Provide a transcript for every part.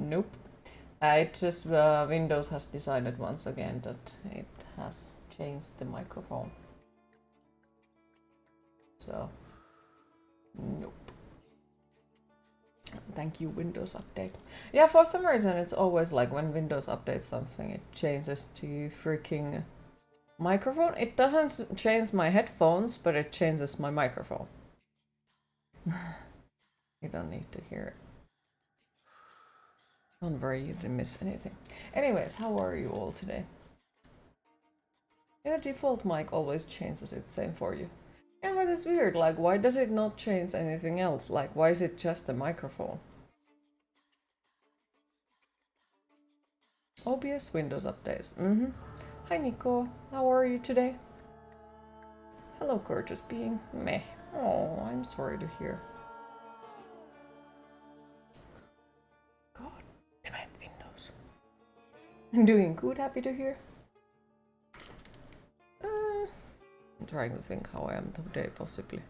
Nope. It just Windows has decided once again that it has changed the microphone. So, nope. Thank you, Windows Update. Yeah, for some reason it's always like when Windows updates something, it changes to freaking microphone. It doesn't change my headphones, but it changes my microphone. You don't need to hear it. Don't worry, you didn't miss anything. Anyways, how are you all today? Yeah, the default mic always changes it, same for you. Yeah, but it's weird, like why does it not change anything else? Like why is it just the microphone? OBS Windows updates. Hi Nico, how are you today? Hello gorgeous being. Meh. Oh, I'm sorry to hear. God damn it, Windows. I'm doing good, happy to hear. I'm trying to think how I am today, possibly.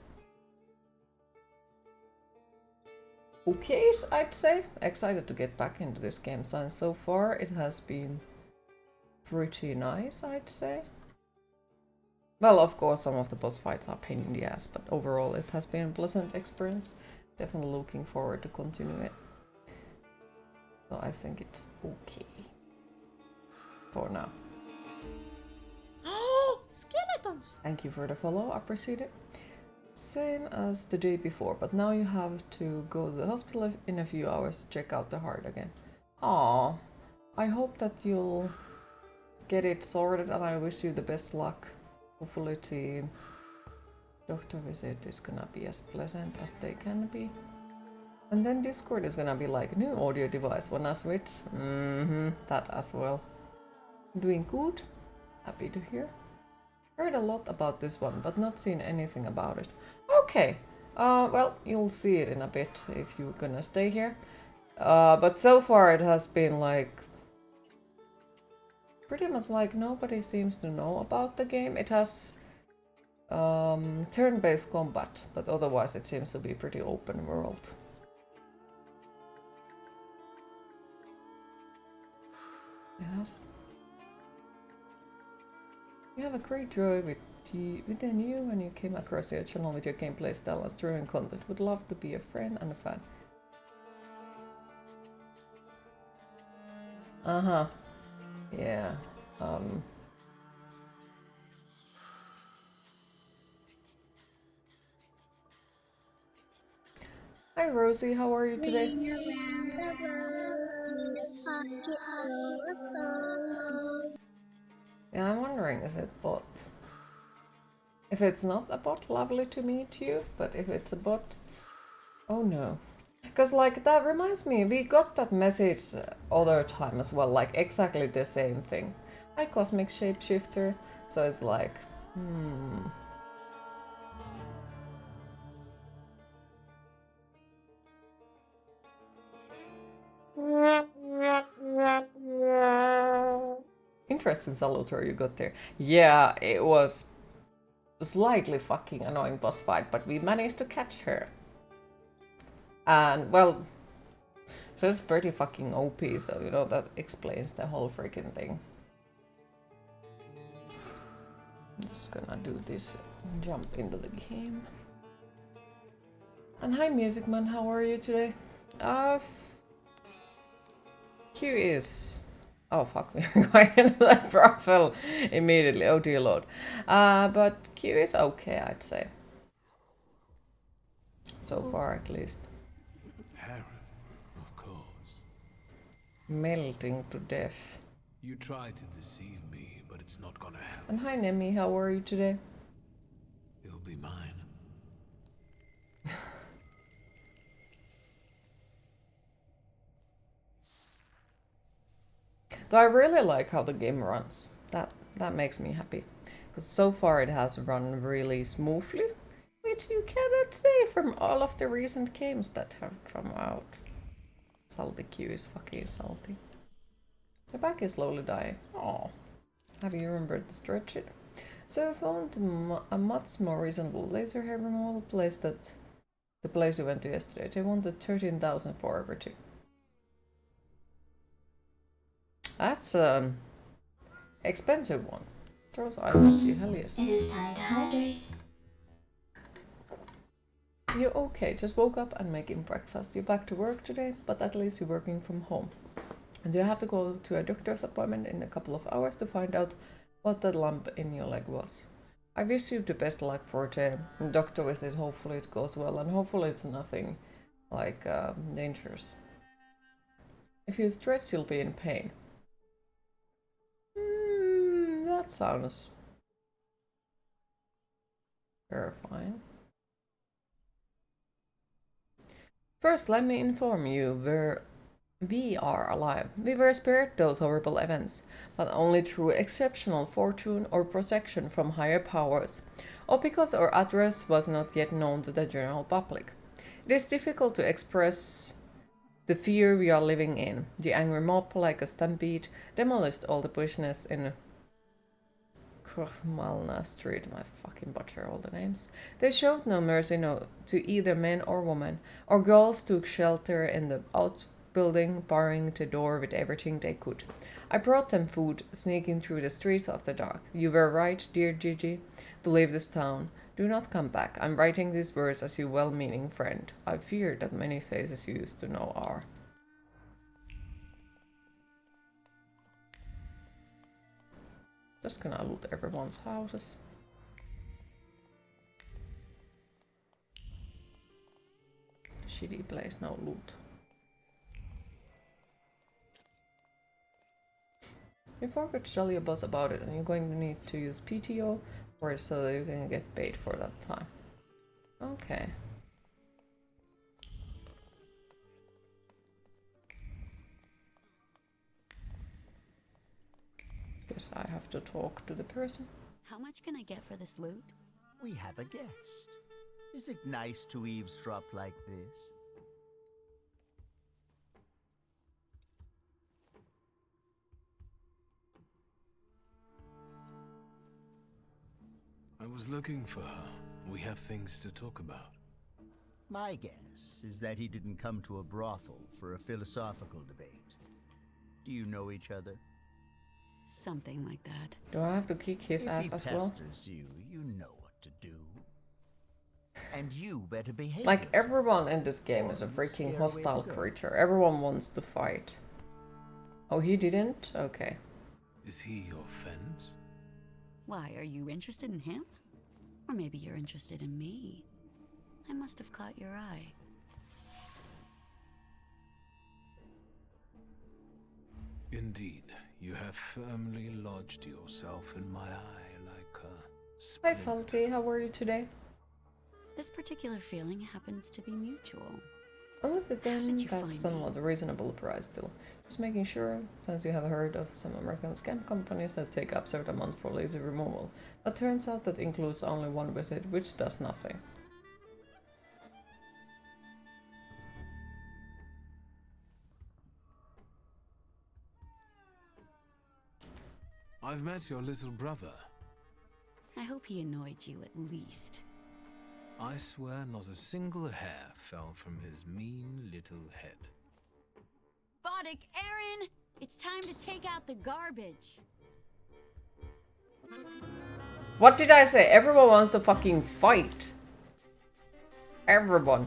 Okay, I'd say. Excited to get back into this game, and so far it has been pretty nice, I'd say. Well, of course, some of the boss fights are pain in the ass, but overall it has been a pleasant experience. Definitely looking forward to continue it. So I think it's okay. For now. Oh, skeletons! Thank you for the follow, appreciate it. Same as the day before, but now you have to go to the hospital in a few hours to check out the heart again. Aww, I hope that you'll get it sorted and I wish you the best luck. Hopefully the doctor visit is gonna be as pleasant as they can be. And then Discord is gonna be like new audio device when I switch. That as well. Doing good, happy to hear. Heard a lot about this one, but not seen anything about it. Okay, well, you'll see it in a bit if you're gonna stay here. But so far it has been like... pretty much like nobody seems to know about the game. It has turn-based combat, but otherwise it seems to be pretty open world. Yes. You have a great joy within you when you came across your channel with your gameplay style and streaming content. Would love to be a friend and a fan. Uh-huh. Yeah. Hi Rosie, how are you today? Yeah, I'm wondering, is it bot? If it's not a bot, lovely to meet you, but if it's a bot, oh no. Because like that reminds me, we got that message other time as well, like exactly the same thing. Hi Cosmic Shapeshifter, so it's like, Interesting Salutor you got there. Yeah, it was a slightly fucking annoying boss fight, but we managed to catch her. And, well, she's pretty fucking OP, so you know, that explains the whole freaking thing. I'm just gonna do this and jump into the game. And hi Music Man, how are you today? Q is... oh fuck, we're going into that profile immediately, oh dear lord. But Q is okay, I'd say. So far at least. Heron, of course. Melting to death. You tried to deceive me, but it's not gonna happen. And hi Nemi, how are you today? It'll be mine. So I really like how the game runs. That makes me happy. Because so far it has run really smoothly, which you cannot say from all of the recent games that have come out. Salty Q is fucking salty. The back is slowly dying. Oh, have you remembered to stretch it? So I found a much more reasonable laser hair removal place that the place we went to yesterday. They wanted 13,000 for every two. That's expensive one. Throws ice at you, hell yes. It is time to hydrate. You're okay, just woke up and making breakfast. You're back to work today, but at least you're working from home. And you have to go to a doctor's appointment in a couple of hours to find out what that lump in your leg was. I wish you the best luck for the doctor visit. Hopefully it goes well, and hopefully it's nothing like dangerous. If you stretch, you'll be in pain. That sounds terrifying. First, let me inform you we are alive. We were spared those horrible events, but only through exceptional fortune or protection from higher powers, or because our address was not yet known to the general public. It is difficult to express the fear we are living in. The angry mob, like a stampede, demolished all the business in Malna Street. My fucking butcher all the names. They showed no mercy to either men or women. Our girls took shelter in the outbuilding, barring the door with everything they could. I brought them food, sneaking through the streets after dark. You were right, dear Gigi, to leave this town. Do not come back. I'm writing these words as your well-meaning friend. I fear that many faces you used to know are. Just gonna loot everyone's houses. Shitty place, no loot. You forgot to tell your boss about it, and you're going to need to use PTO for it so that you can get paid for that time. Okay. Guess I have to talk to the person. How much can I get for this loot? We have a guest. Is it nice to eavesdrop like this? I was looking for her. We have things to talk about. My guess is that he didn't come to a brothel for a philosophical debate. Do you know each other? Something like that. Do I have to kick his ass as well? If he pesters you, you know what to do. And you better behave. Like, everyone in this game is a freaking hostile creature. Everyone wants to fight. Oh, he didn't? Okay. Is he your fence? Why, are you interested in him? Or maybe you're interested in me. I must have caught your eye. Indeed, you have firmly lodged yourself in my eye like a Hi, splinter. Salty. How are you today? This particular feeling happens to be mutual. Honestly, then did you find that's me? somewhat a reasonable price still. Just making sure, since you have heard of some American scam companies that take absurd amount for lazy removal. But turns out that includes only one visit, which does nothing. I've met your little brother. I hope he annoyed you at least. I swear not a single hair fell from his mean little head. Boddick, Aaron! It's time to take out the garbage. What did I say? Everyone wants to fucking fight. Everyone.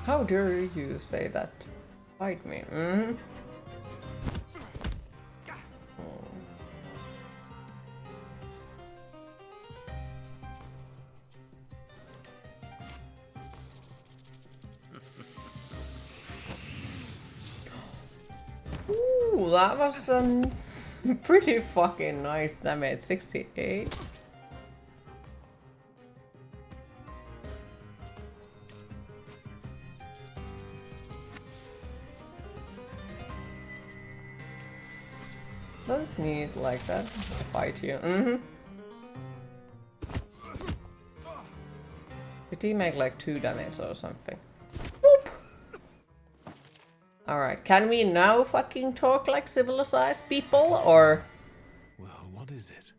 How dare you say that? Fight me. Mm-hmm. Ooh, that was pretty fucking nice damage. 68. Don't sneeze like that. I'll fight you. Mm-hmm. Did he make like 2 damage or something? Whoop! Alright, can we now fucking talk like civilized people, or... Well, what is it?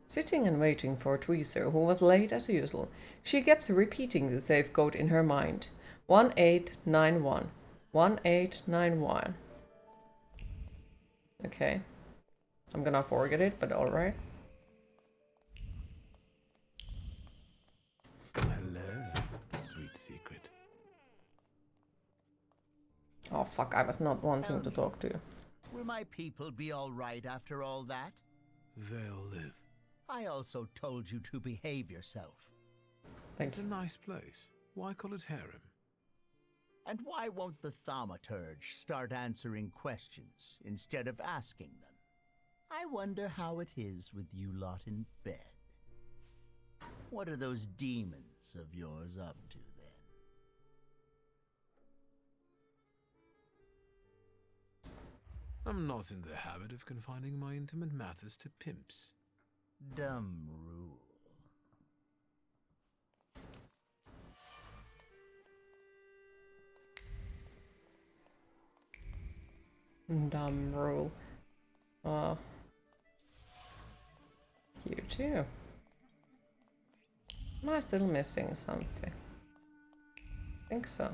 Sitting and waiting for Tweezer, who was late as usual, she kept repeating the safe code in her mind. 1891. 1891. Okay. I'm gonna forget it, but alright. Hello, sweet secret. Oh fuck, I was not wanting to talk to you. Will my people be all right after all that? They'll live. I also told you to behave yourself. It's a nice place. Why call it harem? And why won't the thaumaturge start answering questions instead of asking them? I wonder how it is with you lot in bed. What are those demons of yours up to then? I'm not in the habit of confining my intimate matters to pimps. Dumb rule. Dumb rule. You too. Am I still missing something? I think so.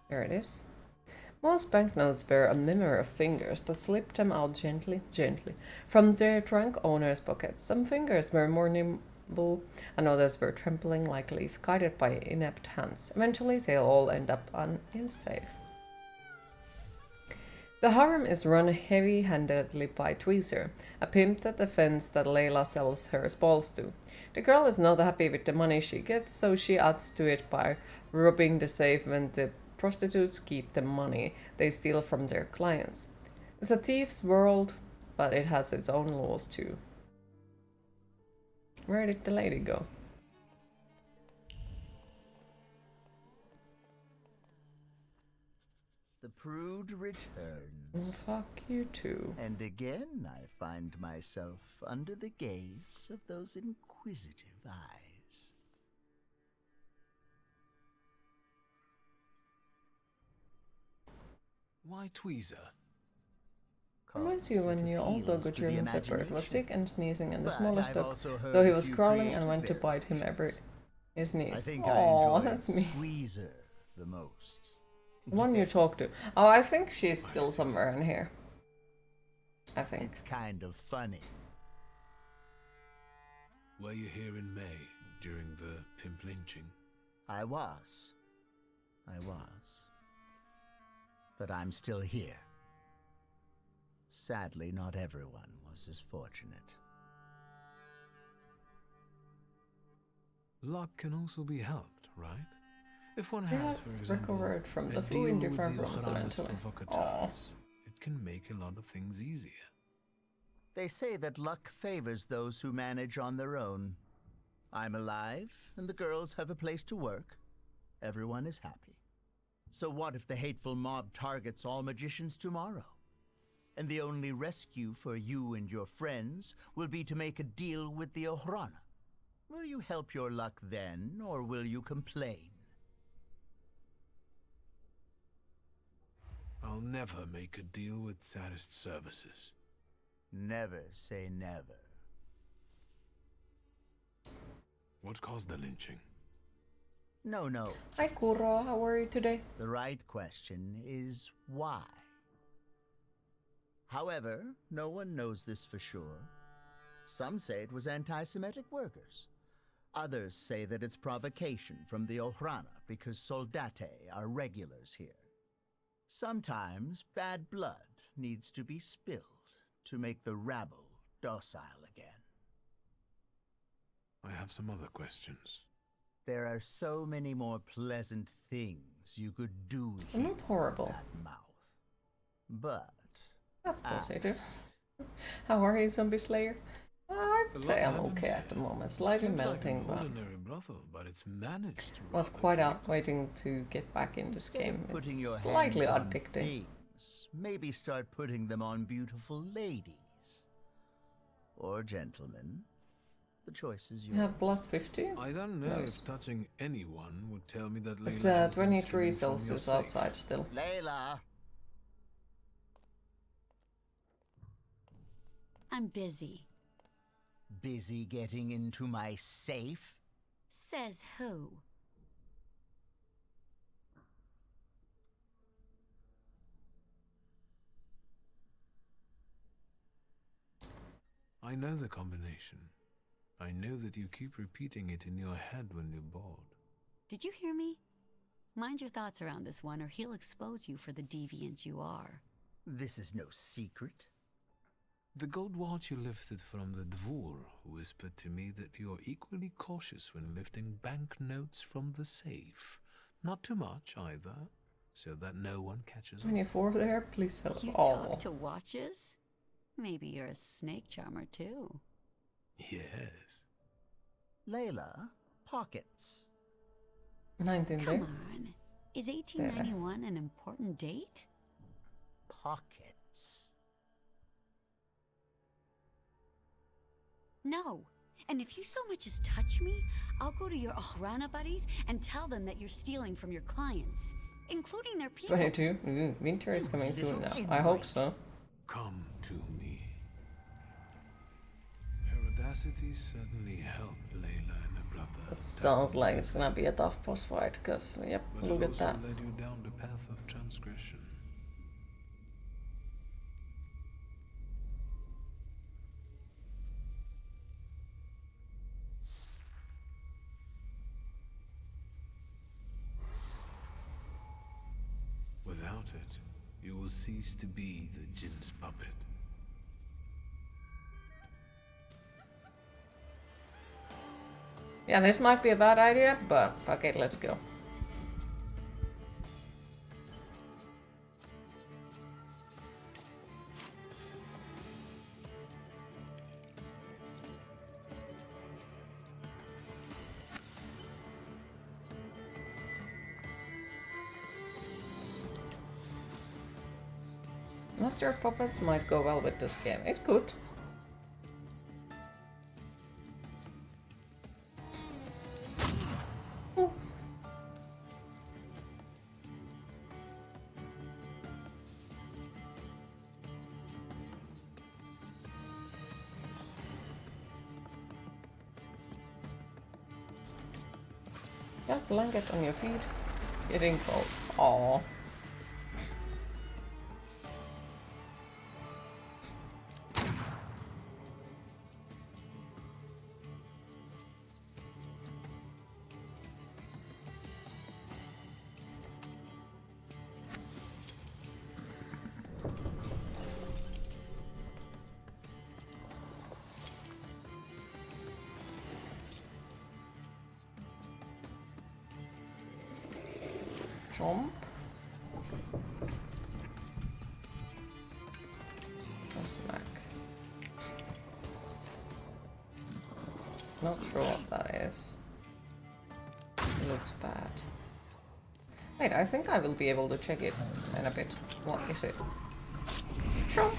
Here it is. Most banknotes bear a mimmer of fingers that slip them out gently from their trunk owners' pockets. Some fingers were more nimble, and others were trembling like a leaf, guided by inept hands. Eventually, they'll all end up in safe. The harem is run heavy-handedly by Tweezer, a pimp that defends that Layla sells her balls to. The girl is not happy with the money she gets, so she adds to it by robbing the safe when the prostitutes keep the money they steal from their clients. It's a thief's world, but it has its own laws too. Where did the lady go? The prude returns. Oh, fuck you too. And again I find myself under the gaze of those inquisitive eyes. Why Tweezer? Reminds you when your old dog, a Appeals to the German Shepherd, was sick imagination. and sneezing, and the But smallest I've dog, also heard though he a was few growling and creative went to bite him every his I knees. think I Aww, enjoy that's me. Squeezer the most. The one you talk to. Oh, I think she's still somewhere in here. I think. It's kind of funny. Were you here in May during the pimp lynching? I was. But I'm still here. Sadly, not everyone was as fortunate. Luck can also be helped, right? If one We has, have for example, recovered from a the flu deal in with different the rooms Ohranas eventually. provocateurs, it can make a lot of things easier. They say that luck favors those who manage on their own. I'm alive, and the girls have a place to work. Everyone is happy. So what if the hateful mob targets all magicians tomorrow? And the only rescue for you and your friends will be to make a deal with the Ohrana. Will you help your luck then, or will you complain? I'll never make a deal with saddest services. Never say never. What caused the lynching? No. Hi Kuro, how are you today? The right question is why? However, no one knows this for sure. Some say it was anti-Semitic workers. Others say that it's provocation from the Ohrana because soldate are regulars here. Sometimes bad blood needs to be spilled to make the rabble docile again. I have some other questions. There are so many more pleasant things you could do I'm here not horrible. with that mouth. But That's positive. How are you, Zombie Slayer? I'd say I'm okay at the moment. Slightly Seems melting, like but an ordinary brothel, but it's managed to was rather quite great. out waiting to get back in this instead game. of putting It's your slightly hands on addicting. things, maybe start putting them on beautiful ladies. or gentleman. The choice is You yours. have plus 50? I don't know Nice. if touching anyone would tell me that Layla It's has been 23 stealing from your Celsius safe. outside still. Layla! I'm busy. Busy getting into my safe? Says who? I know the combination. I know that you keep repeating it in your head when you're bored. Did you hear me? Mind your thoughts around this one, or he'll expose you for the deviant you are. This is no secret. The gold watch you lifted from the dvor whispered to me that you're equally cautious when lifting banknotes from the safe. Not too much either, so that no one catches on. 24 there, please help. You Oh. talk to watches? Maybe you're a snake charmer too. Yes. Layla, pockets. 19 Come there. on. Is 1891 an important date? Pockets. No. And if you so much as touch me, I'll go to your Ohrana buddies and tell them that you're stealing from your clients, including their people. 22. Ooh, winter is coming soon now. I hope so. Come to me. Her audacity certainly helped Layla and her brother. It sounds like it's gonna be a tough boss fight, because, yep, But look it at also that. led you down the path of transgression. Without it, you will cease to be the Jin's puppet. Yeah, this might be a bad idea, but fuck it, let's go. Master of Puppets might go well with this game. It could. Ooh. Yeah, blanket on your feet. Getting cold. Aww. Jump. Smack. Not sure what that is. It looks bad. Wait, I think I will be able to check it in a bit. What is it? Jump.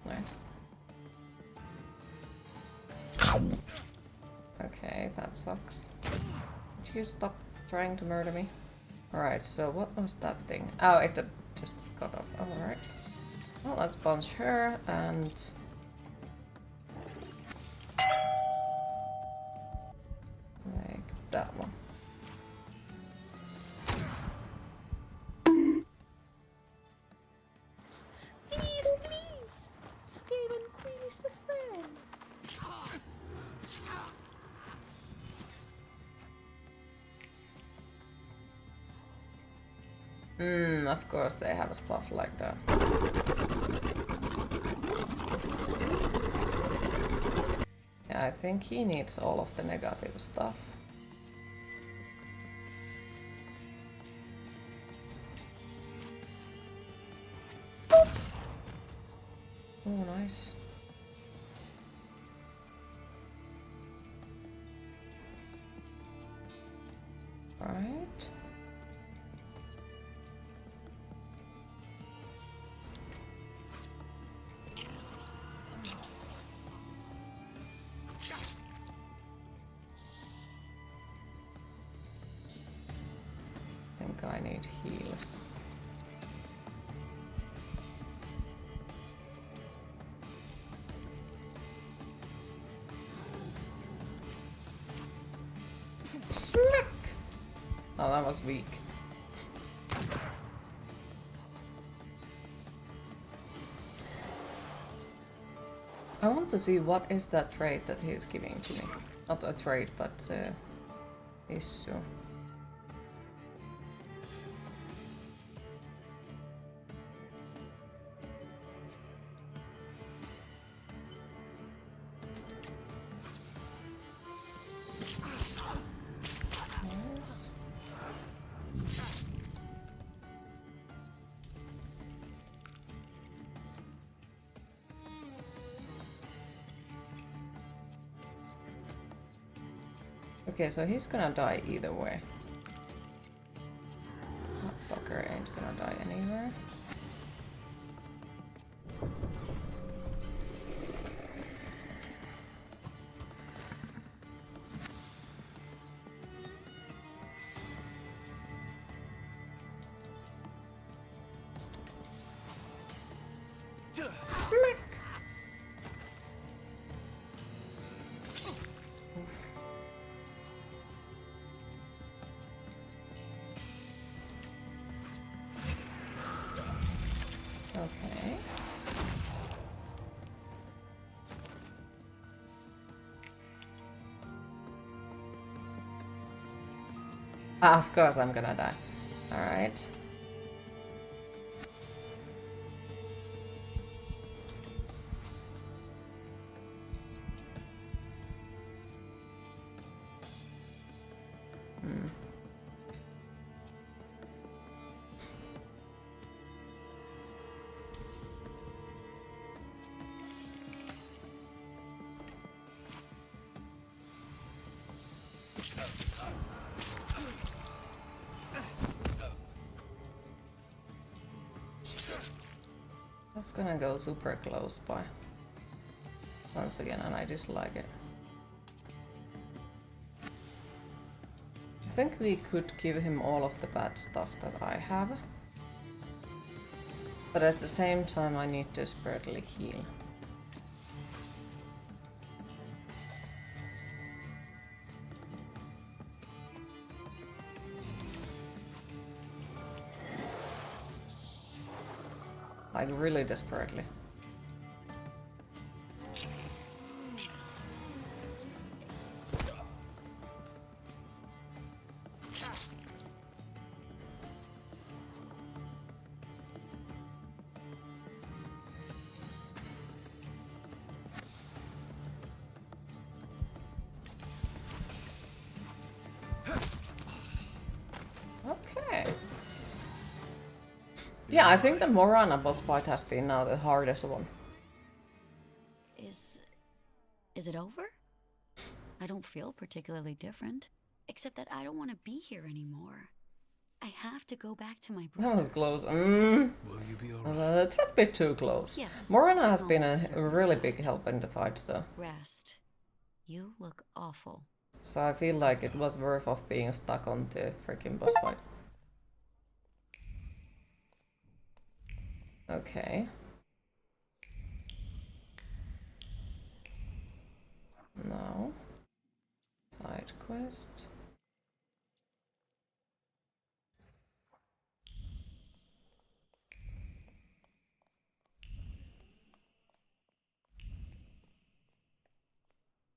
Nice. Okay, that sucks. Would you stop trying to murder me? Alright, so what was that thing? Oh, it just got off. Alright. Well, let's punch her and... like that one. Please, please! Skaven Queen is a friend. Of course they have stuff like that. Yeah, I think he needs all of the negative stuff. Oh, nice. Right. I need heals. Smack! Oh, that was weak. I want to see what is that trait that he's giving to me. Not a trait, but issue. Yes. Okay, so he's gonna die either way. That fucker ain't gonna die anywhere. Smack! Oof. Okay. Ah, of course I'm gonna die. Alright. That's gonna go super close by. Once again, and I dislike it. I think we could give him all of the bad stuff that I have. But at the same time, I need to desperately heal. Like, really desperately. Okay. Yeah, I think the Morana boss fight has been now the hardest one. Is it over? I don't feel particularly different, except that I don't want to be here anymore. I have to go back to my brother. That was close. Will you be alright? A tad bit too close. Yes. Morana has been a Almost certain really of big that. help in the fights though. Rest. You look awful. So I feel like it was worth of being stuck on the freaking boss fight. Okay. Now. Side quest.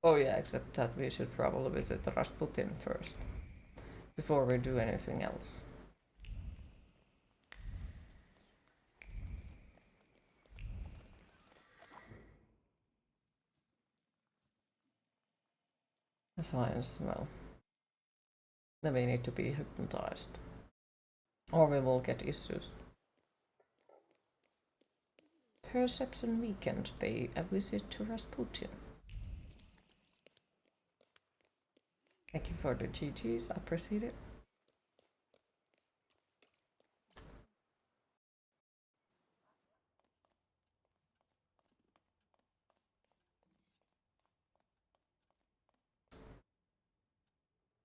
Oh yeah, except that we should probably visit Rasputin first. Before we do anything else. That's fine as well. Then we need to be hypnotized. Or we will get issues. Perception weekend, pay a visit to Rasputin. Thank you for the GGs, I appreciate it.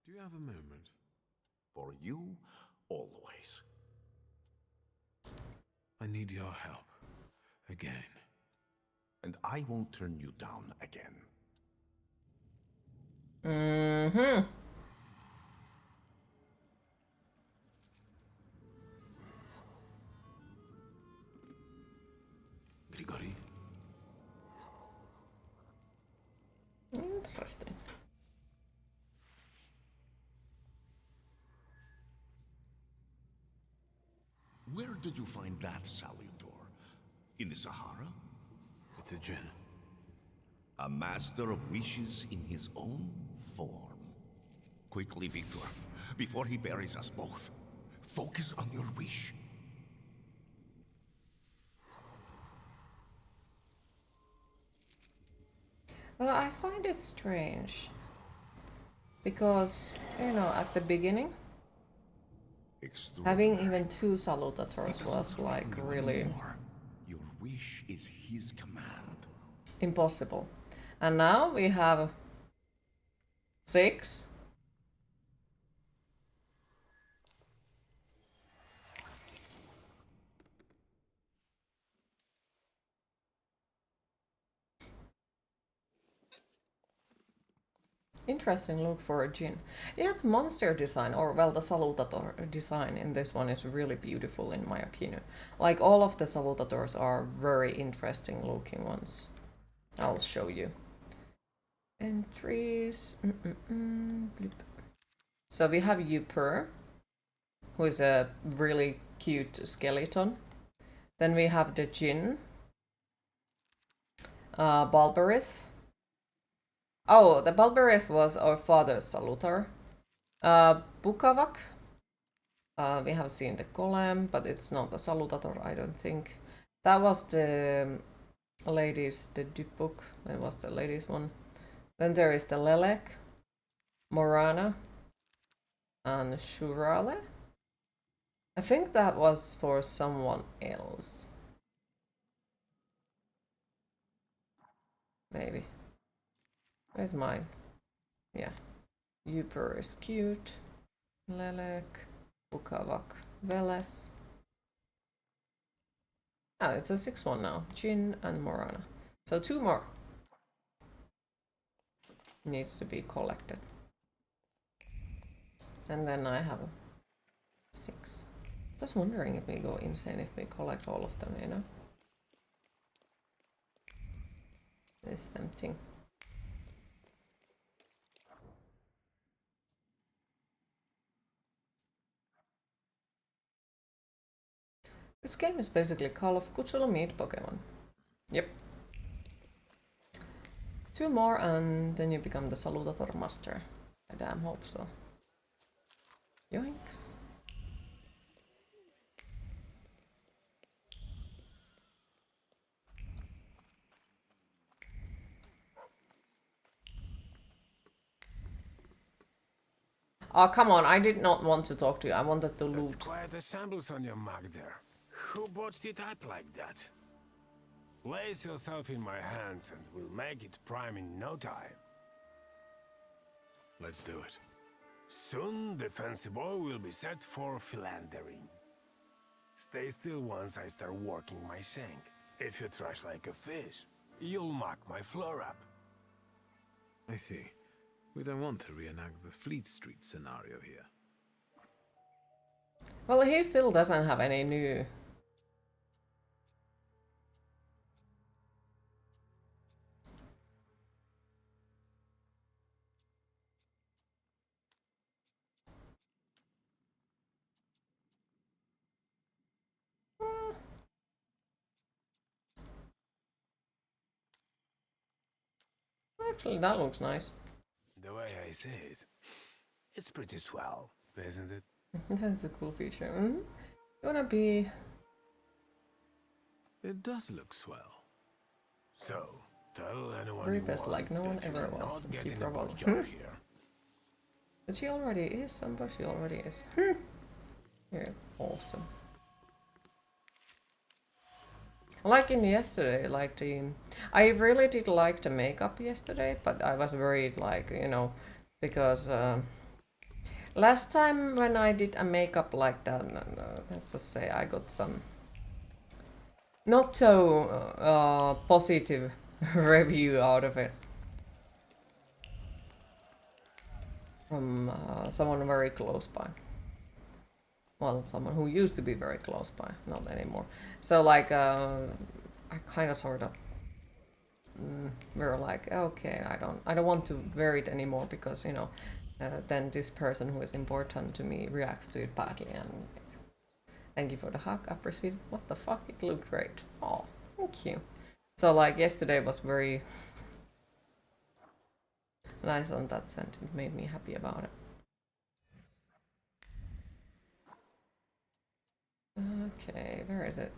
Do you have a moment? For you always. I need your help. Again. And I won't turn you down again. Mm-hmm. Grigori? Interesting. Where did you find that salutor? In the Sahara? It's a djinn. A master of wishes in his own form. Quickly, Victor, before he buries us both. Focus on your wish. Well, I find it strange. Because, you know, at the beginning, having even 2 salutators was like really Your wish is his command. impossible. And now we have 6. Interesting look for a djinn. Yeah, the monster design, or well, the salutator design in this one is really beautiful in my opinion. Like all of the salutators are very interesting looking ones. I'll show you. Entries. Bloop. So we have Yupur, who is a really cute skeleton. Then we have the djinn, Balberith. Oh, the Balberith was our father's salutar. Bukavak. We have seen the golem, but it's not the salutator, I don't think. That was the ladies, the Dupuk. That was the ladies one. Then there is the Lelek, Morana, and Shurale. I think that was for someone else. Maybe. Where's mine? Yeah. Yupur is cute. Lelek, Bukavak, Veles. Ah, it's a 6-1 now. Jin and Morana. So 2 more. Needs to be collected. And then I have 6. Just wondering if we go insane if we collect all of them, you know? It's tempting. This game is basically Call of Cthulhu meet Pokemon. Yep. 2 more and then you become the Salutator Master. I damn hope so. Yoinks. Oh, come on, I did not want to talk to you. I wanted to That's loot. quite a shambles on your mark there. Who botched it up like that? Place yourself in my hands and we'll make it prime in no time. Let's do it. Soon the fancy boy will be set for philandering. Stay still once I start working my shank. If you trash like a fish, you'll mark my floor up. I see. We don't want to reenact the Fleet Street scenario here. Well, he still doesn't have any new. Actually, that looks nice. The way I say it, it's pretty swell, isn't it? That's a cool feature. You wanna be. It does look swell. So, tell anyone Very you best, want like no one that you ever cannot was. get Keep in her a well. boss job here. But she already is, somebody she already is. You're awesome. Like in yesterday, like I really did like the makeup yesterday, but I was very like, you know, because Last time when I did a makeup like that, let's just say I got some not so positive review out of it from someone very close by. Well, someone who used to be very close by, not anymore. So like, I kind of sort of were like, okay, I don't want to wear it anymore because you know, then this person who is important to me reacts to it badly. And thank you for the hug, appreciate it. What the fuck, it looked great. Oh, thank you. So like yesterday was very nice on that sense. It made me happy about it. Okay, where is it?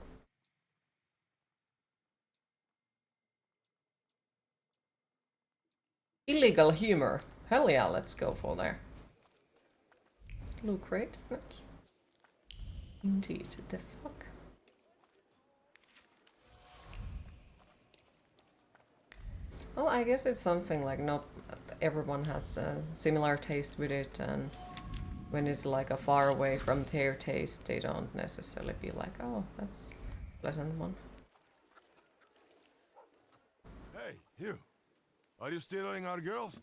Illegal humor. Hell yeah, let's go for there. Look great. Indeed, the fuck. Well, I guess it's something like not everyone has a similar taste with it, and when it's like a far away from their taste, they don't necessarily be like, oh, that's a pleasant one. Hey, you. Are you stealing our girls?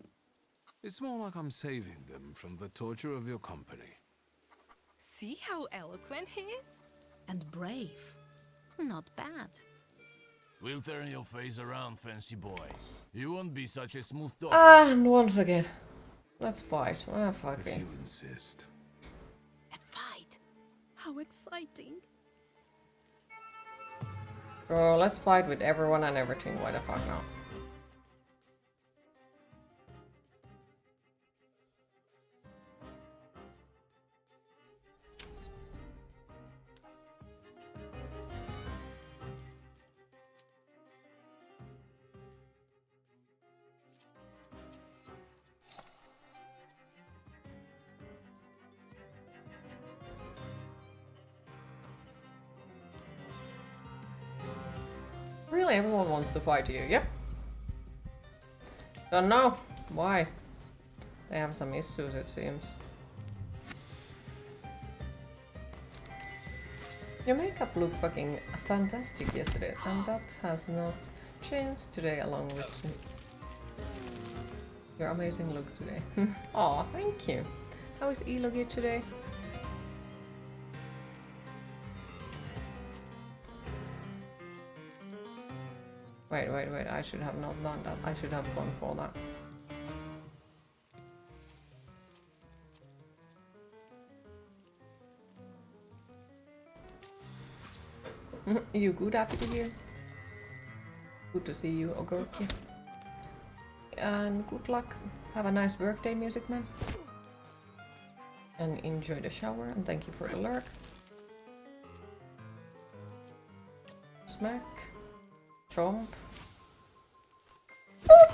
It's more like I'm saving them from the torture of your company. See how eloquent he is? And brave. Not bad. We'll turn your face around, fancy boy. You won't be such a smooth talker. Ah, and once again. Let's fight. Ah, If fucking. you insist. A fight. How exciting. Bro, let's fight with everyone and everything. Why the fuck not? Really, everyone wants to fight you. Yep. Don't know why. They have some issues, it seems. Your makeup looked fucking fantastic yesterday, and that has not changed today along with your amazing look today. Aw, thank you. How is E looking today? Wait, I should have not done that. I should have gone for that. You good, happy to hear? Good to see you, Ogorki. And good luck. Have a nice workday, Music Man. And enjoy the shower, and thank you for the lurk. Smack. Chomp. Boop.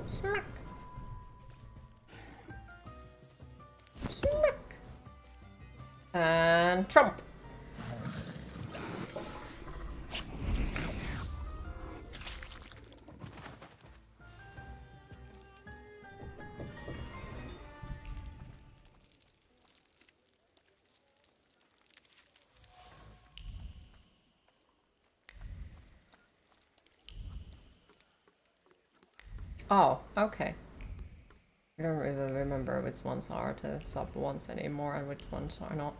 Smack. Smack. And chomp. Oh, okay. I don't really remember which ones are the sub ones anymore and which ones are not.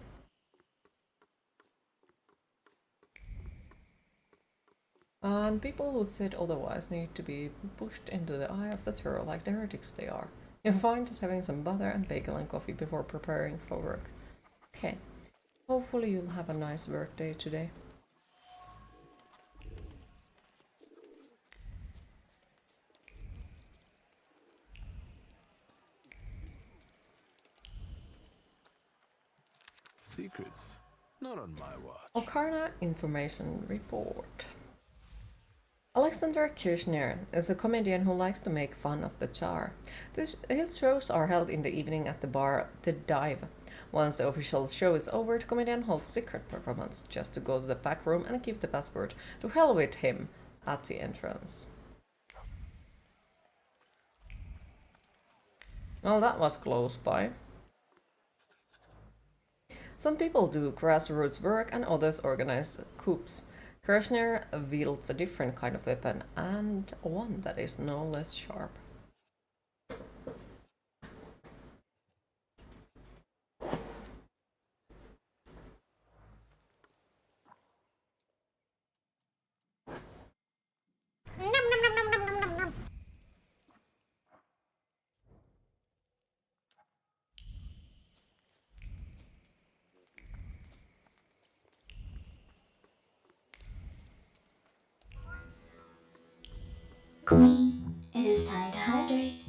And people who said otherwise need to be pushed into the eye of the turtle like the heretics they are. You're fine just having some butter and bagel and coffee before preparing for work. Okay. Hopefully you'll have a nice work day today. Secrets? Not on my watch. Ocarina Information Report. Alexander Kirchner is a comedian who likes to make fun of the Tsar. His shows are held in the evening at the bar The Dive. Once the official show is over, the comedian holds secret performance just to go to the back room and give the password to hell with him at the entrance. Well, that was close by. Some people do grassroots work and others organize coups. Kirchner wields a different kind of weapon, and one that is no less sharp. Queen, it is time to hydrate.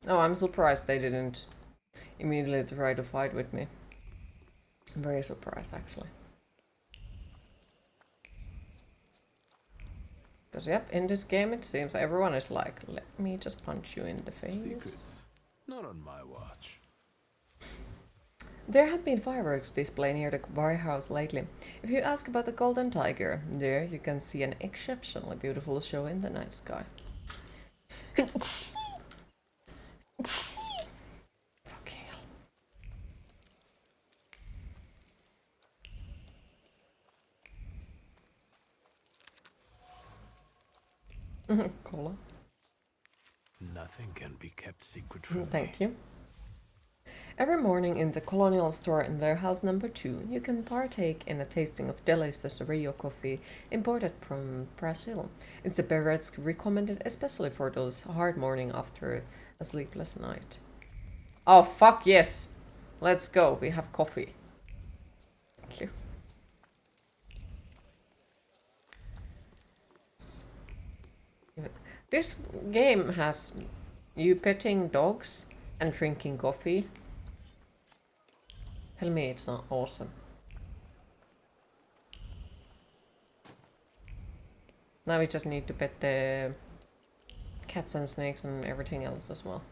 Oh, I'm surprised they didn't immediately try to fight with me. I'm very surprised, actually. Because, yep, in this game it seems everyone is like, let me just punch you in the face. Secrets. Not on my watch. There have been fireworks display near the warehouse lately. If you ask about the Golden Tiger, there you can see an exceptionally beautiful show in the night sky. Fucking hell. Cola. Nothing can be kept secret from me. Thank you. Every morning in the Colonial Store in warehouse number 2, you can partake in a tasting of delicious Rio coffee imported from Brazil. It's a beverage recommended especially for those hard morning after a sleepless night. Oh, fuck yes! Let's go, we have coffee. Thank you. This game has you petting dogs and drinking coffee. Tell me it's not awesome. Now we just need to pet the cats and snakes and everything else as well.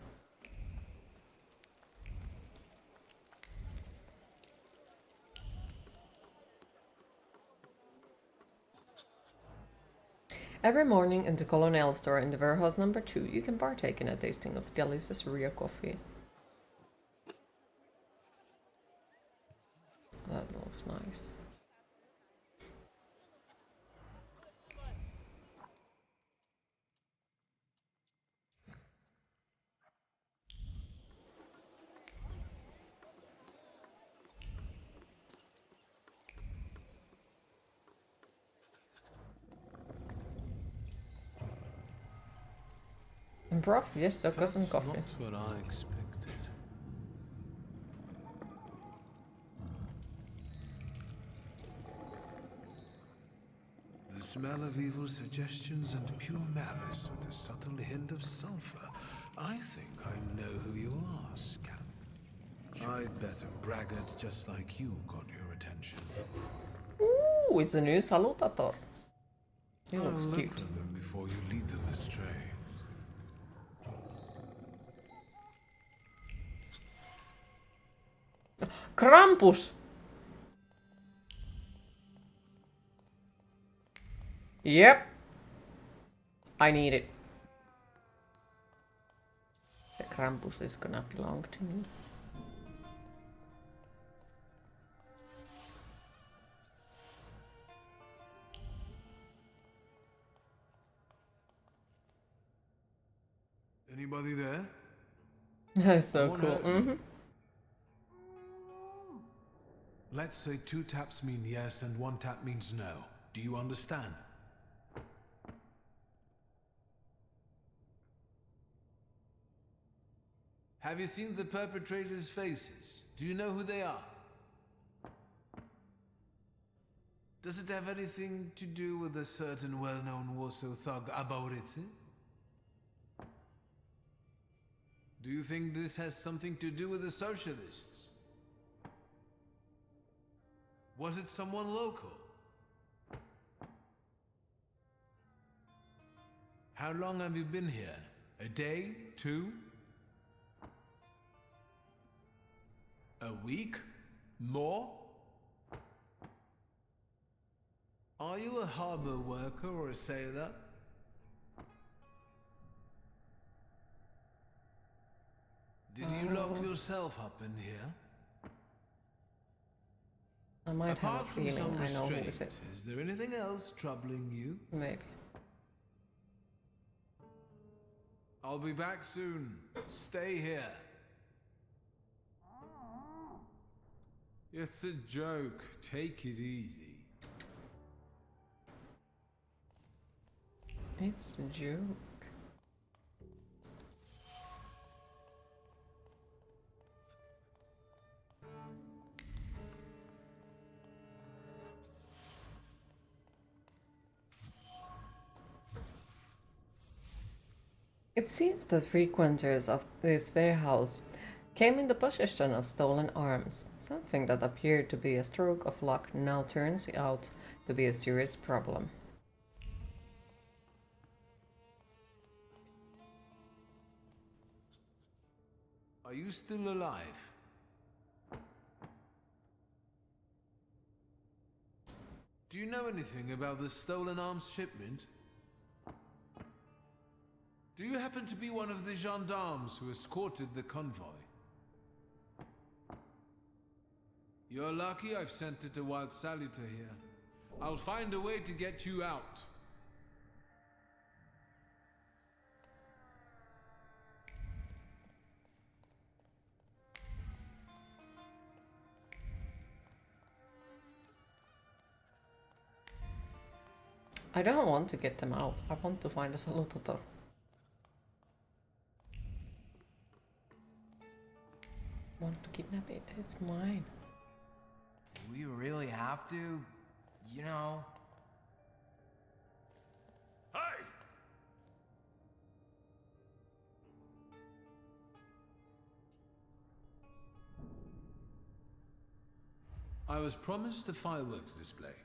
Every morning in the Colonial Store in the warehouse number 2, you can partake in a tasting of delicious Rio coffee. That looks nice. And broth, yes, dogs and coffee. That's not what I expected. The smell of evil suggestions and pure malice with a subtle hint of sulfur. I think I know who you are, scamp. I'd bet a braggart just like you got your attention. Ooh, it's a new salutator. He looks Look cute. for them before you lead them astray. Krampus! Yep. I need it. The Krampus is gonna belong to me. Anybody there? That's so Wanna cool. help you? Mm-hmm. Let's say 2 taps mean yes and 1 tap means no. Do you understand? Have you seen the perpetrators' faces? Do you know who they are? Does it have anything to do with a certain well-known Warsaw thug Aborycy? Do you think this has something to do with the socialists? Was it someone local? How long have you been here? A day? 2? A week? More? Are you a harbor worker or a sailor? Did you lock yourself up in here? I might have a Apart from feeling some I know who is restraint, it. is there anything else troubling you? Maybe. I'll be back soon. Stay here. It's a joke. Take it easy. It's a joke. It seems that frequenters of this warehouse came into possession of stolen arms. Something that appeared to be a stroke of luck now turns out to be a serious problem. Are you still alive? Do you know anything about the stolen arms shipment? Do you happen to be one of the gendarmes who escorted the convoy? You're lucky I've sent it a wild saluter here. I'll find a way to get you out. I don't want to get them out. I want to find a salutor. Want to kidnap it? It's mine. Do we really have to? You know. Hey! I was promised a fireworks display.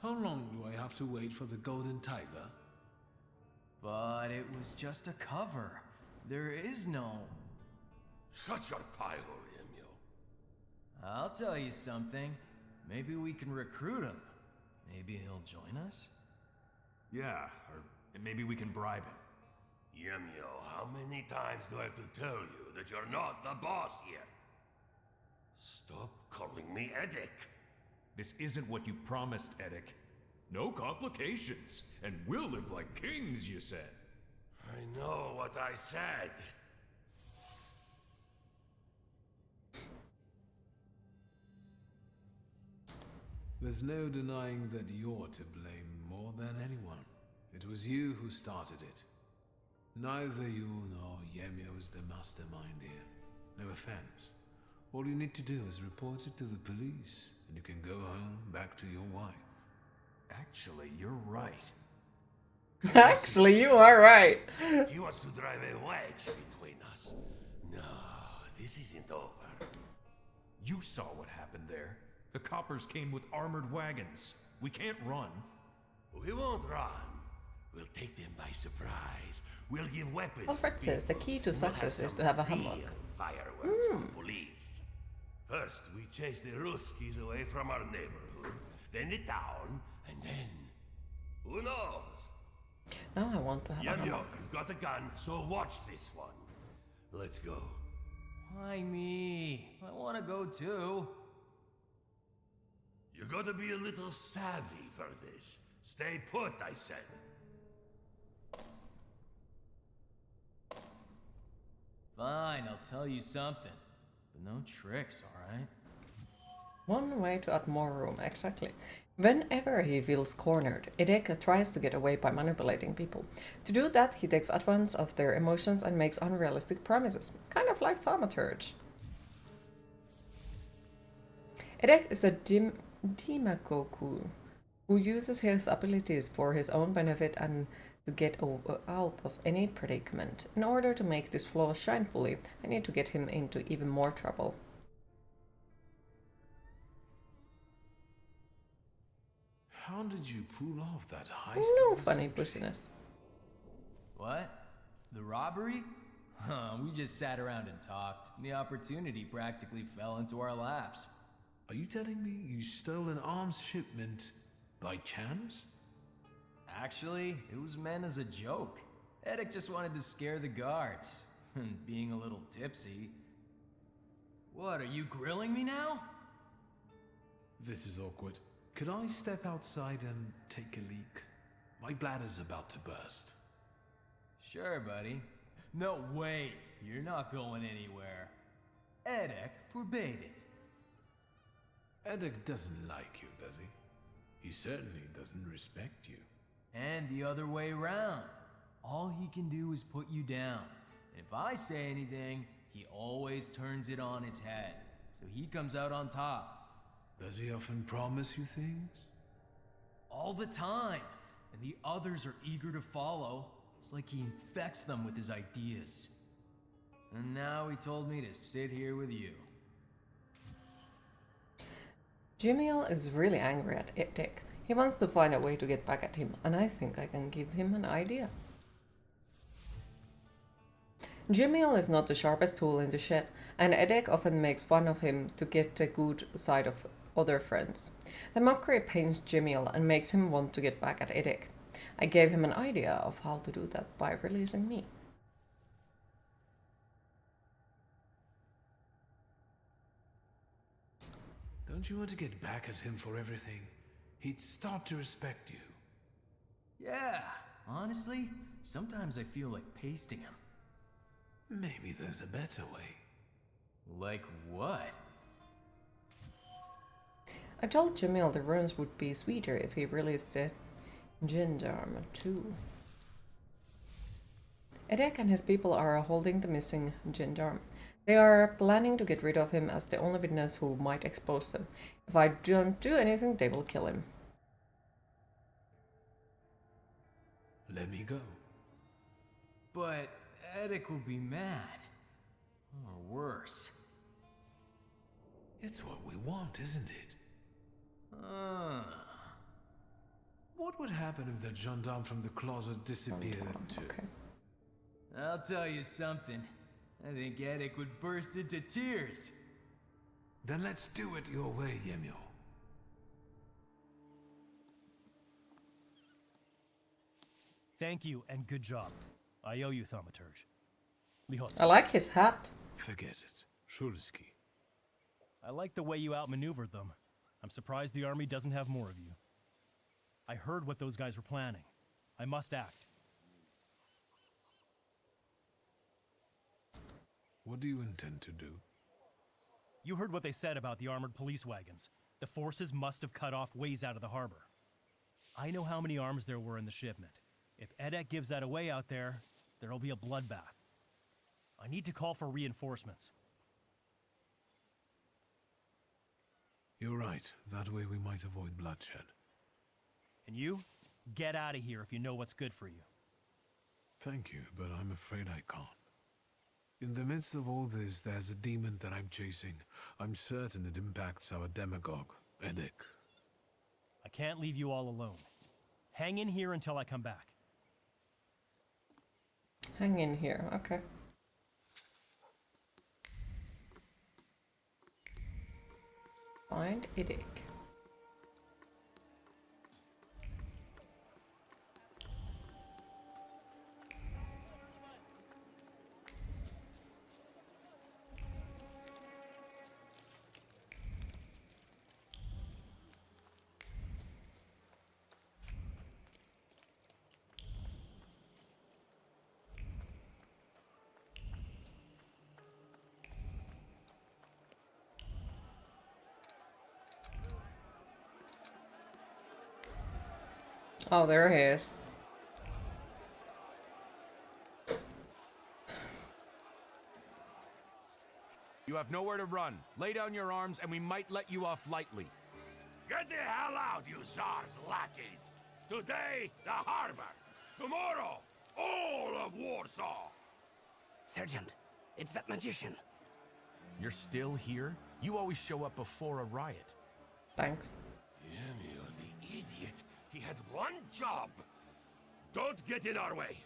How long do I have to wait for the Golden Tiger? But it was just a cover. There is no... Shut your pie hole, Emil. I'll tell you something. Maybe we can recruit him. Maybe he'll join us? Yeah, or maybe we can bribe him. Emil, how many times do I have to tell you that you're not the boss here? Stop calling me Edic. This isn't what you promised, Edic. No complications, and we'll live like kings, you said. I know what I said. There's no denying that you're to blame more than anyone. It was you who started it. Neither you nor Yemio is the mastermind here. No offense. All you need to do is report it to the police, and you can go home back to your wife. Actually, you're right. Actually, you are right. He wants to drive a wedge between us. No, this isn't over. You saw what happened there. The coppers came with armored wagons. We can't run. We won't run. We'll take them by surprise. We'll give weapons. Alfred says the key to success is to have a hammock. Fireworks from police. First, we chase the Ruskies away from our neighborhood, then the town, and then... who knows? Now I want to have a Yamyo, hammock. you've got a gun, so watch this one. Let's go. Why me? I want to go too. You gotta be a little savvy for this. Stay put, I said. Fine, I'll tell you something. But no tricks, alright? One way to add more room, exactly. Whenever he feels cornered, Edek tries to get away by manipulating people. To do that, he takes advantage of their emotions and makes unrealistic promises, kind of like Thaumaturge. Edek is a Demagogu who uses his abilities for his own benefit and to get out of any predicament. In order to make this flaw shine fully, I need to get him into even more trouble. How did you pull off that heist? No funny pussiness. What? The robbery? We just sat around and talked. The opportunity practically fell into our laps. Are you telling me you stole an arms shipment by chance? Actually, it was meant as a joke. Eddic just wanted to scare the guards. Being a little tipsy. What, are you grilling me now? This is awkward. Could I step outside and take a leak? My bladder's about to burst. Sure, buddy. No, wait. You're not going anywhere. Eddic forbade it. Eddic doesn't like you, does he? He certainly doesn't respect you. And the other way round. All he can do is put you down. And if I say anything, he always turns it on its head. So he comes out on top. Does he often promise you things? All the time. And the others are eager to follow. It's like he infects them with his ideas. And now he told me to sit here with you. Jimiel is really angry at Eddic. He wants to find a way to get back at him, and I think I can give him an idea. Jimiel is not the sharpest tool in the shed, and Eddic often makes fun of him to get the good side of other friends. The mockery pains Jimiel and makes him want to get back at Eddic. I gave him an idea of how to do that by releasing me. Don't you want to get back at him for everything? He'd start to respect you. Yeah, honestly, sometimes I feel like pasting him. Maybe there's a better way. Like what? I told Jimiel the runes would be sweeter if he released the gendarme too. Edek and his people are holding the missing gendarme. They are planning to get rid of him as the only witness who might expose them. If I don't do anything, they will kill him. Let me go. But Eddic will be mad. Or worse. It's what we want, isn't it? What would happen if that gendarme from the closet disappeared too? Okay. I'll tell you something. I think Eddic would burst into tears. Then let's do it your way, Yemio. Thank you and good job. I owe you, Thaumaturge. I like his hat. Forget it. Shulsky. I like the way you outmaneuvered them. I'm surprised the army doesn't have more of you. I heard what those guys were planning. I must act. What do you intend to do? You heard what they said about the armored police wagons. The forces must have cut off ways out of the harbor. I know how many arms there were in the shipment. If Edek gives that away out there, there'll be a bloodbath. I need to call for reinforcements. You're right. That way we might avoid bloodshed. And you? Get out of here if you know what's good for you. Thank you, but I'm afraid I can't. In the midst of all this, there's a demon that I'm chasing. I'm certain it impacts our demagogue, Eddic. I can't leave you all alone. Hang in here until I come back. Hang in here, okay. Find Eddic. Oh, there he is. You have nowhere to run. Lay down your arms and we might let you off lightly. Get the hell out, you Tsar's lackeys! Today, the harbor. Tomorrow, all of Warsaw! Sergeant, it's that magician. You're still here? You always show up before a riot. Thanks. Emil, the idiot. He had one job. Don't get in our way.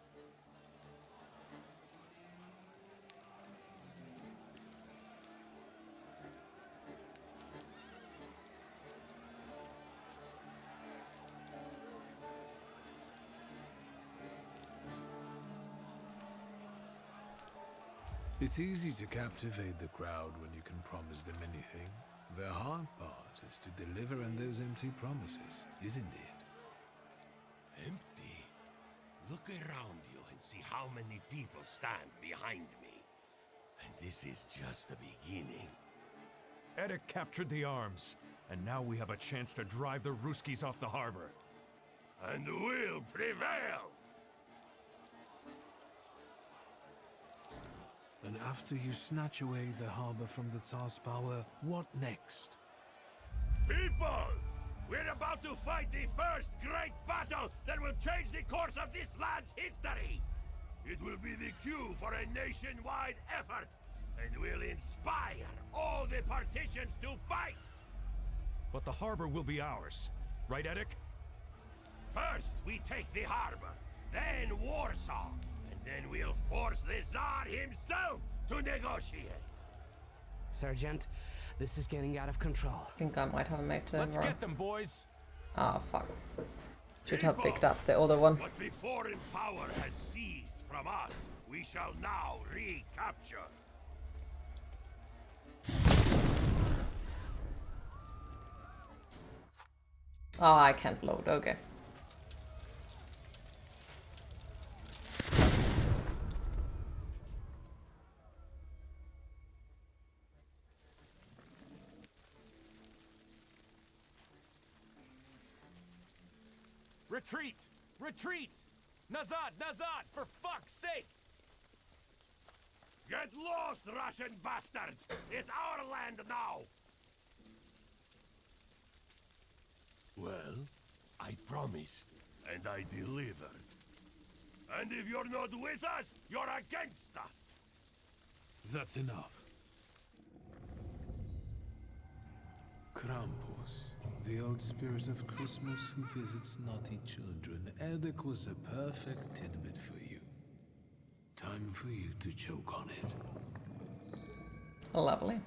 It's easy to captivate the crowd when you can promise them anything. The hard part is to deliver on those empty promises, isn't it? Empty? Look around you and see how many people stand behind me. And this is just the beginning. Eddic captured the arms, and now we have a chance to drive the Ruskies off the harbor. And we'll prevail! And after you snatch away the harbor from the Tsar's power, what next? People! We're about to fight the first great battle that will change the course of this land's history! It will be the cue for a nationwide effort, and will inspire all the partitions to fight! But the harbor will be ours, right, Eddic? First, we take the harbor, then Warsaw, and then we'll force the Tsar himself to negotiate. Sergeant, this is getting out of control. I think I might have made a Let's wrong. get them, boys! Ah, fuck. Should have picked up the other one. What the foreign power has seized from us, we shall now recapture. Oh, I can't load. Okay. Retreat! Retreat! Nazad! Nazad! For fuck's sake! Get lost, Russian bastards! It's our land now! Well, I promised, and I delivered. And if you're not with us, you're against us! That's enough. Krampus, the old spirit of Christmas who visits naughty children. Eddic was a perfect tidbit for you. Time for you to choke on it. Lovely.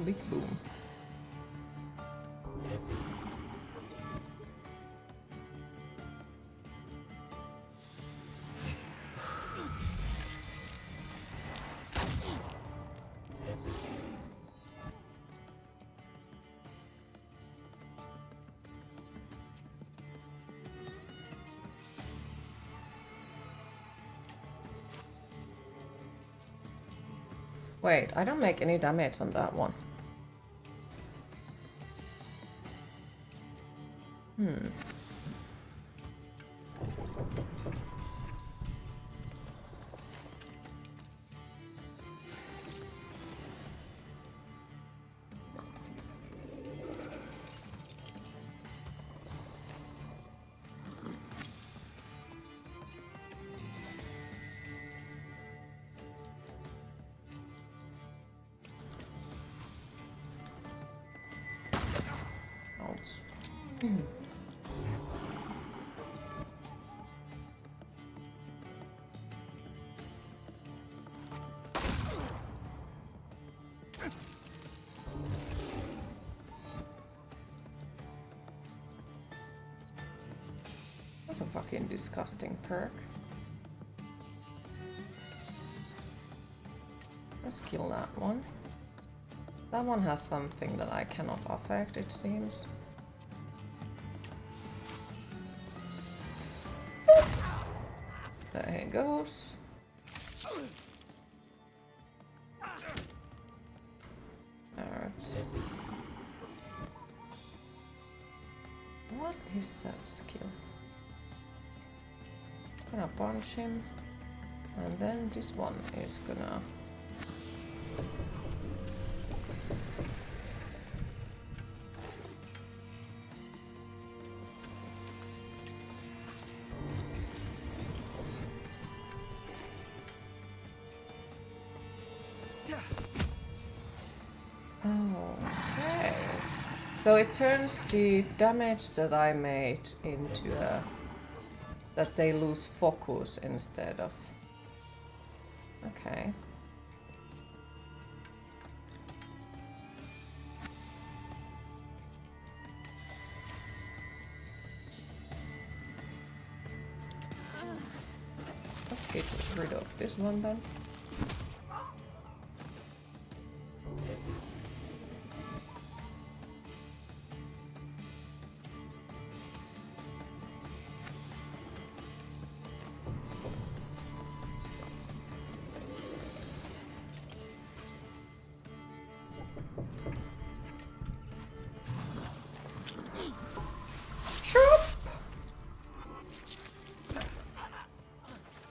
Big boom. Wait, I don't make any damage on that one. Ouch. That's a fucking disgusting perk. Let's kill that one. That one has something that I cannot affect, it seems. There he goes. Alright. What is that skill? Gonna punch him. And then this one is gonna... Okay. So it turns the damage that I made into a... that they lose focus instead of... Okay. Let's get rid of this one then.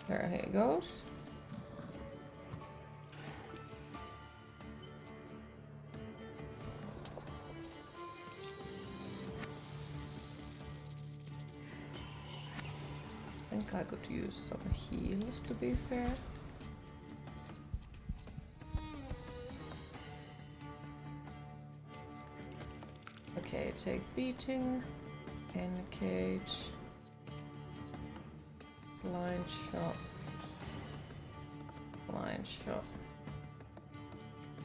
There he goes. I think I could use some heals to be fair. Okay, take beating, engage. Blind shot. Blind shot.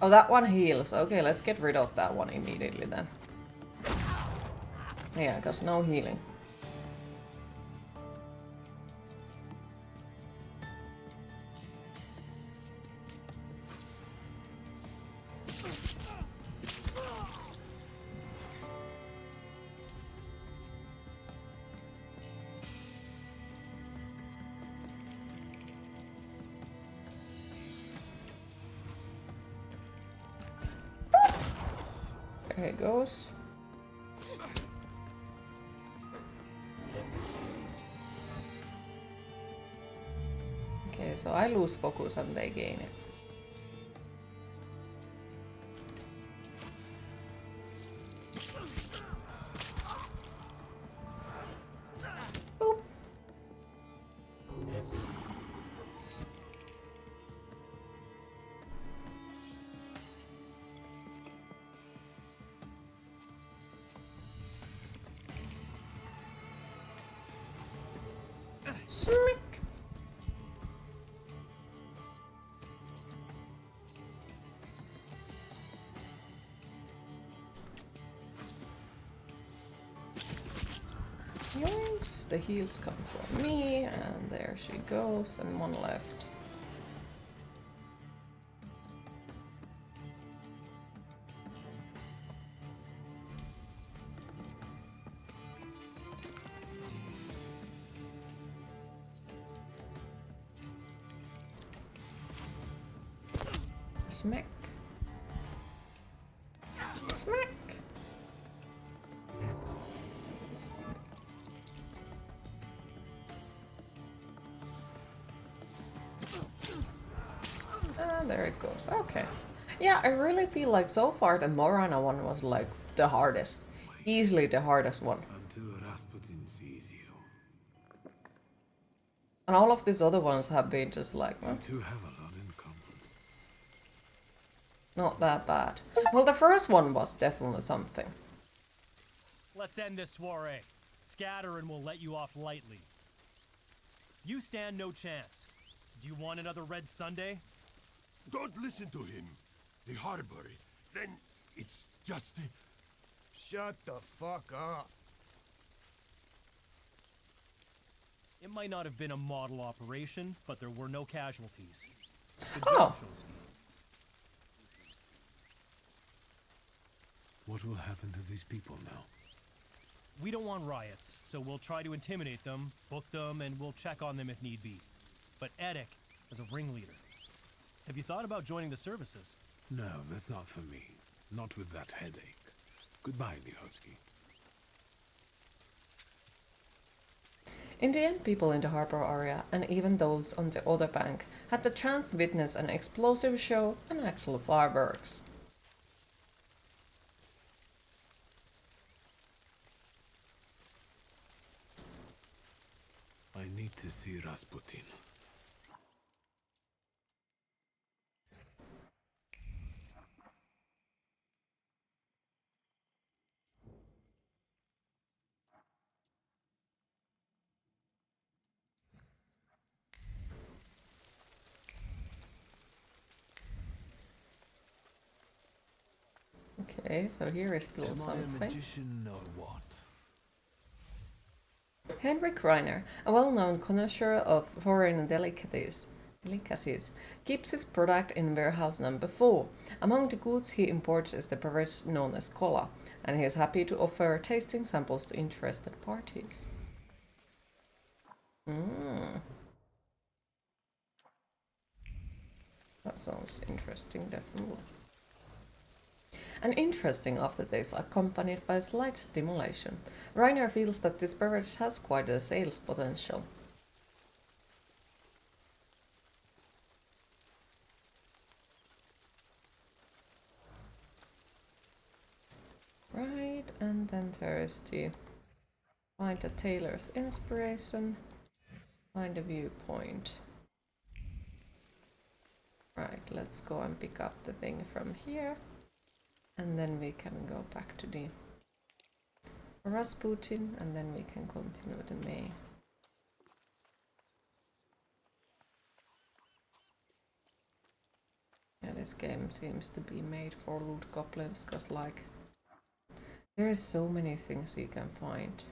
Oh, that one heals. Okay, let's get rid of that one immediately then. Yeah, because no healing. There he goes. Okay, so I lose focus and they gain it. Boop. Smack. Yoinks, the heals come from me, and there she goes, and one left. Smack. Smack. And there it goes. Okay. Yeah, I really feel like so far the Morana one was like the hardest. Easily the hardest one. Until Rasputin sees you. And all of these other ones have been just like, You two have a lot in common. not that bad. Well, the first one was definitely something. Let's end this soiree. Scatter and we'll let you off lightly. You stand no chance. Do you want another red Sunday? Don't listen to him. The harbor. Then it's just... Shut the fuck up. It might not have been a model operation, but there were no casualties. Good Oh. job, Shulsky. What will happen to these people now? We don't want riots, so we'll try to intimidate them, book them, and we'll check on them if need be. But Edek is a ringleader. Have you thought about joining the services? No, that's not for me. Not with that headache. Goodbye, Lihotsky. In the end, people in the harbor area, and even those on the other bank, had the chance to witness an explosive show and actual fireworks. I need to see Rasputin. Okay, so here is still Am something. I a magician or what? Henrik Reiner, a well-known connoisseur of foreign delicacies, keeps his product in warehouse number 4. Among the goods he imports is the beverage known as cola, and he is happy to offer tasting samples to interested parties. That sounds interesting, definitely. An interesting aftertaste accompanied by slight stimulation. Reiner feels that this beverage has quite a sales potential. Right, and then there is the find a tailor's inspiration, find a viewpoint. Right, let's go and pick up the thing from here. And then we can go back to the Rasputin, and then we can continue the main. Yeah, this game seems to be made for loot goblins, cause like there is so many things you can find.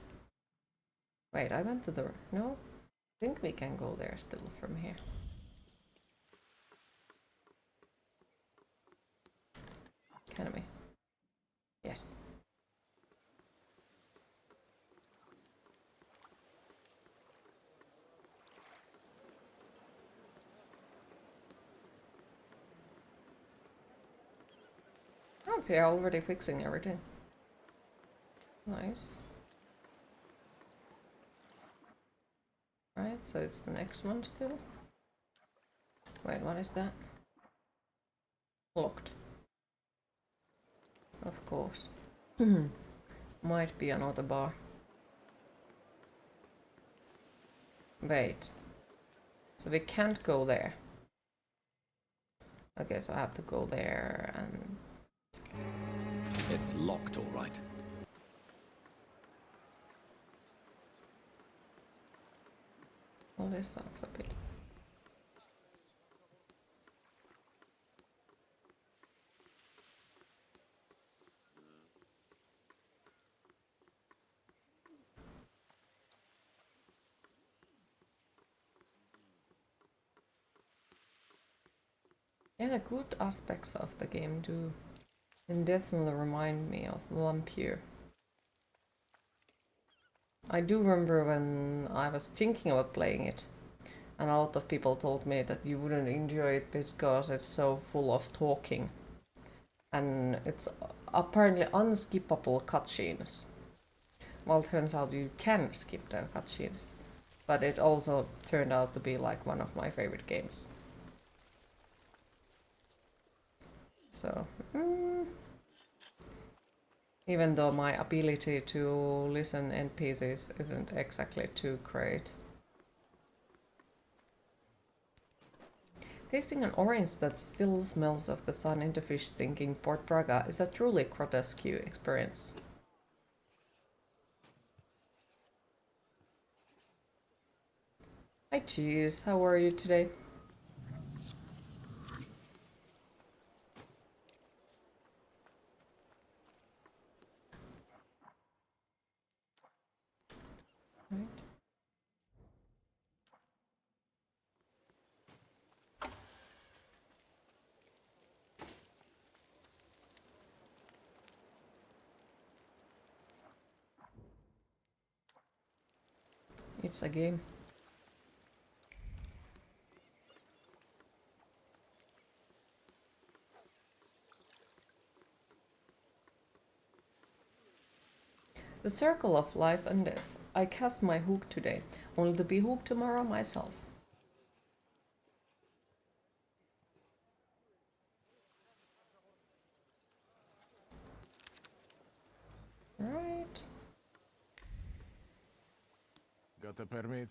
Wait, I went to the... no? I think we can go there still from here. Can we? Yes. Oh, they're already fixing everything. Nice. Right, so it's the next one still. Wait, what is that? Locked. Of course. Might be another bar. Wait. So we can't go there. Okay, so I have to go there and... It's locked, all right. Well, this sucks a bit. Yeah, the good aspects of the game do definitely remind me of Vampire. I do remember when I was thinking about playing it, and a lot of people told me that you wouldn't enjoy it because it's so full of talking. And it's apparently unskippable cutscenes. Well, it turns out you can skip the cutscenes, but it also turned out to be like one of my favorite games. So, even though my ability to listen NPCs isn't exactly too great. Tasting an orange that still smells of the sun in the fish-stinking Port Braga is a truly grotesque experience. Hi Cheese, how are you today? Right. It's a game. The circle of life and death. I cast my hook today, only to be hooked tomorrow myself. Right. Got a permit?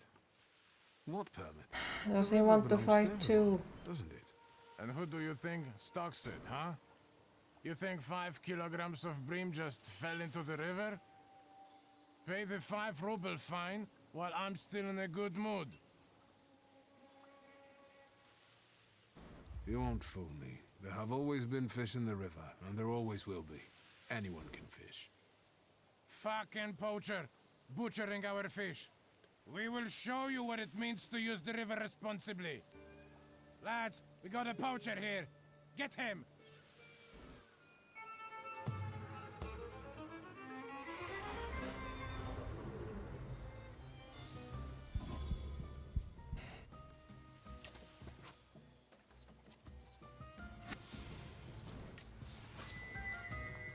What permit? Does he want to fight too? Doesn't it? And who do you think stocks it, huh? You think 5 kilograms of bream just fell into the river? Pay the 5 ruble fine while I'm still in a good mood. You won't fool me. There have always been fish in the river, and there always will be. Anyone can fish. Fucking poacher, butchering our fish. We will show you what it means to use the river responsibly. Lads, we got a poacher here. Get him!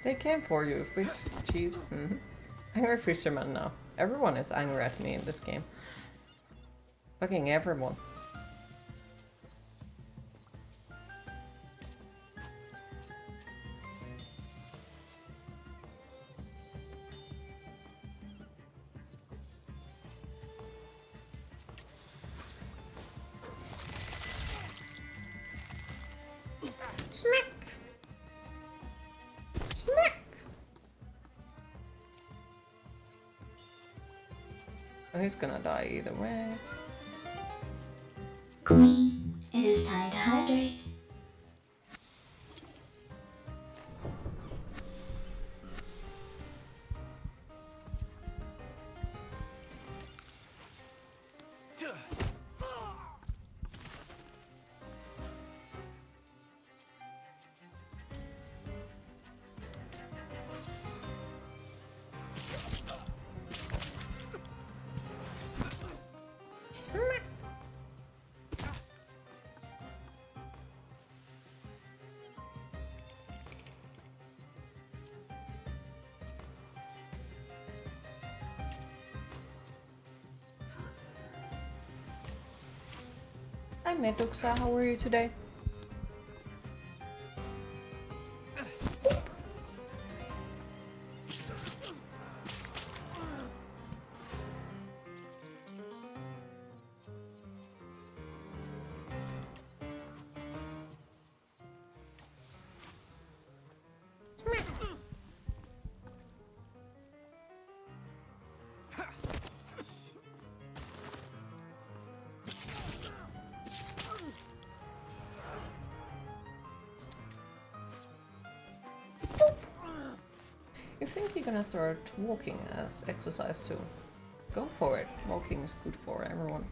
They came for you, fish cheese. Angry fisherman now. Everyone is angry at me in this game. Fucking everyone. Smack! Smack! Oh, he's gonna die either way. Queen, it is time to hydrate. Smack! Hi Meduxa, how are you today? You think you're gonna start walking as exercise soon? Go for it. Walking is good for everyone.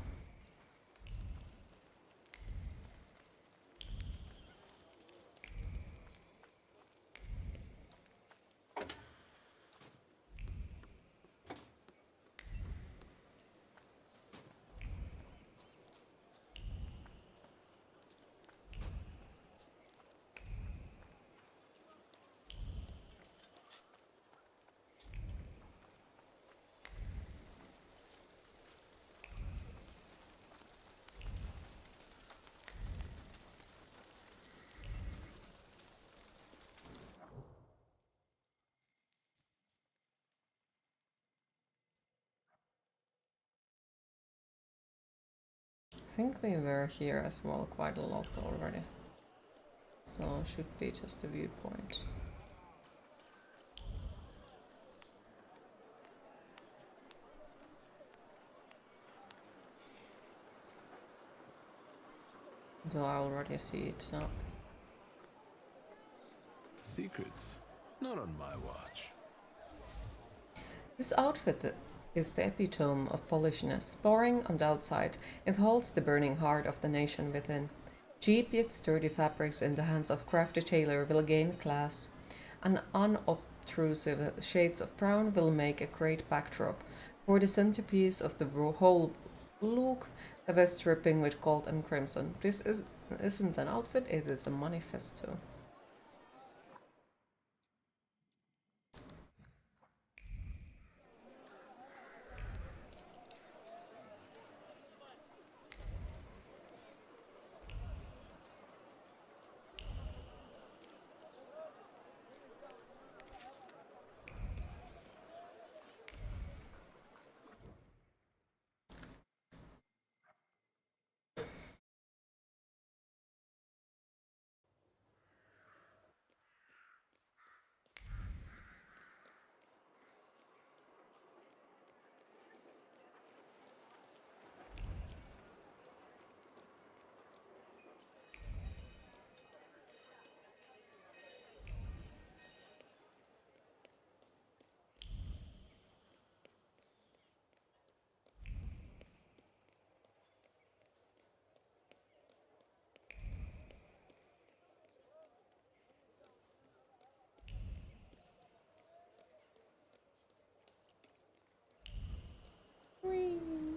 I think we were here as well quite a lot already. So should be just a viewpoint. So I already see it, so... Secrets? Not on my watch. This outfit is the epitome of polishness. Boring on the outside, it holds the burning heart of the nation within. Cheap yet sturdy fabrics in the hands of crafty tailor will gain class. And unobtrusive shades of brown will make a great backdrop For the centerpiece of the whole look, the vest dripping with gold and crimson. This isn't an outfit, it is a manifesto.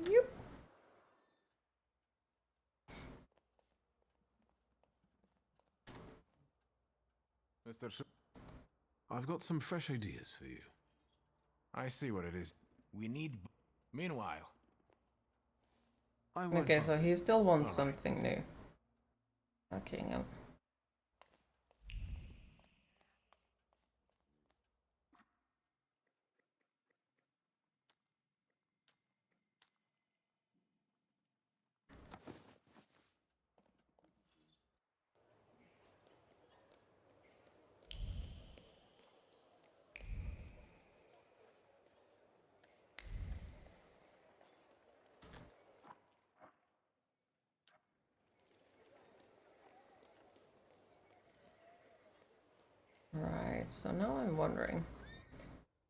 Yep. Mr. I've got some fresh ideas for you. I see what it is. We need... Meanwhile... Okay, so he still wants something new. Okay, no. Right, so now I'm wondering,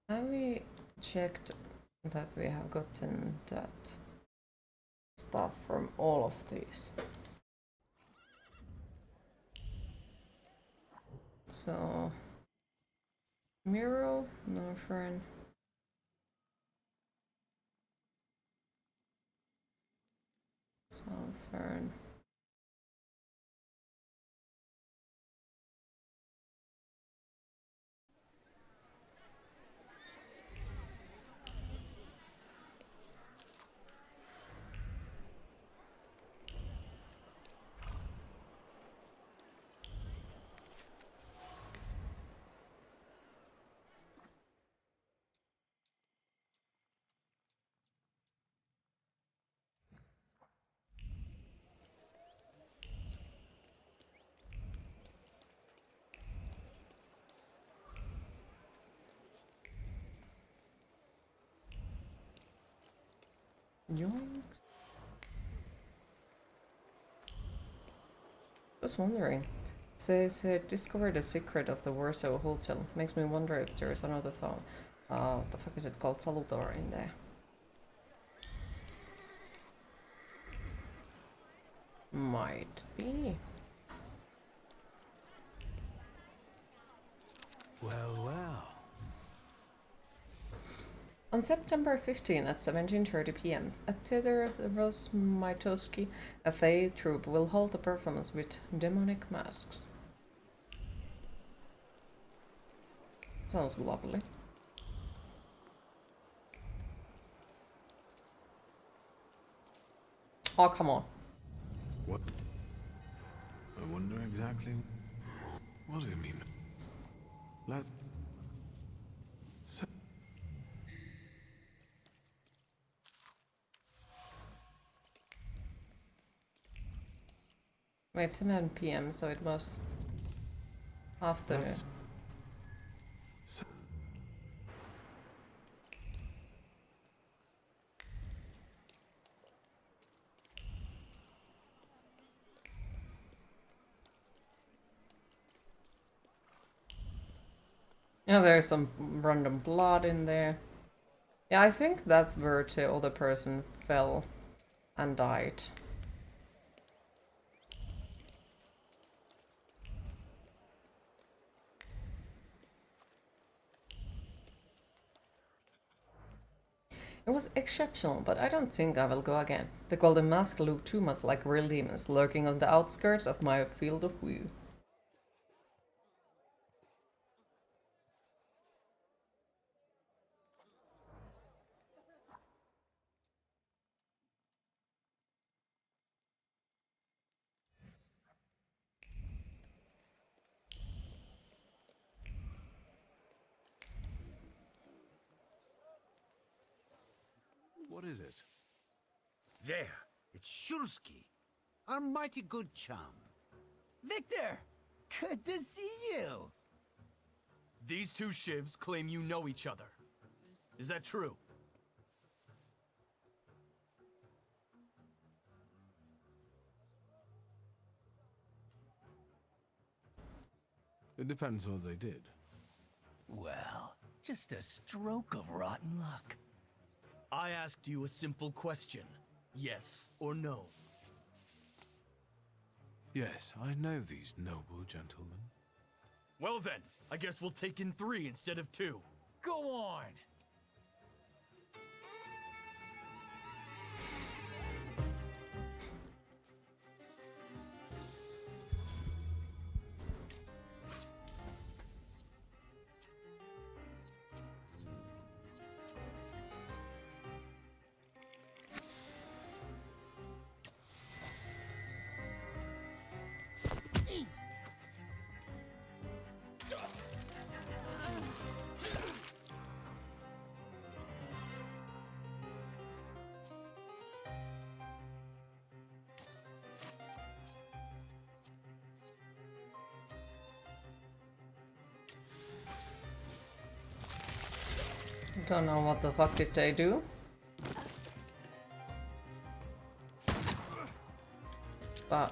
have we checked that we have gotten that stuff from all of these? So, Miro, Northern, Southern. Yoinks. Just wondering. Says discover the secret of the Warsaw hotel. Makes me wonder if there is another thought. What the fuck is it called? Salutor in there. Might be. Well, well. On September 15 at 17:30 p.m. at Theater Rosmaitovsky, a Thay troupe will hold a performance with demonic masks. Sounds lovely. Oh, come on. What? I wonder exactly what do you mean? Let's... Wait, 7 p.m., so it was afternoon. Yeah, there's some random blood in there. Yeah, I think that's where the other person fell and died. It was exceptional, but I don't think I will go again. The Golden Mask looked too much like real demons lurking on the outskirts of my field of view. What is it? There, it's Shulsky, our mighty good chum. Victor! Good to see you! These two shivs claim you know each other. Is that true? It depends what they did. Well, just a stroke of rotten luck. I asked you a simple question. Yes or no? Yes, I know these noble gentlemen. Well then, I guess we'll take in 3 instead of 2. Go on! Don't know what the fuck did they do. But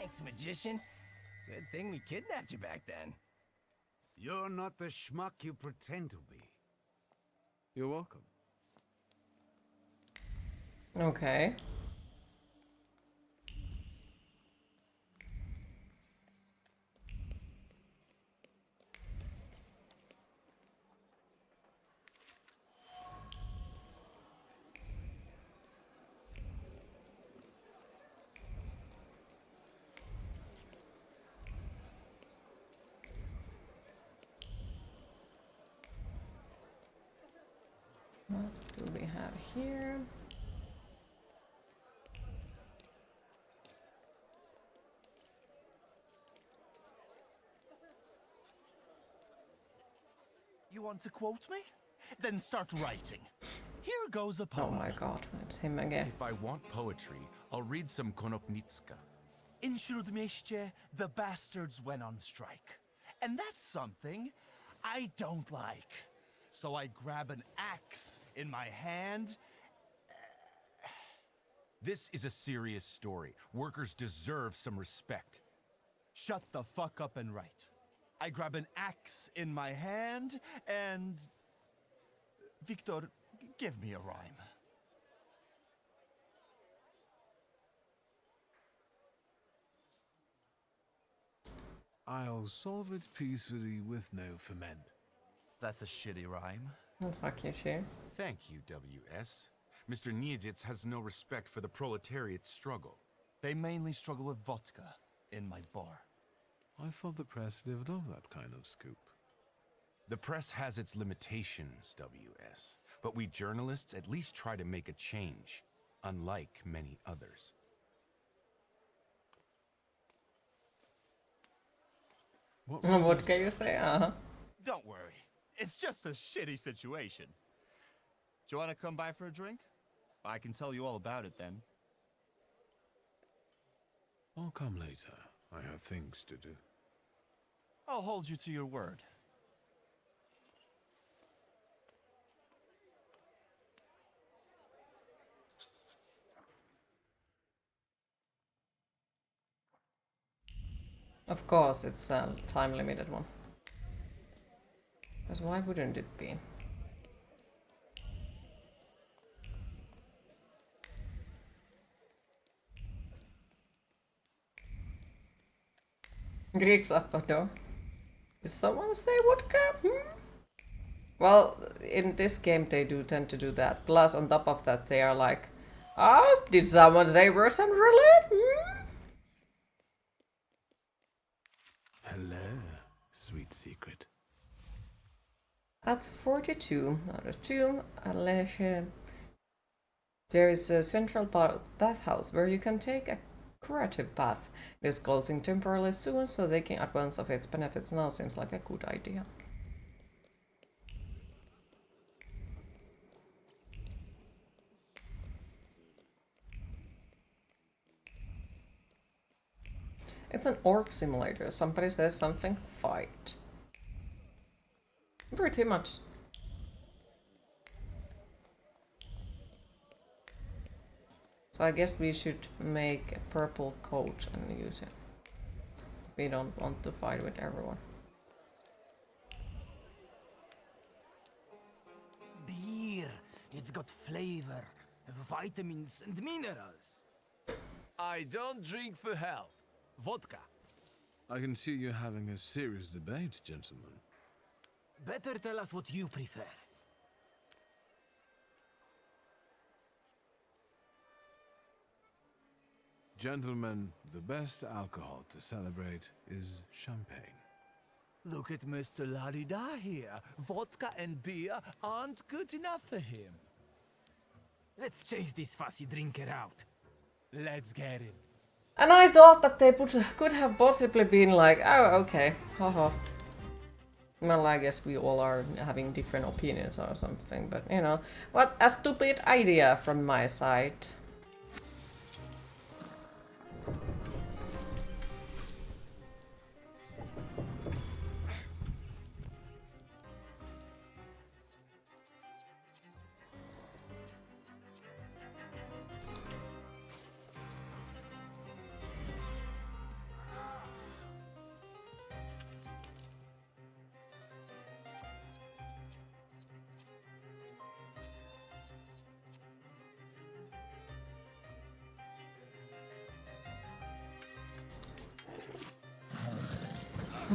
Thanks, magician. Good thing we kidnapped you back then. You're not the schmuck you pretend to be. You're welcome. okay. What do we have here? You want to quote me? Then start writing. Here goes a Oh poem. my god, it's him again. If I want poetry, I'll read some Konopnicka. In Śródmieście, the bastards went on strike. And that's something I don't like. So I grab an axe in my hand. This is a serious story. Workers deserve some respect. Shut the fuck up and write. I grab an axe in my hand and... Victor, give me a rhyme. I'll solve it peacefully with no ferment. That's a shitty rhyme. Oh, fuck you, too. Thank you, WS. Mr. Niedzitz has no respect for the proletariat's struggle. They mainly struggle with vodka in my bar. I thought the press lived off that kind of scoop. The press has its limitations, WS. But we journalists at least try to make a change, unlike many others. What can you say? Don't worry. It's just a shitty situation. Do you want to come by for a drink? I can tell you all about it then. I'll come later. I have things to do. I'll hold you to your word. Of course, it's a time-limited one. Because why wouldn't it be? Greeks up a door. Did someone say vodka? Well, in this game they do tend to do that. Plus, on top of that, they are like, oh, did someone say Russian roulette? Hello, sweet secret. At 42, out of 2, there is a central bathhouse where you can take a curative bath. It is closing temporarily soon, so taking advantage of its benefits now seems like a good idea. It's an orc simulator. Somebody says something, fight. Pretty much. So I guess we should make a purple coat and use it. We don't want to fight with everyone. Beer. It's got flavor, vitamins and minerals. I don't drink for health. Vodka. I can see you're having a serious debate, gentlemen. Better tell us what you prefer. Gentlemen, the best alcohol to celebrate is champagne. Look at Mr. La-di-da here. Vodka and beer aren't good enough for him. Let's chase this fussy drinker out. Let's get him. And I thought that they could have possibly been like, oh, okay, haha. Well, I guess we all are having different opinions or something, but you know, what a stupid idea from my side.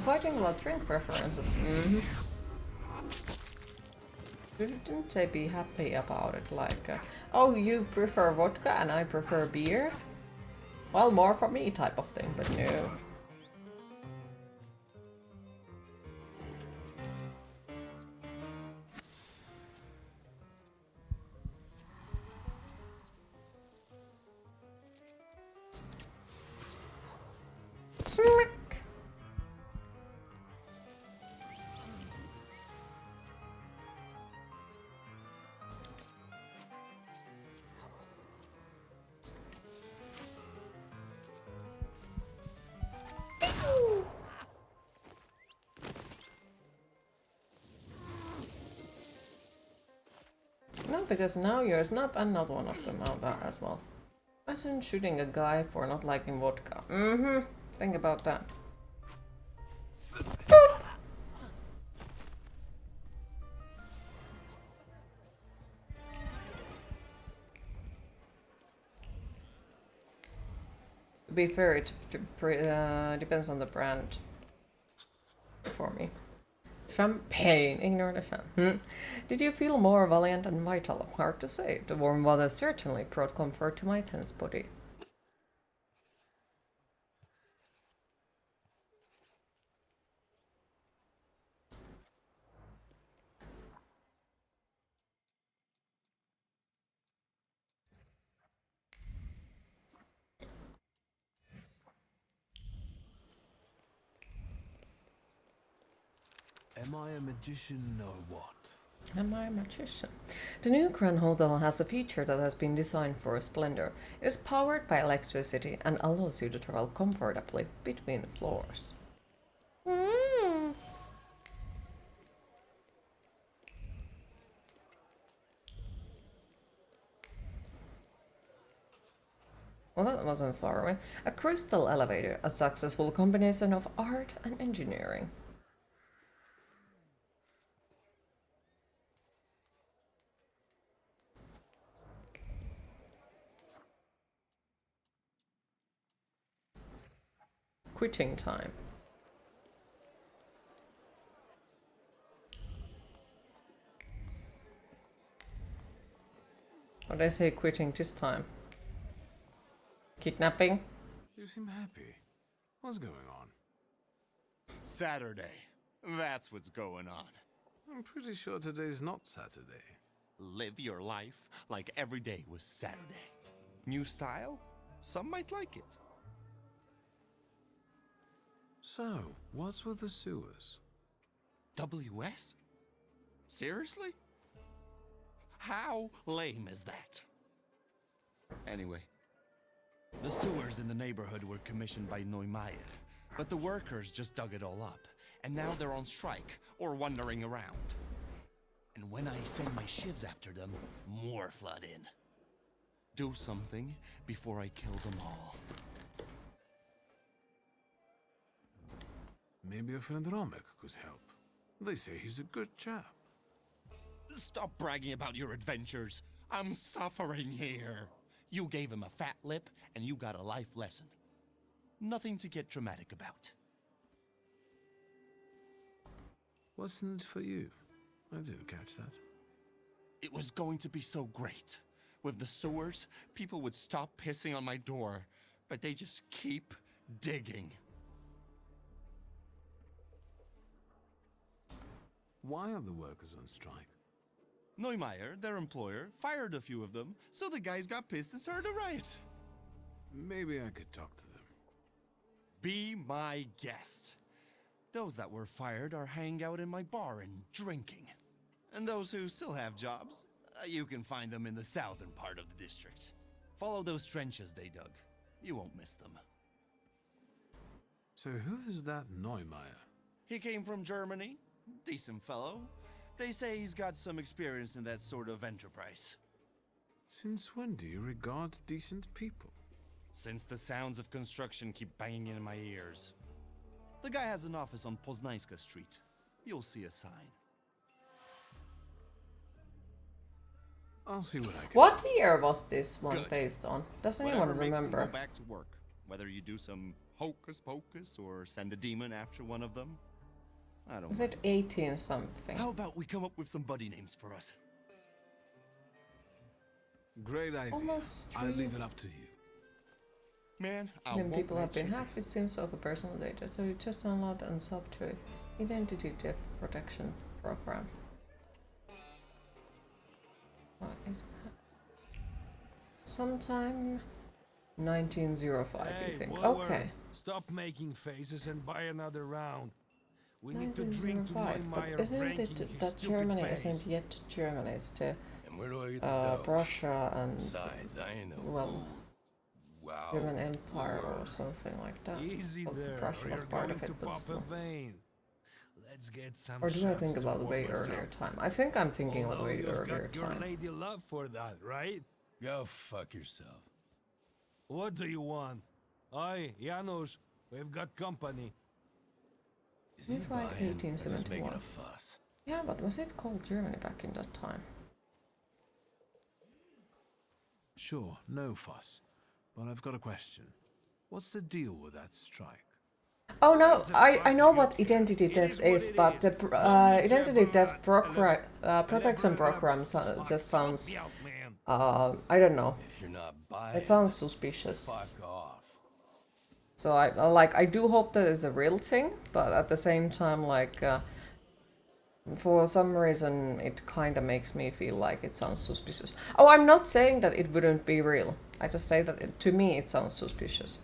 Fighting about drink preferences. Didn't they be happy about it? Like, oh, you prefer vodka and I prefer beer? Well, more for me type of thing, but no. Smack! No, because now you're a snob and not one of them out there as well. Imagine shooting a guy for not liking vodka. Think about that. To be fair, it depends on the brand for me. Champagne, ignore the sham. Did you feel more valiant and vital? Hard to say. The warm weather certainly brought comfort to my tense body. Am I a magician or what? Am I a magician? The new Grand Hotel has a feature that has been designed for splendor. It is powered by electricity and allows you to travel comfortably between floors. Mm. Well, that wasn't far away. A crystal elevator, a successful combination of art and engineering. Quitting time. What did I say quitting this time? Kidnapping? You seem happy. What's going on? Saturday. That's what's going on. I'm pretty sure today's not Saturday. Live your life like every day was Saturday. New style? Some might like it. So, what's with the sewers? WS? Seriously? How lame is that? Anyway. The sewers in the neighborhood were commissioned by Neumeier, but the workers just dug it all up, and now they're on strike, or wandering around. And when I send my shivs after them, more flood in. Do something before I kill them all. Maybe a friend Romek could help. They say he's a good chap. Stop bragging about your adventures. I'm suffering here. You gave him a fat lip, and you got a life lesson. Nothing to get dramatic about. What's in it for you? I didn't catch that. It was going to be so great. With the sewers, people would stop pissing on my door, but they just keep digging. Why are the workers on strike? Neumeier, their employer, fired a few of them, so the guys got pissed and started a riot. Maybe I could talk to them. Be my guest. Those that were fired are hanging out in my bar and drinking. And those who still have jobs, you can find them in the southern part of the district. Follow those trenches they dug. You won't miss them. So who is that Neumeier? He came from Germany. Decent fellow. They say he's got some experience in that sort of enterprise. Since when do you regard decent people? Since the sounds of construction keep banging in my ears. The guy has an office on Poznańska Street. You'll see a sign. I'll see what I can. What year was this one Good. based on? Does Whatever anyone makes them remember? go back to work. Whether you do some hocus pocus or send a demon after one of them. I don't Is know. it 18 something? How about we come up with some buddy names for us? Great idea. Almost I'll three leave it up to you. Man, I When won't people have let been you. hacked, it seems of a personal data, so you just download and sub to Identity Theft Protection Program. What is that? Sometime 1905, Hey, you think? blower, Okay. Stop making faces and buy another round. We need to drink to 1905, but Neumeier isn't breaking it his that stupid Germany face. isn't yet Germany? It's the And where do I get the dough? Russia and Besides, I ain't no well, fool. Wow. German Empire or something like that. Easy Well, there, Russia or was you're part going of to it, but pop a still. vein. Let's get some Or do I shots think to about a warm way us earlier up. time? I think I'm thinking of a Although way you've earlier got your time. lady love for that, right? Go fuck yourself. What do you want? Oi, Janusz, we've got company. Is it right, 1871? Yeah, but was it called Germany back in that time? Sure, no fuss. But I've got a question. What's the deal with that strike? Oh no, I know what identity theft is, but the identity theft protection program just sounds I don't know. If you're not buying, It sounds suspicious. fuck off. So I do hope that is a real thing, but at the same time, like for some reason it kind of makes me feel like it sounds suspicious. Oh, I'm not saying that it wouldn't be real. I just say that to me it sounds suspicious.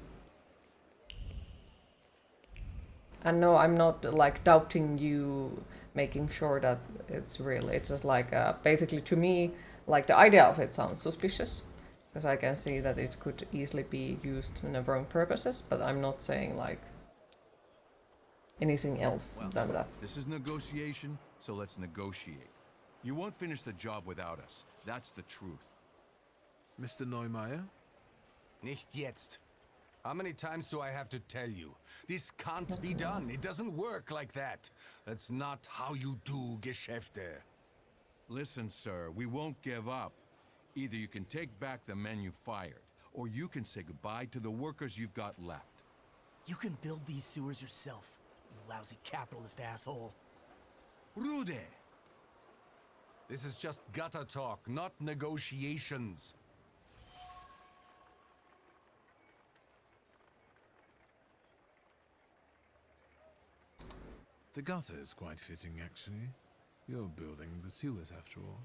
And no, I'm not like doubting you making sure that it's real. It's just like basically to me, like the idea of it sounds suspicious, because I can see that it could easily be used in the wrong purposes, but I'm not saying like anything else than that. This is negotiation, so let's negotiate. You won't finish the job without us. That's the truth. Mr. Neumeier? Nicht jetzt. How many times do I have to tell you? This can't be done. It doesn't work like that. That's not how you do Geschäfte. Listen, sir, we won't give up. Either you can take back the men you fired, or you can say goodbye to the workers you've got left. You can build these sewers yourself, you lousy capitalist asshole. Rude! This is just gutter talk, not negotiations. The gutter is quite fitting, actually. You're building the sewers, after all.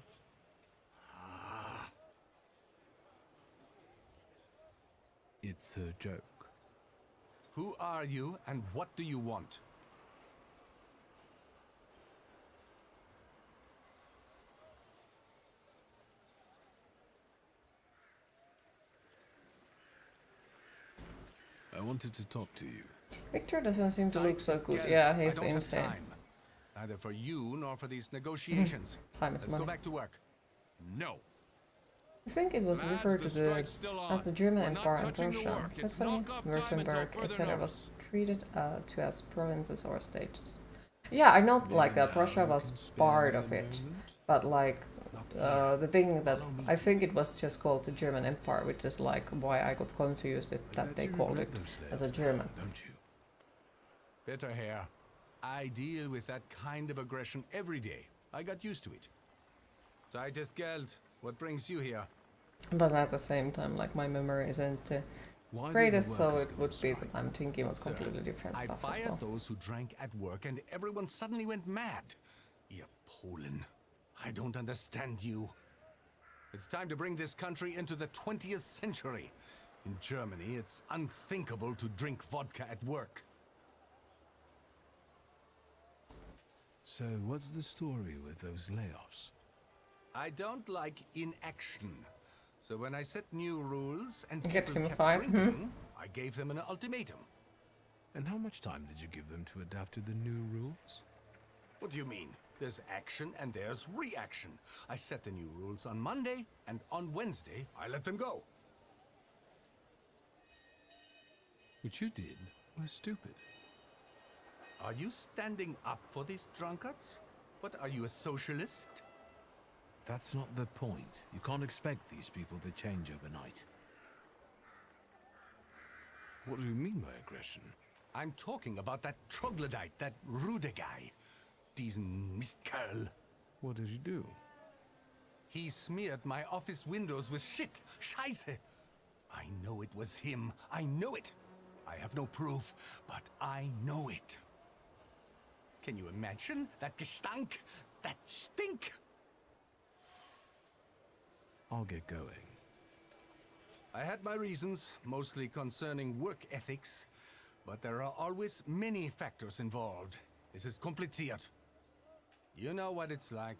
It's a joke. Who are you, and what do you want? I wanted to talk to you. Victor doesn't seem to look so good. Yeah, he's I don't insane. have time. Neither for you nor for these negotiations. Time is Let's money. go back to work. No. I think it was referred to as the German Empire and Prussia, Saxony, Württemberg, etc. was treated as provinces or states. Yeah, I know like Prussia was part of it, but like the thing that I think it was just called the German Empire, which is like why I got confused that they called it as a German. Don't you? Better hair. I deal with that kind of aggression every day. I got used to it. Zeit ist Geld. What brings you here? But at the same time, like my memory isn't greatest, so it would be that I'm thinking of completely different I stuff as fired well. those who drank at work and everyone suddenly went mad. Ihr Polen. I don't understand you. It's time to bring this country into the 20th century. In Germany, it's unthinkable to drink vodka at work. So, what's the story with those layoffs? I don't like inaction. So when I set new rules and Get people him kept fired, drinking, I gave them an ultimatum. And how much time did you give them to adapt to the new rules? What do you mean? There's action and there's reaction. I set the new rules on Monday, and on Wednesday, I let them go. What you did was stupid. Are you standing up for these drunkards? What, are you a socialist? That's not the point. You can't expect these people to change overnight. What do you mean by aggression? I'm talking about that troglodyte, that Rude guy. Diesen Mistkerl. What did you do? He smeared my office windows with shit. Scheiße. I know it was him. I know it. I have no proof, but I know it. Can you imagine that Gestank? That stink? I'll get going. I had my reasons, mostly concerning work ethics, but there are always many factors involved. This is kompliziert. You know what it's like.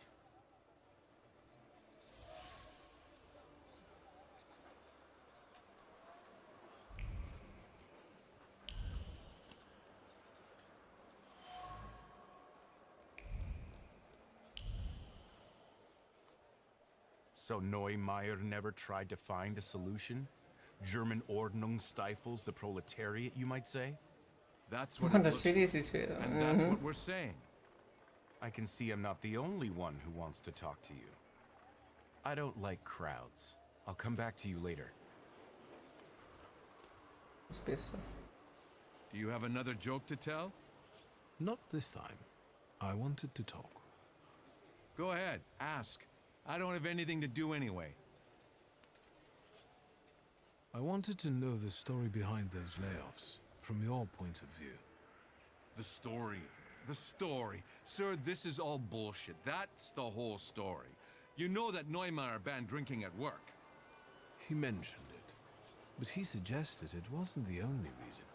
So Neumeier never tried to find a solution? German Ordnung stifles the proletariat, you might say? That's what What it a looks shitty like. situation. And that's Mhm. what we're saying. I can see I'm not the only one who wants to talk to you. I don't like crowds. I'll come back to you later. Suspicious. Do you have another joke to tell? Not this time. I wanted to talk. Go ahead, ask. I don't have anything to do anyway. I wanted to know the story behind those layoffs, from your point of view. The story. The story. Sir, this is all bullshit. That's the whole story. You know that Neumeier banned drinking at work. He mentioned it, but he suggested it wasn't the only reason.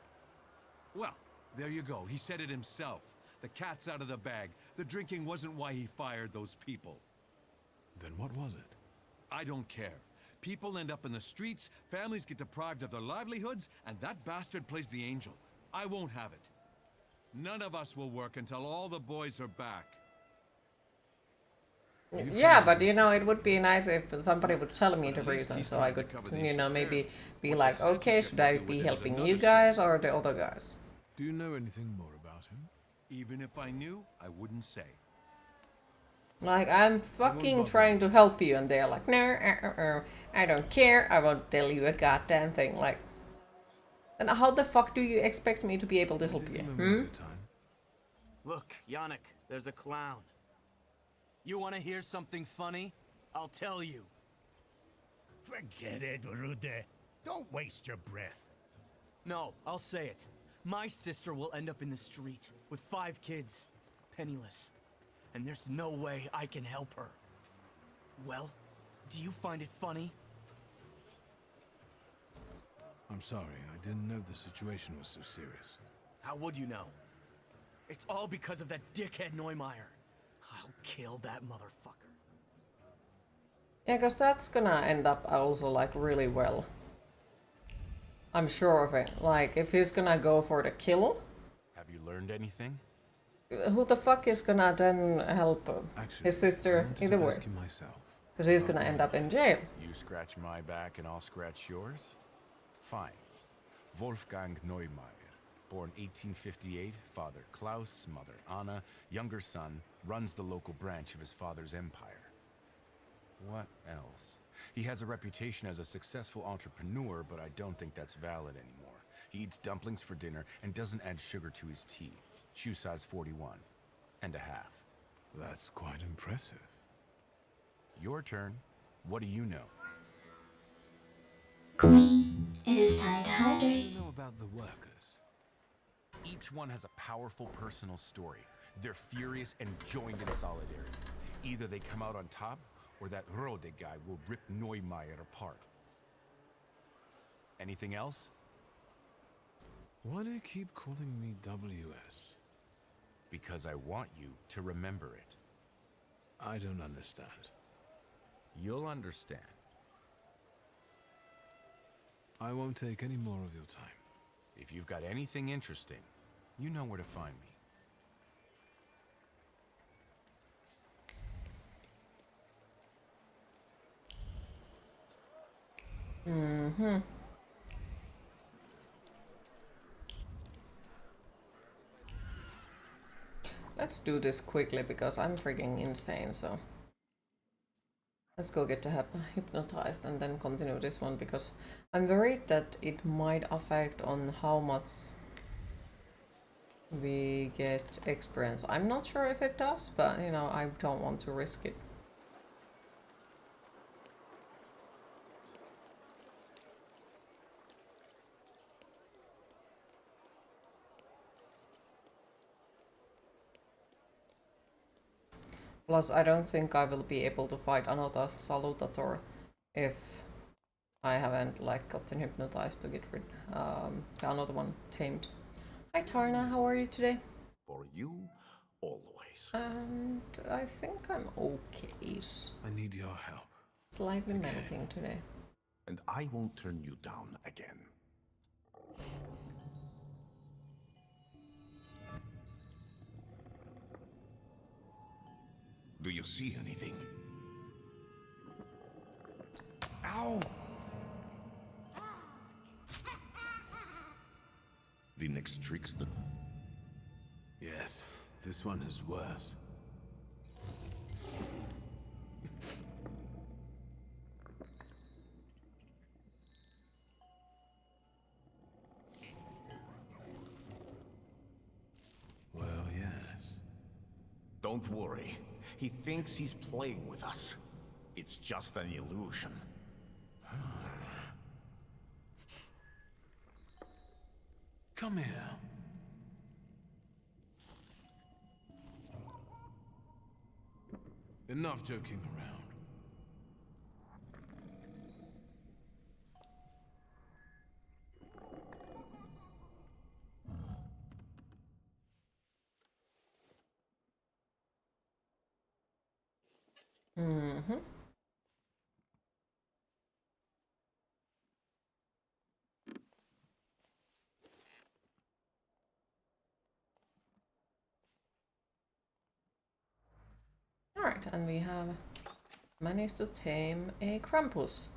Well, there you go. He said it himself. The cat's out of the bag. The drinking wasn't why he fired those people. Then what was it? I don't care. People end up in the streets, families get deprived of their livelihoods, and that bastard plays the angel. I won't have it. None of us will work until all the boys are back. Yeah, but you know, it would be nice if somebody would tell me the reason, so I could, you know, maybe be like, okay, should I be helping you guys or the other guys? Do you know anything more about him? Even if I knew, I wouldn't say. Like, I'm fucking trying to help you, and they're like, no, I don't care, I won't tell you a goddamn thing. Like, then how the fuck do you expect me to be able to help you? Hmm? Look, Yannick, there's a clown. You want to hear something funny? I'll tell you. Forget it, Rude. Don't waste your breath. No, I'll say it. My sister will end up in the street with 5 kids, penniless. And there's no way I can help her. Well, do you find it funny? I'm sorry, I didn't know the situation was so serious. How would you know? It's all because of that dickhead Neumeier. I'll kill that motherfucker. Yeah, because that's gonna end up also, like, really well. I'm sure of it. Like, if he's gonna go for the kill... Have you learned anything? Who the fuck is gonna then help his sister either way? Because he's gonna end up in jail. You scratch my back and I'll scratch yours? Fine. Wolfgang Neumeier, born 1858, father Klaus, mother Anna, younger son, runs the local branch of his father's empire. What else? He has a reputation as a successful entrepreneur, but I don't think that's valid anymore. He eats dumplings for dinner and doesn't add sugar to his tea. Shoe size 41 and a half. That's quite impressive. Your turn. What do you know? Queen, it is time to What do hydrate. you know about the workers? Each one has a powerful personal story. They're furious and joined in solidarity. Either they come out on top, or that Rode guy will rip Neumeier apart. Anything else? Why do you keep calling me WS? Because I want you to remember it. I don't understand. You'll understand. I won't take any more of your time. If you've got anything interesting, you know where to find me. Mm-hmm. Let's do this quickly because I'm freaking insane, so... Let's go get hypnotized and then continue this one because I'm worried that it might affect on how much we get experience. I'm not sure if it does, but you know, I don't want to risk it. Plus, I don't think I will be able to fight another Salutator if I haven't like gotten hypnotized to get rid another one tamed. Hi Tarna, how are you today? For you, always. And I think I'm okay. I need your help. Slightly melting today. And I won't turn you down again. Do you see anything? Ow! The next trickster? Yes, this one is worse. Well, yes. Don't worry. He thinks he's playing with us. It's just an illusion. Come here. Enough joking around. Mm-hmm. Alright, and we have managed to tame a Krampus.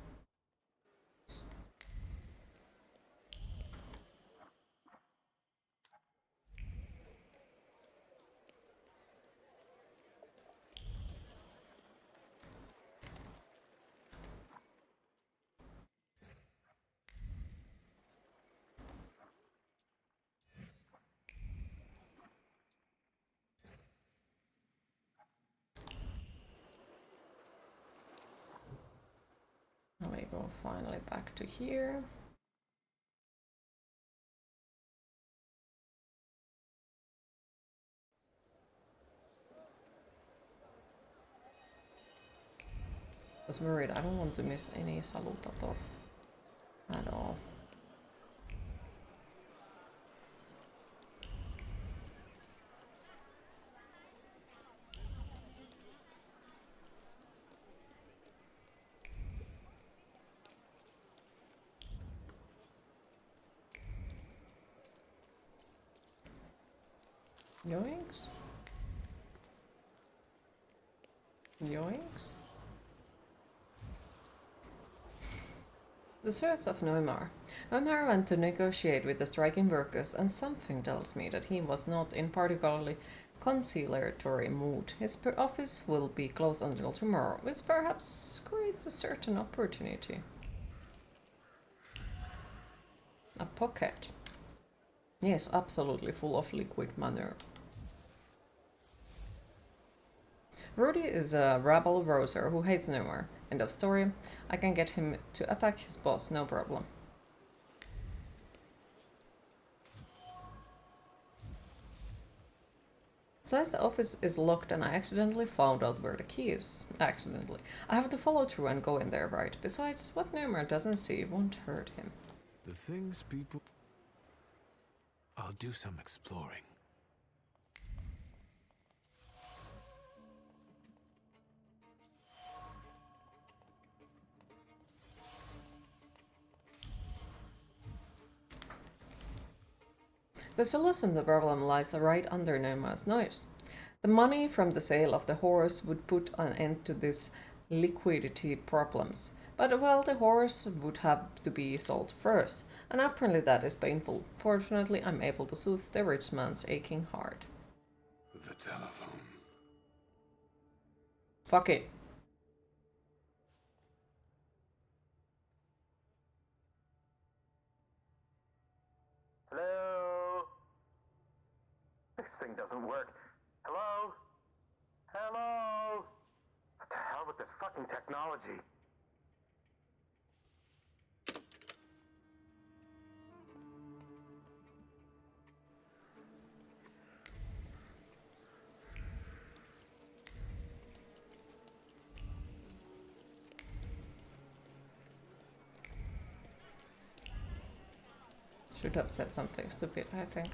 And we go finally back to here. I was worried, I don't want to miss any salutator at all. Yoinks? Yoinks? The Search of Neumar. Neumar went to negotiate with the striking workers, and something tells me that he was not in particularly conciliatory mood. His office will be closed until tomorrow, which perhaps creates a certain opportunity. A pocket. Yes, absolutely full of liquid manure. Rudy is a rabble-rouser who hates Neumar. End of story. I can get him to attack his boss, no problem. Since the office is locked and I accidentally found out where the key is, accidentally, I have to follow through and go in there, right? Besides, what Neumar doesn't see won't hurt him. The things people... I'll do some exploring. The solution to the problem lies right under Neumar's nose. The money from the sale of the horse would put an end to these liquidity problems. But well, the horse would have to be sold first, and apparently that is painful. Fortunately, I'm able to soothe the rich man's aching heart. The telephone. Fuck it. Hello? This thing doesn't work. Hello? Hello? What the hell with this fucking technology? Should have said something stupid, I think.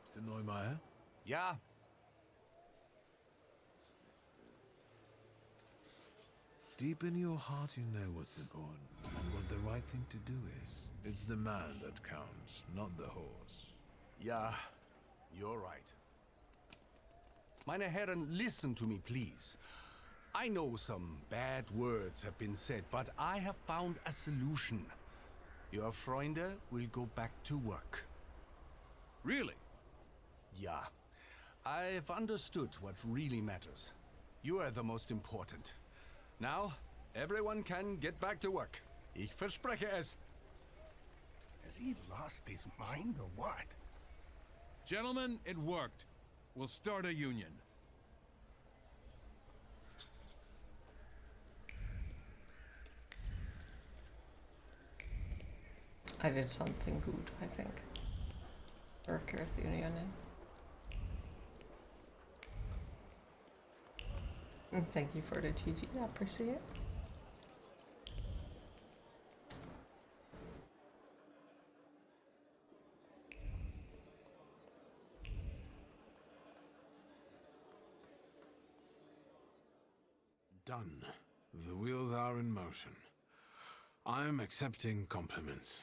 Mr. Neumeier? Yeah? Deep in your heart you know what's important, and what the right thing to do is. It's the man that counts, not the horse. Yeah, you're right. Meine Herren, listen to me, please. I know some bad words have been said, but I have found a solution. Your Freunde will go back to work. Really? Yeah. I've understood what really matters. You are the most important. Now, everyone can get back to work. Ich verspreche es. Has he lost his mind or what? Gentlemen, it worked. We'll start a union. I did something good, I think. Workers Union. And thank you for the GG, I appreciate it. Done. The wheels are in motion. I'm accepting compliments.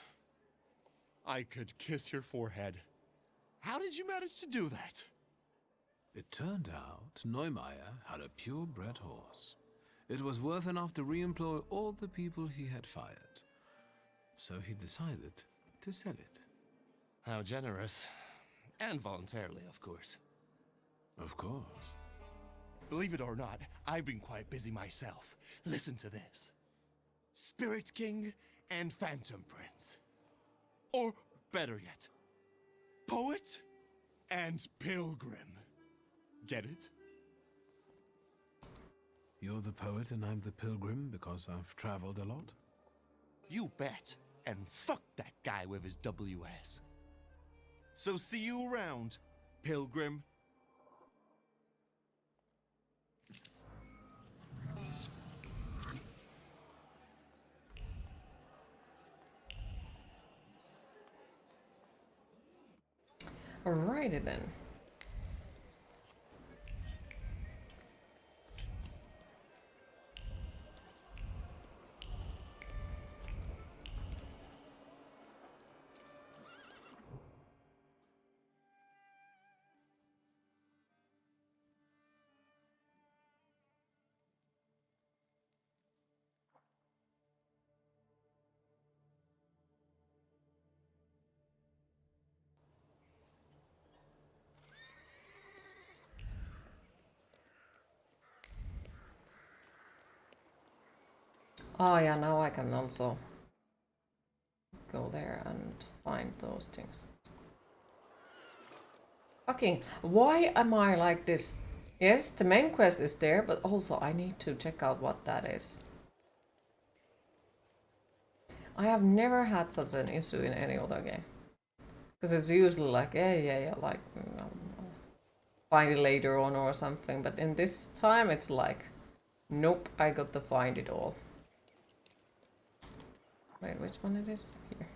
I could kiss your forehead. How did you manage to do that? It turned out Neumeier had a purebred horse. It was worth enough to re-employ all the people he had fired. So he decided to sell it. How generous. And voluntarily, of course. Of course. Believe it or not, I've been quite busy myself. Listen to this. Spirit King and Phantom Prince. Or better yet, Poet and Pilgrim. Get it? You're the poet and I'm the pilgrim because I've traveled a lot? You bet. And fuck that guy with his WS. So see you around, Pilgrim. Alrighty then. Oh yeah, now I can also go there and find those things. Fucking, why am I like this? Yes, the main quest is there, but also I need to check out what that is. I have never had such an issue in any other game. Because it's usually like, yeah, like, find it later on or something. But in this time, it's like, nope, I got to find it all. Wait, which one it is? Here.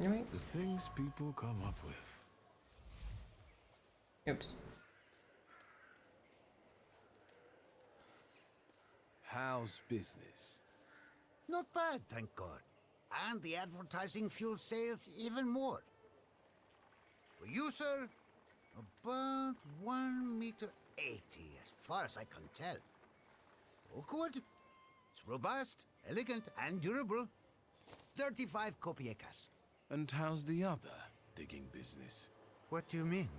Right. The things people come up with. Oops. How's business? Not bad, thank God. And the advertising fuels sales even more. For you, sir, about 1 meter 80, as far as I can tell. Oak wood. It's robust, elegant, and durable. 35 kopiecas. And how's the other digging business? What do you mean?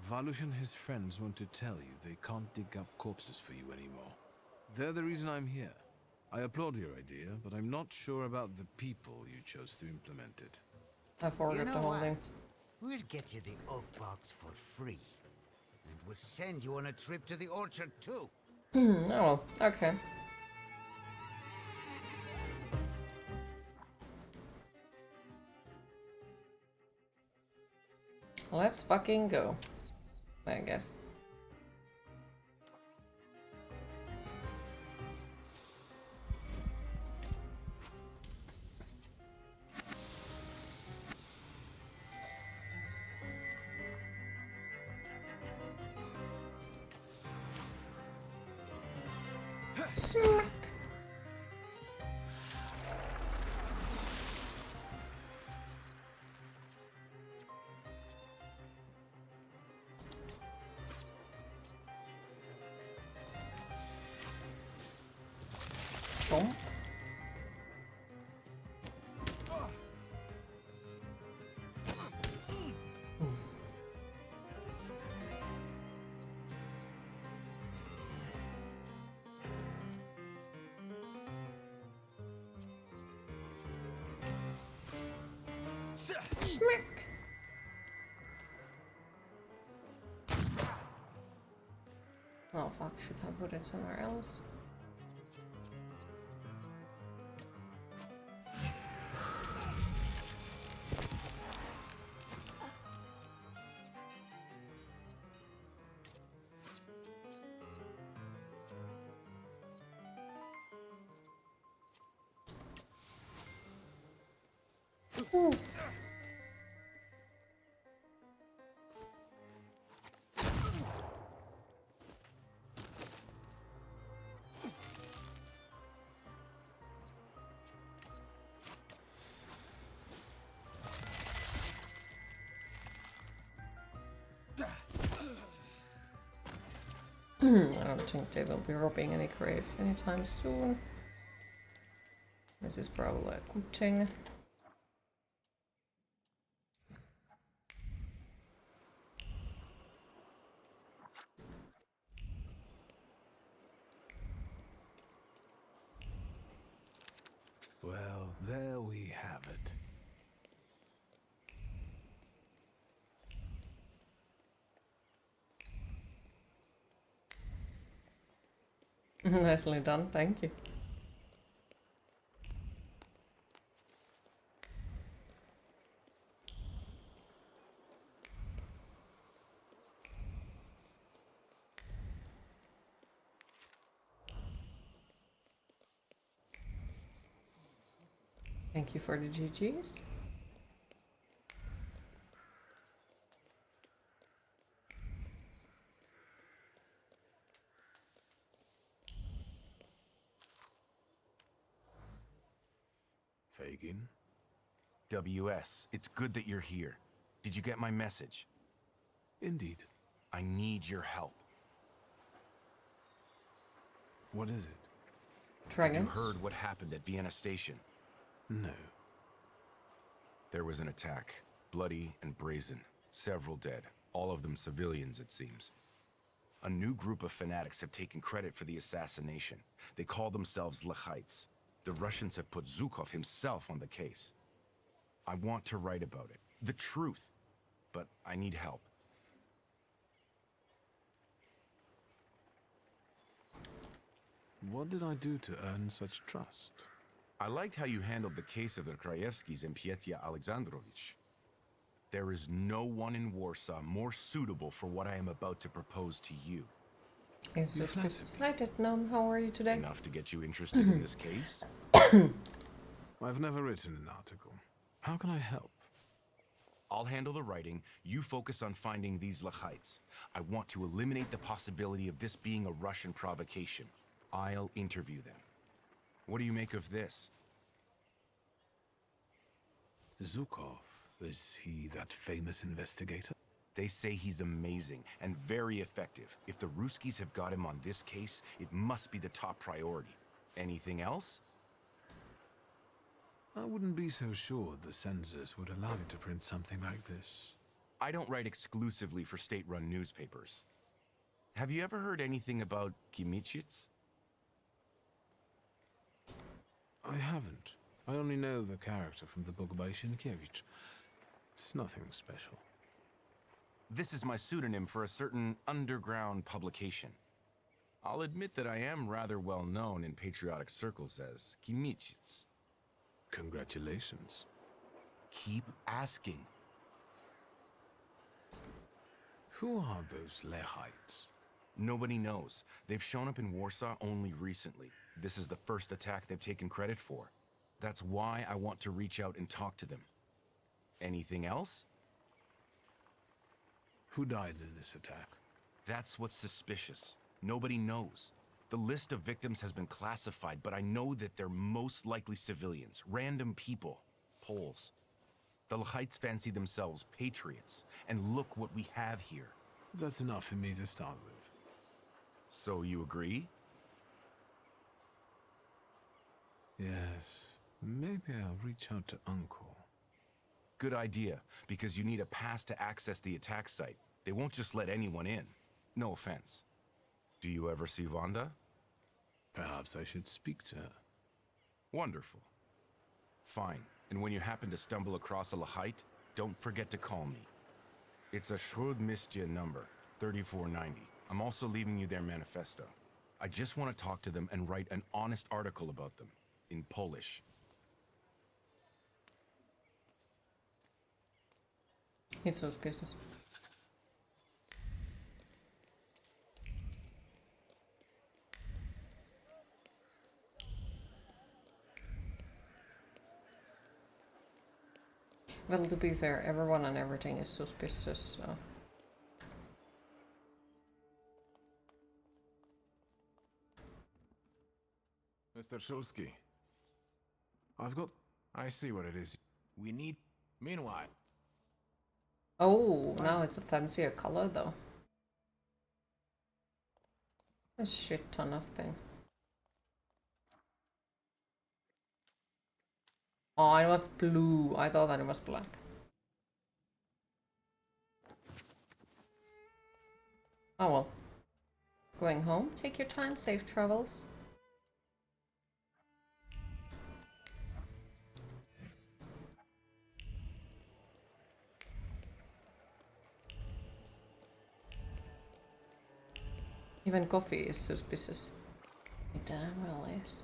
Valush and his friends want to tell you they can't dig up corpses for you anymore. They're the reason I'm here. I applaud your idea, but I'm not sure about the people you chose to implement it. I forgot the whole thing. We'll get you the oak box for free. And we'll send you on a trip to the orchard too. Oh, okay. Let's fucking go, I guess. Smack. Bump. Smack. Oh fuck, should have put it somewhere else. Oof. I don't think they will be robbing any crates anytime soon. This is probably a good thing. Well, there we have it. Nicely done, thank you. Thank you for the GGs. Fagin? WS, it's good that you're here. Did you get my message? Indeed. I need your help. What is it? Have you heard what happened at Vienna Station? No. There was an attack. Bloody and brazen. Several dead. All of them civilians, it seems. A new group of fanatics have taken credit for the assassination. They call themselves Lechites. The Russians have put Zhukov himself on the case. I want to write about it. The truth. But I need help. What did I do to earn such trust? I liked how you handled the case of the Krajewskis and Pietia Alexandrovich. There is no one in Warsaw more suitable for what I am about to propose to you. Yes, suspicious. Hi, Gnome. How are you today? Enough to get you interested in this case? I've never written an article. How can I help? I'll handle the writing. You focus on finding these Lechites. I want to eliminate the possibility of this being a Russian provocation. I'll interview them. What do you make of this? Zhukov, is he that famous investigator? They say he's amazing and very effective. If the Ruskies have got him on this case, it must be the top priority. Anything else? I wouldn't be so sure the censors would allow you to print something like this. I don't write exclusively for state-run newspapers. Have you ever heard anything about Kimichits? I haven't. I only know the character from the book by Sienkiewicz. It's nothing special. This is my pseudonym for a certain underground publication. I'll admit that I am rather well known in patriotic circles as Kimichits. Congratulations. Keep asking. Who are those Lechites? Nobody knows. They've shown up in Warsaw only recently. This is the first attack they've taken credit for. That's why I want to reach out and talk to them. Anything else? Who died in this attack? That's what's suspicious. Nobody knows. The list of victims has been classified, but I know that they're most likely civilians, random people, Poles. The Lechites fancy themselves patriots, and look what we have here. That's enough for me to start with. So you agree? Yes, maybe I'll reach out to Uncle. Good idea, because you need a pass to access the attack site. They won't just let anyone in. No offense. Do you ever see Wanda? Perhaps I should speak to her. Wonderful. Fine. And when you happen to stumble across a Lechite, don't forget to call me. It's a Śródmieście number, 3490. I'm also leaving you their manifesto. I just want to talk to them and write an honest article about them, in Polish. It's suspicious. Well, to be fair, everyone and everything is suspicious, so... Mr. Shulsky. I've got... I see what it is. We need... Meanwhile... Oh, now it's a fancier color, though. A shit ton of things. Oh, it was blue. I thought that it was black. Oh well. Going home? Take your time, safe travels. Even coffee is suspicious. It damn well is.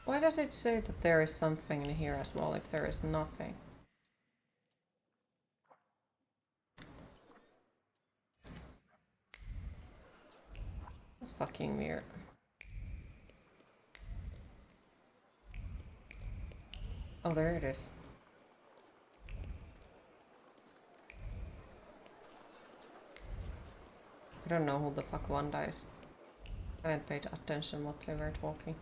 Why does it say that there is something in here as well if there is nothing? That's fucking weird. Oh, there it is. I don't know who the fuck one dies. I didn't pay attention what they were talking.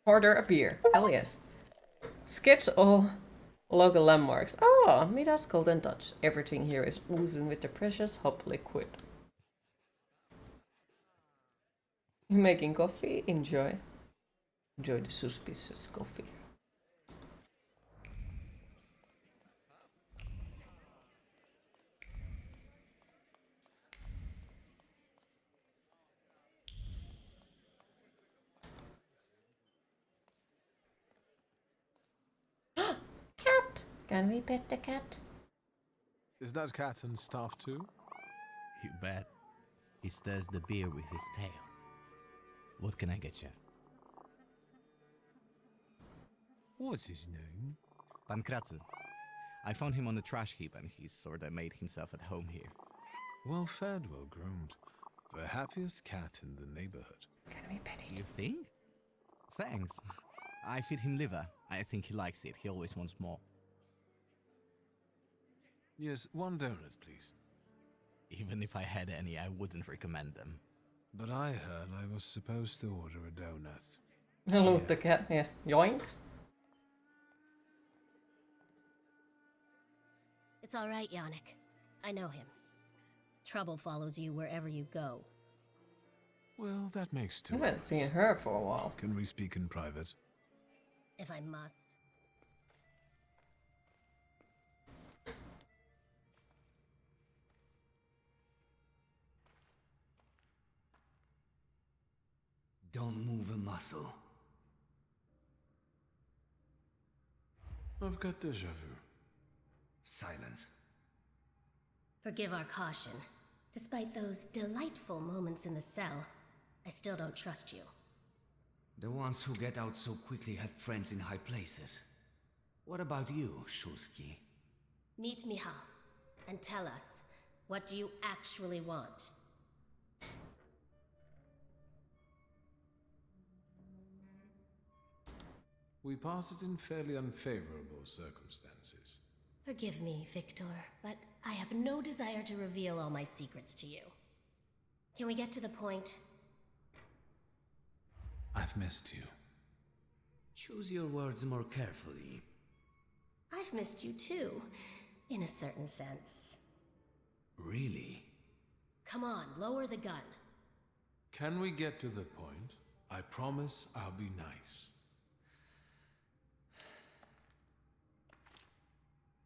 Order a beer. Hell yes. Sketch all local landmarks. Ah, meet us Golden Dutch. Everything here is oozing with the precious hop liquid. You making coffee? Enjoy. Enjoy the suspicious coffee. Cat! Can we pet the cat? Is that cat and staff too? You bet. He stirs the beer with his tail. What can I get you? What's his name? Pankratze. I found him on the trash heap and he's sorta made himself at home here. Well fed, well groomed. The happiest cat in the neighborhood. Can we pet it? You think? Thanks. I feed him liver. I think he likes it. He always wants more. Yes, one donut, please. Even if I had any, I wouldn't recommend them. But I heard I was supposed to order a donut. Hello, the cat, yes. Yoinks. It's all right, Yannick. I know him. Trouble follows you wherever you go. Well, that makes two. I haven't seen her for a while. Can we speak in private? If I must. Don't move a muscle. I've got déjà vu. Silence. Forgive our caution. Despite those delightful moments in the cell, I still don't trust you. The ones who get out so quickly have friends in high places. What about you, Shulsky? Meet Michal, and tell us, what do you actually want? We parted in fairly unfavorable circumstances. Forgive me, Victor, but I have no desire to reveal all my secrets to you. Can we get to the point? I've missed you. Choose your words more carefully. I've missed you too, in a certain sense. Really? Come on, lower the gun. Can we get to the point? I promise I'll be nice.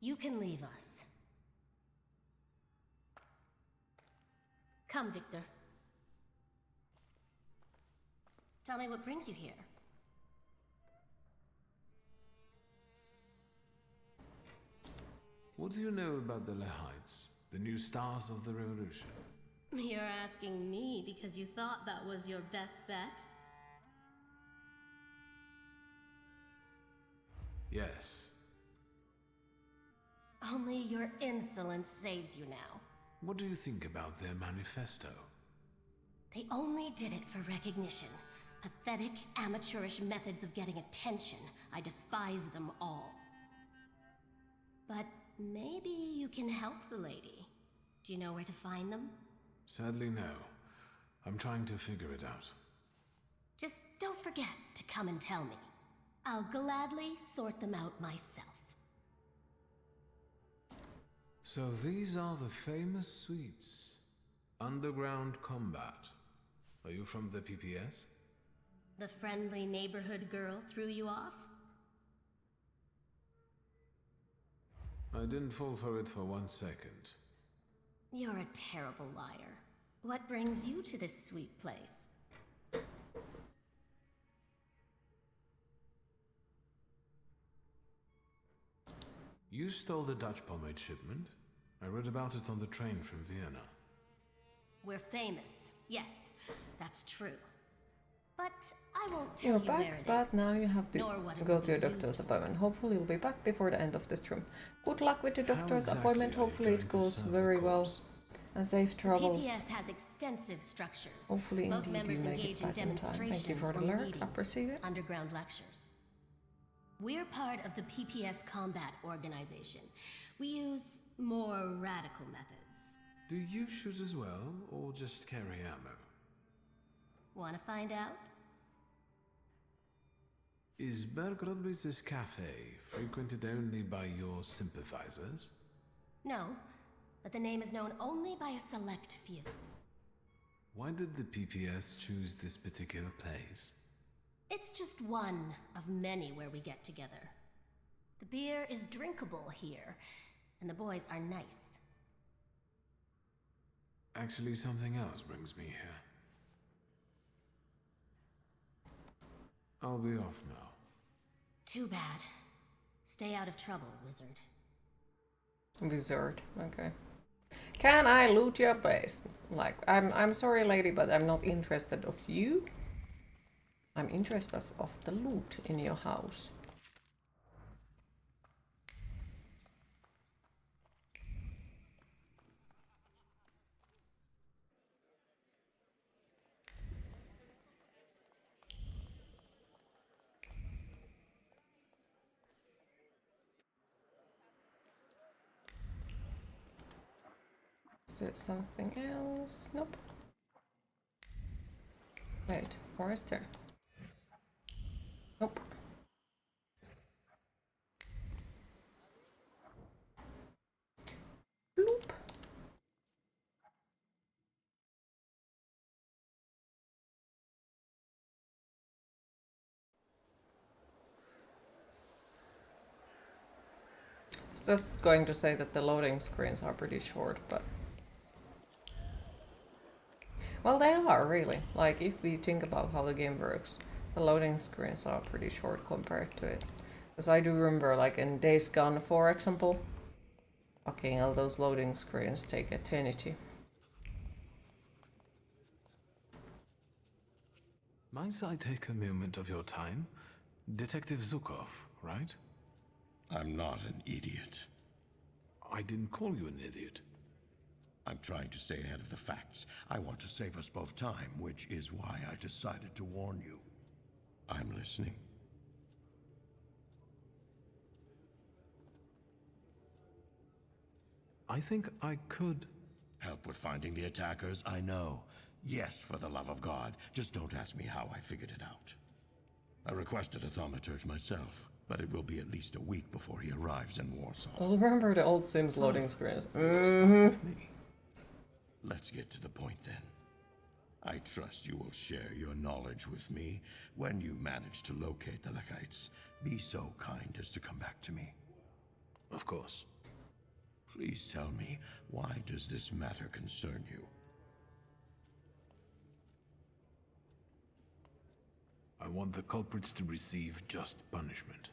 You can leave us. Come, Victor. Tell me what brings you here. What do you know about the Lehites, the new stars of the revolution? You're asking me because you thought that was your best bet? Yes. Only your insolence saves you now. What do you think about their manifesto? They only did it for recognition. Pathetic, amateurish methods of getting attention. I despise them all. But maybe you can help the lady. Do you know where to find them? Sadly, no. I'm trying to figure it out. Just don't forget to come and tell me. I'll gladly sort them out myself. So these are the famous suites. Underground combat. Are you from the PPS? The friendly neighborhood girl threw you off? I didn't fall for it for 1 second. You're a terrible liar. What brings you to this sweet place? You stole the Dutch pomade shipment. I read about it on the train from Vienna. We're famous. Yes, that's true. But I won't tell You're you where back, it but is, now you have to nor what it go will to your be doctor's used for. appointment. Hopefully you'll be back before the end of this stream. Good luck with the How doctor's exactly appointment. are you Hopefully it going to goes serve very the well. course? And safe travels. PPS has extensive structures. Hopefully Most indeed members you make engage it in back in time. Thank you demonstrations for the or alert. meetings, Appreciate it. underground lectures. We're part of the PPS Combat Organization. We use more radical methods. Do you shoot as well, or just carry ammo? Want to find out? Is Bergrodby's cafe frequented only by your sympathizers? No, but the name is known only by a select few. Why did the PPS choose this particular place? It's just one of many where we get together. The beer is drinkable here, and the boys are nice. Actually, something else brings me here. I'll be off now. Too bad. Stay out of trouble, wizard. Wizard, okay. Can I loot your base? Like, I'm sorry, lady, but I'm not interested of you. I'm interested of the loot in your house. Is there something else? Nope. Wait, forester. Nope. Bloop. It's just going to say that the loading screens are pretty short, but... Well, they are, really. Like, if we think about how the game works, the loading screens are pretty short compared to it. Because I do remember, like, in Days Gone, for example, fucking all those loading screens take eternity. Might I take a moment of your time? Detective Zukov, right? I'm not an idiot. I didn't call you an idiot. I'm trying to stay ahead of the facts. I want to save us both time, which is why I decided to warn you. I'm listening. I think I could... Help with finding the attackers, I know. Yes, for the love of God. Just don't ask me how I figured it out. I requested a thaumaturge myself, but it will be at least a week before he arrives in Warsaw. I'll remember the old Sims loading screens. Let's get to the point then. I trust you will share your knowledge with me. When you manage to locate the Lechites, be so kind as to come back to me. Of course. Please tell me, why does this matter concern you? I want the culprits to receive just punishment.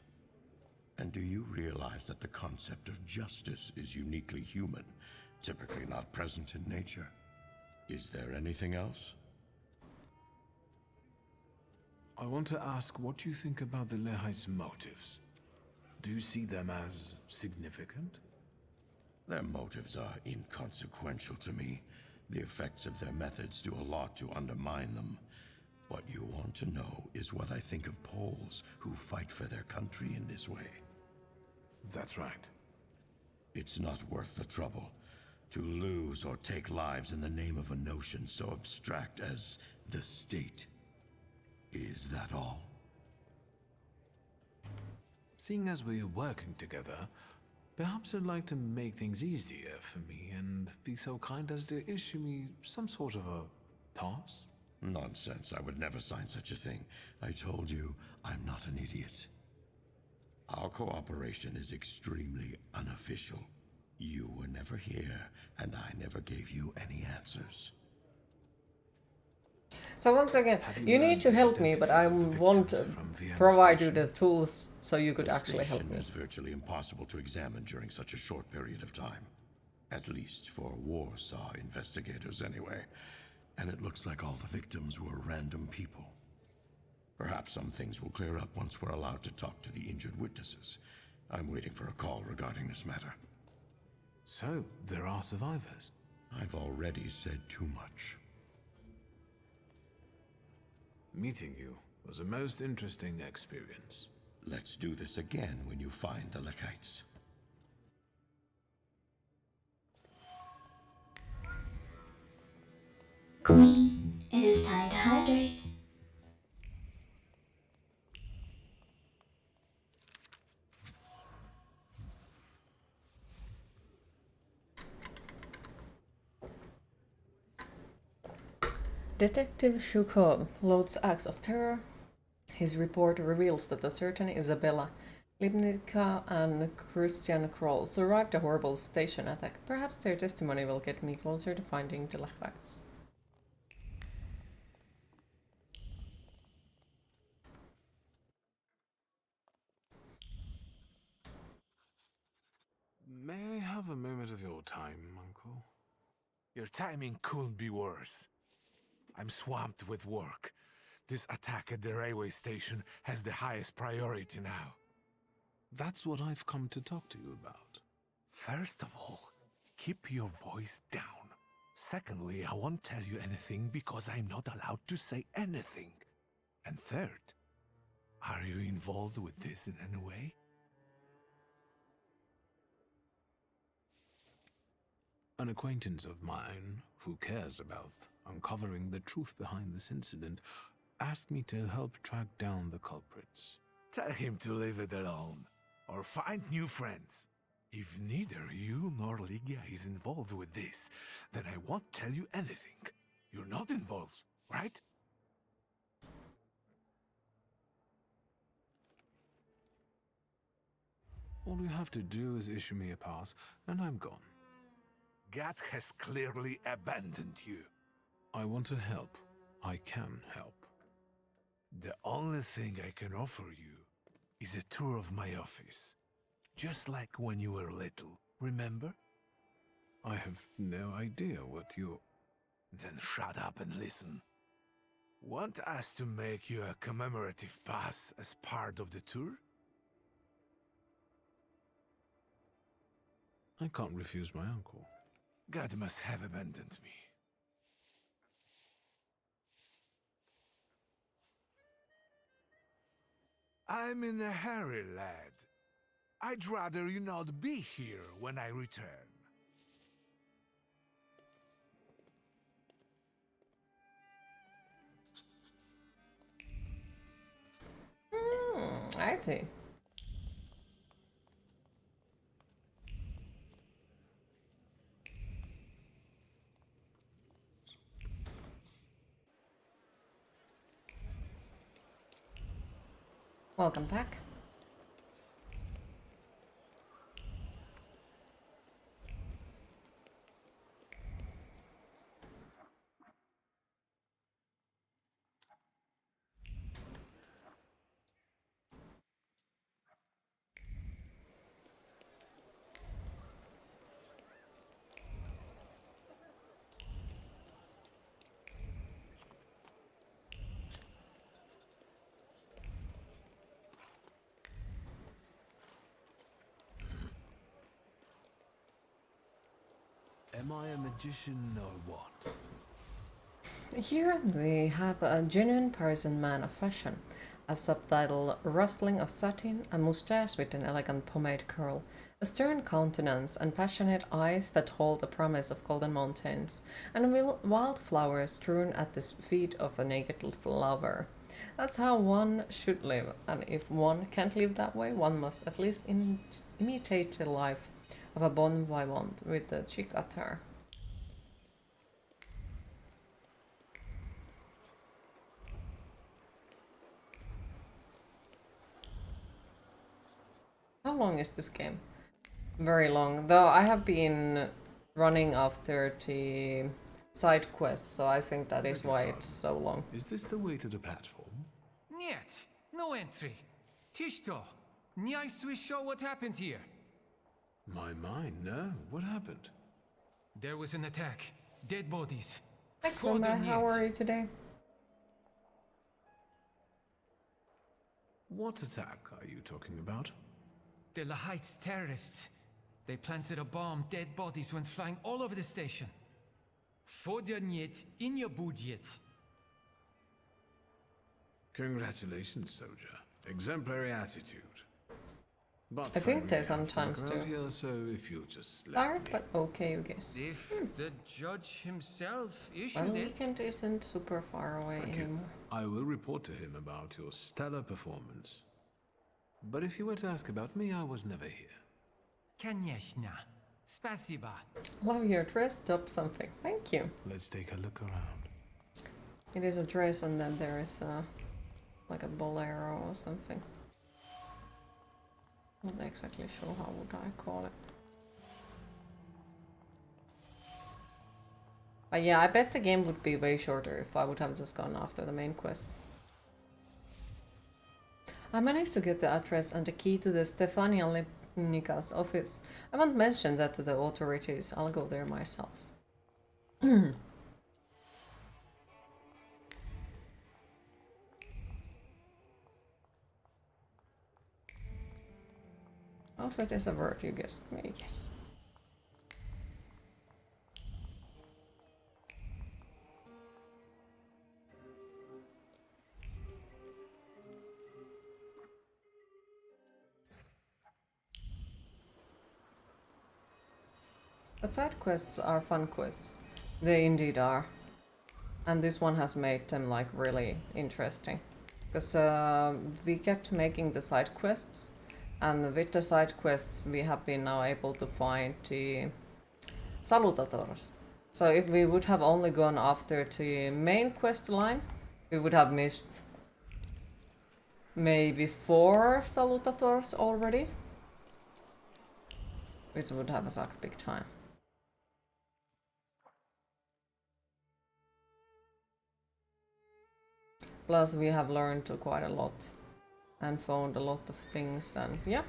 And do you realize that the concept of justice is uniquely human, typically not present in nature? Is there anything else? I want to ask what you think about the Lechites' motives. Do you see them as significant? Their motives are inconsequential to me. The effects of their methods do a lot to undermine them. What you want to know is what I think of Poles who fight for their country in this way. That's right. It's not worth the trouble to lose or take lives in the name of a notion so abstract as the state. Is that all? Seeing as we're working together, perhaps you'd like to make things easier for me and be so kind as to issue me some sort of a pass? Nonsense. I would never sign such a thing. I told you, I'm not an idiot. Our cooperation is extremely unofficial. You were never here, and I never gave you any answers. So once again, you need to help me, but I won't provide you the tools so you could actually help me. It's virtually impossible to examine during such a short period of time. At least for Warsaw investigators, anyway. And it looks like all the victims were random people. Perhaps some things will clear up once we're allowed to talk to the injured witnesses. I'm waiting for a call regarding this matter. So, there are survivors? I've already said too much. Meeting you was a most interesting experience. Let's do this again when you find the Lekites. Queen, it is time to hydrate. Detective Shuko loads acts of terror. His report reveals that a certain Isabella Libnica and Christian Kroll survived a horrible station attack. Perhaps their testimony will get me closer to finding the facts. May I have a moment of your time, Uncle? Your timing couldn't be worse. I'm swamped with work. This attack at the railway station has the highest priority now. That's what I've come to talk to you about. First of all, keep your voice down. Secondly, I won't tell you anything because I'm not allowed to say anything. And third, are you involved with this in any way? An acquaintance of mine, who cares about uncovering the truth behind this incident, asked me to help track down the culprits. Tell him to leave it alone, or find new friends. If neither you nor Ligia is involved with this, then I won't tell you anything. You're not involved, right? All you have to do is issue me a pass, and I'm gone. God has clearly abandoned you. I want to help. I can help. The only thing I can offer you is a tour of my office. Just like when you were little, remember? I have no idea what you... Then shut up and listen. Want us to make you a commemorative pass as part of the tour? I can't refuse my uncle. God must have abandoned me. I'm in a hurry, lad. I'd rather you not be here when I return. I see. Welcome back. Am I a magician or what? Here we have a genuine Parisian man of fashion, a subtle rustling of satin, a moustache with an elegant pomade curl, a stern countenance and passionate eyes that hold the promise of golden mountains, and wildflowers strewn at the feet of a naked lover. That's how one should live, and if one can't live that way, one must at least imitate the life of a bon vivant with the chic attire. How long is this game? Very long, though I have been running after the side quests, so I think that is why it's so long. Is this the way to the platform? Niet, no entry. Tishto, nie słyszał what happened here. My mind, no. What happened? There was an attack. Dead bodies. How are you today? What attack are you talking about? The La Heights terrorists. They planted a bomb. Dead bodies went flying all over the station. Foder niet in your budget. Congratulations, soldier. Exemplary attitude. But I think they really have to sometimes look do. around here, so if you'll just let Tired, me. but okay, I guess. If the judge himself Well, issued it. weekend isn't super far away Thank you. anymore. I will report to him about your stellar performance. But if you were to ask about me, I was never here. Конечно. Spasiba. Love your dressed up something. Thank you. Let's take a look around. It is a dress and then there is like a bolero or something. Not exactly sure how would I call it. But yeah, I bet the game would be way shorter if I would have just gone after the main quest. I managed to get the address and the key to the Stefania Lepnika's office. I won't mention that to the authorities. I'll go there myself. Outfit is a word, you guessed me, yes. But side quests are fun quests. They indeed are. And this one has made them like really interesting. Because we kept making the side quests, and with the side quests we have been now able to find the salutators. So if we would have only gone after the main quest line, we would have missed maybe 4 salutators already. Which would have sucked big time. Plus we have learned quite a lot and found a lot of things and yeah.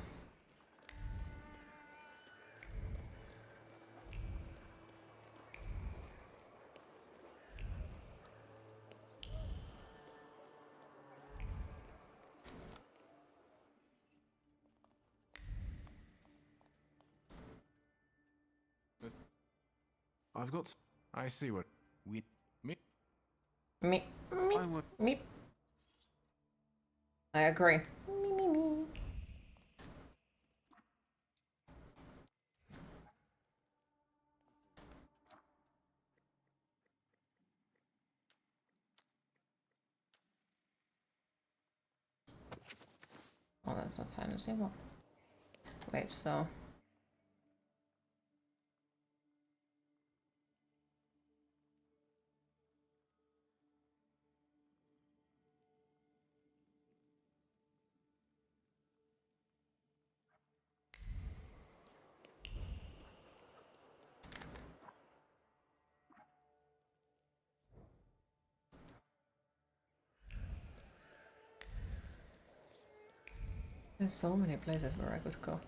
I've got. I see what we me. Me. Me. I agree. Me. Oh, that's a fantasy one. Wait, so... There's so many places where I could go.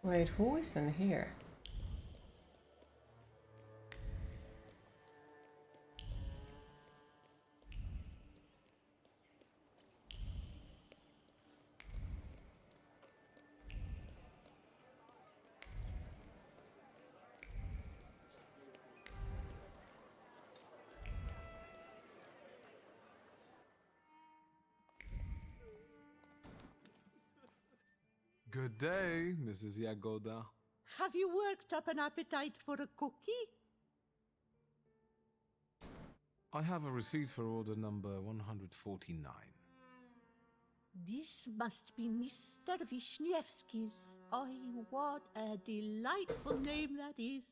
Wait, who is in here? Good day, Mrs. Yagoda. Have you worked up an appetite for a cookie? I have a receipt for order number 149. This must be Mr. Wisniewski's. Oh, what a delightful name that is.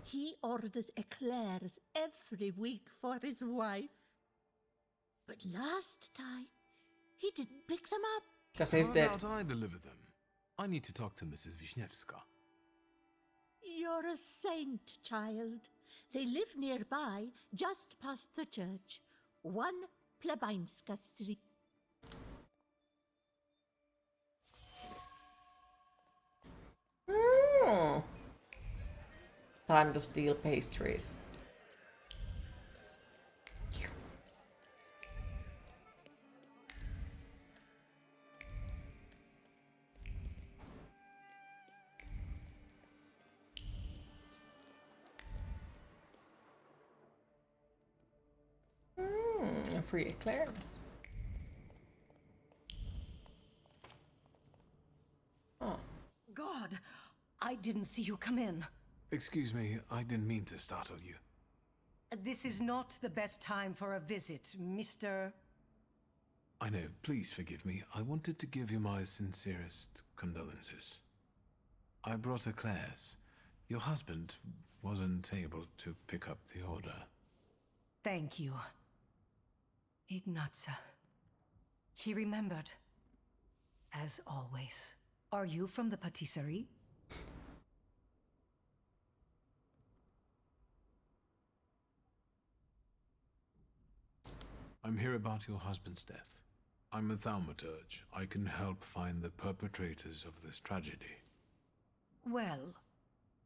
He orders eclairs every week for his wife. But last time, he didn't pick them up. Because he's How dead. about I deliver them? I need to talk to Mrs. Wisniewska. You're a saint, child. They live nearby, just past the church. 1 Plebańska Street. Time to steal pastries. Free eclairs. Oh. God, I didn't see you come in. Excuse me, I didn't mean to startle you. This is not the best time for a visit, Mr. I know, please forgive me. I wanted to give you my sincerest condolences. I brought eclairs. Your husband wasn't able to pick up the order. Thank you. Ignatza. He remembered. As always. Are you from the patisserie? I'm here about your husband's death. I'm a thaumaturge. I can help find the perpetrators of this tragedy. Well,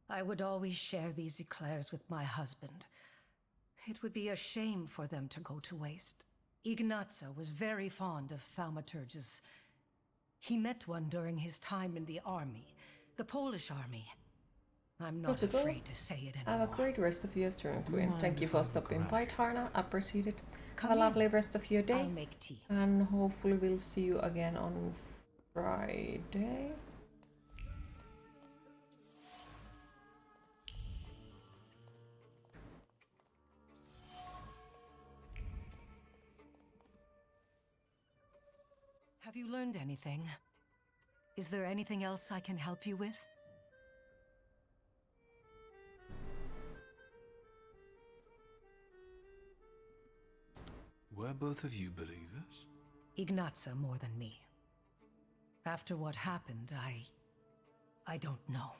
I would always share these eclairs with my husband. It would be a shame for them to go to waste. Ignatza was very fond of thaumaturges. He met one during his time in the army, the Polish army. I'm not afraid to say it anymore. Have a great rest of your stream, Queen. Thank you for stopping by, Tarna. Appreciate it. Come Have a in. lovely rest of your day. I'll make tea. And hopefully we'll see you again on Friday. Have you learned anything? Is there anything else I can help you with? Were both of you believers? Ignatza more than me. After what happened, I don't know.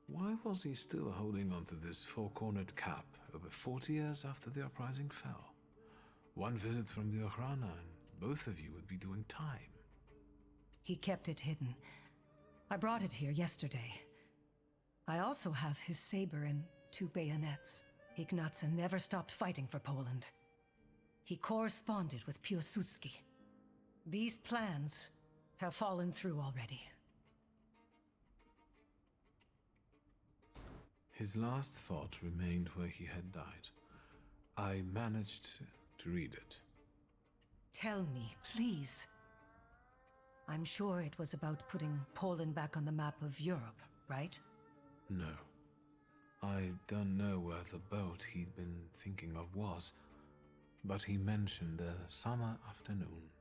Why was he still holding on to this four-cornered cap over 40 years after the uprising fell? One visit from the Ochrana and both of you would be doing time. He kept it hidden. I brought it here yesterday. I also have his saber and 2 bayonets. Ignatza never stopped fighting for Poland. He corresponded with Piłsudski. These plans have fallen through already. His last thought remained where he had died. I managed to read it. Tell me, please. I'm sure it was about putting Poland back on the map of Europe, right? No. I don't know where the boat he'd been thinking of was, but he mentioned a summer afternoon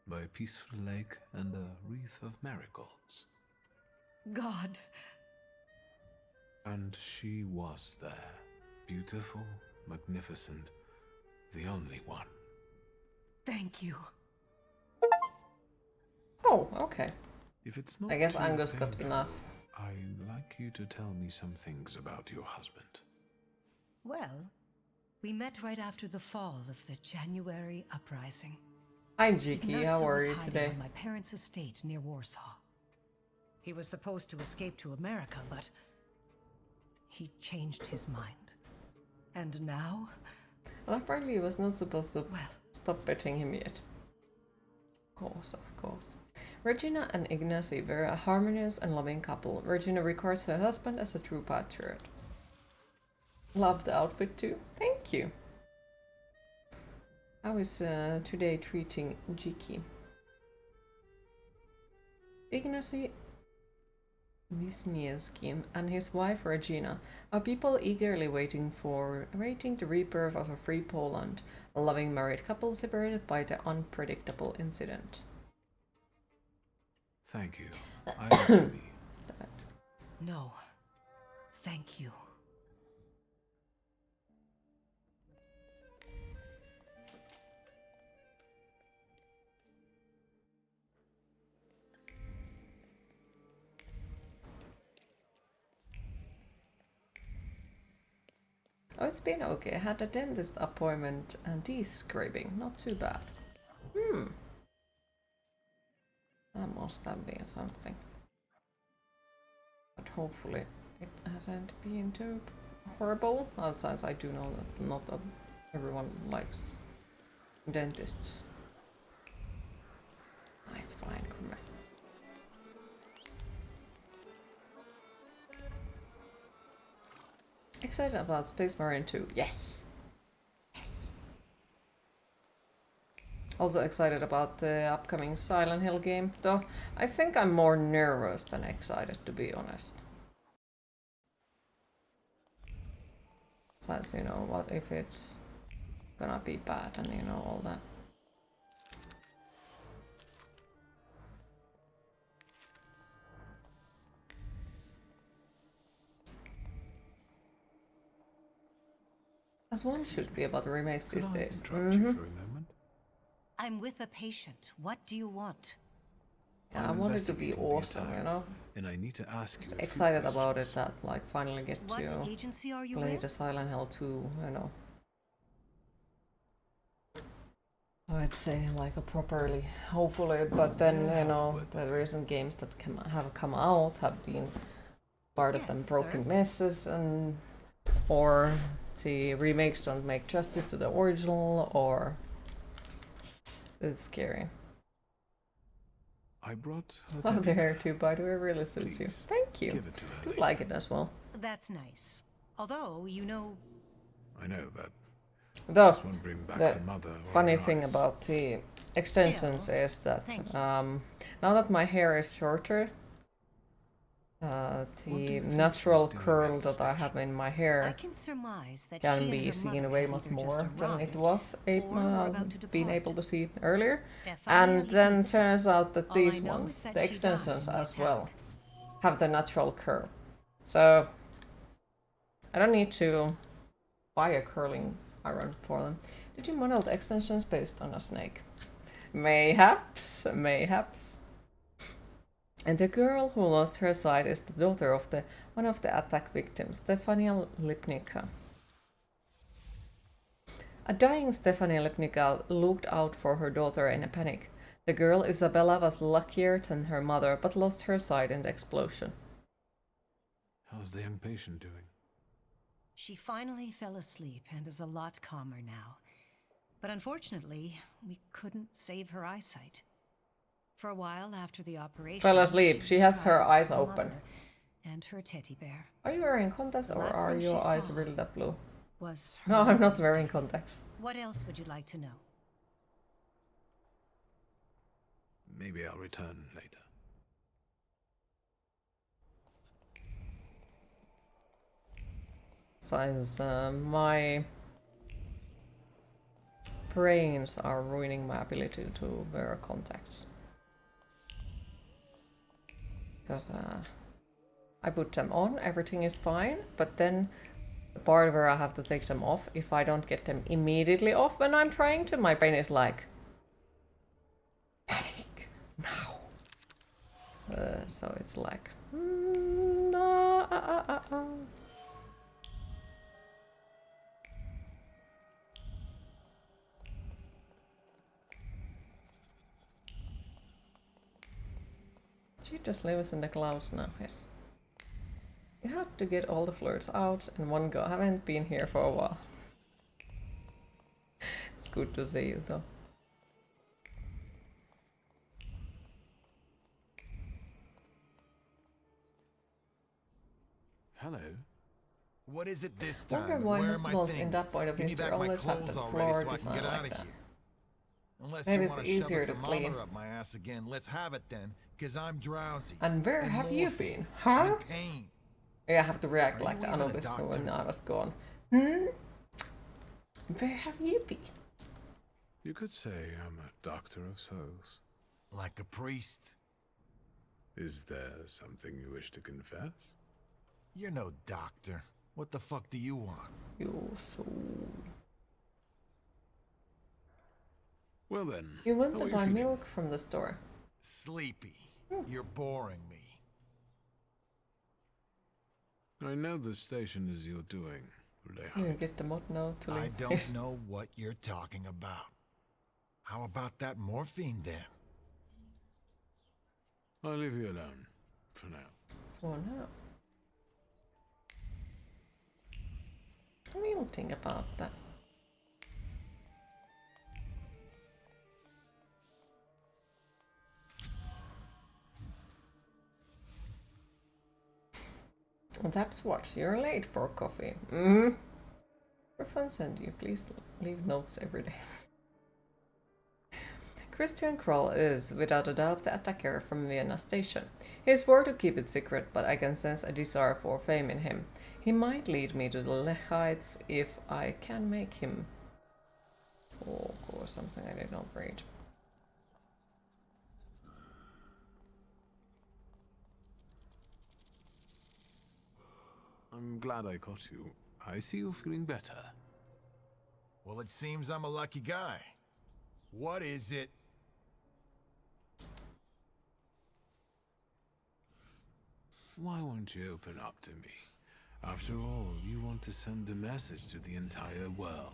by a peaceful lake and a wreath of marigolds. God. And she was there. Beautiful, magnificent, the only one. Thank you. Oh, okay. If it's not I guess too Angus got painful, enough. I'd like you to tell me some things about your husband. Well, we met right after the fall of the January uprising. Hi, Jiki. Ignatza How are was you hiding today? on my parents' estate near Warsaw. He was supposed to escape to America, but he changed his mind. And now? Well, apparently he was not supposed to stop betting him yet. Of course. Regina and Ignacy were a harmonious and loving couple. Regina records her husband as a true patriot. Love the outfit too. Thank you. How is today treating Jiki? Ignacy Wisniewski and his wife Regina are people eagerly waiting the rebirth of a free Poland, a loving married couple separated by the unpredictable incident. Thank you. I also be. No. Thank you. Oh, it's been okay. I had a dentist appointment and teeth scraping. Not too bad. That must have been something. But hopefully it hasn't been too horrible. Since I do know that not everyone likes dentists. Ah, it's fine, come back. Excited about Space Marine 2. Yes! Yes! Also excited about the upcoming Silent Hill game, though I think I'm more nervous than excited, to be honest. Since, you know, what if it's gonna be bad and, you know, all that. As one should be about remakes these days. I'm with a patient. What do you want? Yeah, I want it to be awesome, you know? And I need to ask you. Just excited about it that, like, finally get What to agency are you play with? the Silent Hill 2, you know. I'd say, like, a properly, hopefully, but then, you know, the recent games that have come out have been part of them broken messes, and or the remakes don't make justice to the original, or it's scary. I brought Oh, the hair too, by the way, really suits you. Thank you. Give it to her. I do like it as well. That's nice. Although, you know... I know that. Though, This won't bring back the her mother or funny her thing eyes. about the extensions is that now that my hair is shorter, the natural curl that I have in my hair can surmise that can she be and her seen mother way have much either just more than it arrived was being able to see earlier. Stefania And then Lipinska. turns out that All I these know ones, is that the she died extensions in the as attack. well, have the natural curl. So I don't need to buy a curling iron for them. Did you model the extensions based on a snake? Mayhaps, mayhaps. And the girl who lost her sight is the daughter of one of the attack victims, Stefania Lipnicka. A dying Stefania Lipnicka looked out for her daughter in a panic. The girl Isabella was luckier than her mother, but lost her sight in the explosion. How's the young patient doing? She finally fell asleep and is a lot calmer now. But unfortunately, we couldn't save her eyesight. For a while after the operation... Fell asleep. She has her cried eyes for her open. mother and her teddy bear. Are you wearing contacts The or last are thing your she eyes saw really that blue? was her No, I'm not mother's wearing death. contacts. What else would you like to know? Maybe I'll return later. Since my brains are ruining my ability to wear contacts. Because I put them on, everything is fine, but then the part where I have to take them off, if I don't get them immediately off when I'm trying to, my brain is like, panic, now. So it's like, no. She just lives in the clouds now, yes. You had to get all the flirts out in one go. I haven't been here for a while. It's good to see you though. Hello. What is it this time? Wonder why Where are my hospitals in things? that point of Give me history back my always have clothes the already floor so I can design get like out of that. here. Unless Maybe you it's want to shove easier a to thermometer clean. up my ass again, let's have it then. Because I'm drowsy. And where have you morphine. been? I'm Huh? in pain. Yeah, I have to react Are like you the even a Anubis when doctor? I was gone. Hmm? Where have you been? You could say I'm a doctor of souls. Like a priest. Is there something you wish to confess? You're no doctor. What the fuck do you want? Your soul. Well then, You went how to are you buy feeling? milk from the store. Sleepy. You're boring me. I know the station is your doing, You Leha. get the mod now to I leave. don't know what you're talking about. How about that morphine then? I'll leave you alone, for now. For now. What do you think about that? That's what, you're late for coffee. Mm-hmm. For fun send you, please leave notes every day. Christian Kroll is, without a doubt, the attacker from Vienna station. He swore to keep it secret, but I can sense a desire for fame in him. He might lead me to the Lechites if I can make him talk or something I did not read. I'm glad I caught you. I see you feeling better. Well, it seems I'm a lucky guy. What is it? Why won't you open up to me? After all, you want to send a message to the entire world.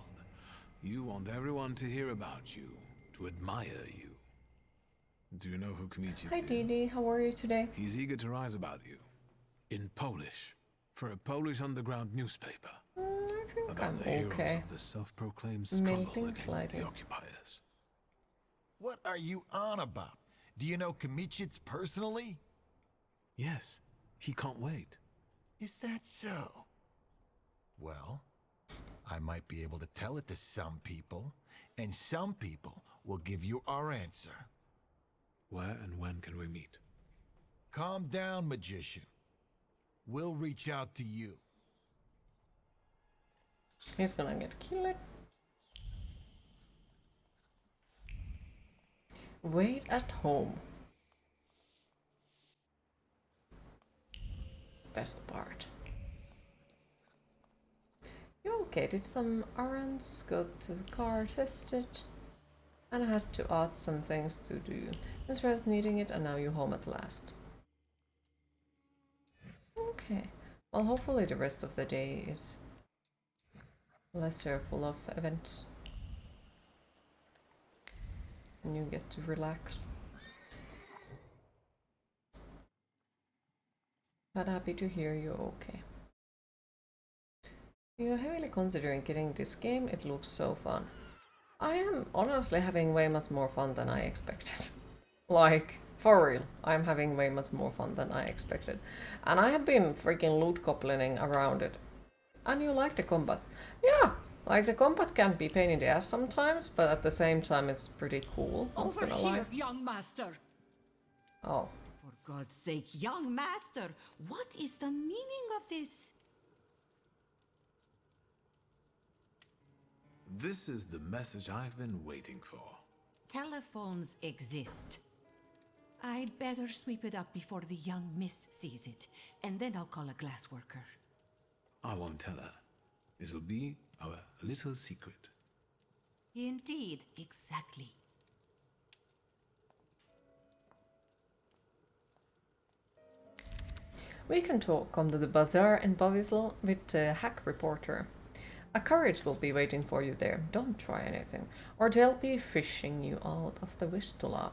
You want everyone to hear about you, to admire you. Do you know who Kmicic Hi is? Didi, how are you today? He's eager to write about you. In Polish. For a Polish underground newspaper. I think About I'm the heroes okay. of the self-proclaimed struggle Melting against slightly. the occupiers. What are you on about? Do you know Kmicic personally? Yes, he can't wait. Is that so? Well, I might be able to tell it to some people, and some people will give you our answer. Where and when can we meet? Calm down, magician. We'll reach out to you. He's gonna get killed. Wait at home. Best part. You okay? Did some errands, got the car tested, and I had to add some things to do. This was needing it, and now you're home at last. Okay. Well, hopefully the rest of the day is lesser full of events. And you get to relax. But happy to hear you're okay. You're heavily considering getting this game, it looks so fun. I am honestly having way much more fun than I expected. Like, for real, I'm having way much more fun than I expected. And I have been freaking loot goblining around it. And you like the combat. Yeah, like the combat can be pain in the ass sometimes, but at the same time it's pretty cool. Not Over gonna lie. here, young master. Oh. For God's sake, young master, what is the meaning of this? This is the message I've been waiting for. Telephones exist. I'd better sweep it up before the young miss sees it, and then I'll call a glassworker. I won't tell her. It'll be our little secret. Indeed, exactly. We can come to the bazaar in Bovisl with the hack reporter. A carriage will be waiting for you there. Don't try anything, or they'll be fishing you out of the Vistula.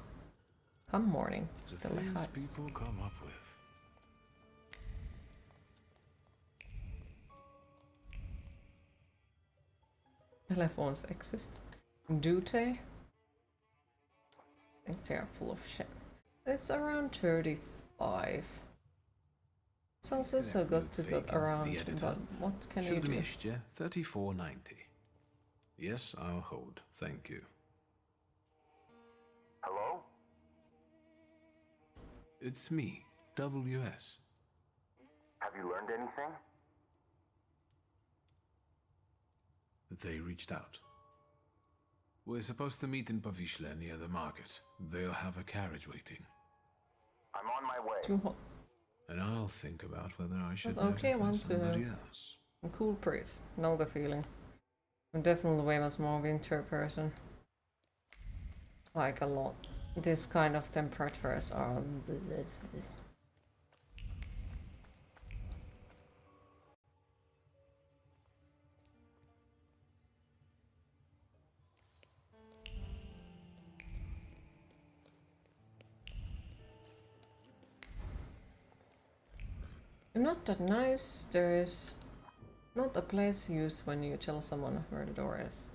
Come morning, The the things Lechites. people come up with. Telephones exist. Do they? I think they are full of shit. It's around 35. Sounds so good to get around, but what can you do? Śródmieście, 3490. Yes, I'll hold. Thank you. Hello? It's me, WS. Have you learned anything? They reached out. We're supposed to meet in Pavishle near the market. They'll have a carriage waiting. I'm on my way. Too hot. And I'll think about whether I should But okay, I notify want somebody to. else. A cool breeze. Know the feeling. I'm definitely way much more winter person. Like a lot. This kind of temperatures are. Not that nice. There is not a place used when you tell someone where the door is.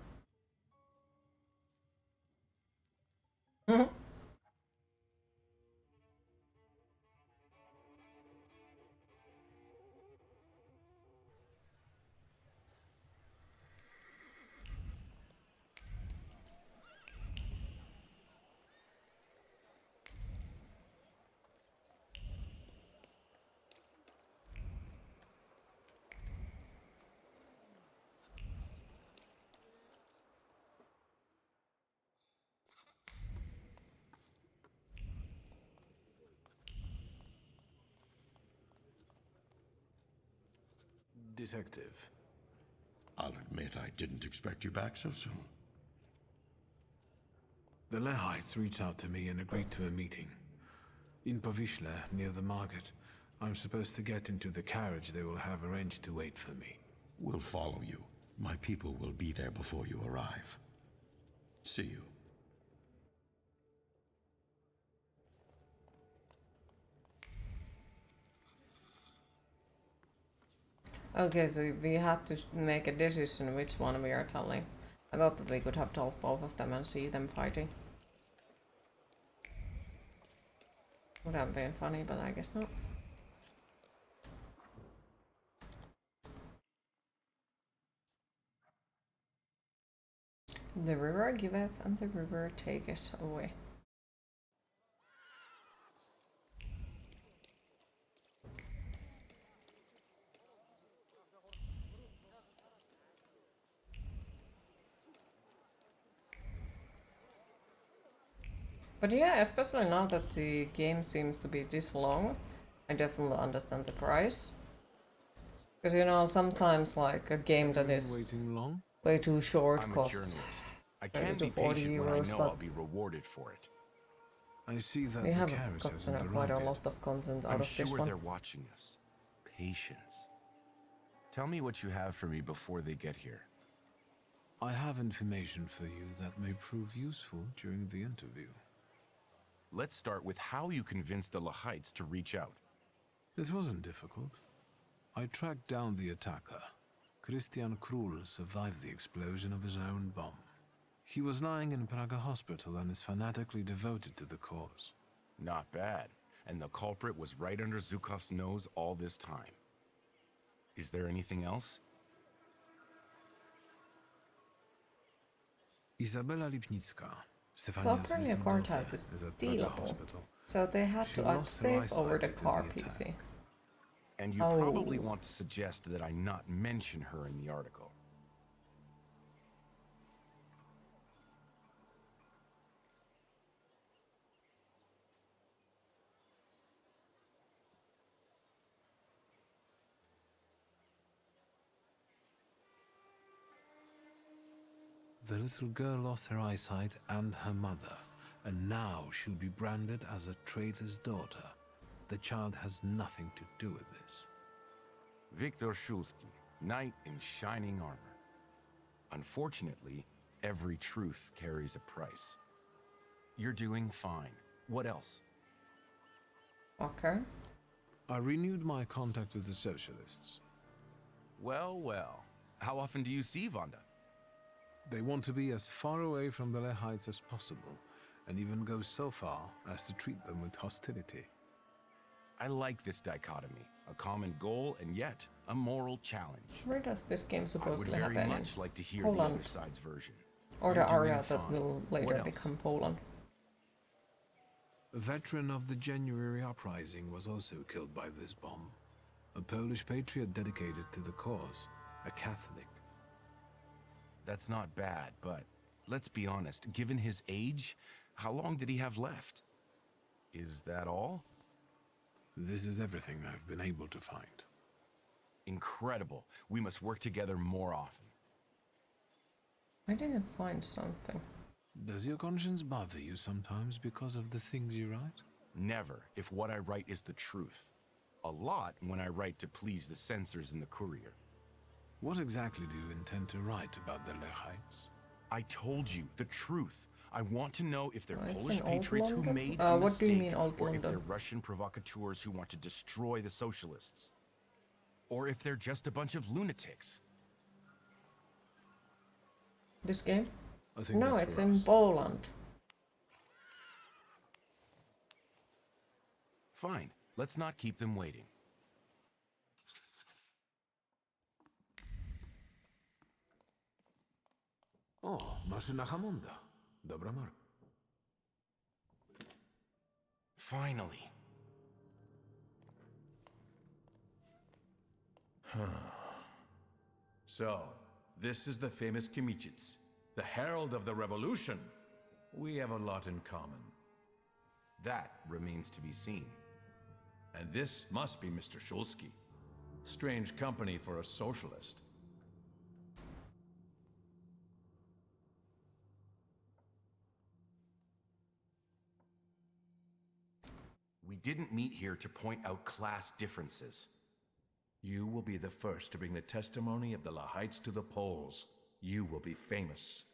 Detective. I'll admit I didn't expect you back so soon. The Lehites reached out to me and agreed to a meeting. In Pavishle, near the market. I'm supposed to get into the carriage they will have arranged to wait for me. We'll follow you. My people will be there before you arrive. See you. Okay, so we had to make a decision which one we are telling. I thought that we could have told both of them and see them fighting. Would have been funny, but I guess not. The river giveth and the river taketh away. But yeah, especially now that the game seems to be this long, I definitely understand the price. Because you know, sometimes like a game that is waiting long? way too short I'm a costs journalist. I 30 can't to be 40 patient when I euros, know but I'll be rewarded for it. I see that we the have carriage gotten hasn't quite a arrived lot yet. of content out I'm of this sure one. they're watching us. Patience. Tell me what you have for me before they get here. I have information for you that may prove useful during the interview. Let's start with how you convinced the Lehites to reach out. It wasn't difficult. I tracked down the attacker. Christian Krull survived the explosion of his own bomb. He was lying in Praga hospital and is fanatically devoted to the cause. Not bad. And the culprit was right under Zhukov's nose all this time. Is there anything else? Izabela Lipnicka, So Stefania's apparently a little car daughter, type is at Praga stealable. hospital. So they had She to add lost her safe over the eyesight to car the attack. PC. And you probably want to suggest that I not mention her in the article. The little girl lost her eyesight and her mother, and now she'll be branded as a traitor's daughter. The child has nothing to do with this. Viktor Shulsky, knight in shining armor. Unfortunately, every truth carries a price. You're doing fine. What else? Okay. I renewed my contact with the socialists. Well, well. How often do you see Vanda? They want to be as far away from the Lehites as possible, and even go so far as to treat them with hostility. I like this dichotomy. A common goal and yet a moral challenge. Where does this game I would supposedly very happen in? much like to hear the Poland. other side's version. Or You're the doing area that fine. will What later else? become Poland. A veteran of the January uprising was also killed by this bomb. A Polish patriot dedicated to the cause, a Catholic. That's not bad, but let's be honest, given his age, how long did he have left? Is that all? This is everything I've been able to find. Incredible. We must work together more often. I didn't find something. Does your conscience bother you sometimes because of the things you write? Never, if what I write is the truth. A lot when I write to please the censors in the Courier. What exactly do you intend to write about the Lehites? I told you, the truth. I want to know if they're It's Polish in Old patriots who London? made a What do you mistake, mean Old or if London? they're Russian provocateurs who want to destroy the socialists. Or if they're just a bunch of lunatics. This game? I think No, that's it's for in us. Poland. Fine, let's not keep them waiting. O, maszyna Hammonda. Dobra marka. Finally. So, this is the famous Kimichits, the herald of the revolution. We have a lot in common. That remains to be seen. And this must be Mr. Shulsky. Strange company for a socialist. We didn't meet here to point out class differences. You will be the first to bring the testimony of the Lehites to the polls. You will be famous.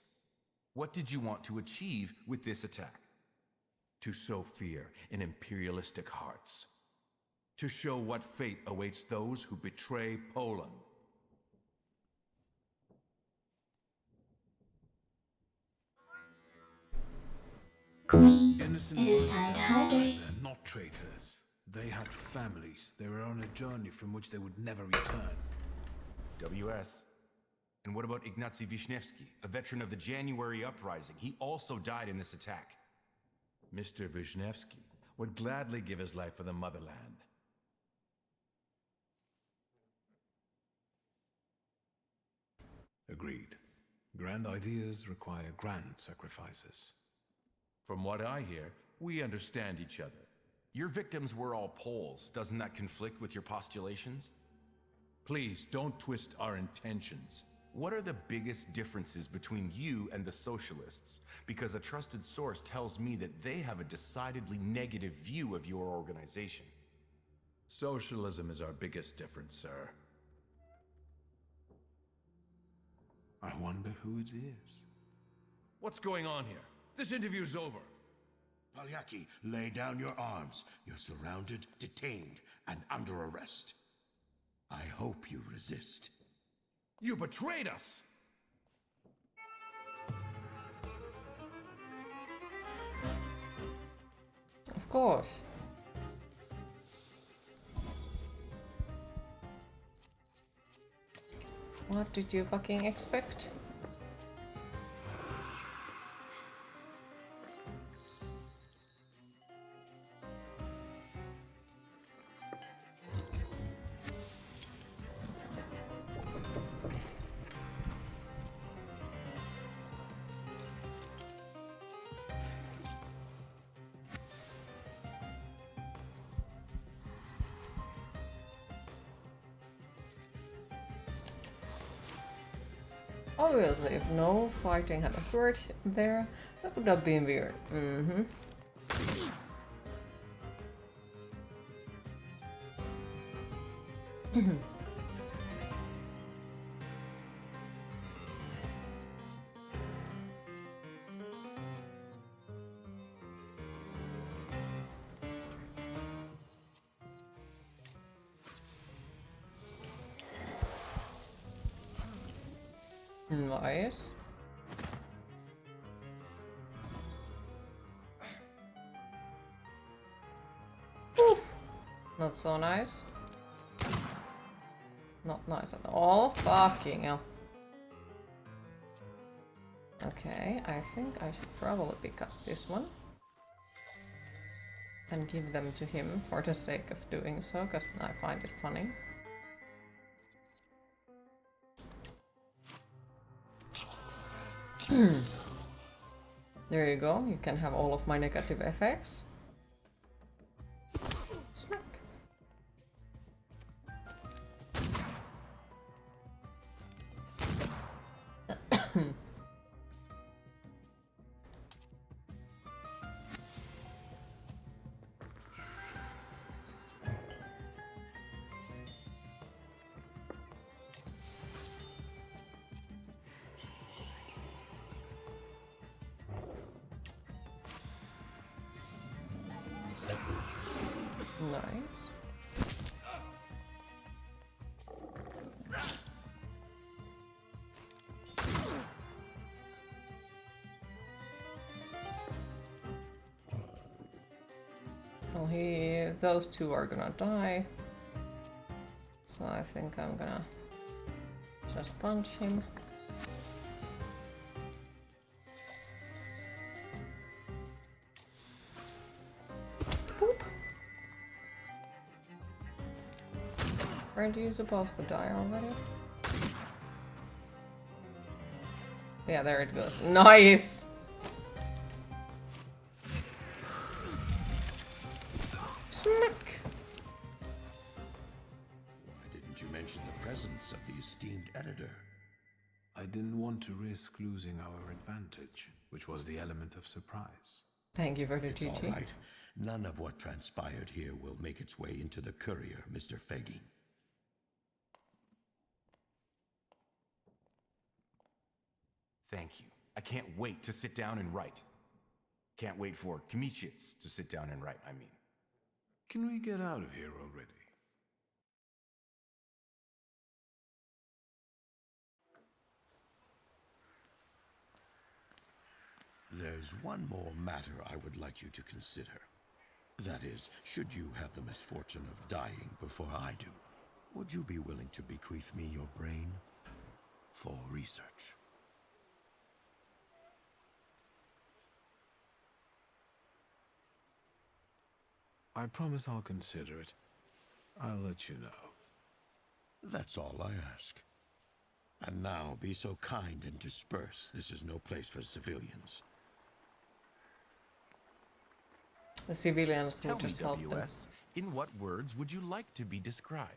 What did you want to achieve with this attack? To sow fear in imperialistic hearts. To show what fate awaits those who betray Poland. Queen Innocent is bystanders hydrate. died there, not traitors. They had families. They were on a journey from which they would never return. WS. And what about Ignacy Wisniewski, a veteran of the January uprising? He also died in this attack. Mr. Wisniewski would gladly give his life for the motherland. Agreed. Grand ideas require grand sacrifices. From what I hear, we understand each other. Your victims were all Poles. Doesn't that conflict with your postulations? Please, don't twist our intentions. What are the biggest differences between you and the socialists? Because a trusted source tells me that they have a decidedly negative view of your organization. Socialism is our biggest difference, sir. I wonder who it is. What's going on here? This interview's over. Palyaki, lay down your arms. You're surrounded, detained, and under arrest. I hope you resist. You betrayed us! Of course. What did you fucking expect? Obviously, if no fighting had occurred there, that would have been weird. Mm-hmm. Nice. Oof. Not so nice. Not nice at all. Fucking hell. Okay, I think I should probably pick up this one. and give them to him for the sake of doing so, because I find it funny. There you go, you can have all of my negative effects. Smack! Nice. Well, those two are gonna die. So I think I'm gonna just punch him. Aren't you supposed to die already? Yeah, there it goes. Nice! Smack! Why didn't you mention the presence of the esteemed editor? I didn't want to risk losing our advantage, which was the element of surprise. Thank you for the It's GG. all right. None of what transpired here will make its way into the courier, Mr. Fagin. Thank you. I can't wait to sit down and write. Can't wait for Kmicic to sit down and write, I mean. Can we get out of here already? There's one more matter I would like you to consider. That is, should you have the misfortune of dying before I do, would you be willing to bequeath me your brain for research? I promise I'll consider it. I'll let you know. That's all I ask. And now, be so kind and disperse. This is no place for civilians. The civilians will Tell me, just help them. WS, in what words would you like to be described?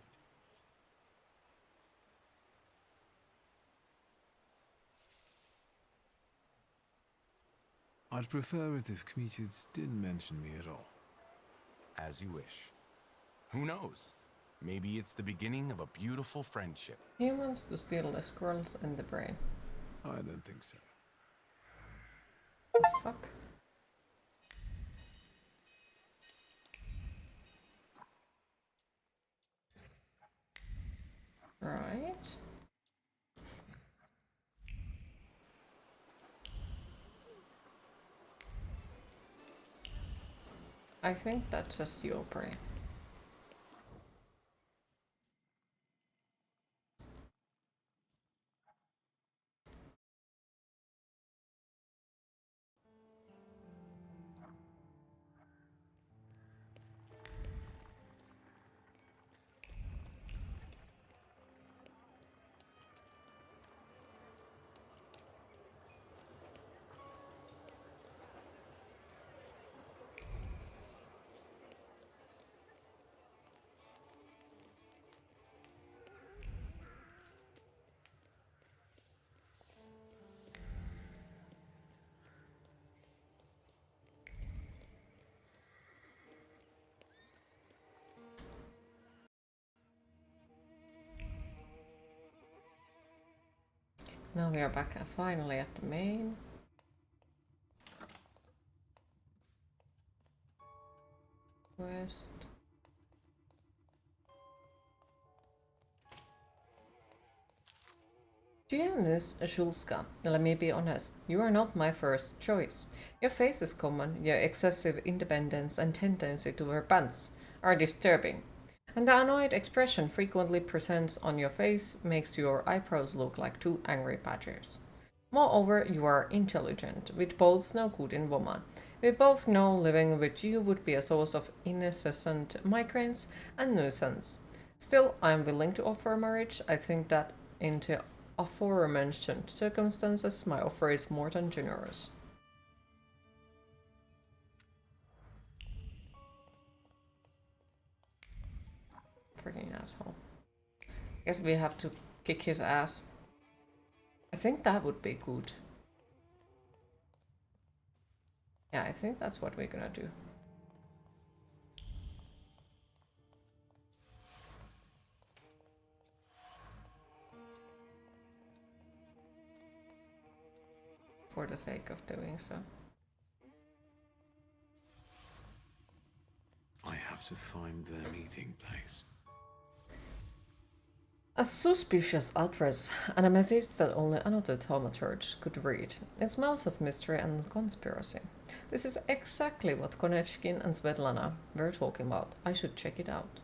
I'd prefer it if Kmicic didn't mention me at all. As you wish. Who knows? Maybe it's the beginning of a beautiful friendship. He wants to steal the scrolls and the brain. I don't think so. Fuck. Right. I think that's just your brain. Now we are back finally at the main. Quest. Dear Miss Schulska, let me be honest, you are not my first choice. Your face is common, your excessive independence and tendency to wear pants are disturbing. And the annoyed expression frequently presents on your face makes your eyebrows look like two angry badgers. Moreover, you are intelligent, which bodes no good in woman, We both know living with you would be a source of incessant migraines and nuisance. Still, I am willing to offer marriage. I think that in the aforementioned circumstances, my offer is more than generous. Freaking asshole. Guess we have to kick his ass. I think that would be good. Yeah, I think that's what we're gonna do. For the sake of doing so. I have to find their meeting place. A suspicious address, and a message that only another thaumaturge could read. It smells of mystery and conspiracy. This is exactly what Konechkin and Svetlana were talking about. I should check it out.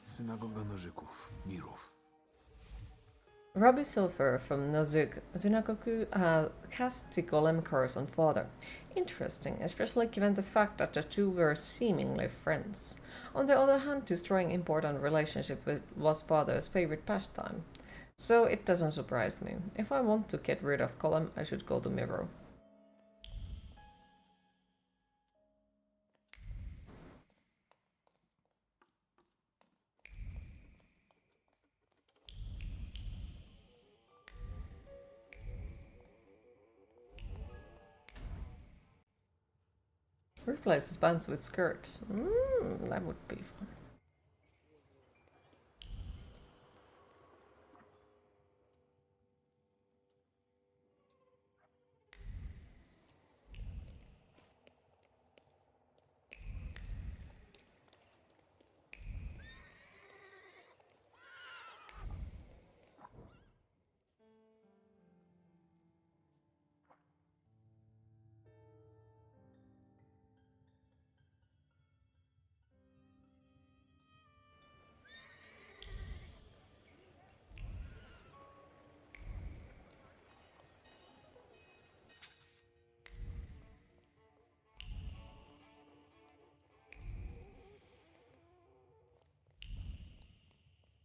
Synagoga Nożyków, Mirów. Rabbi Sofer from Nozyk Synagogue cast the golem curse on father. Interesting, especially given the fact that the two were seemingly friends. On the other hand, destroying important relationship was father's favorite pastime. So it doesn't surprise me. If I want to get rid of golem, I should go to Miro. Replace his pants with skirts. That would be fun.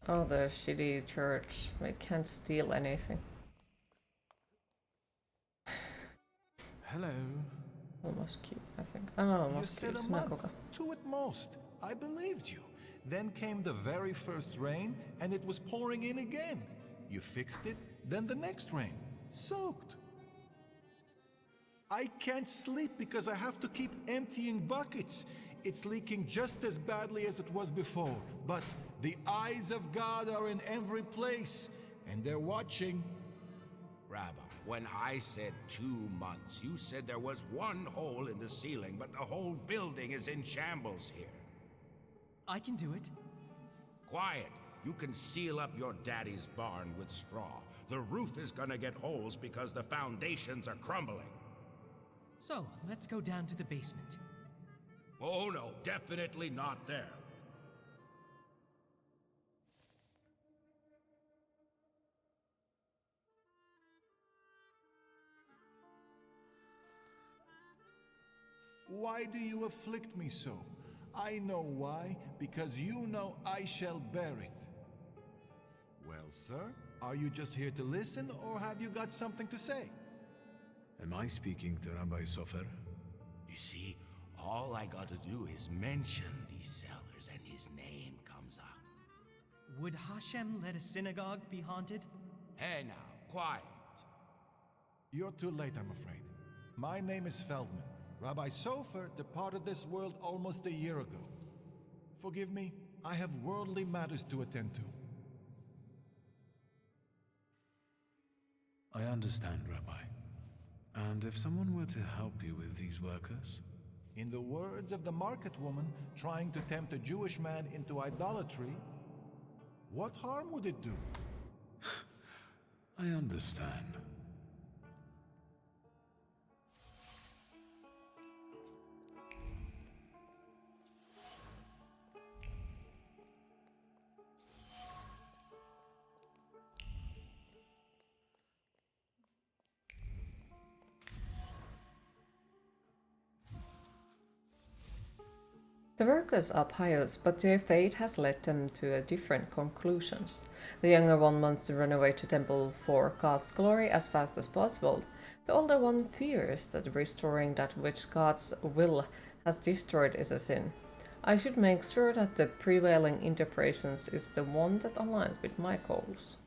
Oh, the shitty church. They can't steal anything. Hello. Almost cute, I think. I don't know, You almost said cute. a month, Synagoga. 2 at most. I believed you. Then came the very first rain, and it was pouring in again. You fixed it, then the next rain. Soaked. I can't sleep because I have to keep emptying buckets. It's leaking just as badly as it was before. But the eyes of God are in every place, and they're watching. Rabbi, when I said 2 months, you said there was one hole in the ceiling, but the whole building is in shambles here. I can do it. Quiet. You can seal up your daddy's barn with straw. The roof is gonna get holes because the foundations are crumbling. So, let's go down to the basement. Oh no, definitely not there. Why do you afflict me so? I know why, because you know I shall bear it. Well, sir, are you just here to listen, or have you got something to say? Am I speaking to Rabbi Sofer? You see, all I gotta do is mention these cellars and his name comes up. Would Hashem let a synagogue be haunted? Hey now, quiet. You're too late, I'm afraid. My name is Feldman. Rabbi Sofer departed this world almost a year ago. Forgive me, I have worldly matters to attend to. I understand, Rabbi. And if someone were to help you with these workers? In the words of the market woman trying to tempt a Jewish man into idolatry, what harm would it do? I understand. The workers are pious, but their fate has led them to different conclusions. The younger one wants to run away to temple for God's glory as fast as possible. The older one fears that restoring that which God's will has destroyed is a sin. I should make sure that the prevailing interpretations is the one that aligns with my goals.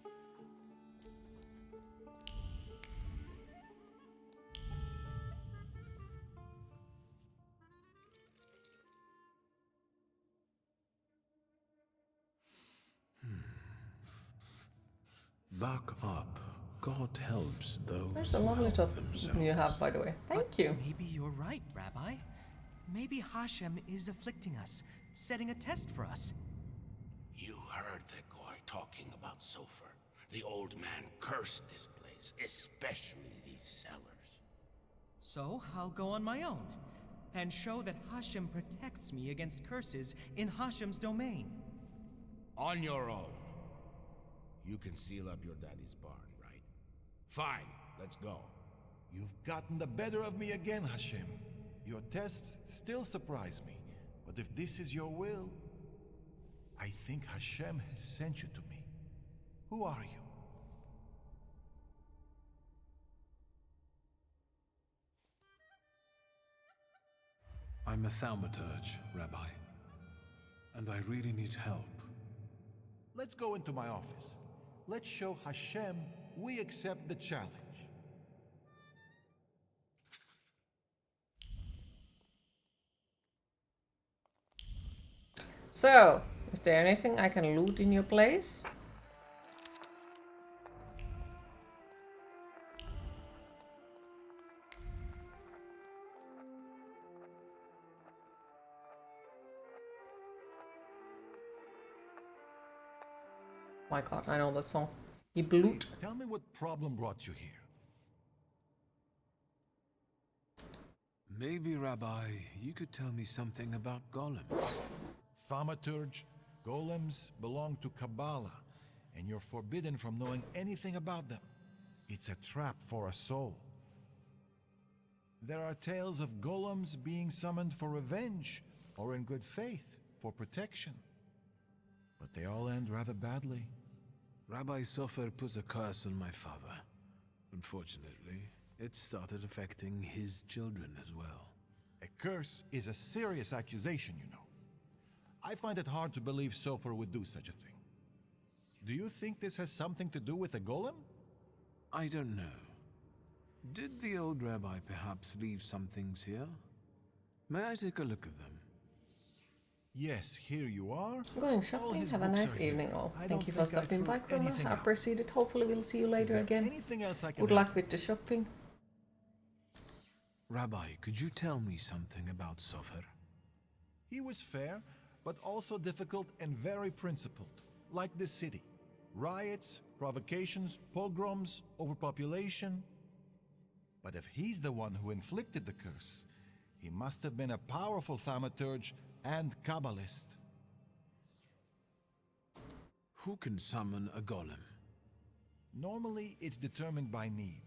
Buck up. God helps those That's a who lovely help top themselves. you have, by the way. Thank you. Maybe you're right, Rabbi. Maybe Hashem is afflicting us, setting a test for us. You heard the guy talking about Sofer. The old man cursed this place, especially these cellars. So I'll go on my own and show that Hashem protects me against curses in Hashem's domain. On your own. You can seal up your daddy's barn, right? Fine, let's go. You've gotten the better of me again, Hashem. Your tests still surprise me, but if this is your will, I think Hashem has sent you to me. Who are you? I'm a thaumaturge, Rabbi. And I really need help. Let's go into my office. Let's show Hashem we accept the challenge. So, is there anything I can loot in your place? My god, I know that song. Please, tell me what problem brought you here. Maybe, Rabbi, you could tell me something about golems. Thaumaturge, golems belong to Kabbalah, and you're forbidden from knowing anything about them. It's a trap for a soul. There are tales of golems being summoned for revenge, or in good faith, for protection. But they all end rather badly. Rabbi Sofer put a curse on my father. Unfortunately, it started affecting his children as well. A curse is a serious accusation, you know. I find it hard to believe Sofer would do such a thing. Do you think this has something to do with a golem? I don't know. Did the old rabbi perhaps leave some things here? May I take a look at them? Yes, here you are. Going shopping. Have a nice evening all. Thank you for stopping by, Chroma. I appreciate it. Hopefully we'll see you later again. Good luck with the shopping. Rabbi, could you tell me something about Sofer? He was fair, but also difficult and very principled, like this city. Riots, provocations, pogroms, overpopulation. But if he's the one who inflicted the curse, he must have been a powerful thaumaturge and Kabbalist. Who can summon a golem? Normally, it's determined by need.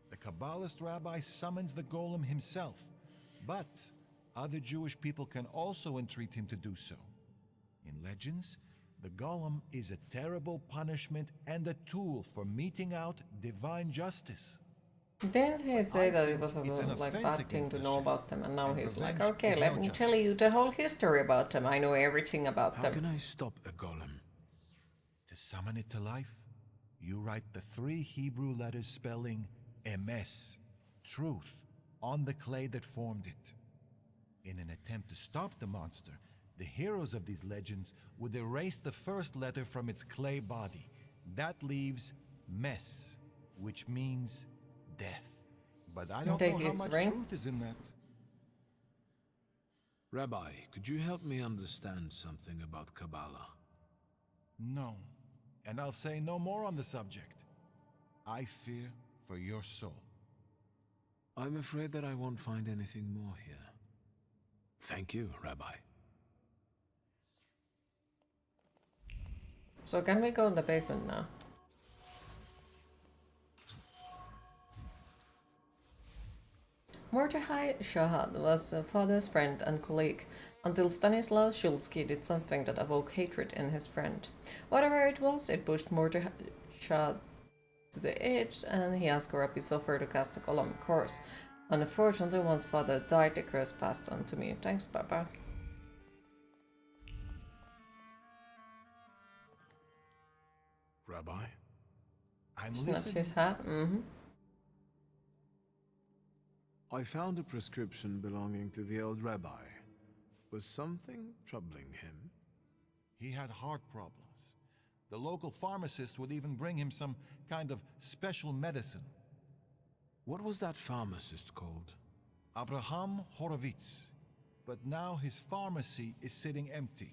The Kabbalist rabbi summons the golem himself, but other Jewish people can also entreat him to do so. In legends, the golem is a terrible punishment and a tool for meting out divine justice. Didn't he say that it was a like bad thing to know about them, and now he's like, okay, let me tell you the whole history about them. I know everything about them. How can I stop a golem? To summon it to life, you write the 3 Hebrew letters spelling Emes, truth, on the clay that formed it. In an attempt to stop the monster, the heroes of these legends would erase the first letter from its clay body. That leaves Mes, which means death. But I don't know how much truth is in that. Rabbi, could you help me understand something about Kabbalah? No, and I'll say no more on the subject. I fear for your soul. I'm afraid that I won't find anything more here. Thank you, Rabbi. So can we go in the basement now? Mordechai Shahad was father's friend and colleague. until Stanislaw Shulsky did something that awoke hatred in his friend. Whatever it was, it pushed Mordechai to the edge, and he asked Rabbi Sofer to cast a column curse. Unfortunately, once father died, the curse passed on to me. Thanks, Papa. Rabbi? I'm Snatch his listening. hat. I found a prescription belonging to the old rabbi. Was something troubling him? He had heart problems. The local pharmacist would even bring him some kind of special medicine. What was that pharmacist called? Abraham Horowitz. But now his pharmacy is sitting empty.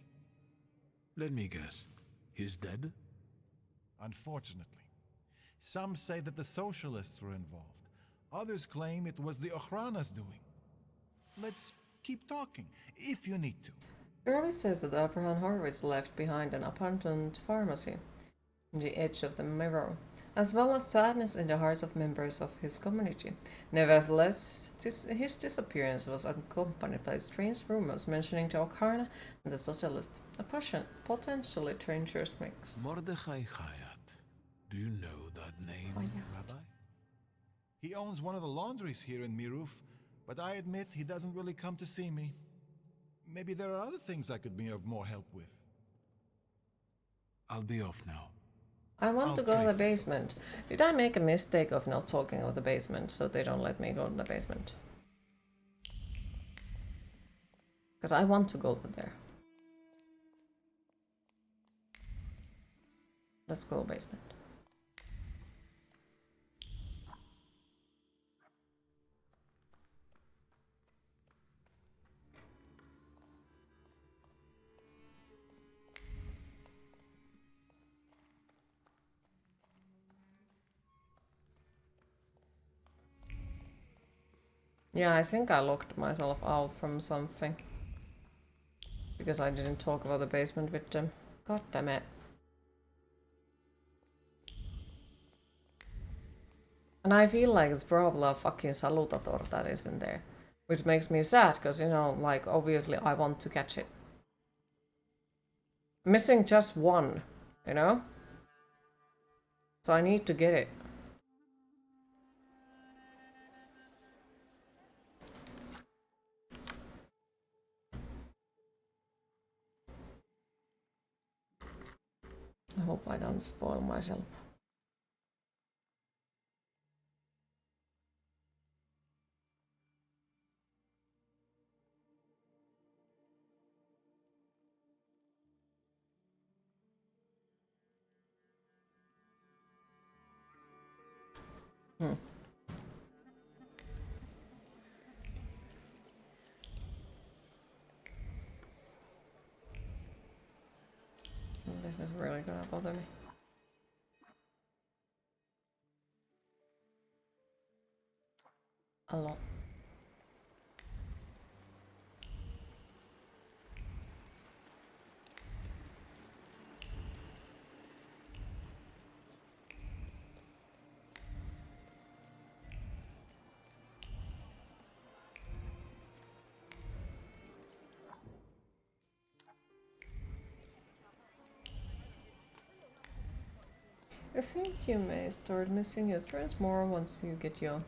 Let me guess. He's dead? Unfortunately. Some say that the socialists were involved. Others claim it was the Ochrana's doing. Let's keep talking, if you need to. The rabbi says that Abraham Horowitz left behind an abandoned pharmacy on the edge of the mirror, as well as sadness in the hearts of members of his community. Nevertheless, his disappearance was accompanied by strange rumors mentioning the Ochrana and the socialist, a potentially dangerous mix. Mordechai Chayat. Do you know that name, Rabbi? He owns one of the laundries here in Miruf, but I admit he doesn't really come to see me. Maybe there are other things I could be of more help with. I'll be off now. I want to go to the basement. Did I make a mistake of not talking about the basement so they don't let me go to the basement? Because I want to go to there. Let's go basement. Yeah, I think I locked myself out from something. Because I didn't talk about the basement with them. God damn it. And I feel like it's probably a fucking salutator that is in there. Which makes me sad, because, you know, like, obviously I want to catch it. Missing just one, you know? So I need to get it. I hope I don't spoil myself. This is really gonna bother me. A lot. I think you may start missing your stress more once you get your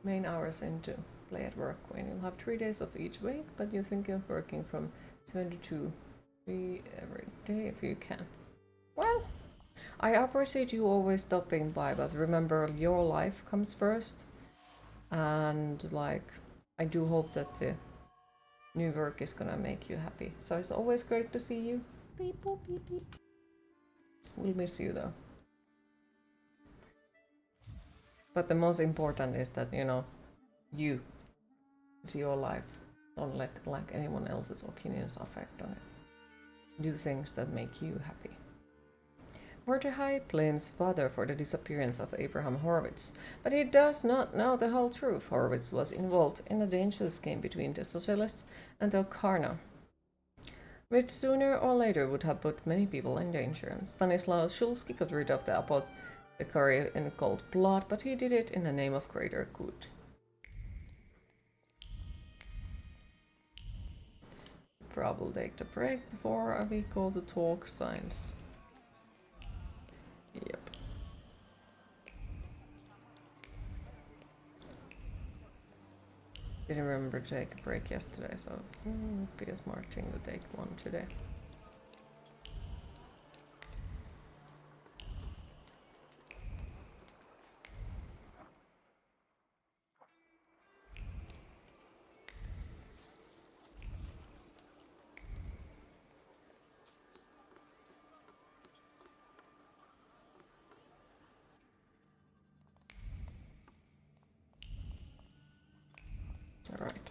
main hours into play at work, when you'll have 3 days of each week, but you think of working from 7 to 2 every day if you can. Well, I appreciate you always stopping by, but remember, your life comes first. And, like, I do hope that the new work is gonna make you happy. So it's always great to see you. Beep, boop, beep, beep. We'll miss you, though. But the most important is that, you know, you, it's your life. Don't let, like, anyone else's opinions affect on it. Do things that make you happy. Mordechai blames father for the disappearance of Abraham Horowitz, but he does not know the whole truth. Horowitz was involved in a dangerous game between the socialists and the Ochrana, which sooner or later would have put many people in danger. Stanislaw Shulsky got rid of the apothecary in cold blood, but he did it in the name of greater good. probably take the break before we go to talk science. Yep. Didn't remember to take a break yesterday, so would be a smart thing to take one today. Alright,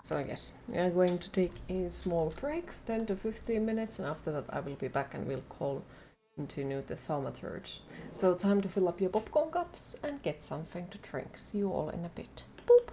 so yes, we are going to take a small break, 10 to 15 minutes, and after that I will be back and we'll continue the Thaumaturge. So time to fill up your popcorn cups and get something to drink. See you all in a bit. Boop!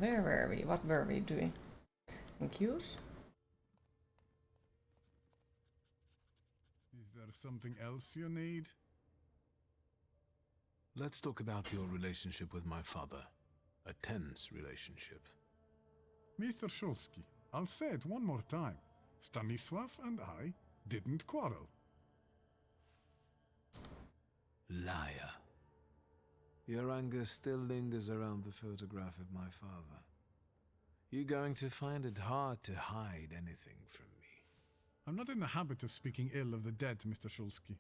Where were we? What were we doing? Thank yous. Is there something else you need? Let's talk about your relationship with my father. A tense relationship. Mr. Shulsky, I'll say it one more time. Stanisław and I didn't quarrel. Liar. Your anger still lingers around the photograph of my father. You're going to find it hard to hide anything from me. I'm not in the habit of speaking ill of the dead, Mr. Shulsky.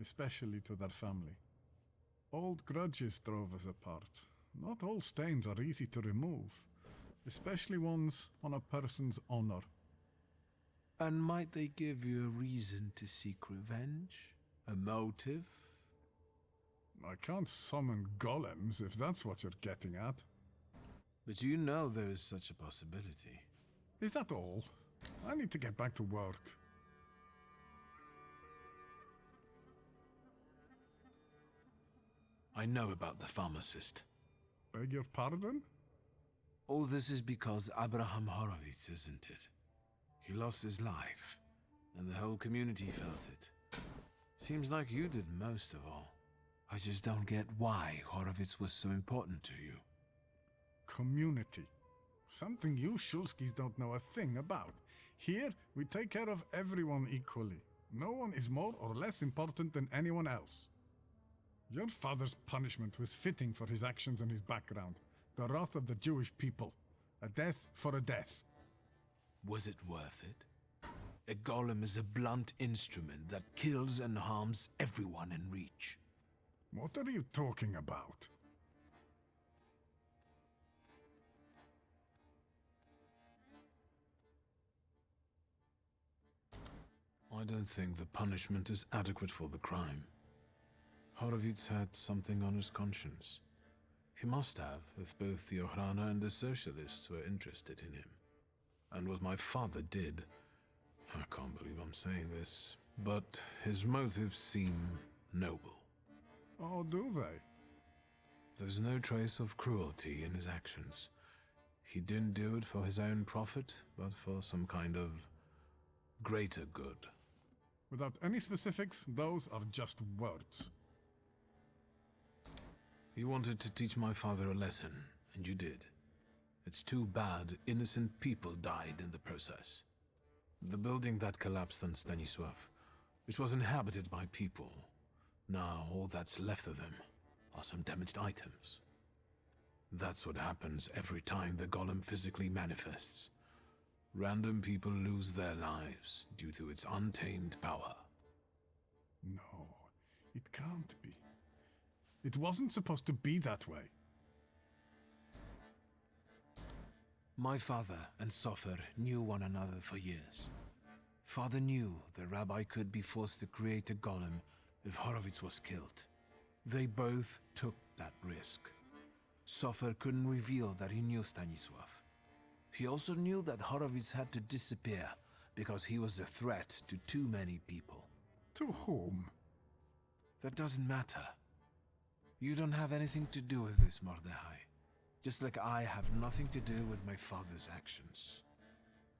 Especially to their family. Old grudges drove us apart. Not all stains are easy to remove, especially ones on a person's honor. And might they give you a reason to seek revenge? A motive? I can't summon golems if that's what you're getting at. But you know there is such a possibility. Is that all? I need to get back to work. I know about the pharmacist. Beg your pardon? All this is because Abraham Horowitz, isn't it? He lost his life, and the whole community felt it. Seems like you did most of all. I just don't get why Horowitz was so important to you. Community. Something you Shulskis don't know a thing about. Here, we take care of everyone equally. No one is more or less important than anyone else. Your father's punishment was fitting for his actions and his background. The wrath of the Jewish people. A death for a death. Was it worth it? A golem is a blunt instrument that kills and harms everyone in reach. What are you talking about? I don't think the punishment is adequate for the crime. Horowitz had something on his conscience. He must have, if both the Ohrana and the Socialists were interested in him. And what my father did, I can't believe I'm saying this, but his motives seem noble. Oh, do they? There's no trace of cruelty in his actions. He didn't do it for his own profit, but for some kind of greater good. Without any specifics, those are just words. You wanted to teach my father a lesson, and you did. It's too bad innocent people died in the process. The building that collapsed on Stanisław, it was inhabited by people. Now all that's left of them are some damaged items. That's what happens every time the golem physically manifests. Random people lose their lives due to its untamed power. No, it can't be. It wasn't supposed to be that way. My father and Sofer knew one another for years. Father knew the rabbi could be forced to create a golem if Horowitz was killed. They both took that risk. Sofer couldn't reveal that he knew Stanisław. He also knew that Horowitz had to disappear because he was a threat to too many people. To whom? That doesn't matter. You don't have anything to do with this, Mordechai. Just like I have nothing to do with my father's actions.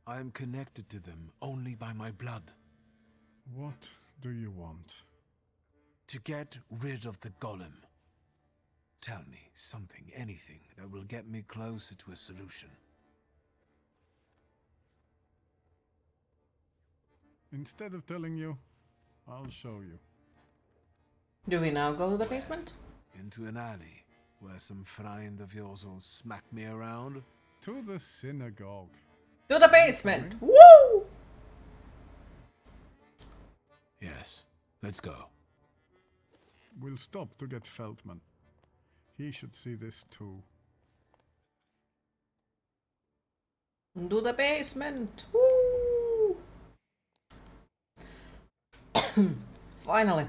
I am connected to them only by my blood. What do you want? To get rid of the golem. Tell me something, anything, that will get me closer to a solution. Instead of telling you, I'll show you. Do we now go to the basement? Into an alley, where some friend of yours will smack me around? To the synagogue. To the basement! Woo! Yes, let's go. We'll stop to get Feldman. He should see this too. To the basement! Woo! Finally.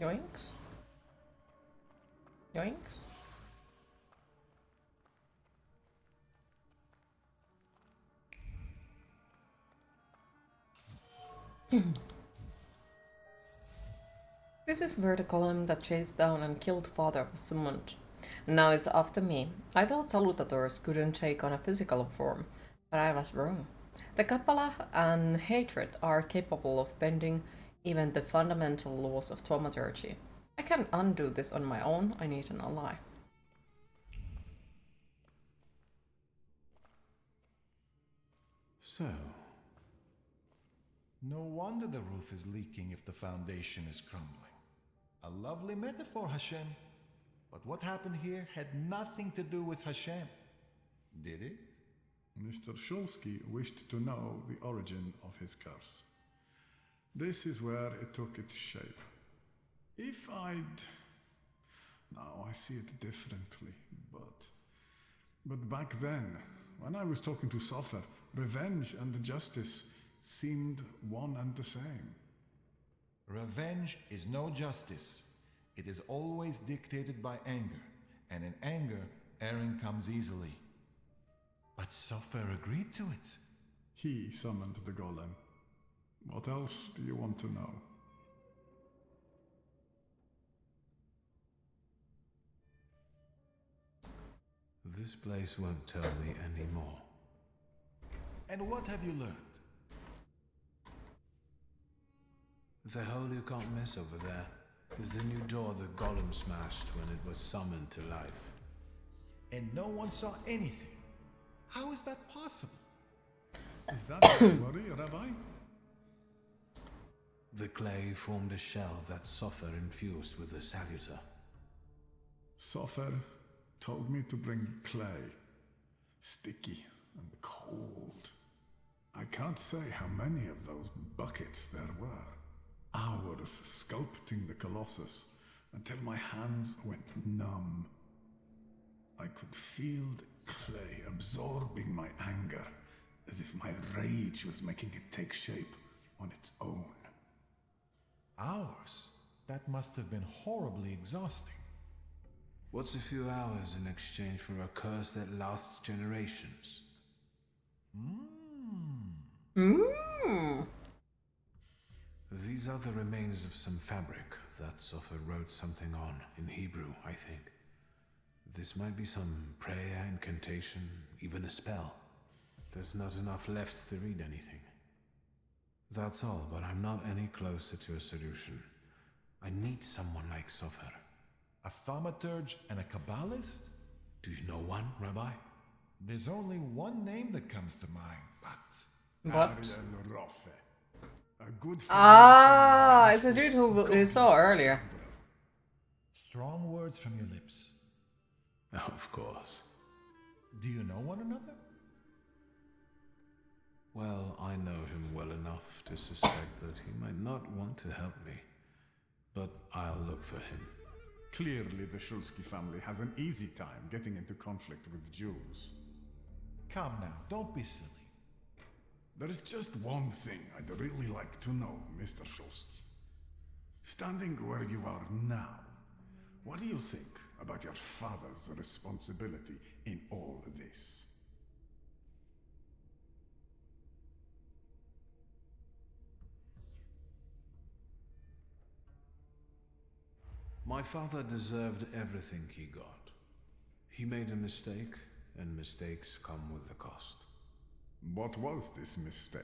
Yoinks. Yoinks. This is where the column that chased down and killed father was summoned. And now it's after me. I thought salutators couldn't take on a physical form, but I was wrong. The Kapala and hatred are capable of bending even the fundamental laws of thaumaturgy. I can't undo this on my own, I need an ally. So, no wonder the roof is leaking if the foundation is crumbling. A lovely metaphor, Hashem. But what happened here had nothing to do with Hashem. Did it? Mr. Shulsky wished to know the origin of his curse. This is where it took its shape. If I'd... Now I see it differently, but back then, when I was talking to Sofer, revenge and justice seemed one and the same. Revenge is no justice. It is always dictated by anger, and in anger, erring comes easily. But Sofer agreed to it. He summoned the golem. What else do you want to know? this place won't tell me anymore. And what have you learned? The hole you can't miss over there is the new door the golem smashed when it was summoned to life. And no one saw anything. How is that possible? Is that your worry, Rabbi? The clay formed a shell that Sofer infused with the saluter. Sofer told me to bring clay. Sticky and cold. I can't say how many of those buckets there were. Hours sculpting the Colossus until my hands went numb. I could feel the clay absorbing my anger, as if my rage was making it take shape on its own. Hours? That must have been horribly exhausting. What's a few hours in exchange for a curse that lasts generations? These are the remains of some fabric that Sofer wrote something on, in Hebrew, I think. This might be some prayer, incantation, even a spell. There's not enough left to read anything. That's all, but I'm not any closer to a solution. I need someone like Sofer. A thaumaturge and a Kabbalist? Do you know one, Rabbi? There's only one name that comes to mind, but... Ariel Roffe. A good friend. It's a dude who we saw earlier. Strong words from your lips. Of course. Do you know one another? Well, I know him well enough to suspect that he might not want to help me. But I'll look for him. Clearly the Shulsky family has an easy time getting into conflict with Jews. Come now, don't be silly. There is just one thing I'd really like to know, Mr. Shulsky. Standing where you are now, what do you think about your father's responsibility in all this? My father deserved everything he got. He made a mistake, and mistakes come with a cost. What was this mistake?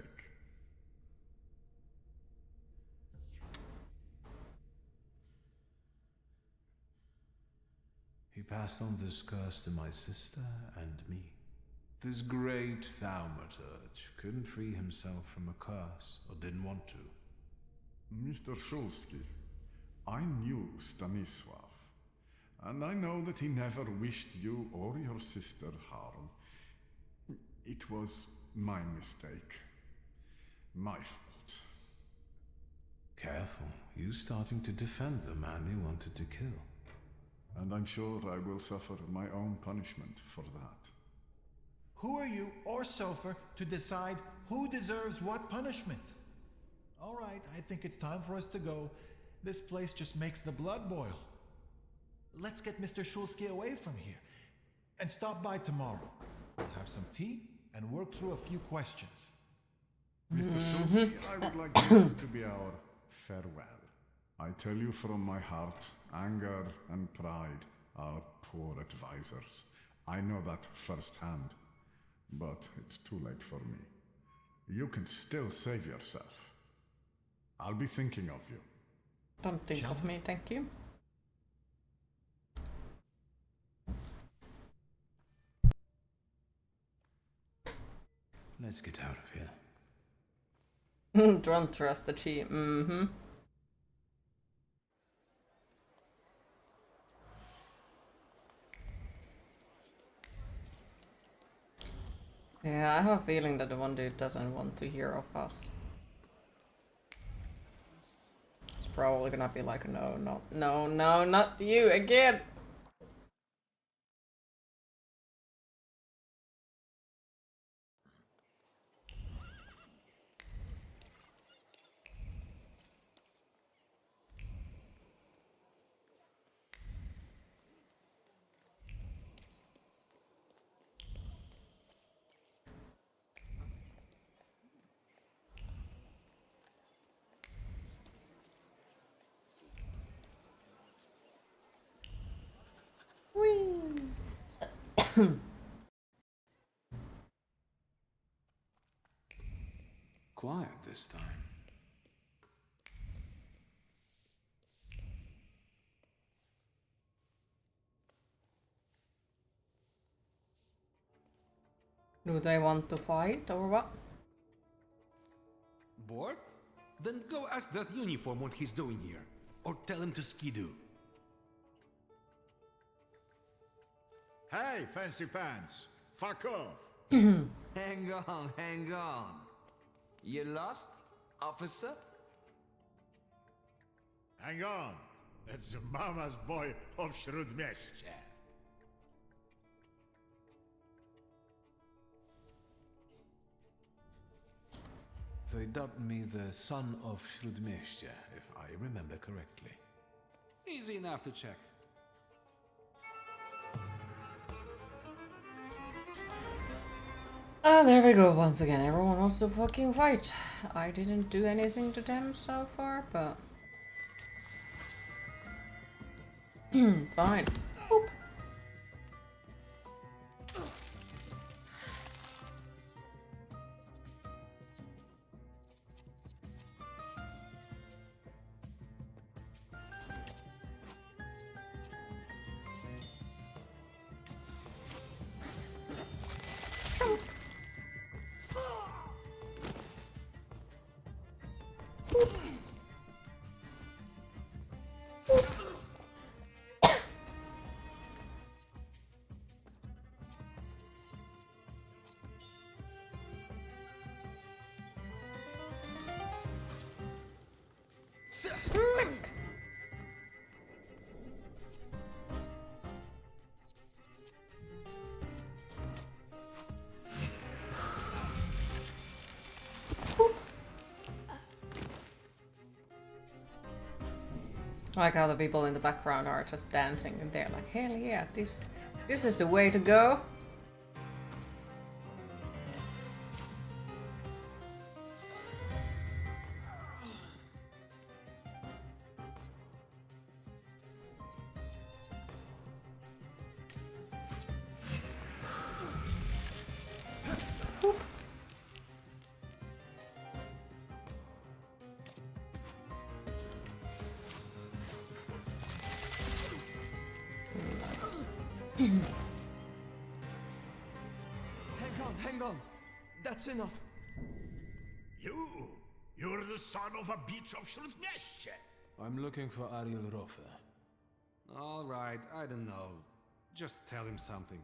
He passed on this curse to my sister and me. This great Thaumaturge couldn't free himself from a curse, or didn't want to. Mr. Shulsky, I knew Stanisław, and I know that he never wished you or your sister harm. It was my mistake. My fault. Careful, you starting to defend the man you wanted to kill. And I'm sure I will suffer my own punishment for that. Who are you or Sofer to decide who deserves what punishment? All right, I think it's time for us to go. This place just makes the blood boil. Let's get Mr. Shulsky away from here. And stop by tomorrow. We'll have some tea and work through a few questions. Mr. Shulsky, I would like this to be our farewell. I tell you from my heart, anger and pride are poor advisors. I know that firsthand, but it's too late for me. You can still save yourself. I'll be thinking of you. Don't think of me, thank you. Let's get out of here. Don't trust the chi. Mm-hmm. Yeah, I have a feeling that the one dude doesn't want to hear of us. It's probably gonna be like, no, not you again! Quiet this time. Do they want to fight or what? Bored? Then go ask that uniform what he's doing here. Or tell him to skidoo. Hey, fancy pants! Fuck off! Hang on, hang on. You lost, officer? Hang on! That's the mama's boy of Shrudmeshche. They dubbed me the son of Shrudmeshche, if I remember correctly. Easy enough to check. Ah, there we go once again. Everyone wants to fucking fight. I didn't do anything to them so far, but... fine. Boop. Smack! I like how the people in the background are just dancing and they're like, hell yeah, this is the way to go. Hang on. That's enough. You're the son of a bitch of Shrudmeshche. I'm looking for Ariel Rofe. All right, I don't know. Just tell him something.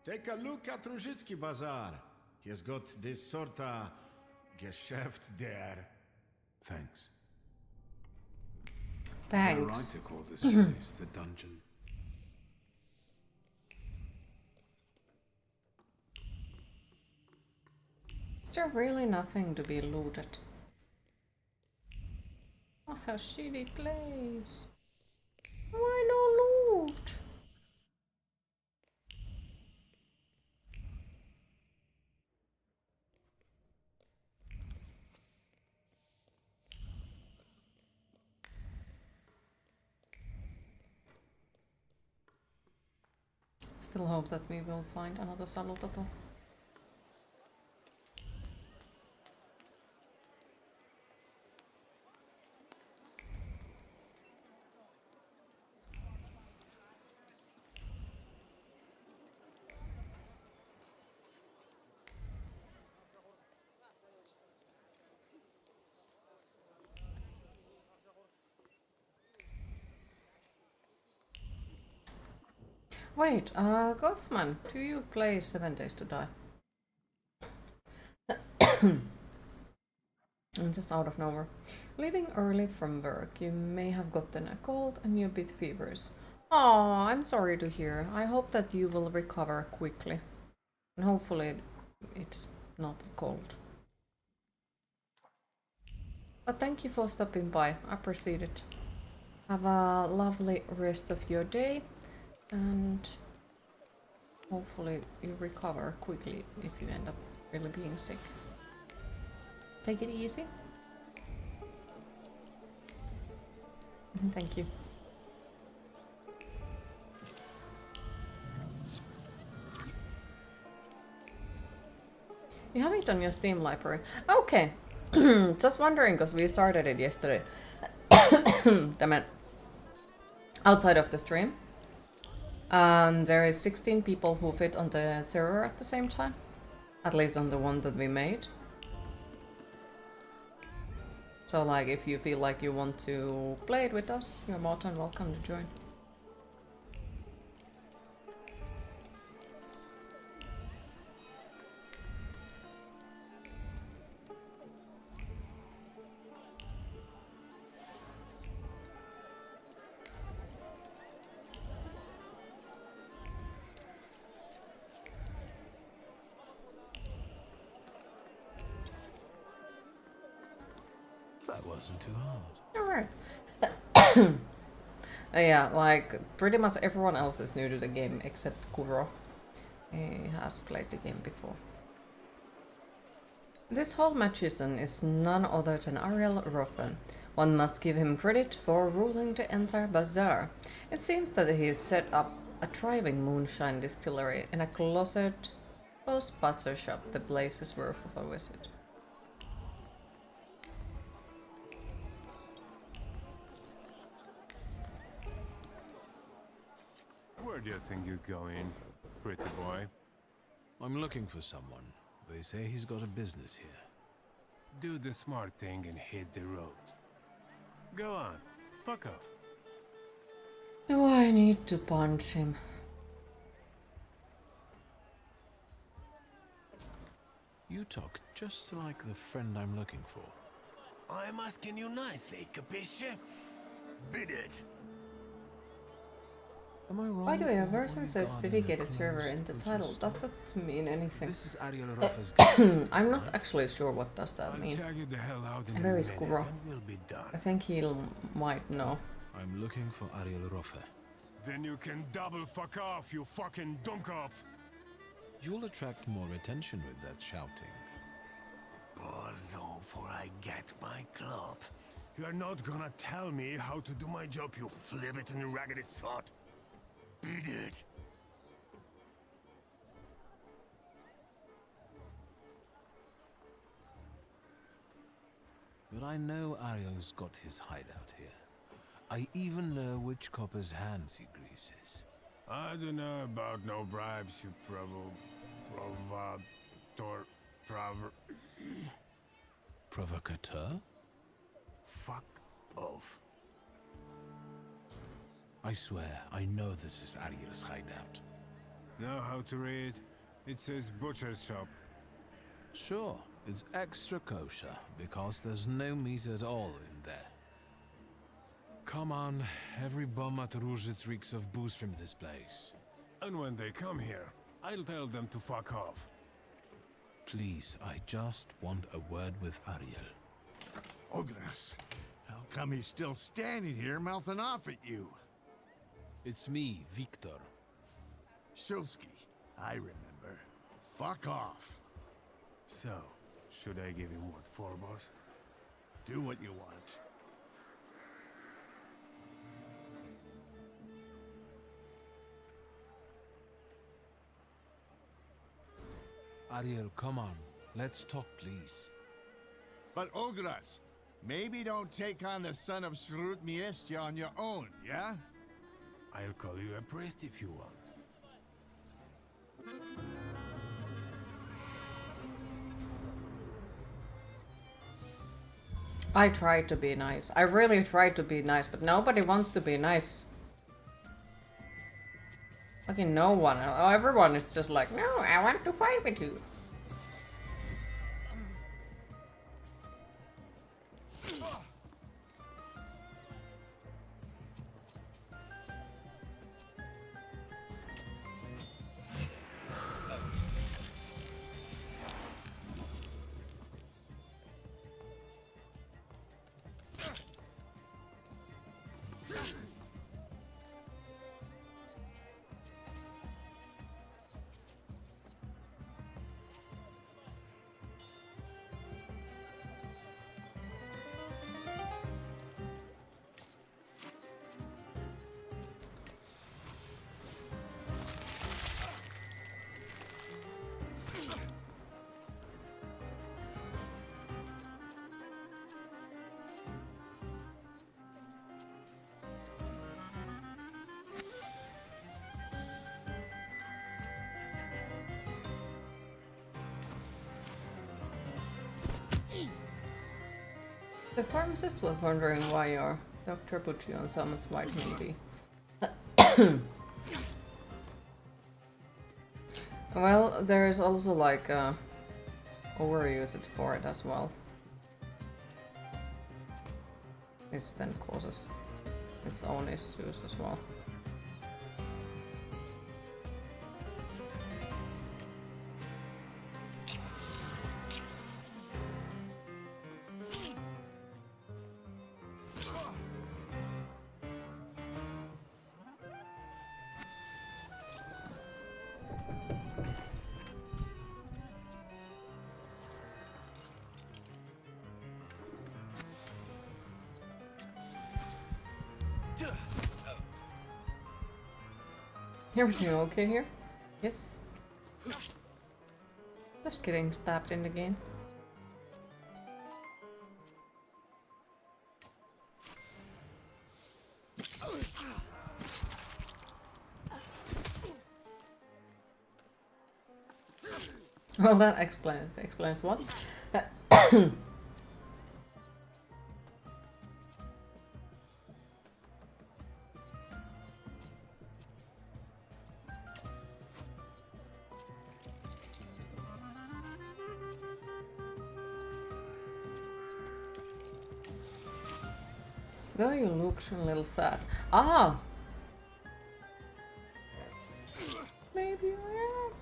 Take a look at Ruzhitsky Bazaar. He has got this sorta Geschäft there. Thanks. Thanks. You're right to call this place the dungeon. Is there really nothing to be looted? Oh, a shitty place. Why no loot? Still hope that we will find another salutato. Wait, Gothman, do you play 7 Days to Die? I'm just out of nowhere. Leaving early from work, you may have gotten a cold and you're a bit feverish. Oh, I'm sorry to hear. I hope that you will recover quickly. And hopefully it's not a cold. But thank you for stopping by. I appreciate it. Have a lovely rest of your day. And hopefully you recover quickly if you end up really being sick. Take it easy. Thank you. You have it on your Steam library. Okay. Just wondering, because we started it yesterday. Damn it. Outside of the stream. And there is 16 people who fit on the server at the same time. At least on the one that we made. So like if you feel like you want to play it with us, you're more than welcome to join. That wasn't too hard. Alright. Yeah, like pretty much everyone else is new to the game except Kuro. He has played the game before. This whole magician is none other than Ariel Roffen. One must give him credit for ruling the entire bazaar. It seems that he has set up a thriving moonshine distillery in a closed butcher shop. The place is worth of a visit. Where do you think you're going, pretty boy? I'm looking for someone. They say he's got a business here. Do the smart thing and hit the road. Go on, fuck off. Do I need to punch him? You talk just like the friend I'm looking for. I'm asking you nicely, capisce? Bid it. Am I wrong? By the way, a version says dedicated server in the title. Does that mean anything? This is Ariel Roffe's I'm not actually sure what does that mean. I'm very Skuro. I think he might know. I'm looking for Ariel Roffe. Then you can double fuck off, you fucking dunkop. You'll attract more attention with that shouting. Bozo, for I get my club. You're not gonna tell me how to do my job, you flibbit and raggedy sot. Beat it. But I know Ariel's got his hideout here. I even know which copper's hands he greases. I don't know about no bribes, you Provocateur? Fuck off. I swear, I know this is Ariel's hideout. Know how to read? It says butcher's shop. Sure, it's extra kosher, because there's no meat at all in there. Come on, every bum at Ruzhitz reeks of booze from this place. And when they come here, I'll tell them to fuck off. Please, I just want a word with Ariel. Ogres, How come he's still standing here mouthing off at you? It's me, Victor. Shulsky, I remember. Fuck off. So, should I give him what for, boss? Do what you want. Ariel, come on. Let's talk, please. But Ogras, maybe don't take on the son of Srut Miestia on your own, yeah? I'll call you a priest if you want. I tried to be nice. I really tried to be nice, but nobody wants to be nice. Fucking no one. Everyone is just like, no, I want to fight with you. The pharmacist was wondering why your doctor put you on so much vitamin D. Well, there's also like overusage for it as well. It then causes its own issues as well. Everything okay here? Yes. Just getting stabbed in the game. Well, that explains what? Though you look a little sad. Ah! Maybe I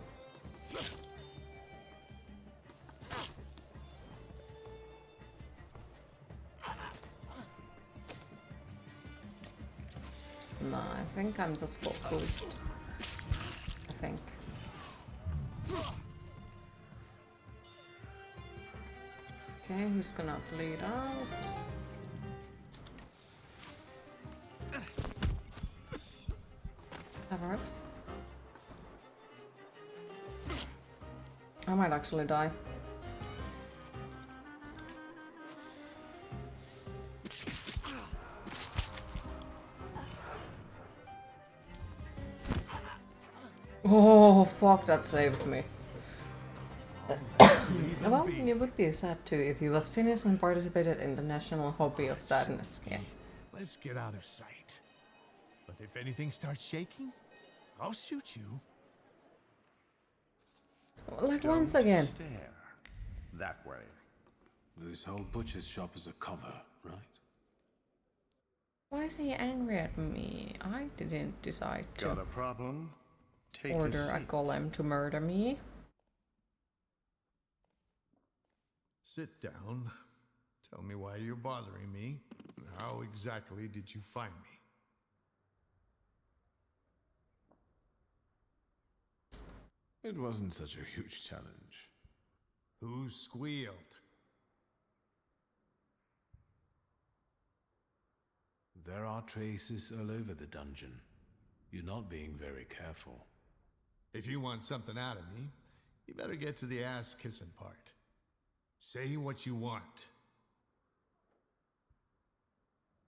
am. No, I think I'm just focused. I think. Okay, he's gonna bleed out. That works. I might actually die. Oh, fuck, that saved me. Well, it would be sad too if he was Finnish and participated in the national hobby of sadness. Yes. Let's get out of sight. But if anything starts shaking, I'll shoot you. Like once again. Stare. That way. This whole butcher's shop is a cover, right? Why is he angry at me? I didn't decide to Got a problem? Take order a seat. golem to murder me. Sit down. Tell me why you're bothering me. How exactly did you find me? It wasn't such a huge challenge. Who squealed? There are traces all over the dungeon. You're not being very careful. If you want something out of me, you better get to the ass-kissing part. Say what you want.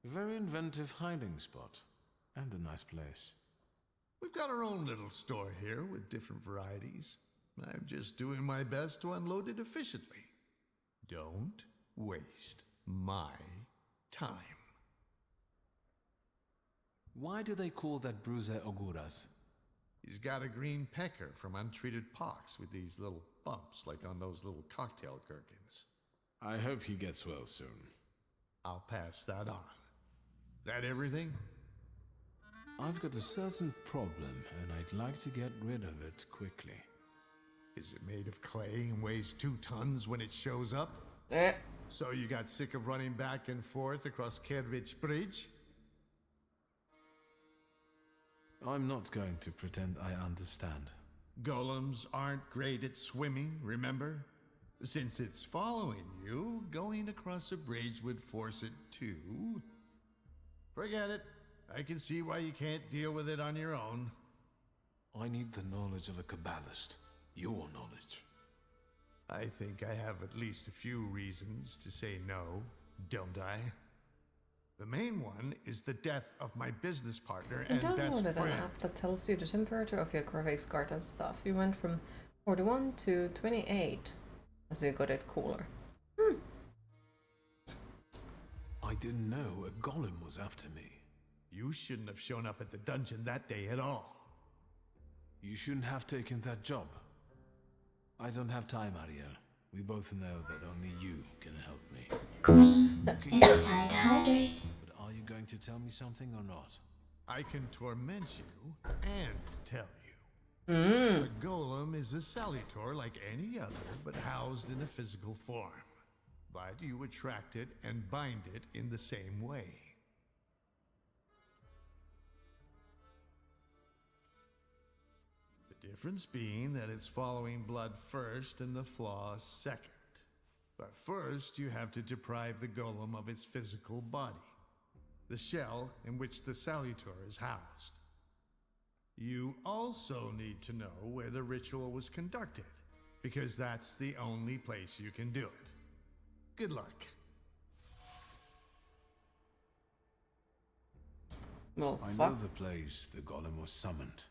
A very inventive hiding spot. And a nice place. We've got our own little store here with different varieties. I'm just doing my best to unload it efficiently. Don't waste my time. Why do they call that bruiser Oguras? He's got a green pecker from untreated pox with these little bumps like on those little cocktail gherkins. I hope he gets well soon. I'll pass that on. That everything? I've got a certain problem, and I'd like to get rid of it quickly. Is it made of clay and weighs 2 tons when it shows up? So you got sick of running back and forth across Kervich Bridge? I'm not going to pretend I understand. Golems aren't great at swimming, remember? Since it's following you, going across a bridge would force it to. Forget it. I can see why you can't deal with it on your own. I need the knowledge of a Kabbalist. Your knowledge. I think I have at least a few reasons to say no, don't I? The main one is the death of my business partner and best downloaded friend. an app that tells you the temperature of your graphics card and stuff. You went from 41 to 28 as you got it cooler. I didn't know a golem was after me. You shouldn't have shown up at the dungeon that day at all. You shouldn't have taken that job. I don't have time, Ariel. We both know that only you can help me. But are you going to tell me something or not? I can torment you and tell you. A golem is a salutor like any other, but housed in a physical form. But you attract it and bind it in the same way. The difference being that it's following blood first and the flaws second. But first, you have to deprive the golem of its physical body, the shell in which the salutor is housed. You also need to know where the ritual was conducted, because that's the only place you can do it. Good luck. Well, I know the place the golem was summoned.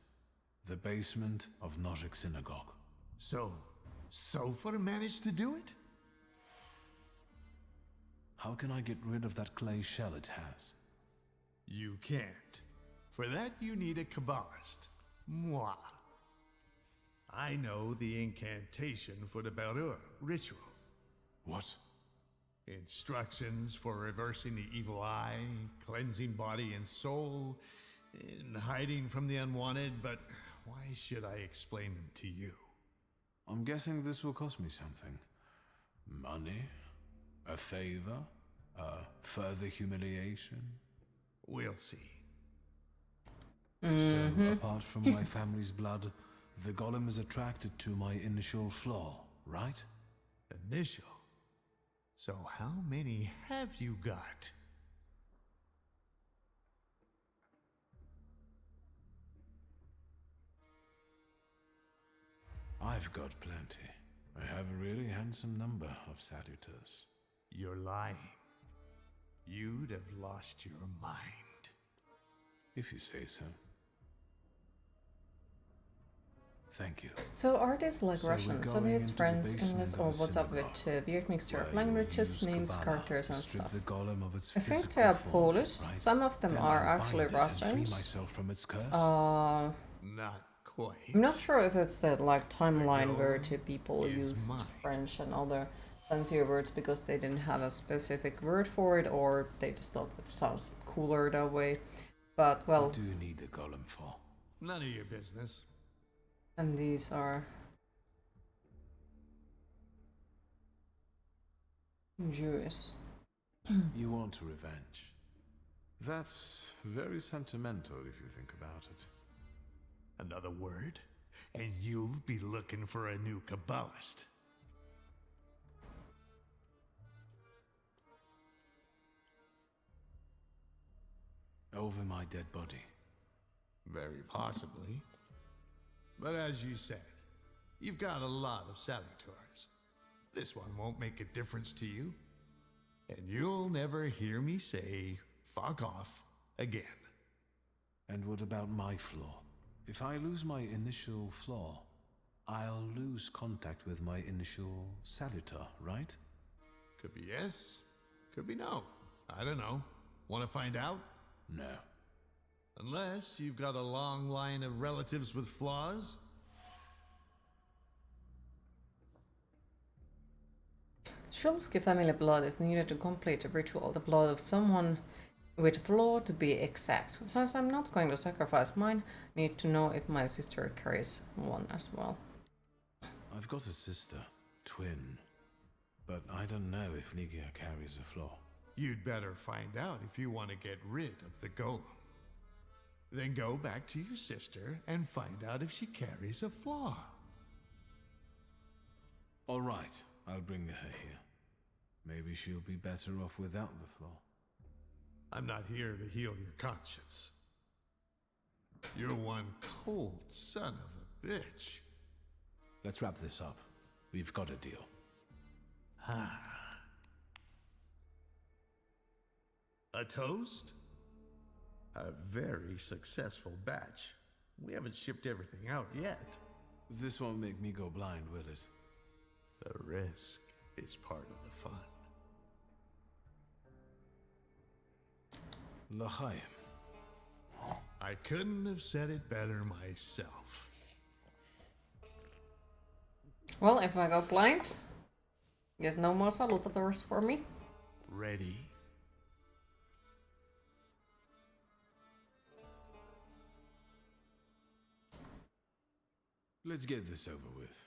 The basement of Nozick Synagogue. So, Sofer managed to do it? How can I get rid of that clay shell it has? You can't. For that, you need a Kabbalist. Moi. I know the incantation for the Berur ritual. What? Instructions for reversing the evil eye, cleansing body and soul, and hiding from the unwanted, but why should I explain them to you? I'm guessing this will cost me something. Money? A favor? Further humiliation? We'll see. So, apart from my family's blood, the golem is attracted to my initial flaw, right? Initial? So how many have you got? I've got plenty. I have a really handsome number of salutors. You're lying. You'd have lost your mind. If you say so. Thank you. So are these like So Russian, we're going Soviets, into friends, the basement English, of or a what's up with weird mixture of languages, names, characters and strip stuff? the golem of its I think physical they are form, Polish, right? some of them Then are I'll actually bind it and free Russians. myself from its curse. Not quite. I'm not sure if it's the like timeline The where golem two people is used mine. French and other fancier words because they didn't have a specific word for it, or they just thought it sounds cooler that way. But well, What do you need the golem for? None of your business. and these are Jewish. You want revenge. That's very sentimental if you think about it. Another word, and you'll be looking for a new Kabbalist. Over my dead body. Very possibly. But as you said, you've got a lot of salutors. This one won't make a difference to you. And you'll never hear me say, fuck off, again. And what about my flaw? If I lose my initial flaw, I'll lose contact with my initial salutor, right? Could be yes, could be no. I don't know. Want to find out? No. Unless you've got a long line of relatives with flaws. Shulsky family blood is needed to complete the ritual. The blood of someone with flaw to be exact. Since I'm not going to sacrifice mine, need to know if my sister carries one as well. I've got a sister, twin, but I don't know if Ligia carries a flaw. You'd better find out if you want to get rid of the golem. Then go back to your sister and find out if she carries a flaw. All right, I'll bring her here. Maybe she'll be better off without the flaw. I'm not here to heal your conscience. You're one cold son of a bitch. Let's wrap this up. We've got a deal. A toast? A very successful batch. We haven't shipped everything out yet. This won't make me go blind, will it? The risk is part of the fun. L'chaim. I couldn't have said it better myself. Well, if I go blind, guess no more salutators for me. Ready? Let's get this over with.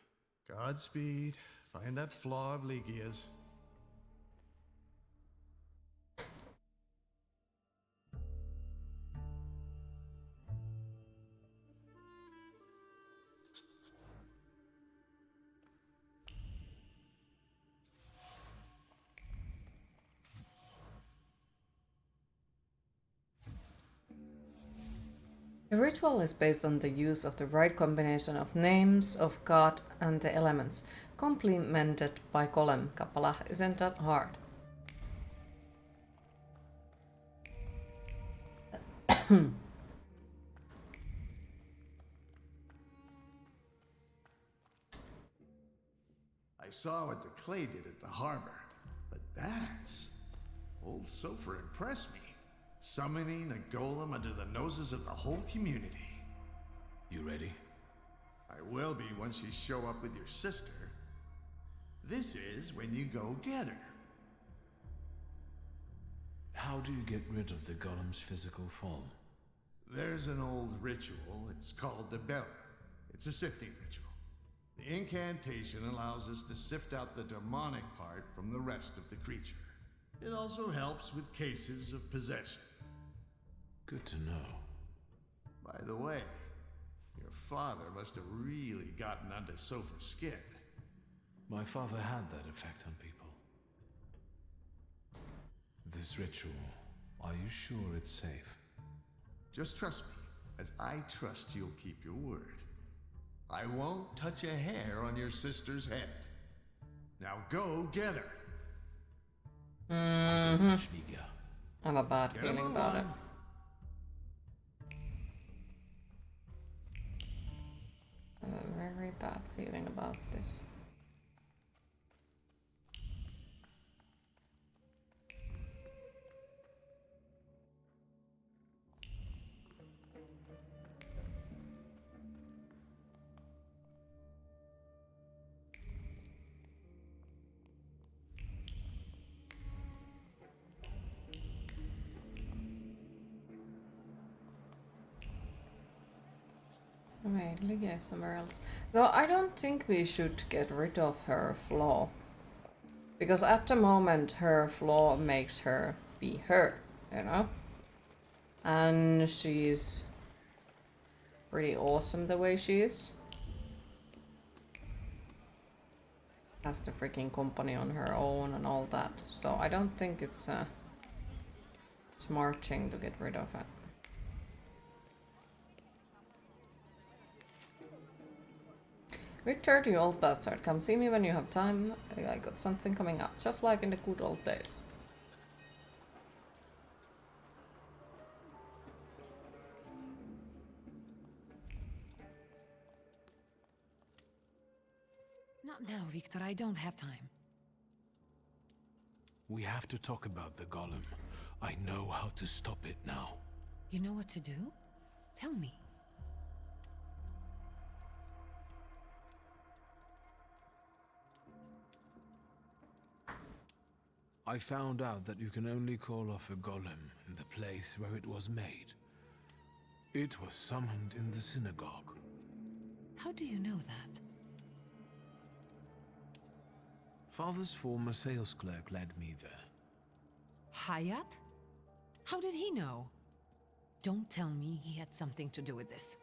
Godspeed. Find that flaw of Ligia's. The ritual is based on the use of the right combination of names of God and the elements, complemented by golem Kabbalah. Isn't that hard? I saw what the clay did at the harbor, but that's... Old Sofer impressed me. Summoning a golem under the noses of the whole community. You ready? I will be once you show up with your sister. This is when you go get her. How do you get rid of the golem's physical form? There's an old ritual. It's called the belly. It's a sifting ritual. The incantation allows us to sift out the demonic part from the rest of the creature. It also helps with cases of possession. Good to know. By the way, your father must have really gotten under Sofer's skin. My father had that effect on people. This ritual, are you sure it's safe? Just trust me, as I trust you'll keep your word. I won't touch a hair on your sister's head. Now go get her. I have a bad feeling about it. I have a very bad feeling about this. Wait, Ligia is somewhere else. Though I don't think we should get rid of her flaw. Because at the moment her flaw makes her be her, you know? And she's pretty awesome the way she is. Has the freaking company on her own and all that. So I don't think it's a smart thing to get rid of it. Victor, you old bastard, come see me when you have time. I got something coming up, just like in the good old days. Not now, Victor. I don't have time. We have to talk about the golem. I know how to stop it now. You know what to do? Tell me. I found out that you can only call off a golem in the place where it was made. It was summoned in the synagogue. How do you know that? Father's former sales clerk led me there. Hayat? How did he know? Don't tell me he had something to do with this.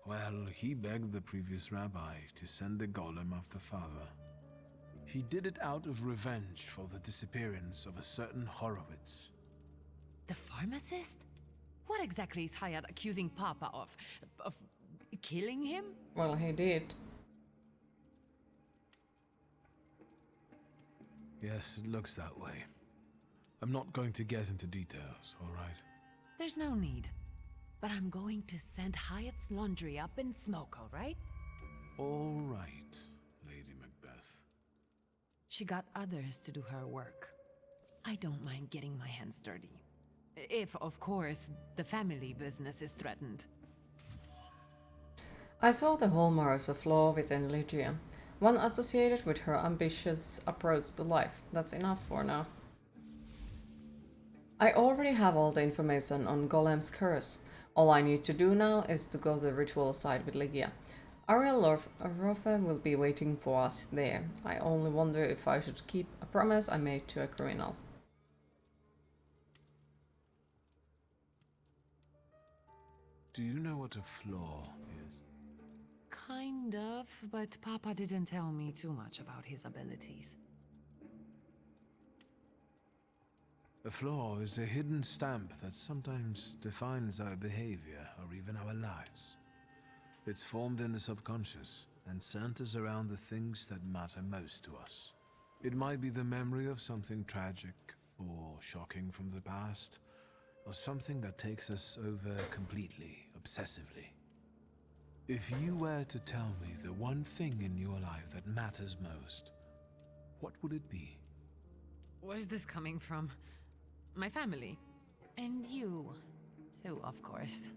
Well, he begged the previous rabbi to send a golem after father. He did it out of revenge for the disappearance of a certain Horowitz. The pharmacist? What exactly is Hayat accusing Papa of? Of killing him? Well, he did. Yes, it looks that way. I'm not going to get into details, all right? There's no need. But I'm going to send Hayat's laundry up in smoke, all right? All right, Lady Macbeth. She got others to do her work. I don't mind getting my hands dirty. If, of course, the family business is threatened. I saw the hallmarks of flaw within Lygia. One associated with her ambitious approach to life. That's enough for now. I already have all the information on Golem's curse. All I need to do now is to go to the ritual site with Lygia. Ariel Rofe will be waiting for us there. I only wonder if I should keep a promise I made to a criminal. Do you know what a flaw is? Kind of, but Papa didn't tell me too much about his abilities. A flaw is a hidden stamp that sometimes defines our behavior or even our lives. It's formed in the subconscious and centers around the things that matter most to us. It might be the memory of something tragic or shocking from the past, or something that takes us over completely, obsessively. If you were to tell me the one thing in your life that matters most, what would it be? Where's this coming from? My family. And you, too, of course.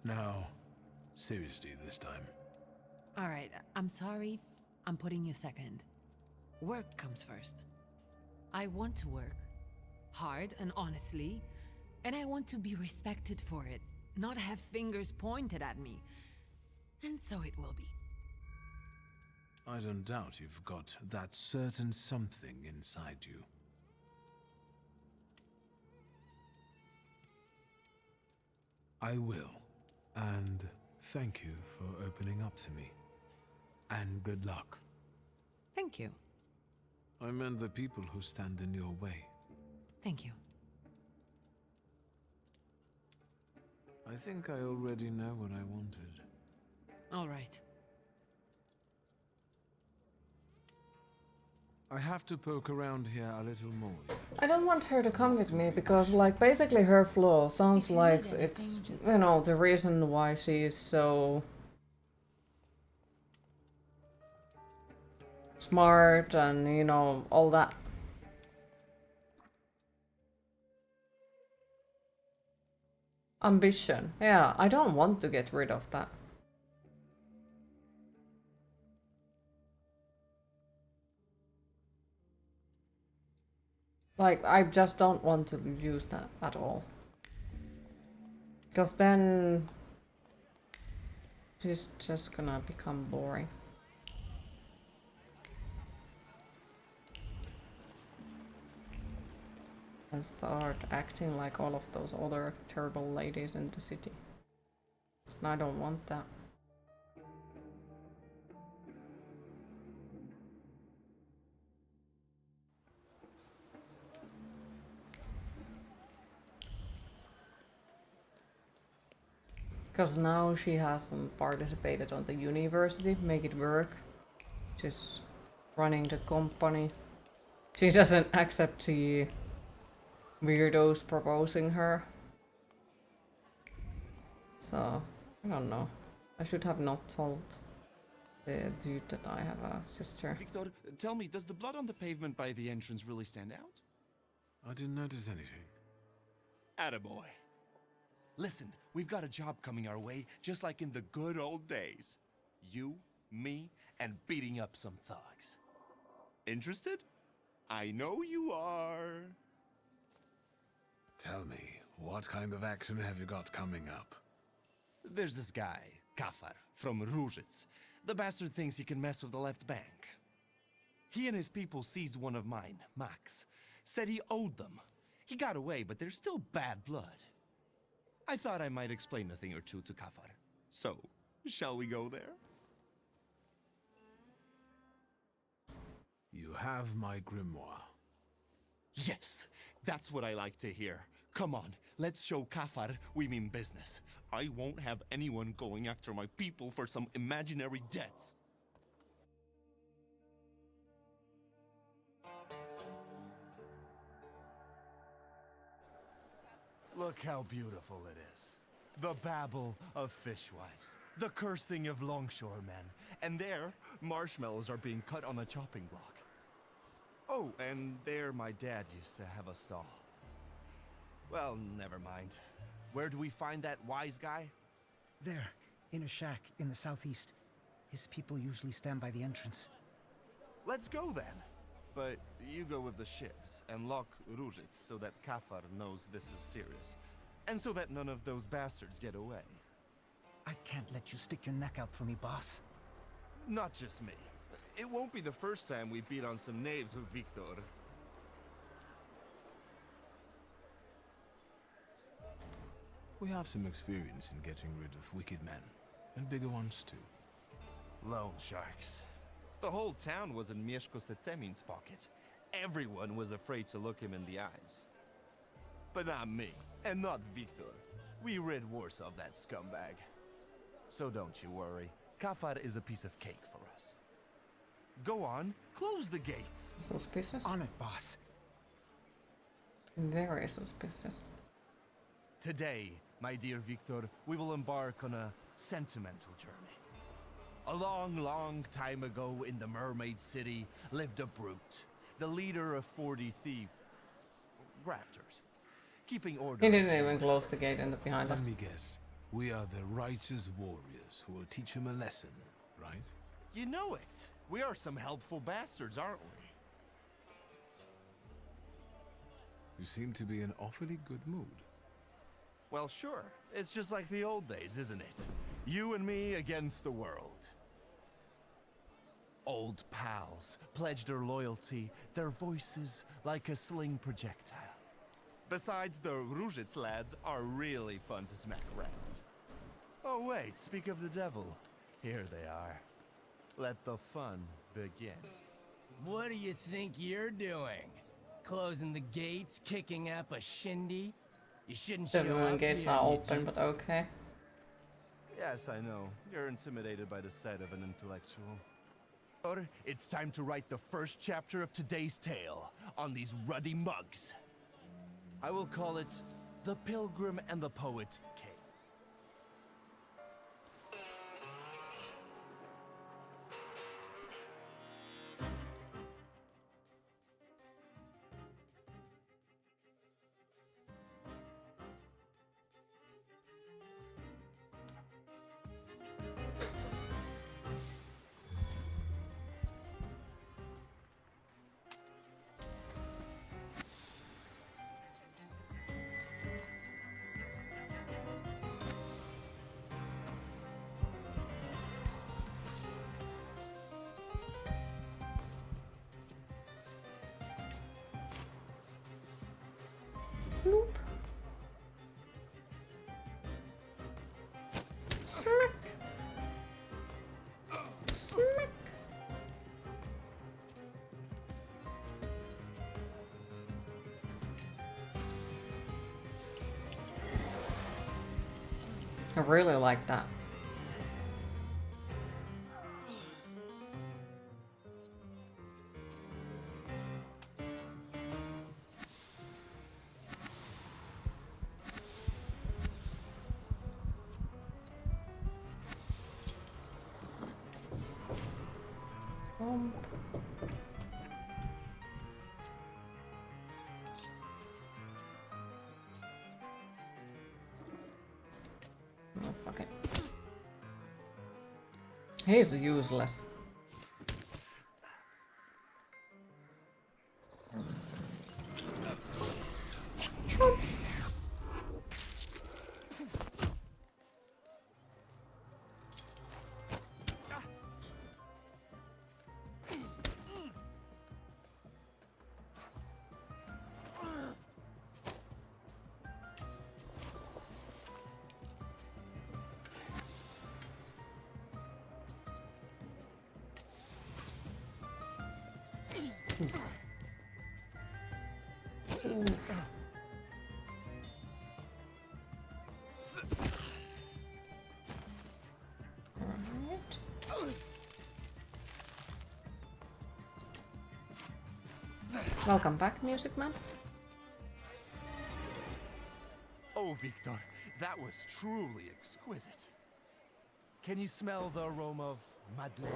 Now, seriously this time. All right, I'm sorry. I'm putting you second. Work comes first. I want to work. Hard and honestly. And I want to be respected for it. Not have fingers pointed at me. And so it will be. I don't doubt you've got that certain something inside you. I will. And thank you for opening up to me. And good luck. Thank you. I meant the people who stand in your way. Thank you. I think I already know what I wanted. All right. I have to poke around here a little more. I don't want her to come with me because, like, basically her flaw sounds like it's, you know, the reason why she is so smart and, you know, all that. Ambition. Yeah, I don't want to get rid of that. Like, I just don't want to use that at all. Because then she's just gonna become boring. and start acting like all of those other terrible ladies in the city. And I don't want that. Because now she hasn't participated on the university, make it work. She's running the company. She doesn't accept the weirdos proposing her. So, I don't know. I should have not told the dude that I have a sister. Victor, tell me, does the blood on the pavement by the entrance really stand out? I didn't notice anything. Attaboy. Listen, we've got a job coming our way, just like in the good old days. You, me, and beating up some thugs. Interested? I know you are. Tell me, what kind of action have you got coming up? There's this guy, Kafar, from Ruzhitz. The bastard thinks he can mess with the left bank. He and his people seized one of mine, Max. Said he owed them. He got away, but there's still bad blood. I thought I might explain a thing or two to Kafar. So, shall we go there? You have my grimoire. Yes, that's what I like to hear. Come on, let's show Kafar we mean business. I won't have anyone going after my people for some imaginary debts. Look how beautiful it is. The babble of fishwives, the cursing of longshoremen, and there, marshmallows are being cut on a chopping block. Oh, and there my dad used to have a stall. Well, never mind. Where do we find that wise guy? There, in a shack in the southeast. His people usually stand by the entrance. Let's go then. But you go with the ships and lock Ruzhitz so that Kafar knows this is serious. And so that none of those bastards get away. I can't let you stick your neck out for me, boss. Not just me. It won't be the first time we beat on some knaves with Victor. We have some experience in getting rid of wicked men, and bigger ones too. Loan sharks. The whole town was in Mieszko Setsemin's pocket. Everyone was afraid to look him in the eyes. But not me, and not Victor. We rid Warsaw of that scumbag. So don't you worry. Kafar is a piece of cake for us. Go on, close the gates. Suspicious? On it, boss. Very suspicious. Today, my dear Victor, we will embark on a sentimental journey. A long, long time ago in the Mermaid City lived a brute, the leader of 40 grafters, keeping order. He didn't even close the gate in the behind us. Let me guess. We are the righteous warriors who will teach him a lesson, right? You know it. We are some helpful bastards, aren't we? You seem to be in awfully good mood. Well, sure. It's just like the old days, isn't it? You and me against the world. Old pals pledged their loyalty, their voices like a sling projectile. Besides, the Ruzhitz lads are really fun to smack around. Oh wait, speak of the devil. Here they are. Let the fun begin. What do you think you're doing? Closing the gates, kicking up a shindy? You shouldn't show The up gate's here, not you open, but gents. okay. Yes, I know. You're intimidated by the sight of an intellectual. It's time to write the first chapter of today's tale on these ruddy mugs. I will call it The Pilgrim and the Poet Came. Smack! Smack! I really like that. Oh, fuck it. He's useless. Chomp. Welcome back, Music Man. Oh, Victor, that was truly exquisite. Can you smell the aroma of Madeleine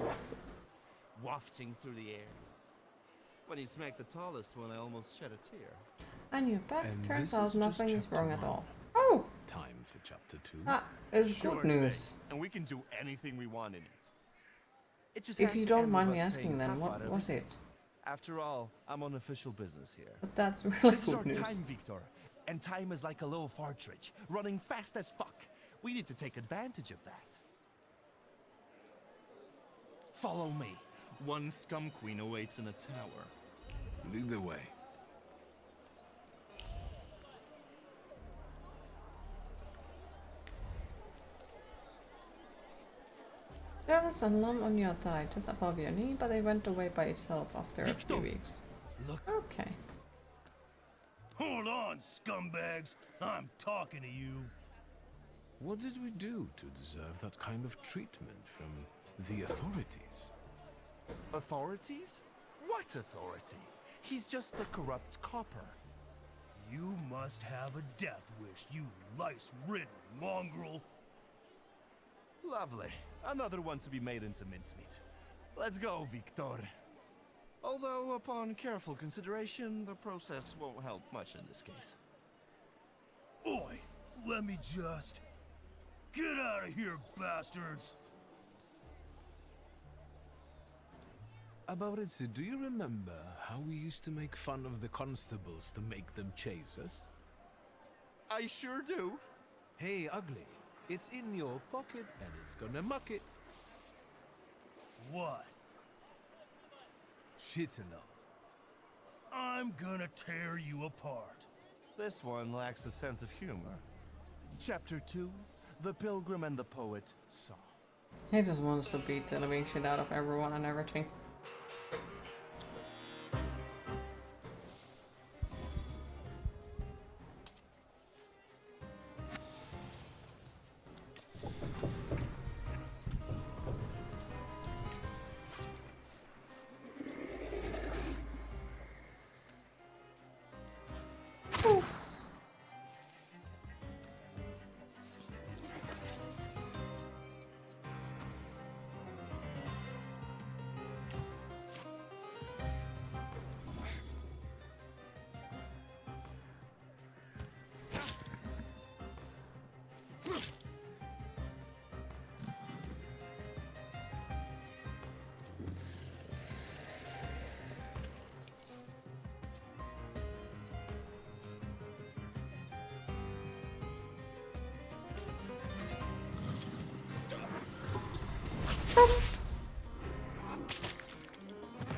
wafting through the air? When you smacked the tallest one, I almost shed a tear. And you're back. And Turns this out is nothing just is wrong at chapter all. 1. Oh! Time for chapter 2. That is Sure good news. thing, and we can do anything we want in it. It just If has you to don't end mind with me us asking paying then, half what out of was it. it? After all, I'm on official business here. But that's really This is our good news. time, Victor. And time is like a little partridge, running fast as fuck. We need to take advantage of that. Follow me. One scum queen awaits in a tower. Lead the way. There was a lump on your thigh just above your knee, but it went away by itself after a few weeks. Look. Okay. Hold on, scumbags. I'm talking to you. What did we do to deserve that kind of treatment from the authorities? Authorities? What authority? He's just a corrupt copper. You must have a death wish, you lice-ridden mongrel. Lovely. Another one to be made into mincemeat. Let's go, Victor. Although, upon careful consideration, the process won't help much in this case. Oi, let me just... Get out of here, bastards! About it, do you remember how we used to make fun of the constables to make them chase us? I sure do. Hey, ugly. It's in your pocket and it's gonna muck it. What? Shit's a lot. I'm gonna tear you apart. This one lacks a sense of humor. Chapter 2, The Pilgrim and the Poet Saw. He just wants to beat the living shit out of everyone and everything.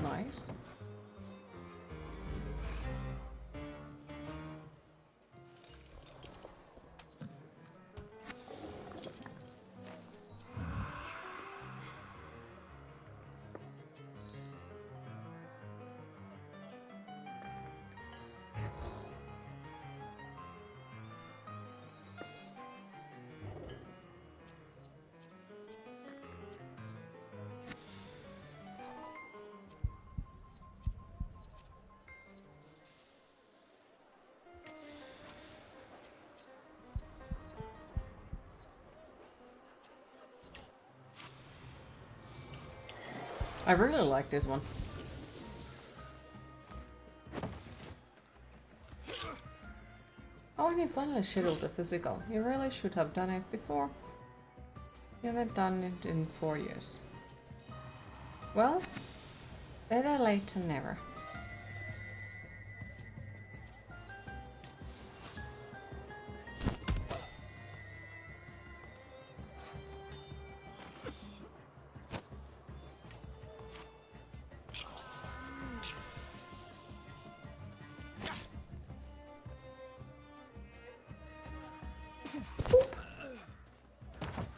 Nice. I really like this one. Oh, and you finally scheduled the physical. You really should have done it before. You haven't done it in 4 years. Well, better late than never.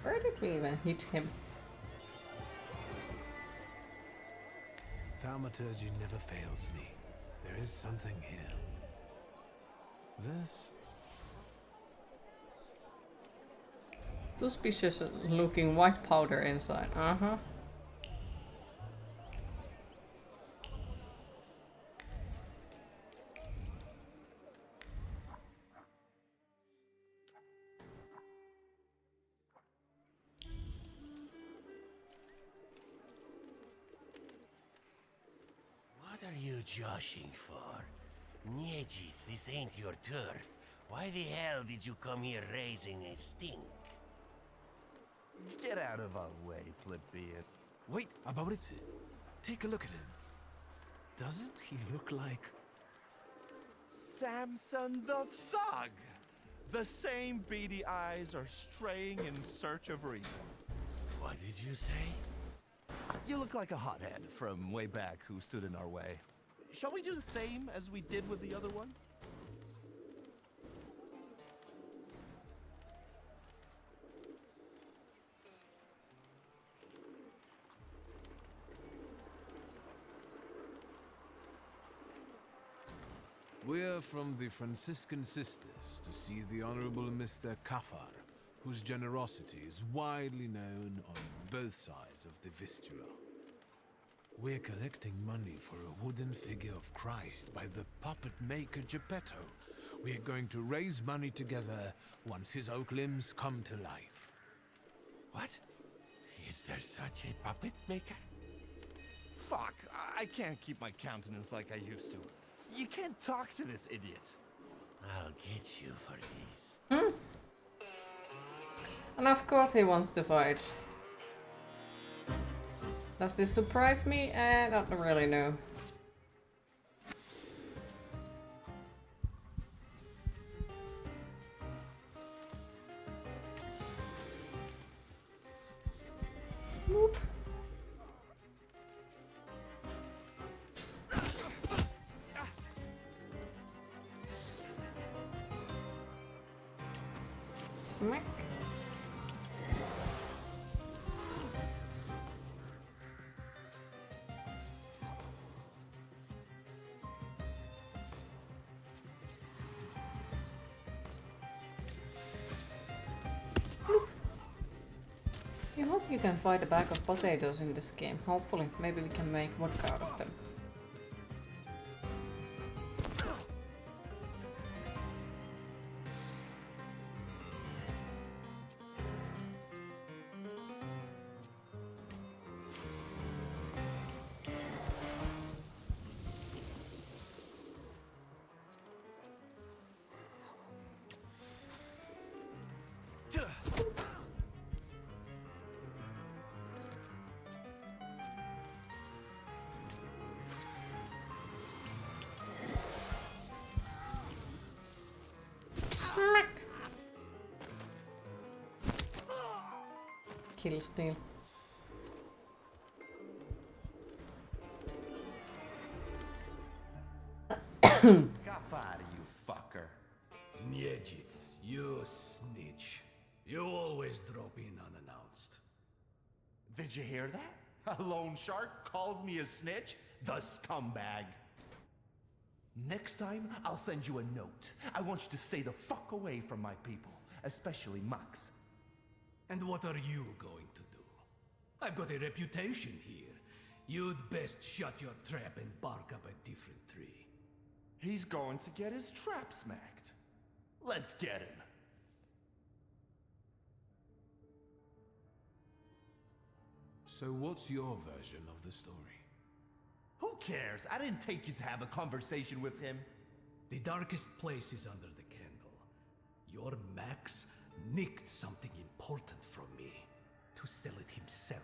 Where did we even hit him? Thaumaturge never fails me. There is something here. This... Suspicious looking white powder inside. Uh-huh. What are you joshing for? Niejits, this ain't your turf. Why the hell did you come here raising a stink? Get out of our way, plebeian. Wait, Abauritse. Take a look at him. Doesn't he look like... Samson the Thug! The same beady eyes are straying in search of reason. What did you say? You look like a hothead from way back who stood in our way. Shall we do the same as we did with the other one? We're from the Franciscan Sisters to see the Honorable Mr. Kafar, whose generosity is widely known on both sides of the Vistula. We're collecting money for a wooden figure of Christ by the puppet maker Geppetto. We're going to raise money together once his oak limbs come to life. What? Is there such a puppet maker? Fuck, I can't keep my countenance like I used to. You can't talk to this idiot. I'll get you for this. And of course he wants to fight. Does this surprise me? I don't really know. Whoop. Smack. I hope you can find a bag of potatoes in this game. Hopefully, maybe we can make vodka out of them. Smack! Kill steal. Kafar, you fucker. Niejits, you snitch. You always drop in unannounced. Did you hear that? A loan shark calls me a snitch? The scumbag. Next time, I'll send you a note. I want you to stay the fuck away from my people, especially Max. And what are you going to do? I've got a reputation here. You'd best shut your trap and bark up a different tree. He's going to get his trap smacked. Let's get him. So what's your version of the story? Who cares? I didn't take you to have a conversation with him. The darkest place is under the candle. Your Max nicked something important from me to sell it himself.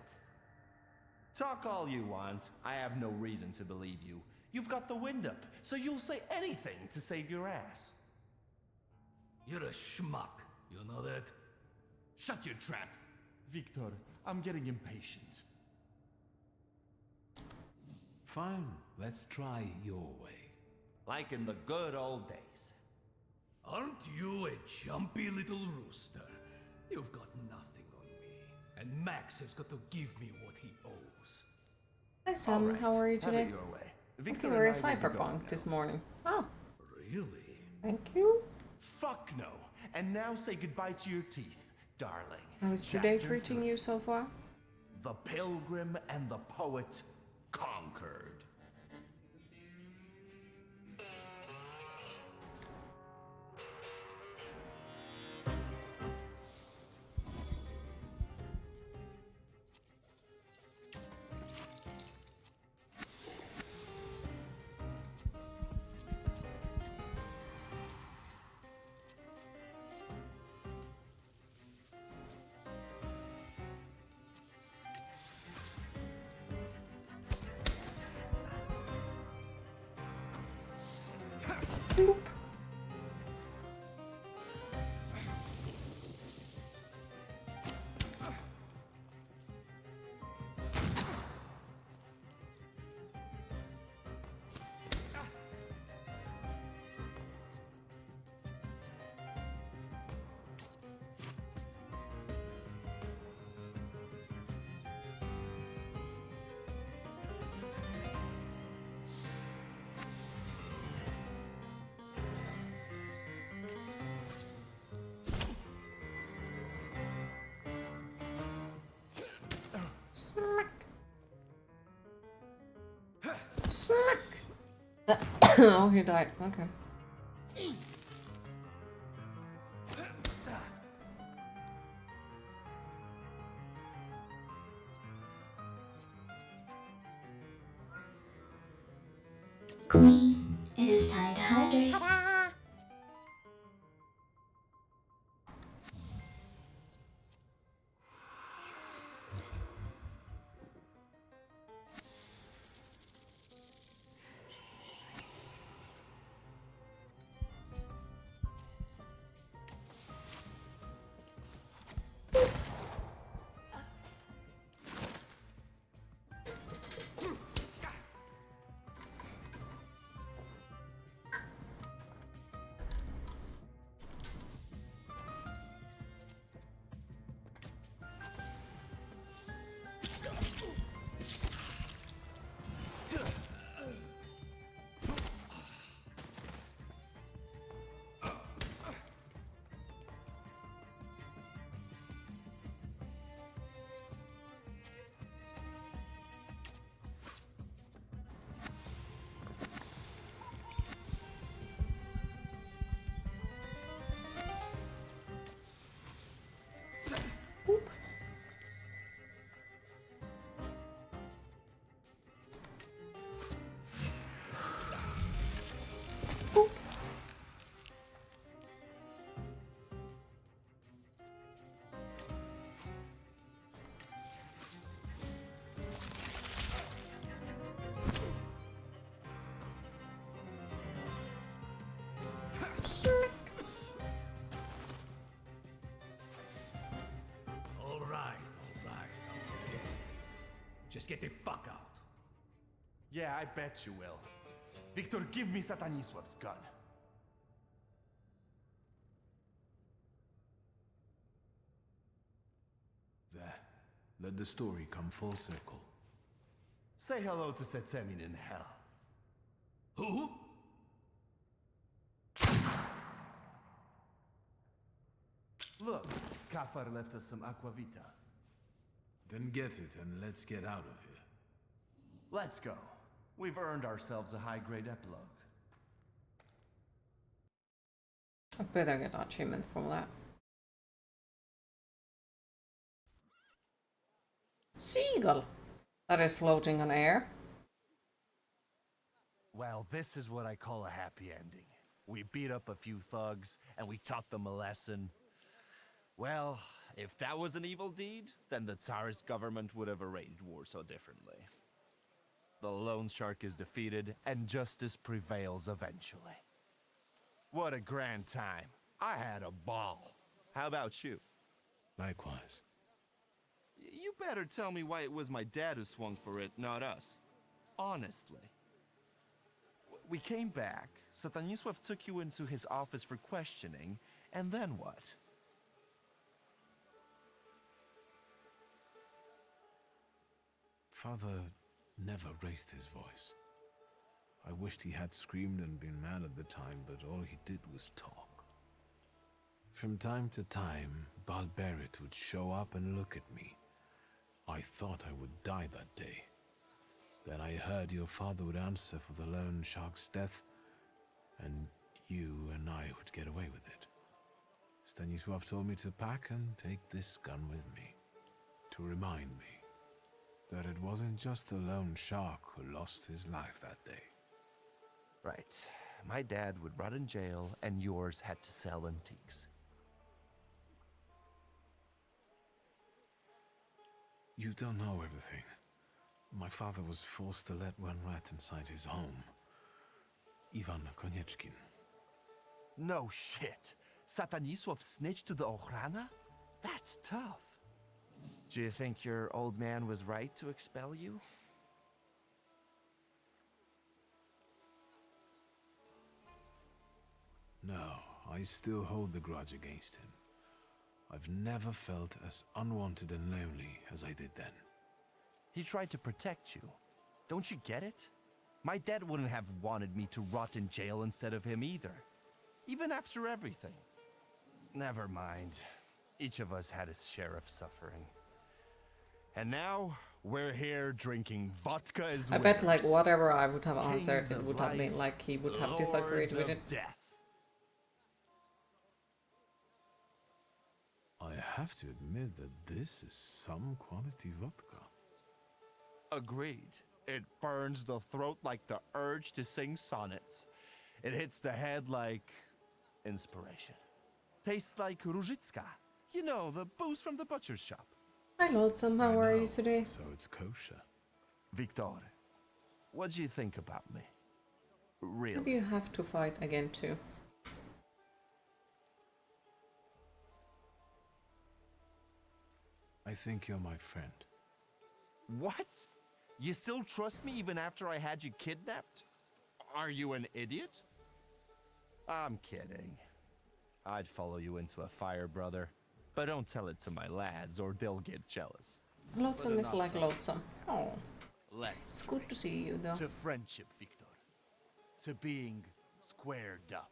Talk all you want. I have no reason to believe you. You've got the wind up, so you'll say anything to save your ass. You're a schmuck, you know that? Shut your trap. Victor, I'm getting impatient. Fine, let's try your way. Like in the good old days. Aren't you a jumpy little rooster? You've got nothing on me, and Max has got to give me what he owes. Hi Sam, right, how are you have it today? your way. I Victor think and we're I will be going cyberpunk now. this morning. Oh, Really? thank you. Fuck no. And now say goodbye to your teeth, darling. How is today Chapter treating 3. you so far? The pilgrim and the poet conquered. Boop. Smack. Smack. Oh, he died. Okay. Queen, it is time to hydrate. All right. Okay. Just get the fuck out. Yeah, I bet you will. Victor, give me Satanisław's gun. There. Let the story come full circle. Say hello to Setsemin in hell. Who? Look, Kafar left us some aquavita. Then get it and let's get out of here. Let's go. We've earned ourselves a high-grade epilogue. I bet I get an achievement from that. Seagull that is floating on air. Well, this is what I call a happy ending. We beat up a few thugs, and we taught them a lesson. Well, if that was an evil deed, then the Tsarist government would have arranged Warsaw differently. The loan shark is defeated, and justice prevails eventually. What a grand time. I had a ball. How about you? Likewise. You better tell me why it was my dad who swung for it, not us. Honestly. We came back, Satanisław took you into his office for questioning, and then what? Father never raised his voice. I wished he had screamed and been mad at the time, but all he did was talk. From time to time, Balberit would show up and look at me. I thought I would die that day. Then I heard your father would answer for the loan shark's death, and you and I would get away with it. Stanisław told me to pack and take this gun with me, to remind me that it wasn't just the lone shark who lost his life that day. Right. My dad would rot in jail, and yours had to sell antiques. You don't know everything. My father was forced to let one rat inside his home. Ivan Konieczkin. No shit. Satanisław snitched to the Ochrana? That's tough. Do you think your old man was right to expel you? No, I still hold the grudge against him. I've never felt as unwanted and lonely as I did then. He tried to protect you. Don't you get it? My dad wouldn't have wanted me to rot in jail instead of him either. Even after everything. Never mind. Each of us had his share of suffering. And now, we're here drinking vodka as I bet like whatever I would have answered, it would have been like he would have disagreed with it. Death. I have to admit that this is some quality vodka. Agreed. It burns the throat like the urge to sing sonnets. It hits the head like inspiration. Tastes like Różicka. You know, the booze from the butcher's shop. Hi Lonesome, how are you today? So it's kosher. Victor, what do you think about me? Really? Maybe you have to fight again too. I think you're my friend. What? You still trust me even after I had you kidnapped? Are you an idiot? I'm kidding. I'd follow you into a fire, brother. But don't tell it to my lads or they'll get jealous. Lonesome is like lonesome. Oh. It's good to see you though. To friendship, Victor. To being squared up.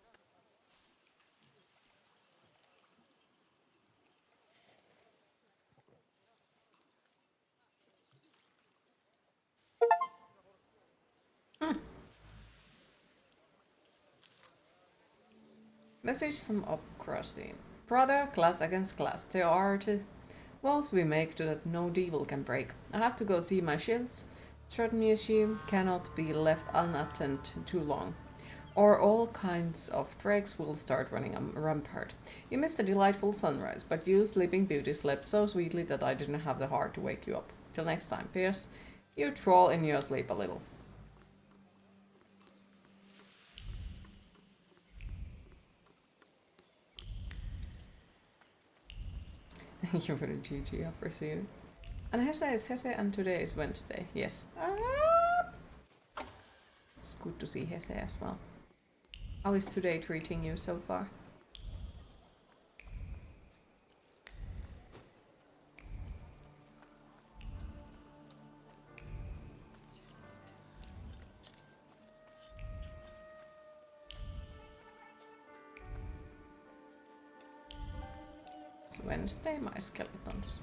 Message from Upcrusty. Brother, class against class. There are vows we make that no devil can break. I have to go see my shins. Trudniashi cannot be left unattended too long, or all kinds of dregs will start running rampart. You missed a delightful sunrise, but you, sleeping beauty, slept so sweetly that I didn't have the heart to wake you up. Till next time, Pierce. You troll in your sleep a little. Thank you for the GG, I appreciate it. And Hesse is Hesse and today is Wednesday, yes. It's good to see Hesse as well. How is today treating you so far? It's Wednesday, my skeletons.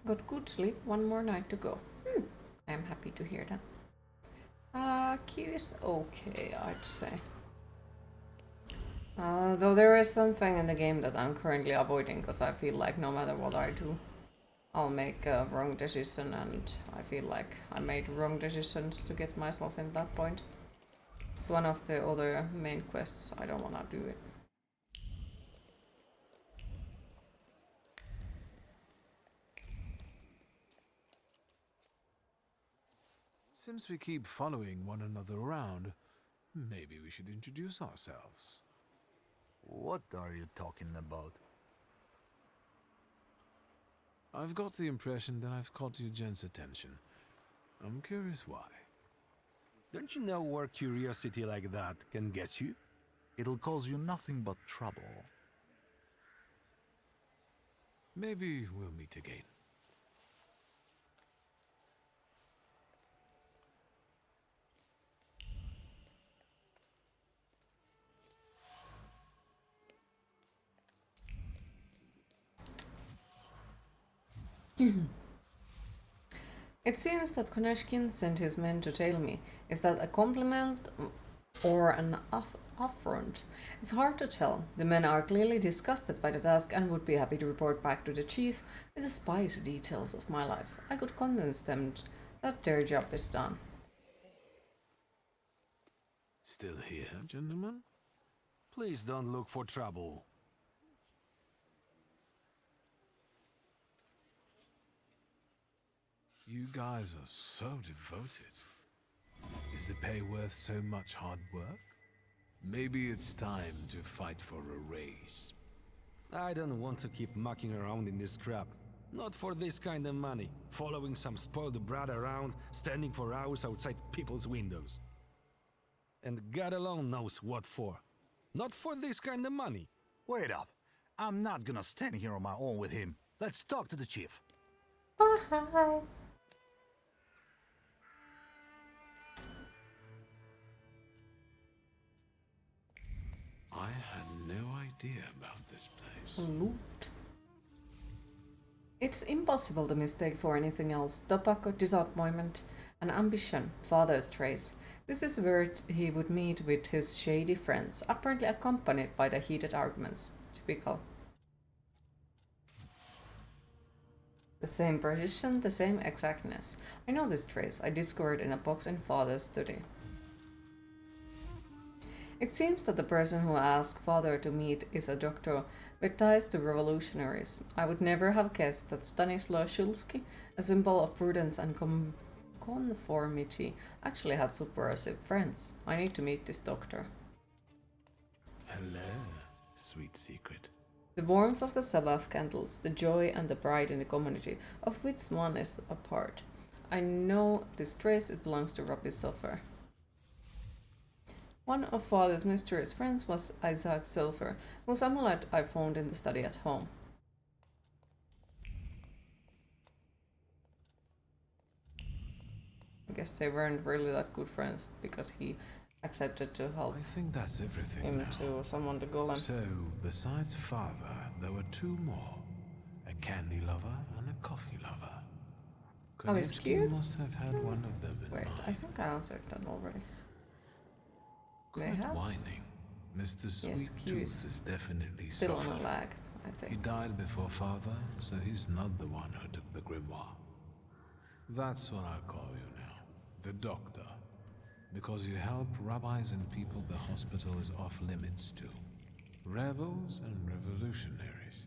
Got good sleep, one more night to go. I am happy to hear that. Q is okay, I'd say. Though there is something in the game that I'm currently avoiding because I feel like no matter what I do, I'll make a wrong decision, and I feel like I made wrong decisions to get myself in that point. It's one of the other main quests. I don't want to do it. Since we keep following one another around, maybe we should introduce ourselves. What are you talking about? I've got the impression that I've caught you gents' attention. I'm curious why. Don't you know where curiosity like that can get you? It'll cause you nothing but trouble. Maybe we'll meet again. It seems that Koneshkin sent his men to tail me. Is that a compliment or an affront? It's hard to tell. The men are clearly disgusted by the task and would be happy to report back to the chief with the spicy details of my life. I could convince them that their job is done. Still here, gentlemen? Please don't look for trouble. You guys are so devoted. Is the pay worth so much hard work? Maybe it's time to fight for a raise. I don't want to keep mucking around in this crap. Not for this kind of money. Following some spoiled brat around, standing for hours outside people's windows. And God alone knows what for. Not for this kind of money. Wait up. I'm not gonna stand here on my own with him. Let's talk to the chief. Hi. I had no idea about this place. Loot. It's impossible to mistake for anything else. Tobacco, disappointment, and ambition, father's trace. This is where he would meet with his shady friends, apparently accompanied by the heated arguments. Typical. The same precision, the same exactness. I know this trace. I discovered in a box in father's study. It seems that the person who asked father to meet is a doctor with ties to revolutionaries. I would never have guessed that Stanislaw Shulsky, a symbol of prudence and conformity, actually had subversive friends. I need to meet this doctor. Hello, sweet secret. The warmth of the Sabbath candles, the joy and the pride in the community, of which one is a part. I know this trace, it belongs to Rabbi Sofer. One of father's mysterious friends was Isaac Silver, whose amulet I found in the study at home. I guess they weren't really that good friends because he accepted to help I think that's everything him now. to summon the golem. So, besides father, there were two more. A candy lover and a coffee lover. Oh, he's Konechki cute? must have had one of them in Wait, mind. I think I answered that already. Quit Mayhaps? whining. Mr. Yes, Sweet Q Tooth is definitely still on a suffered. lag, I He think. died before father, so he's not the one who took the grimoire. That's what I'll call you now. The doctor. Because you help rabbis and people the hospital is off limits to. Rebels and revolutionaries.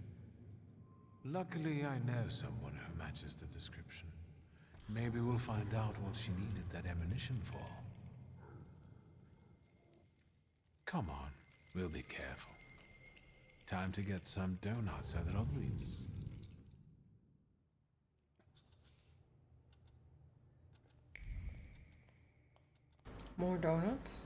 Luckily, I know someone who matches the description. Maybe we'll find out what she needed that ammunition for. Come on, we'll be careful. Time to get some donuts at Rodriguez. More donuts?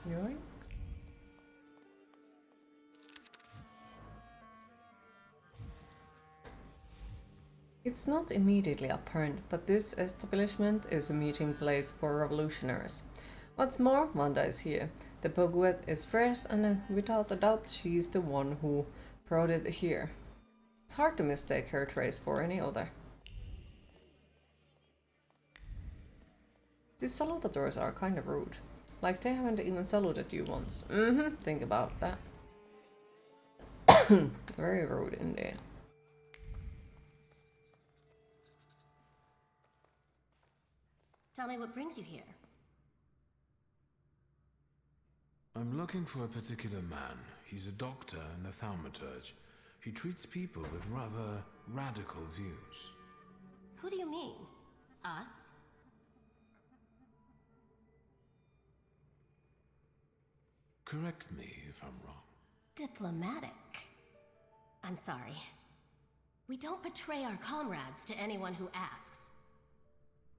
Yoink. It's not immediately apparent, but this establishment is a meeting place for revolutionaries. What's more, Wanda is here. The Pogwet is fresh, and without a doubt, she's the one who brought it here. It's hard to mistake her trace for any other. These salutators are kind of rude. Like they haven't even saluted you once. Think about that. Very rude indeed. Tell me what brings you here. I'm looking for a particular man. He's a doctor in the Thaumaturge. He treats people with rather radical views. Who do you mean? Us? Correct me if I'm wrong. Diplomatic. I'm sorry. We don't betray our comrades to anyone who asks.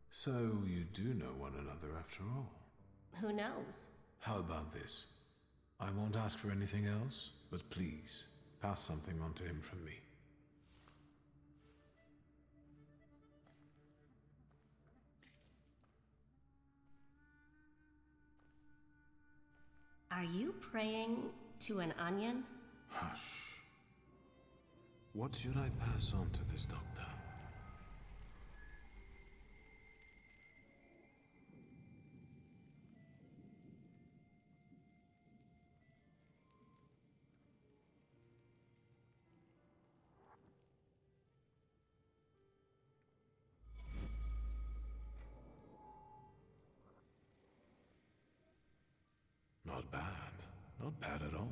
So you do know one another after all. Who knows? How about this? I won't ask for anything else, but please, pass something on to him from me. Are you praying to an onion? Hush. What should I pass on to this doctor? Not bad. Not bad at all.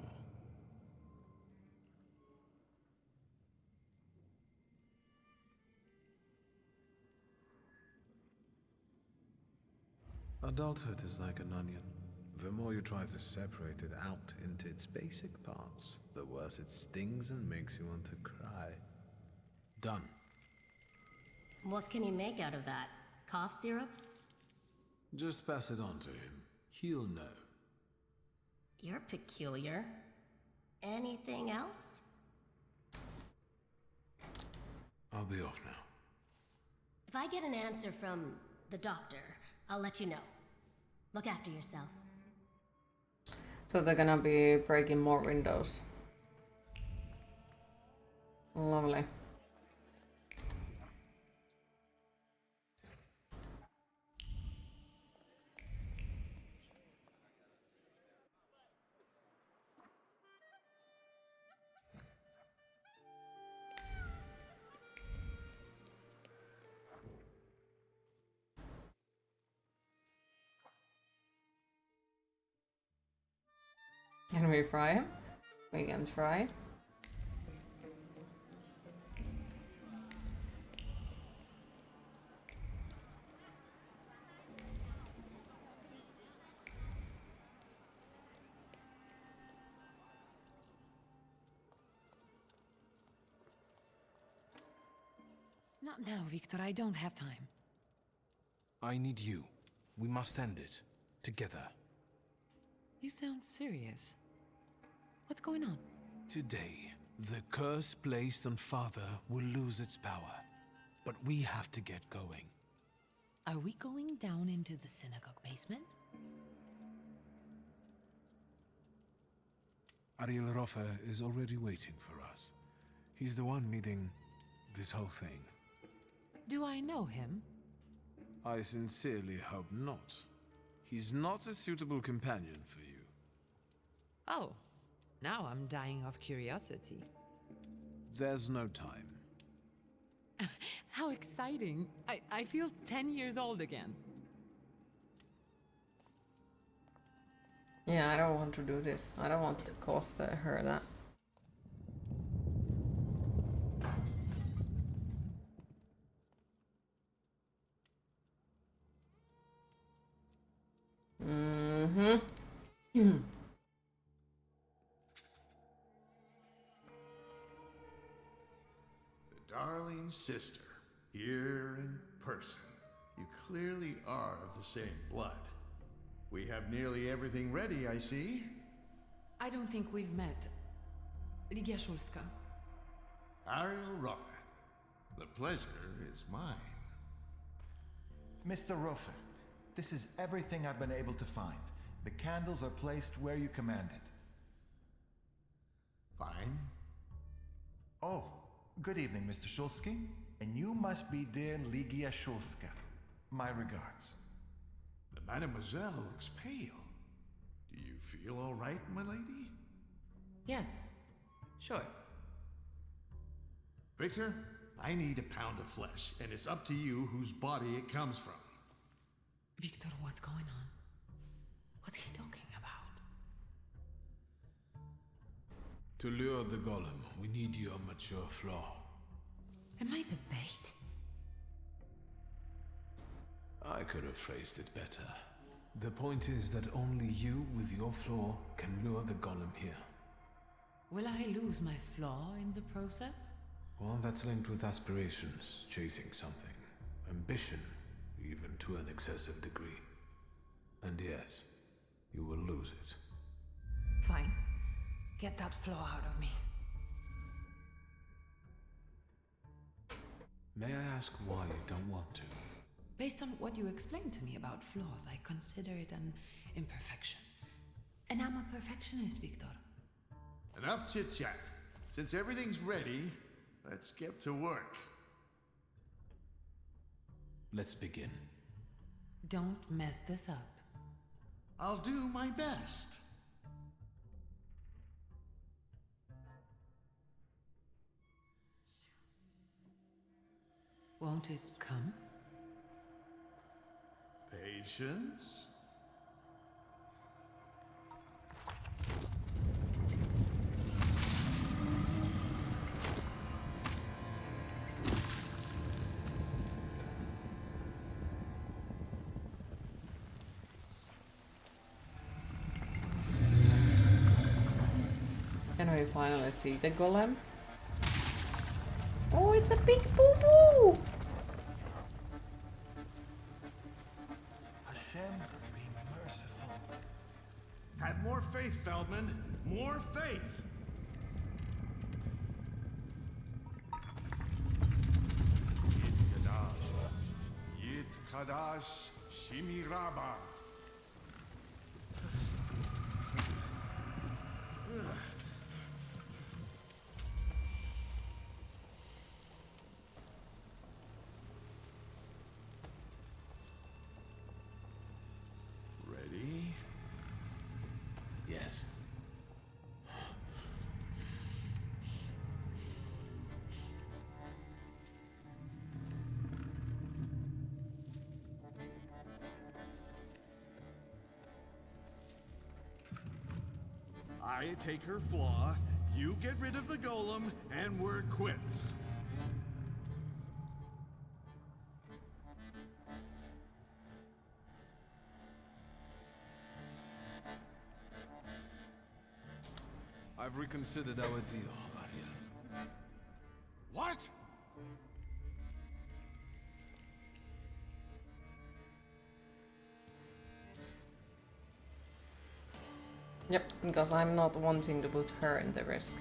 Adulthood is like an onion. The more you try to separate it out into its basic parts, the worse it stings and makes you want to cry. Done. What can you make out of that? Cough syrup? Just pass it on to him. He'll know. You're peculiar. Anything else? I'll be off now. If I get an answer from the doctor, I'll let you know. Look after yourself. So they're gonna be breaking more windows. Lovely. Can we fry him? We can try. Not now, Victor. I don't have time. I need you. We must end it. Together. You sound serious. What's going on? Today, the curse placed on Father will lose its power. But we have to get going. Are we going down into the synagogue basement? Ariel Roffa is already waiting for us. He's the one leading this whole thing. Do I know him? I sincerely hope not. He's not a suitable companion for you. Oh, now I'm dying of curiosity. There's no time. How exciting! I feel 10 years old again. Yeah, I don't want to do this. I don't want to cost her that. Darling sister, here in person. You clearly are of the same blood. We have nearly everything ready, I see. I don't think we've met. Ligia Szulska. Ariel Roffe. The pleasure is mine. Mr. Roffe, this is everything I've been able to find. The candles are placed where you commanded. Fine. Oh, good evening, Mr. Szulski. And you must be dear Ligia Szulska. My regards. The Mademoiselle looks pale. Do you feel all right, my lady? Yes, sure. Victor, I need a pound of flesh, and it's up to you whose body it comes from. Victor, what's going on? What's he talking about? To lure the golem, we need your mature flaw. Am I the bait? I could have phrased it better. The point is that only you with your flaw can lure the golem here. Will I lose my flaw in the process? Well, that's linked with aspirations, chasing something. Ambition, even to an excessive degree. And yes, you will lose it. Fine. Get that flaw out of me. May I ask why you don't want to? Based on what you explained to me about flaws, I consider it an imperfection. And I'm a perfectionist, Victor. Enough chit-chat. Since everything's ready, let's get to work. Let's begin. Don't mess this up. I'll do my best. Won't it come? Patience. And we finally see the golem. Oh, it's a big boo-boo! Hashem, be merciful. Have more faith, Feldman. More faith. Yit Kadash. Yit Kadash Shimiraba. Ready? Yes. I take her flaw, you get rid of the golem, and we're quits. I've reconsidered our deal, Ariel. What? Yep, because I'm not wanting to put her in the risk.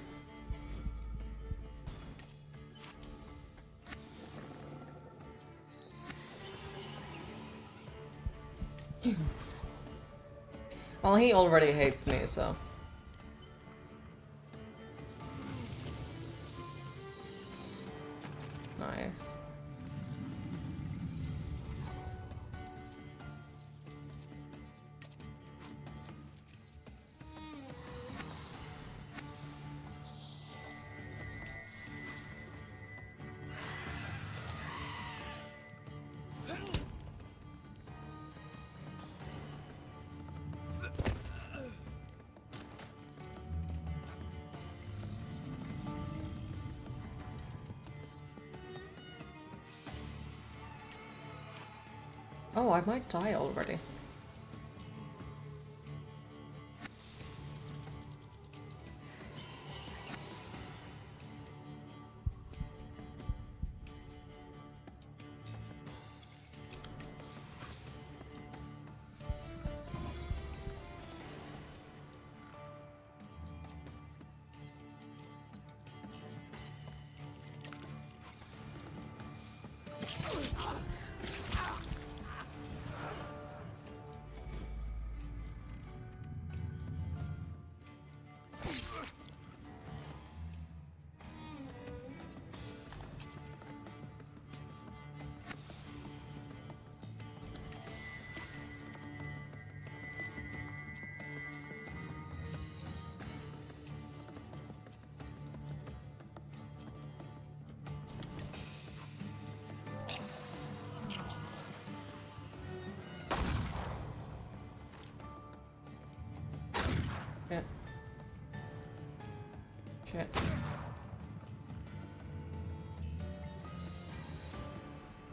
Well, he already hates me, so... Nice. Oh, I might die already. Shit. Shit.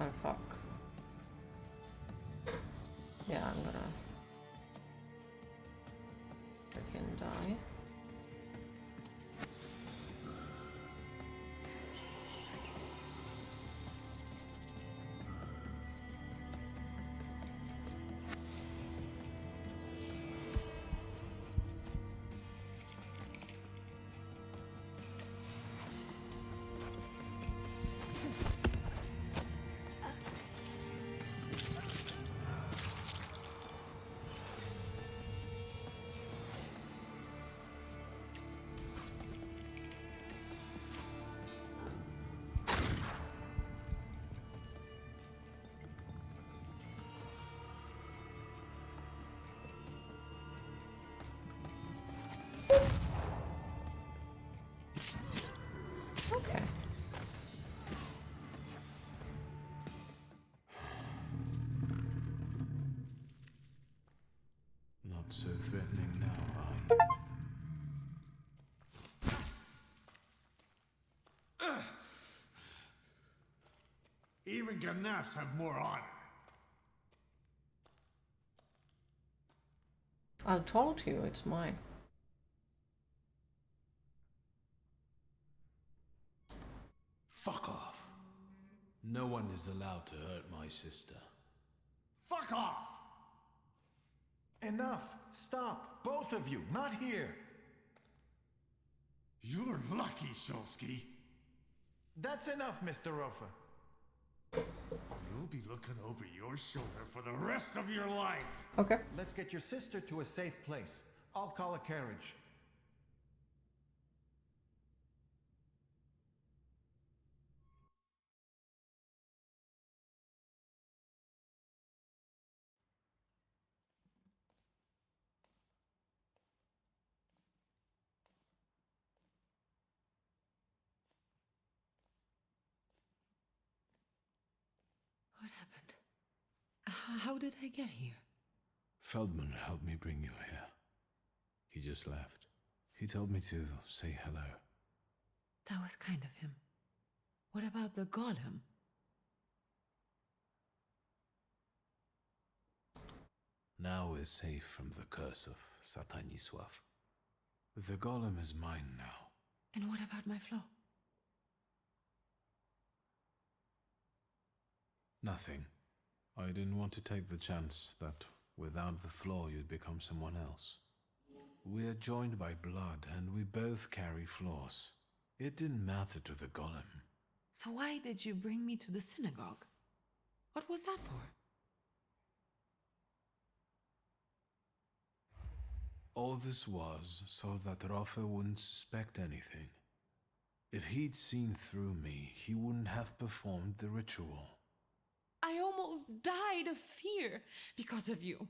Oh fuck. Yeah, I'm gonna freaking die. Okay. Not so threatening now, are you? Even Ganafs have more honor. I told you it's mine. Fuck off. No one is allowed to hurt my sister. Fuck off! Enough! Stop! Both of you! Not here! You're lucky, Shulsky. That's enough, Mr. Rofa. You'll be looking over your shoulder for the rest of your life. Okay. Let's get your sister to a safe place. I'll call a carriage. What happened? How did I get here? Feldman helped me bring you here. He just left. He told me to say hello. That was kind of him. What about the golem? Now we're safe from the curse of Satanisław. The golem is mine now. And what about my flaw? Nothing. I didn't want to take the chance that without the flaw you'd become someone else. We're joined by blood and we both carry flaws. It didn't matter to the golem. So why did you bring me to the synagogue? What was that for? All this was so that Rafa wouldn't suspect anything. If he'd seen through me, he wouldn't have performed the ritual. I almost died of fear because of you.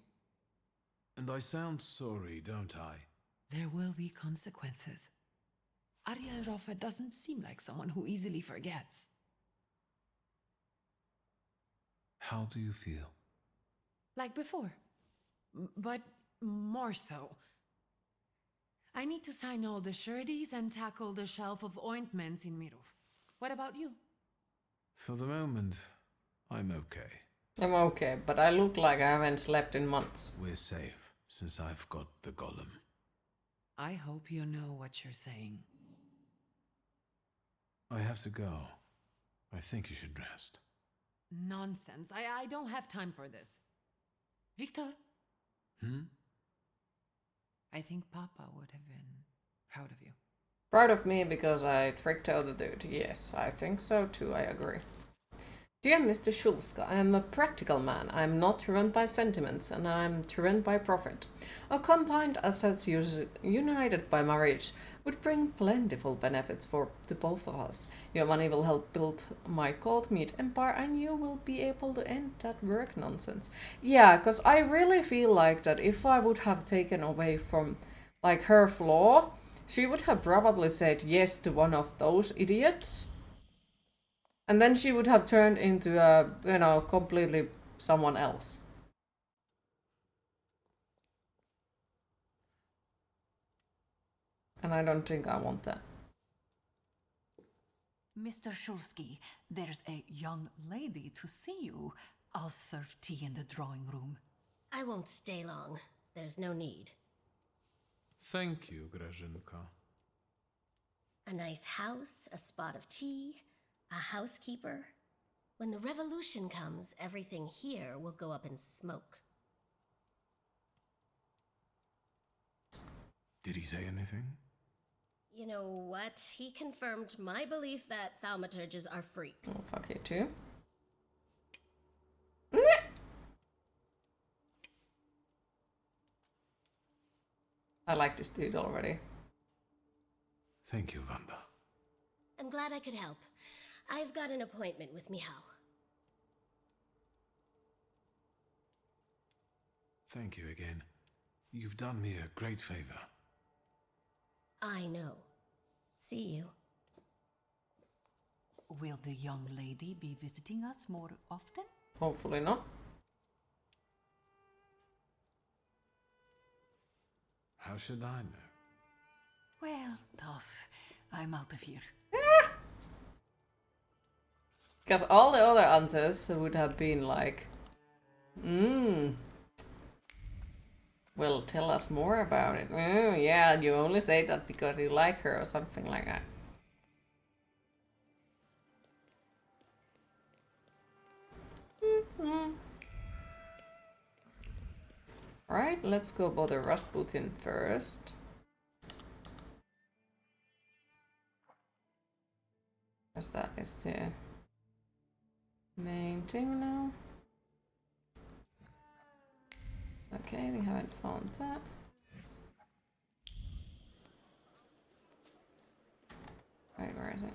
And I sound sorry, don't I? There will be consequences. Ariel Rafa doesn't seem like someone who easily forgets. How do you feel? Like before, but more so. I need to sign all the sureties and tackle the shelf of ointments in Mirov. What about you? For the moment, I'm okay. I'm okay, but I look like I haven't slept in months. We're safe, since I've got the golem. I hope you know what you're saying. I have to go. I think you should rest. Nonsense. I don't have time for this. Victor? I think Papa would have been proud of you. Proud of me because I tricked out the dude. Yes, I think so too, I agree. Dear Mr. Schulzka, I am a practical man. I am not driven by sentiments, and I am driven by profit. Our combined assets united by marriage would bring plentiful benefits for the both of us. Your money will help build my cold meat empire, and you will be able to end that work nonsense. Yeah, because I really feel like that if I would have taken away from like her flaw, she would have probably said yes to one of those idiots. And then she would have turned into a, you know, completely someone else. And I don't think I want that. Mr. Shulsky, there's a young lady to see you. I'll serve tea in the drawing room. I won't stay long. There's no need. Thank you, Grażynka. A nice house, a spot of tea, a housekeeper. When the revolution comes, everything here will go up in smoke. Did he say anything? You know what? He confirmed my belief that thaumaturges are freaks. Oh, fuck you too. I like this dude already. Thank you, Wanda. I'm glad I could help. I've got an appointment with Michał. Thank you again. You've done me a great favor. I know. See you. Will the young lady be visiting us more often? Hopefully not. How should I know? Well, tough. I'm out of here. Because all the other answers would have been like, well, tell us more about it. Yeah, you only say that because you like her or something like that. Alright, let's go bother Rasputin first. Because that is the main thing now. Okay, we haven't found that. Right, where is it?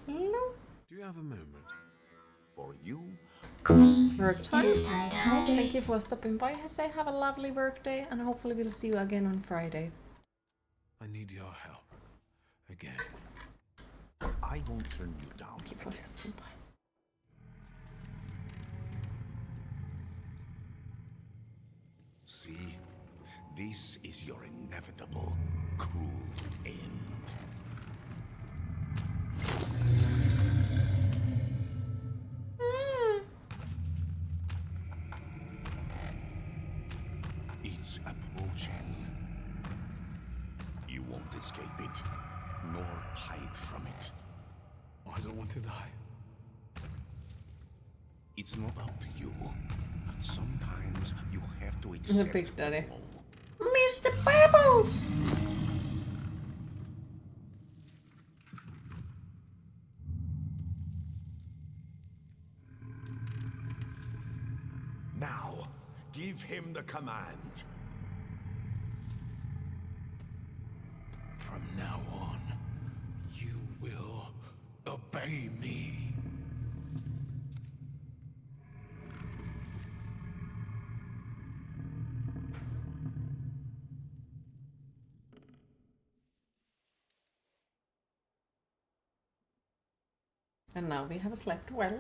Hello? Do you have a moment? For you? Work time. Thank you for stopping by. Say have a lovely work day, and hopefully we'll see you again on Friday. I need your help. Again. I won't turn you down. Thank you for stopping by. See? This is your inevitable, cruel end. It's approaching. You won't escape it, nor hide from it. I don't want to die. It's not up to you. Sometimes you have to The accept Big Daddy. blow. Mr. Bubbles! Now, give him the command. From now on, you will obey me. And now we have slept well.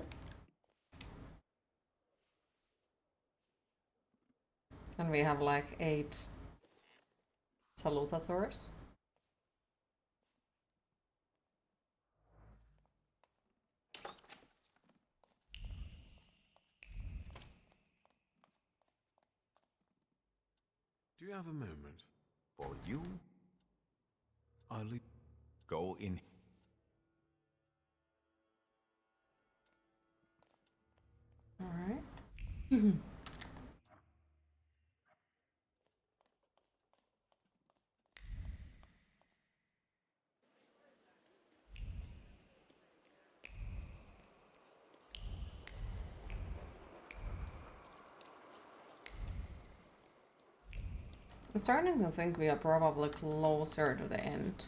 And we have like 8 salutators. Do you have a moment? For you? I'll leave. Go in. Alright. I'm starting to think we are probably closer to the end.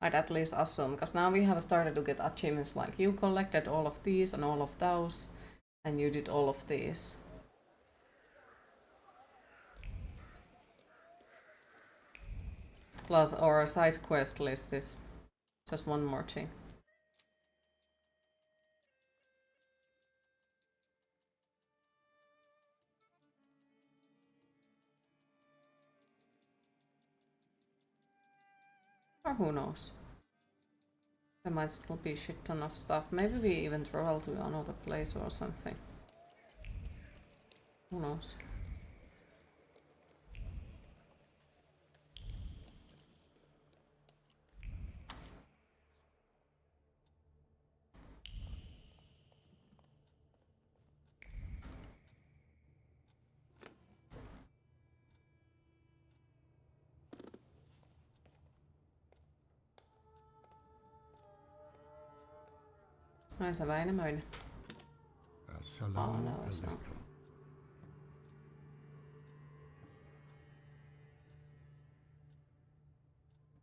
I'd at least assume, because now we have started to get achievements like you collected all of these and all of those, and you did all of these. Plus our side quest list is just one more thing. Or who knows? There might still be a shit ton of stuff. Maybe we even travel to another place or something. Who knows? Ai se Väinämöinen. Oh no, it's not.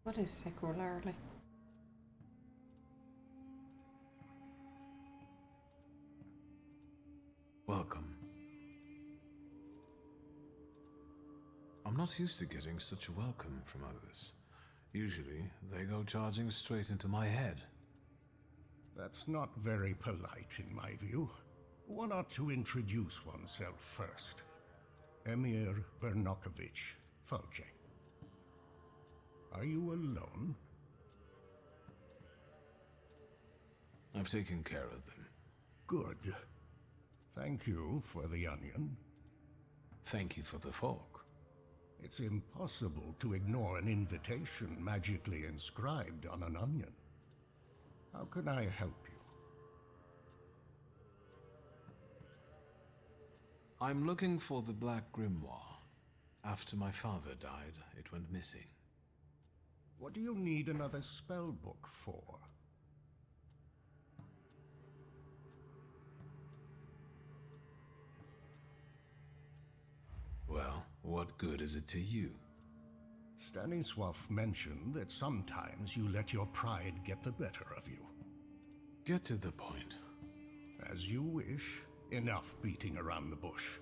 What is secularly? Welcome. I'm not used to getting such a welcome from others. Usually, they go charging straight into my head. That's not very polite in my view. One ought to introduce oneself first. Emir Bernokovich, Folje. Are you alone? I've taken care of them. Good. Thank you for the onion. Thank you for the fork. It's impossible to ignore an invitation magically inscribed on an onion. How can I help you? I'm looking for the Black Grimoire. After my father died, it went missing. What do you need another spell book for? Well, what good is it to you? Stanisław mentioned that sometimes you let your pride get the better of you. Get to the point. As you wish. Enough beating around the bush.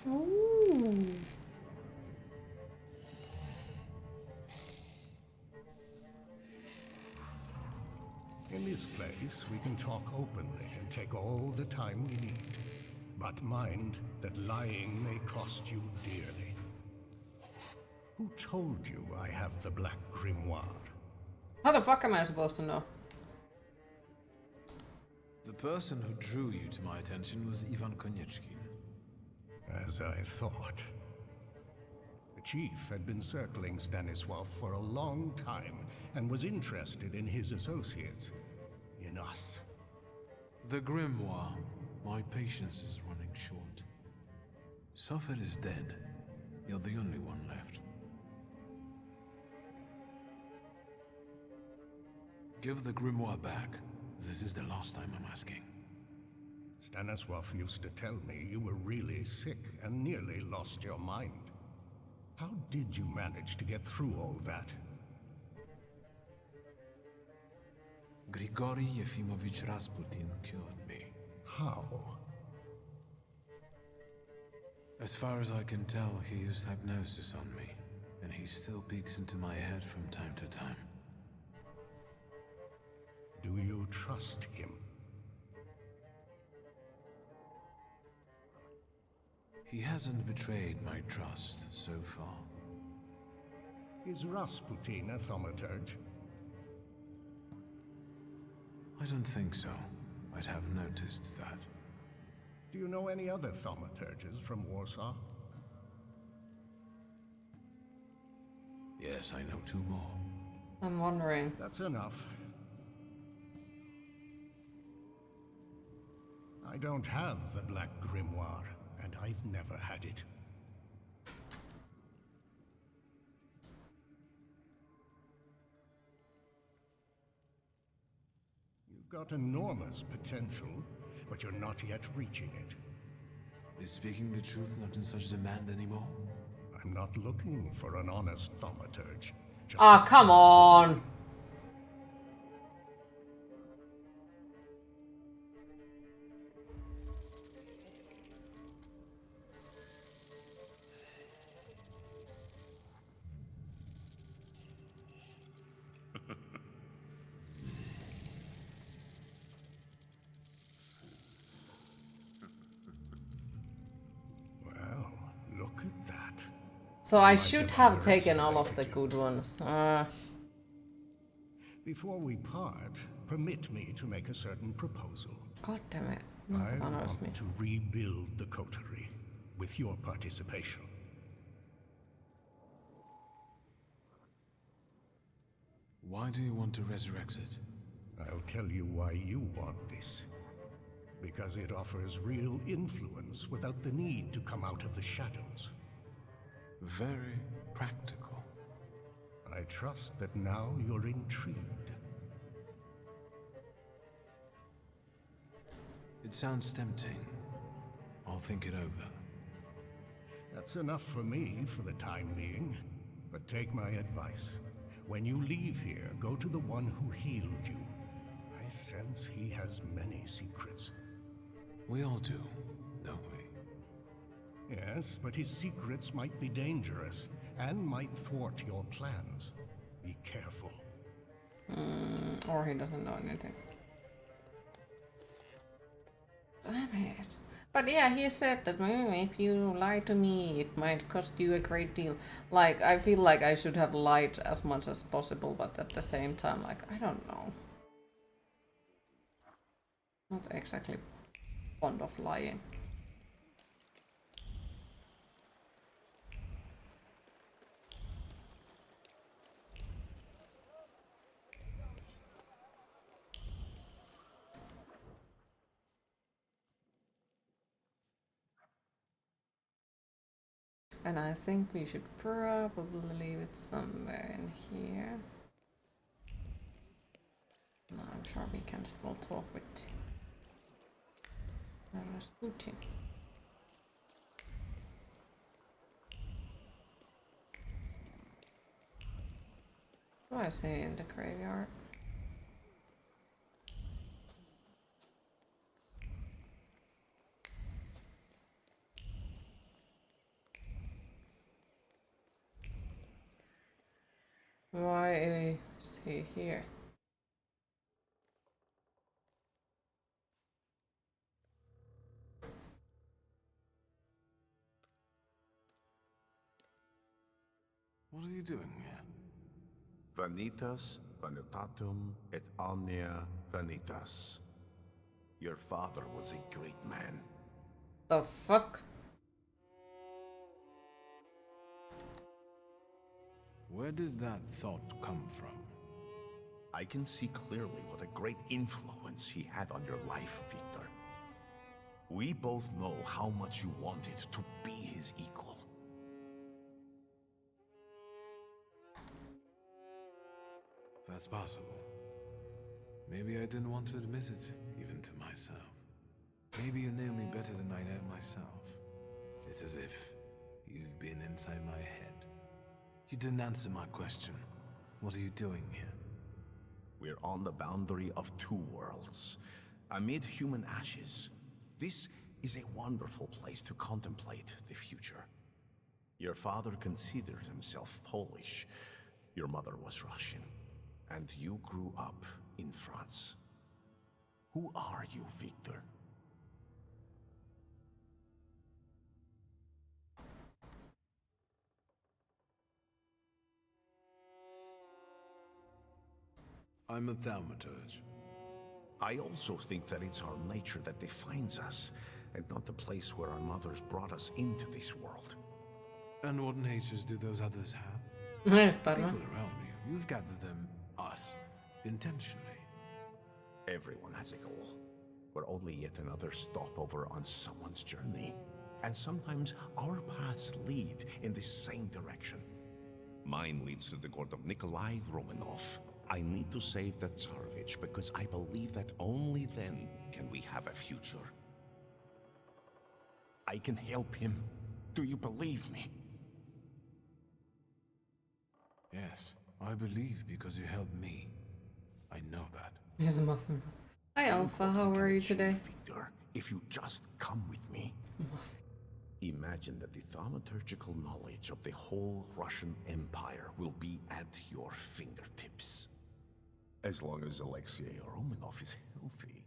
Ooh. In this place, we can talk openly and take all the time we need. But mind that lying may cost you dearly. Who told you I have the Black Grimoire? How the fuck am I supposed to know? The person who drew you to my attention was Ivan Konieczkin. As I thought. The chief had been circling Stanisław for a long time and was interested in his associates. In us. The Grimoire. My patience is running short. Suffer is dead. You're the only one left. Give the Grimoire back. This is the last time I'm asking. Stanisław used to tell me you were really sick and nearly lost your mind. How did you manage to get through all that? Grigory Yefimovich Rasputin cured me. How? As far as I can tell, he used hypnosis on me, and he still peeks into my head from time to time. Do you trust him? He hasn't betrayed my trust so far. Is Rasputin a thaumaturge? I don't think so. I'd have noticed that. Do you know any other thaumaturges from Warsaw? Yes, I know 2 more. I'm wondering. That's enough. I don't have the Black Grimoire, and I've never had it. You've got enormous potential, but you're not yet reaching it. Is speaking the truth not in such demand anymore? I'm not looking for an honest thaumaturge. Ah, come on! Well, look at that. So I should have taken all of the good ones. Before we part, permit me to make a certain proposal. God damn it. I want to rebuild the coterie with your participation. Why do you want to resurrect it? I'll tell you why you want this. Because it offers real influence without the need to come out of the shadows. Very practical. I trust that now you're intrigued. It sounds tempting. I'll think it over. That's enough for me for the time being. But take my advice. When you leave here, go to the one who healed you. I sense he has many secrets. We all do, don't we? Yes, but his secrets might be dangerous and might thwart your plans. Be careful. Or he doesn't know anything. Damn it. But yeah, he said that if you lie to me, it might cost you a great deal. Like, I feel like I should have lied as much as possible, but at the same time, like, I don't know. Not exactly fond of lying. And I think we should probably leave it somewhere in here. No, I'm sure we can still talk with Rasputin. What do I say in the graveyard? Why is he here? What are you doing here? Vanitas, vanitatum, et omnia vanitas. Your father was a great man. The fuck? Where did that thought come from? I can see clearly what a great influence he had on your life, Victor. We both know how much you wanted to be his equal. That's possible. Maybe I didn't want to admit it, even to myself. Maybe you knew me better than I know myself. It's as if you've been inside my head. You didn't answer my question. What are you doing here? We're on the boundary of 2 worlds, amid human ashes. This is a wonderful place to contemplate the future. Your father considered himself Polish. Your mother was Russian. And you grew up in France. Who are you, Victor? I'm a thaumaturge. I also think that it's our nature that defines us, and not the place where our mothers brought us into this world. And what natures do those others have? Yes, People Batman. around you, you've gathered them, us, intentionally. Everyone has a goal. We're only yet another stopover on someone's journey. And sometimes our paths lead in the same direction. Mine leads to the court of Nikolai Romanov. I need to save the Tsarevich because I believe that only then can we have a future. I can help him. Do you believe me? Yes, I believe because you helped me. I know that. Here's a muffin. Hi, Alpha. How are you today? Victor, if you just come with me. Imagine that the thaumaturgical knowledge of the whole Russian Empire will be at your fingertips. As long as Alexei Romanov is healthy.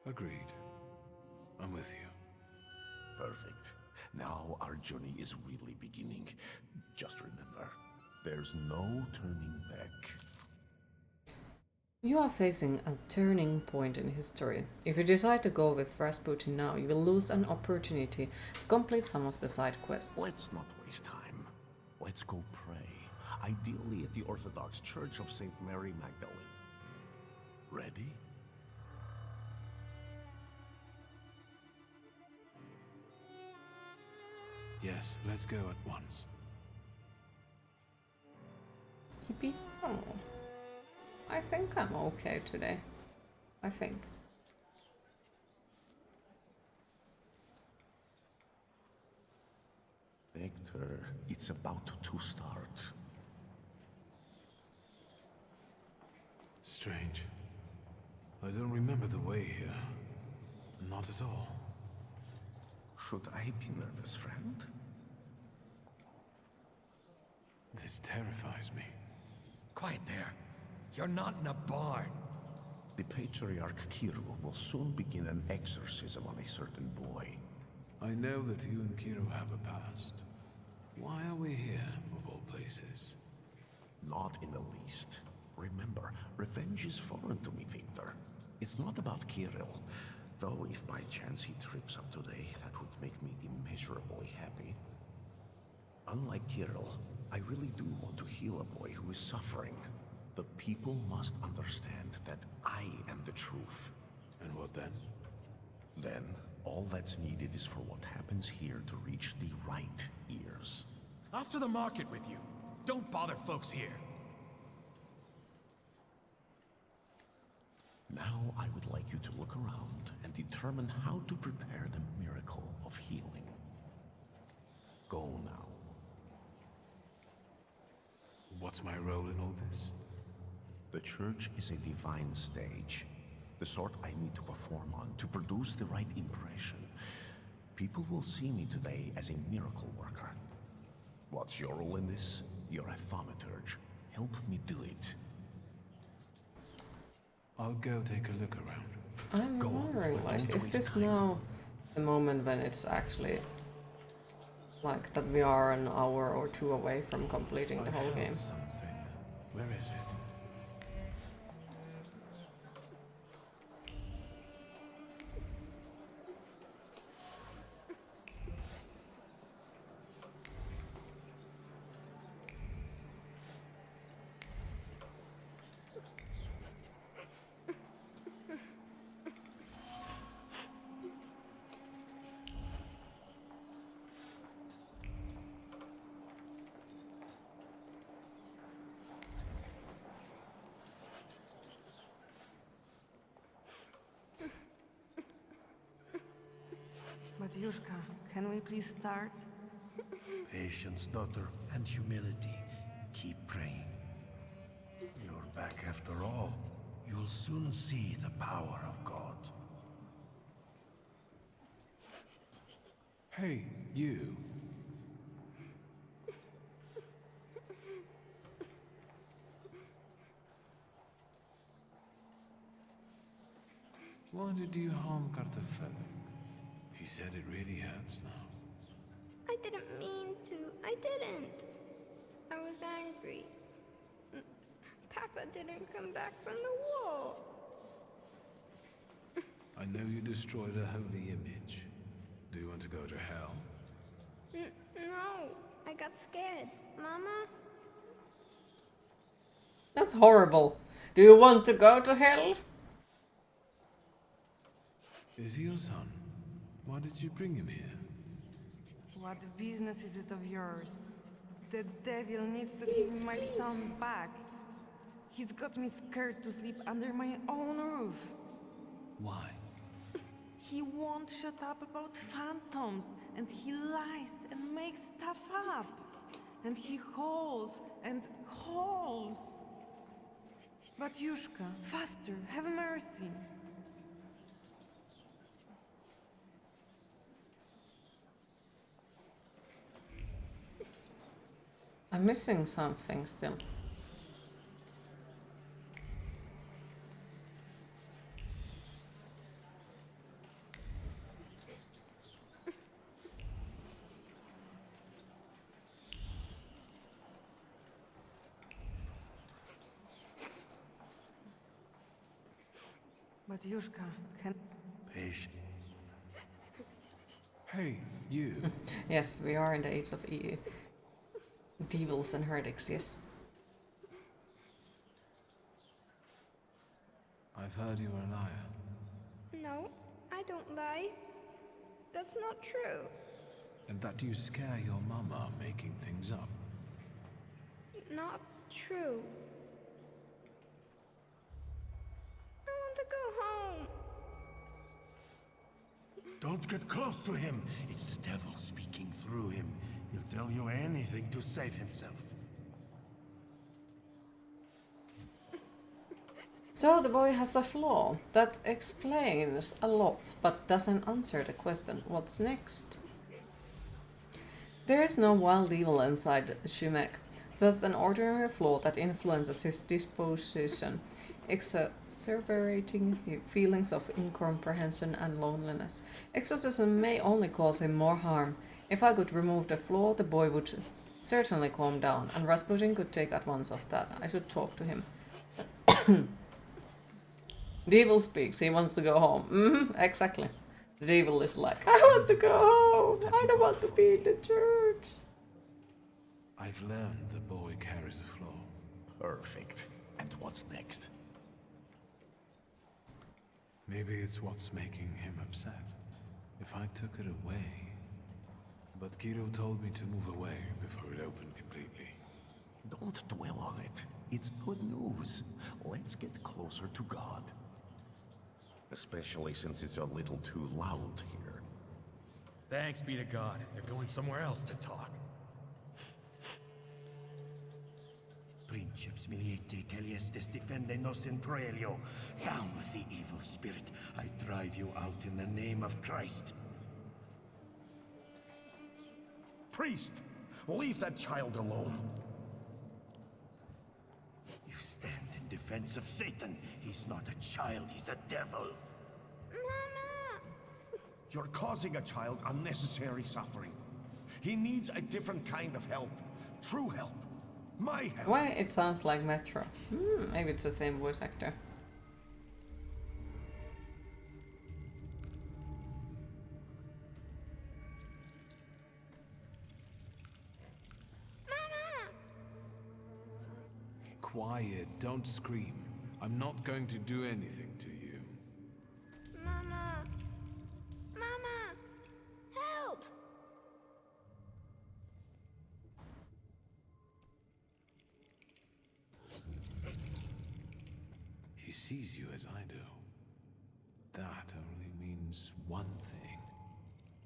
Agreed. I'm with you. Perfect. Now our journey is really beginning. Just remember, there's no turning back. You are facing a turning point in history. If you decide to go with Rasputin now, you will lose an opportunity to complete some of the side quests. Let's not waste time. Let's go pray. Ideally at the Orthodox Church of St. Mary Magdalene. Ready? Yes, let's go at once. Yippee. Oh. I think I'm okay today. I think. Victor, it's about to start. Strange. I don't remember the way here. Not at all. Should I be nervous, friend? This terrifies me. Quiet there. You're not in a barn. The Patriarch Kiru will soon begin an exorcism on a certain boy. I know that you and Kiro have a past. Why are we here, of all places? Not in the least. Remember, revenge is foreign to me, Victor. It's not about Kirill. Though if by chance he trips up today, that would make me immeasurably happy. Unlike Kirill, I really do want to heal a boy who is suffering. The people must understand that I am the truth. And what then? Then, all that's needed is for what happens here to reach the right ears. Off to the market with you. Don't bother folks here. Now I would like you to look around and determine how to prepare the miracle of healing. Go now. What's my role in all this? The church is a divine stage. The sort I need to perform on to produce the right impression. People will see me today as a miracle worker. What's your role in this? You're a thaumaturge. Help me do it. I'll go take a look around. I'm wondering, like, if this now the moment when it's actually like that we are an hour or two away from completing the whole game. Something. Where is it? Matyushka, can we please start? Patience, daughter, and humility. Keep praying. You're back after all. You'll soon see the power of God. Hey, you. Why did you harm Kartoffel? He said it really hurts now. I didn't mean to. I didn't. I was angry. Papa didn't come back from the wall. I know you destroyed a holy image. Do you want to go to hell? No, I got scared. Mama? That's horrible. Do you want to go to hell? Is he your son? Why did you bring him here? What business is it of yours? The devil needs to give me my son back. He's got me scared to sleep under my own roof. Why? He won't shut up about phantoms, and he lies and makes stuff up. And he hauls and hauls. Batyushka, faster, have mercy. I'm missing something still. Batyushka, can... Patient. Hey, you. Yes, we are in the age of devils and heretics, yes. I've heard you were a liar. No, I don't lie. That's not true. And that you scare your mama making things up. Not true. I want to go home. Don't get close to him. It's the devil speaking through him. He'll tell you anything to save himself. So the boy has a flaw. That explains a lot, but doesn't answer the question, what's next? There is no wild evil inside Shimek, just an ordinary flaw that influences his disposition, exacerbating feelings of incomprehension and loneliness. Exorcism may only cause him more harm. If I could remove the flaw, the boy would certainly calm down, and Rasputin could take advantage of that. I should talk to him. The devil speaks, he wants to go home. Exactly. The devil is like, I want to go home, I don't want to be in the church. I've learned the boy carries a flaw. Perfect. And what's next? Maybe it's what's making him upset. If I took it away... But Kiro told me to move away before it opened completely. Don't dwell on it. It's good news. Let's get closer to God. Especially since it's a little too loud here. Thanks be to God. They're going somewhere else to talk. Princeps miliete caliestes defende nos in proelio. Down with the evil spirit. I drive you out in the name of Christ. Priest, leave that child alone. You stand in defense of Satan. He's not a child, he's a devil. Mama! You're causing a child unnecessary suffering. He needs a different kind of help. True help. My help. Why it sounds like Metro? Maybe it's the same voice actor. Quiet, don't scream. I'm not going to do anything to you. Mama! Mama! Help! He sees you as I do. That only means one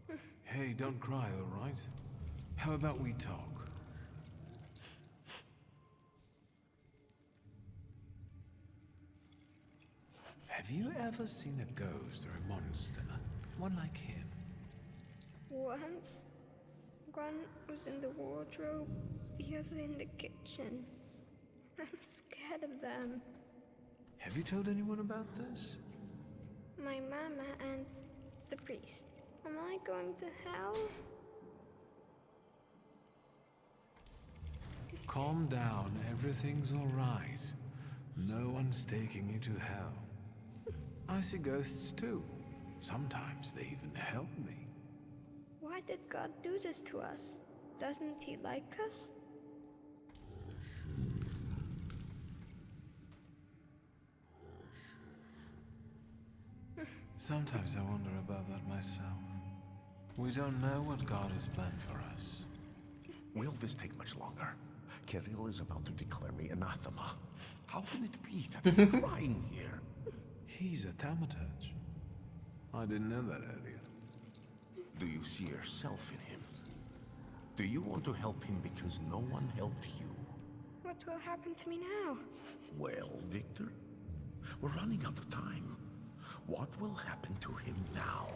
thing. Hey, don't cry, all right? How about we talk? Have you ever seen a ghost or a monster? One like him? Once. One was in the wardrobe, the other in the kitchen. I'm scared of them. Have you told anyone about this? My mama and the priest. Am I going to hell? Calm down, everything's all right. No one's taking you to hell. I see ghosts too. Sometimes they even help me. Why did God do this to us? Doesn't he like us? Sometimes I wonder about that myself. We don't know what God has planned for us. Will this take much longer? Kirill is about to declare me anathema. How can it be that he's crying here? He's a thaumaturge. I didn't know that earlier. Do you see yourself in him? Do you want to help him because no one helped you? What will happen to me now? Well, Victor, we're running out of time. What will happen to him now?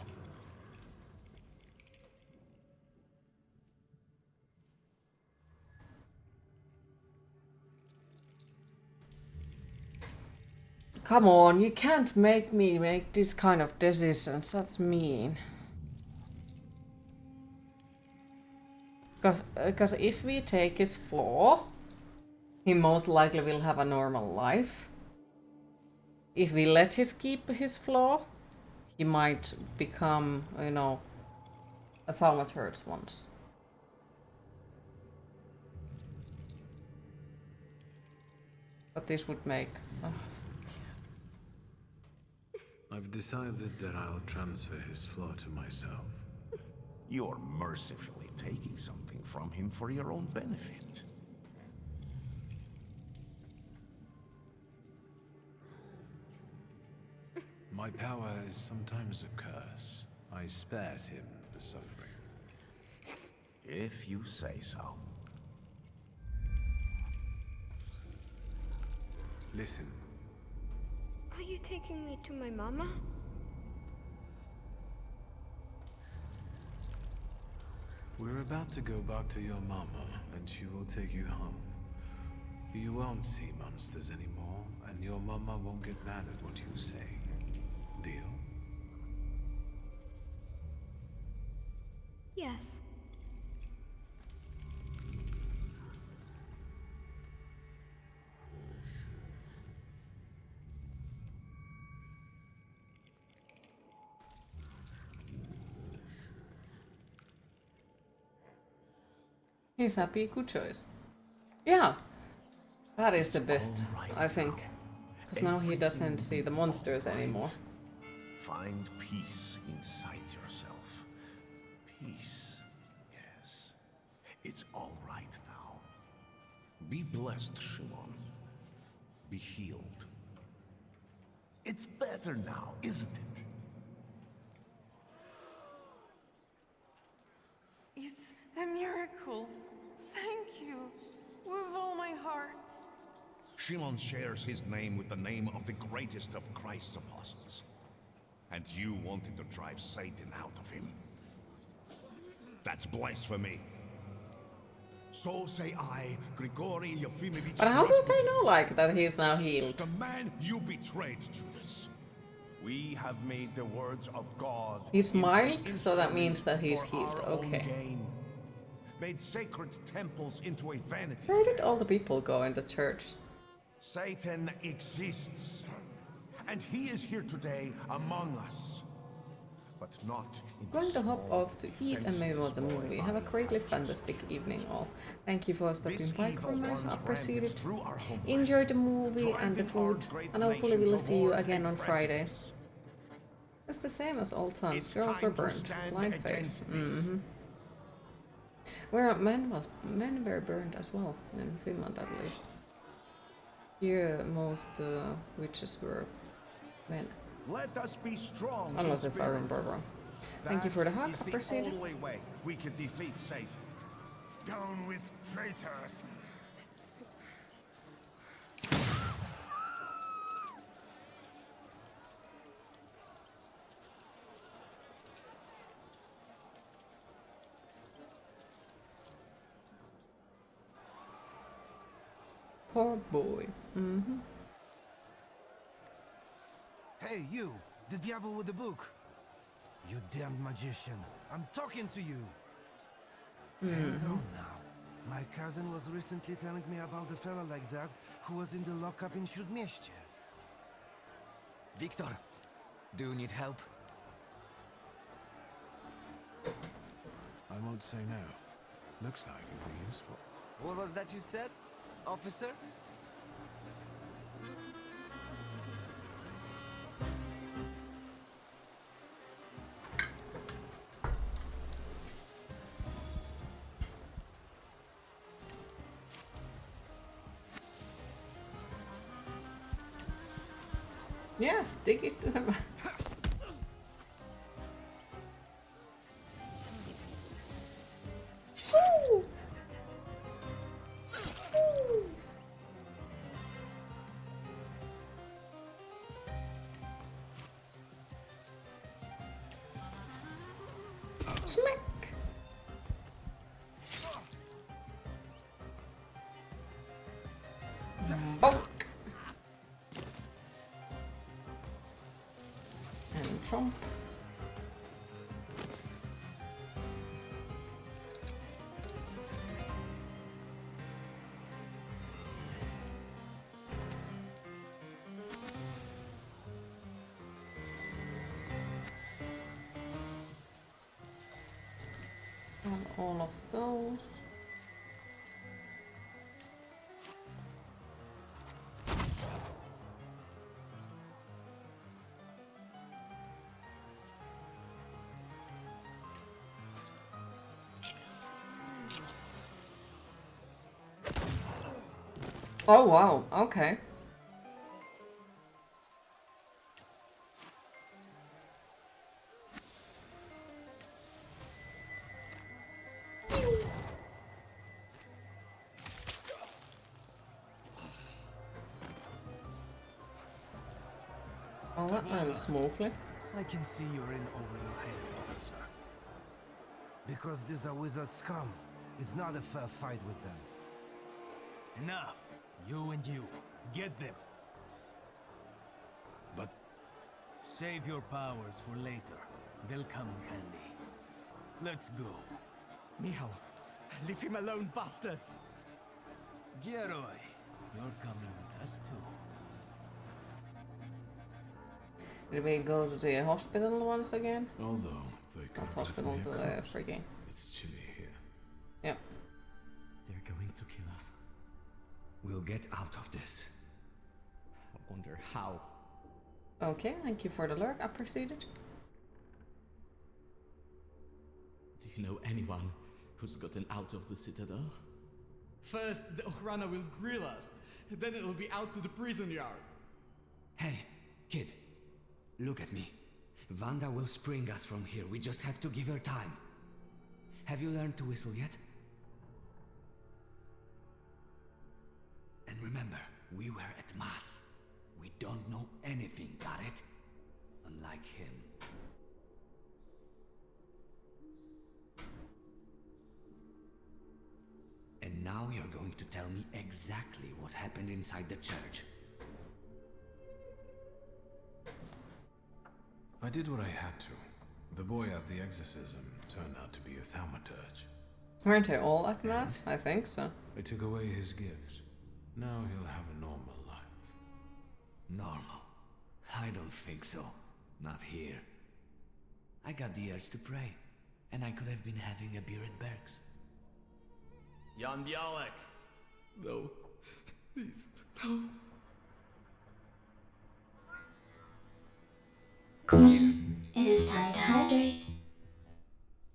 Come on, you can't make me make this kind of decisions. That's mean. Because if we take his flaw, he most likely will have a normal life. If we let him keep his flaw, he might become, you know, a thaumaturge once. But this would make... Oh. I've decided that I'll transfer his flaw to myself. You're mercifully taking something from him for your own benefit. My power is sometimes a curse. I spared him the suffering. If you say so. Listen. Are you taking me to my mama? We're about to go back to your mama, and she will take you home. You won't see monsters anymore, and your mama won't get mad at what you say. Deal? Yes. He's happy, good choice. Yeah, that is the best, I think. Because now he doesn't see the monsters anymore. Find peace inside yourself. Peace, yes. It's all right now. Be blessed, Shimon. Be healed. It's better now, isn't it? It's a miracle. Thank you. With all my heart. Shimon shares his name with the name of the greatest of Christ's apostles. And you wanted to drive Satan out of him. That's blasphemy. So say I, Grigory Yefimовich. But how do they know, like, that he's now healed? The man you betrayed, Judas. We have made the words of God. He's mild, so that means that he's healed. Okay. Made sacred temples into a vanity. Where did all the people go in the church? Satan exists, and he is here today among us, but not in Going to hop off to eat and maybe watch a movie. Have a greatly fantastic evening all. Thank you for stopping by, Cormac. I appreciate it. Enjoy the movie and the food, and hopefully we'll see you again on Friday. It's the same as old times. Girls were burned. Blind faith. Where men were burned as well, in Finland at least. Here most witches were men. Let us be strong. Unless if I remember wrong. Thank you for the hug, appreciate it. Only way we can defeat Satan. Down with traitors. Poor boy. Hey, you! The devil with the book! You damned magician! I'm talking to you! Hang on now. My cousin was recently telling me about a fella like that who was in the lockup in Śródmieście. Victor, do you need help? I won't say no. Looks like it'd be useful. What was that you said, officer? Yeah, stick it to them. Smack! Bonk! And chomp. And all of those. Oh wow, okay. Oh, that went smoothly. I can see you're in over your head, officer. Because these are wizard scum. It's not a fair fight with them. Enough. You and you. Get them. But... Save your powers for later. They'll come in handy. Let's go. Michal, leave him alone, bastards! Geroy, you're coming with us too. Did we go to the hospital once again? Although they could Not hospital, to the freaking. It's chilly here. Yep. They're going to kill us. We'll get out of this. I wonder how. Okay, thank you for the alert. I proceeded. Do you know anyone who's gotten out of the Citadel? First, the Ochrana will grill us. Then it'll be out to the prison yard. Hey, kid. Look at me. Wanda will spring us from here. We just have to give her time. Have you learned to whistle yet? And remember, we were at Mass. We don't know anything, got it? Unlike him. And now you're going to tell me exactly what happened inside the church. I did what I had to. The boy at the exorcism turned out to be a thaumaturge. Weren't they all at Mass? I think so. I took away his gifts. Now he'll have a normal life. Normal? I don't think so. Not here. I got the urge to pray, and I could have been having a beer at Berg's. Jan Bialek! No. Please, no. Queen, it is time to hydrate.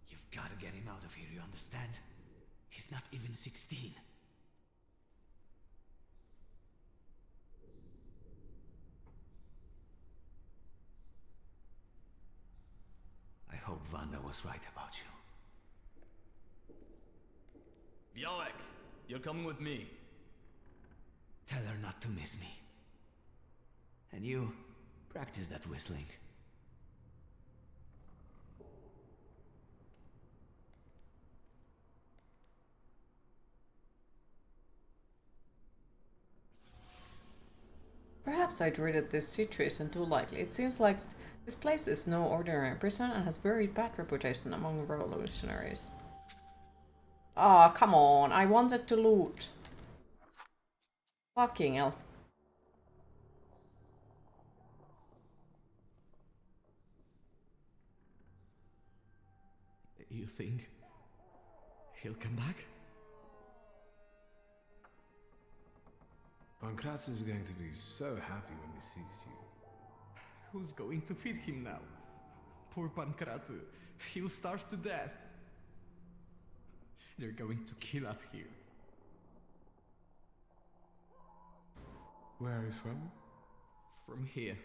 You've got to get him out of here, you understand? He's not even 16. I hope Wanda was right about you. Bialek, you're coming with me. Tell her not to miss me. And you, practice that whistling. Perhaps I'd read this situation too lightly. It seems like this place is no ordinary prison and has very bad reputation among revolutionaries. Ah, come on. I wanted to loot. Fucking hell. You think he'll come back? Pankratz is going to be so happy when he sees you. Who's going to feed him now? Poor Pankratz. He'll starve to death. They're going to kill us here. Where are you from? From here.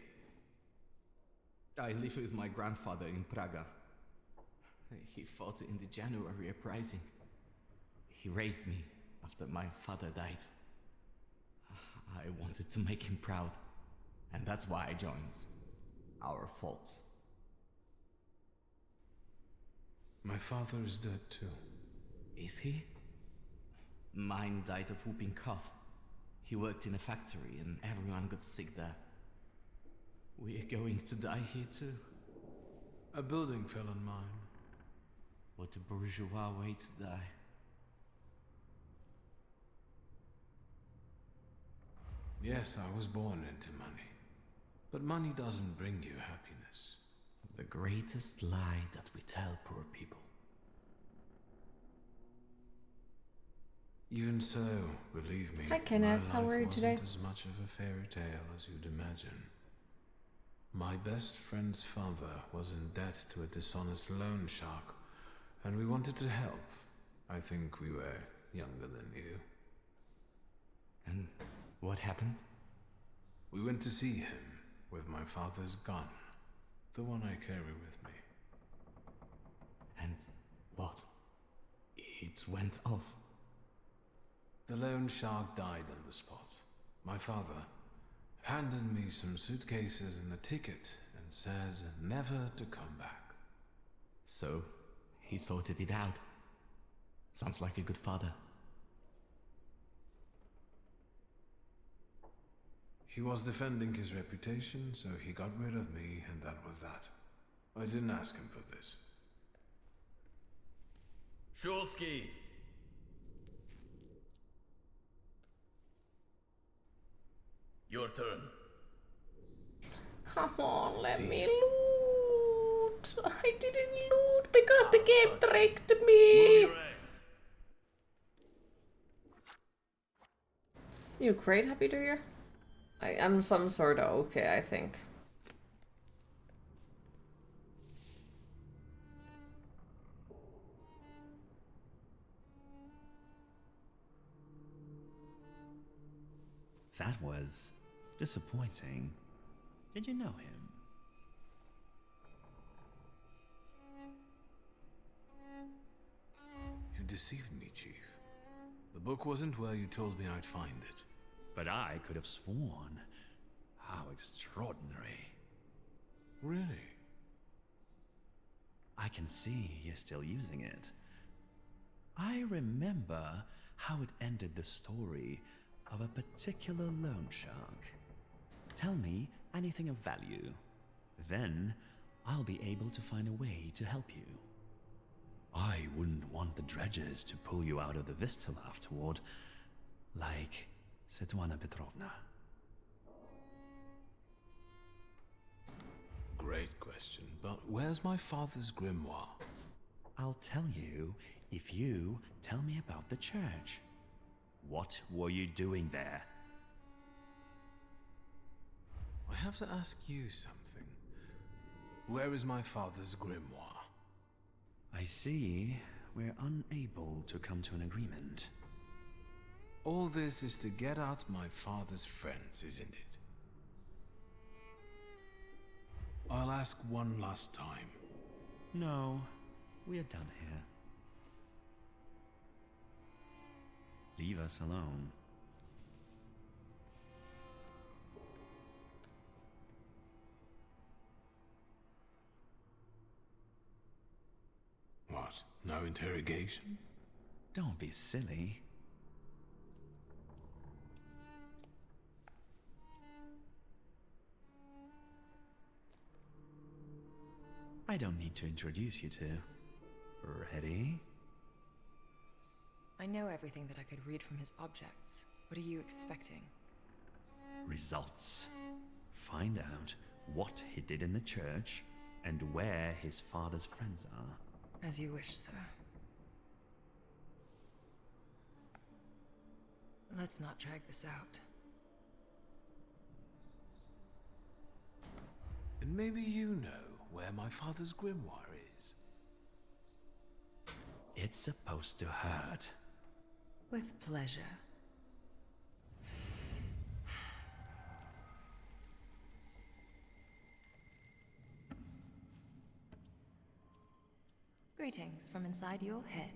I live with my grandfather in Praga. He fought in the January uprising. He raised me after my father died. I wanted to make him proud, and that's why I joined our folks. My father is dead too. Is he? Mine died of whooping cough. He worked in a factory and everyone got sick there. We're going to die here too. A building fell on mine. What a bourgeois way to die. Yes, I was born into money. But money doesn't bring you happiness. The greatest lie that we tell poor people. Even so, believe me, Hi Kenneth, my how life are you today? wasn't as much of a fairy tale as you'd imagine. My best friend's father was in debt to a dishonest loan shark, and we wanted to help. I think we were younger than you. And what happened? We went to see him with my father's gun, the one I carry with me. And what? It went off. The loan shark died on the spot. My father handed me some suitcases and a ticket and said never to come back. So, he sorted it out. Sounds like a good father. He was defending his reputation, so he got rid of me, and that was that. I didn't ask him for this. Shulsky! Your turn. Come on, let me loot. I didn't loot because the game tricked me. You great, Happy New Year? I am some sort of okay, I think. That was disappointing. Did you know him? You deceived me, Chief. The book wasn't where you told me I'd find it. But I could have sworn. How extraordinary. Really? I can see you're still using it. I remember how it ended the story of a particular loan shark. Tell me anything of value. Then I'll be able to find a way to help you. I wouldn't want the dredgers to pull you out of the Vistal afterward, like Svetlana Petrovna. Great question, but where's my father's grimoire? I'll tell you if you tell me about the church. What were you doing there? I have to ask you something. Where is my father's grimoire? I see we're unable to come to an agreement. All this is to get at my father's friends, isn't it? I'll ask one last time. No, we're done here. Leave us alone. What? No interrogation? Don't be silly. I don't need to introduce you to. Ready? I know everything that I could read from his objects. What are you expecting? Results. Find out what he did in the church and where his father's friends are. As you wish, sir. Let's not drag this out. And maybe you know where my father's grimoire is. It's supposed to hurt. With pleasure. Greetings from inside your head.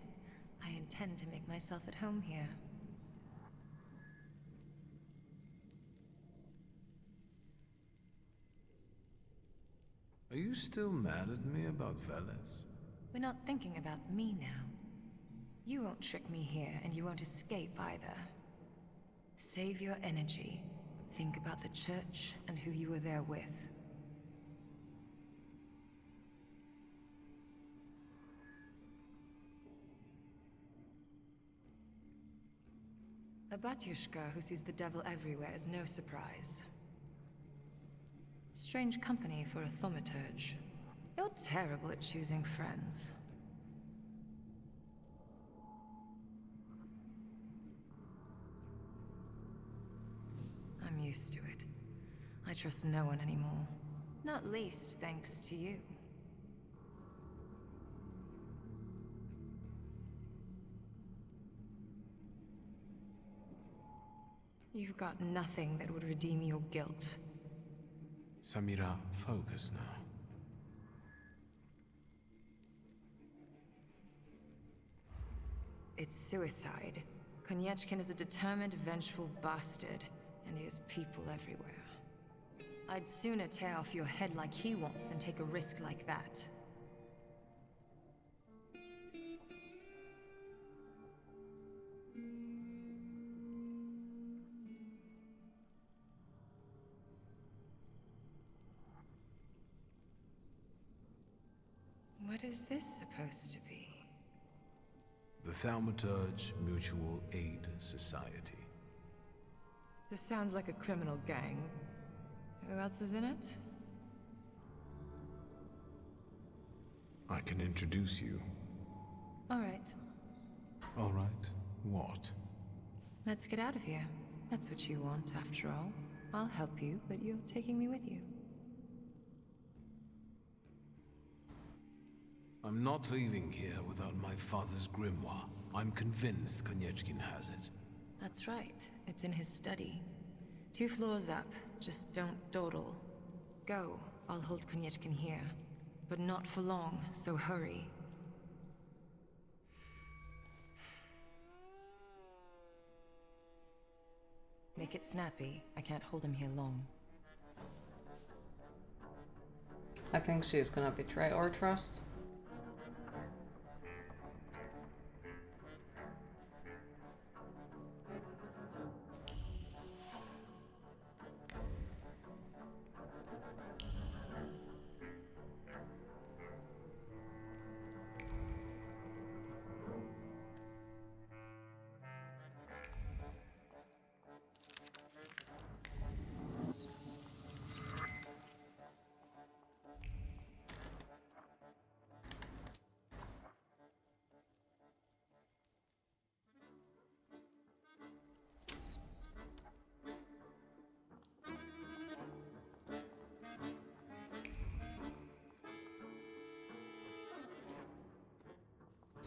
I intend to make myself at home here. Are you still mad at me about Veles? We're not thinking about me now. You won't trick me here, and you won't escape either. Save your energy. Think about the church and who you were there with. A batyushka who sees the devil everywhere is no surprise. Strange company for a thaumaturge. You're terrible at choosing friends. I'm used to it. I trust no one anymore. Not least thanks to you. You've got nothing that would redeem your guilt. Samira, focus now. It's suicide. Konyechkin is a determined, vengeful bastard, and he has people everywhere. I'd sooner tear off your head like he wants than take a risk like that. What is this supposed to be? The Thaumaturge Mutual Aid Society. This sounds like a criminal gang. Who else is in it? I can introduce you. All right. All right. What? Let's get out of here. That's what you want, after all. I'll help you, but you're taking me with you. I'm not leaving here without my father's grimoire. I'm convinced Konyechkin has it. That's right. It's in his study. 2 floors up. Just don't dawdle. Go. I'll hold Konyechkin here. But not for long, so hurry. Make it snappy. I can't hold him here long. I think she's gonna betray our trust.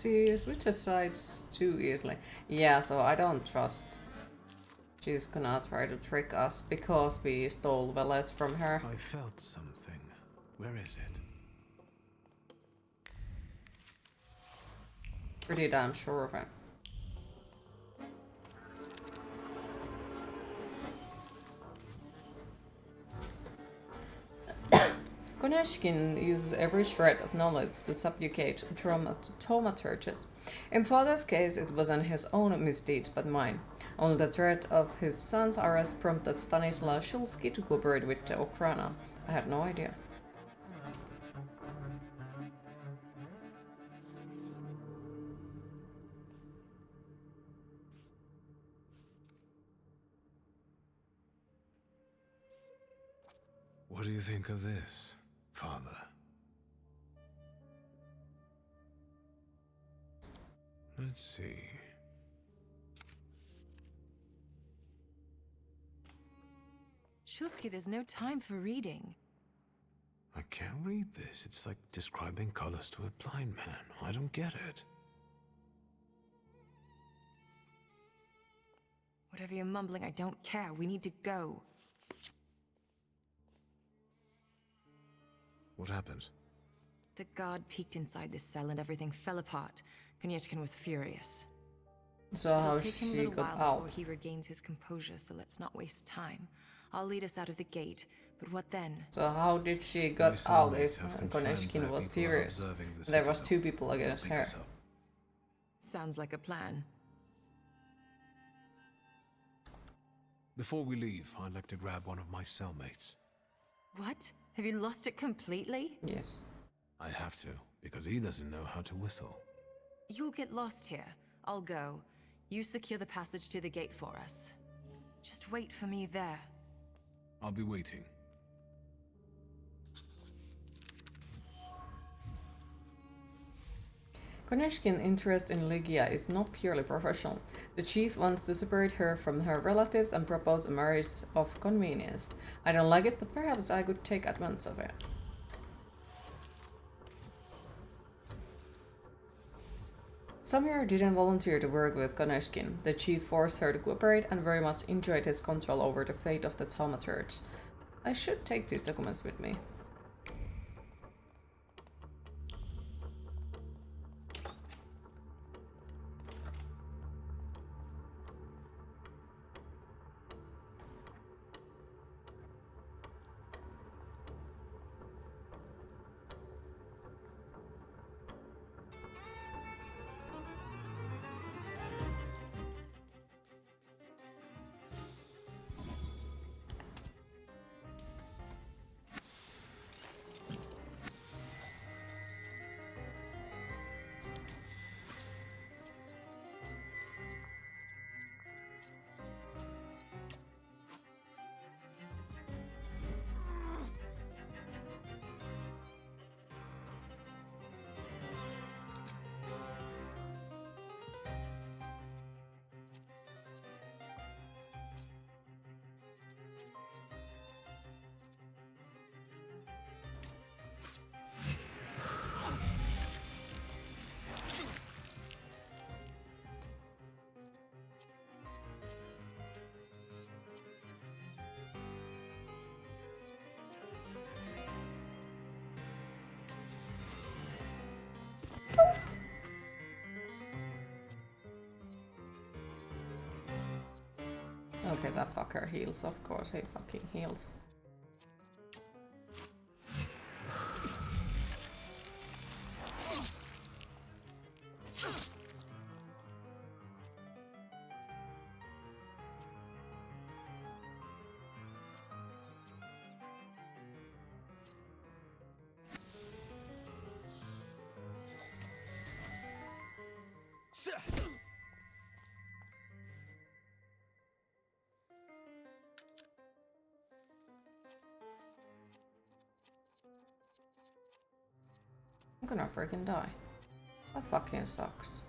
She switches sides too easily. Yeah, so I don't trust she's gonna try to trick us because we stole Veles from her. I felt something. Where is it? Pretty damn sure of it. Koneshkin uses every shred of knowledge to subjugate thaumaturges. In Father's case, it wasn't his own misdeeds but mine. Only the threat of his son's arrest prompted Stanislaw Shulsky to cooperate with the Okrana. I had no idea. do you think of this, Father? Let's see. Shulsky, there's no time for reading. I can't read this. It's like describing colors to a blind man. I don't get it. Whatever you're mumbling, I don't care. We need to go. What happened? The guard peeked inside this cell and everything fell apart. Konyechkin was furious. So It'll how take him a she little got while before out? he regains his composure, so let's not waste time. I'll lead us out of the gate, but what then? So how did she My got out cellmates if have confirmed Konechkin that was people are furious? observing the There was citadel. 2 people against Think her. so. Sounds like a plan. Before we leave, I'd like to grab one of my cellmates. What? Have you lost it completely? Yes. I have to, because he doesn't know how to whistle. You'll get lost here. I'll go. You secure the passage to the gate for us. Just wait for me there. I'll be waiting. Konechkin's interest in Lygia is not purely professional. The chief wants to separate her from her relatives and propose a marriage of convenience. I don't like it, but perhaps I could take advantage of it. Samir didn't volunteer to work with Konechkin. The chief forced her to cooperate and very much enjoyed his control over the fate of the Thaumaturge. I should take these documents with me. Okay, that fucker heals, of course he fucking heals. I'm gonna freaking die. That fucking sucks.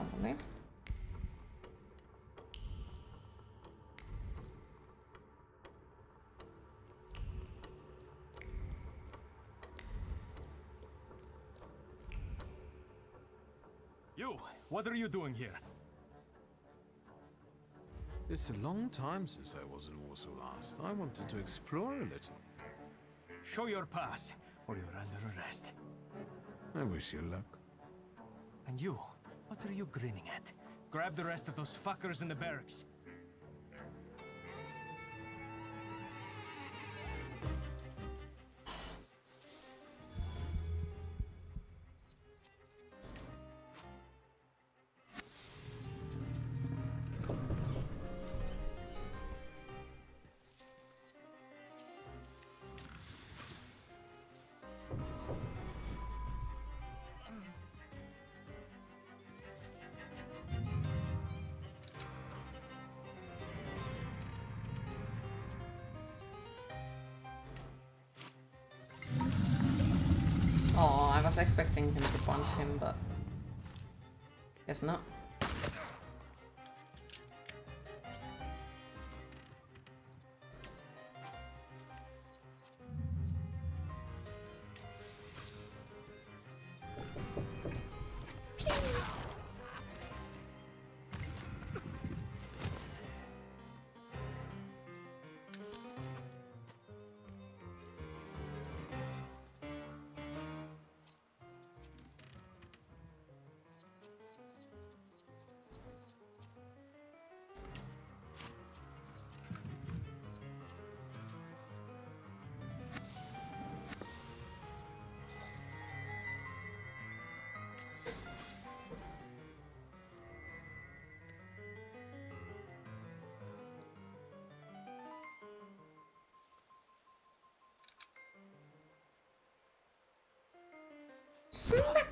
normally. You, what are you doing here? It's a long time since I was in Warsaw last. I wanted to explore a little. Show your pass, or you're under arrest. I wish you luck. And you, what are you grinning at? Grab the rest of those fuckers in the barracks. Oh, I was expecting him to punch him, but guess not. Smack!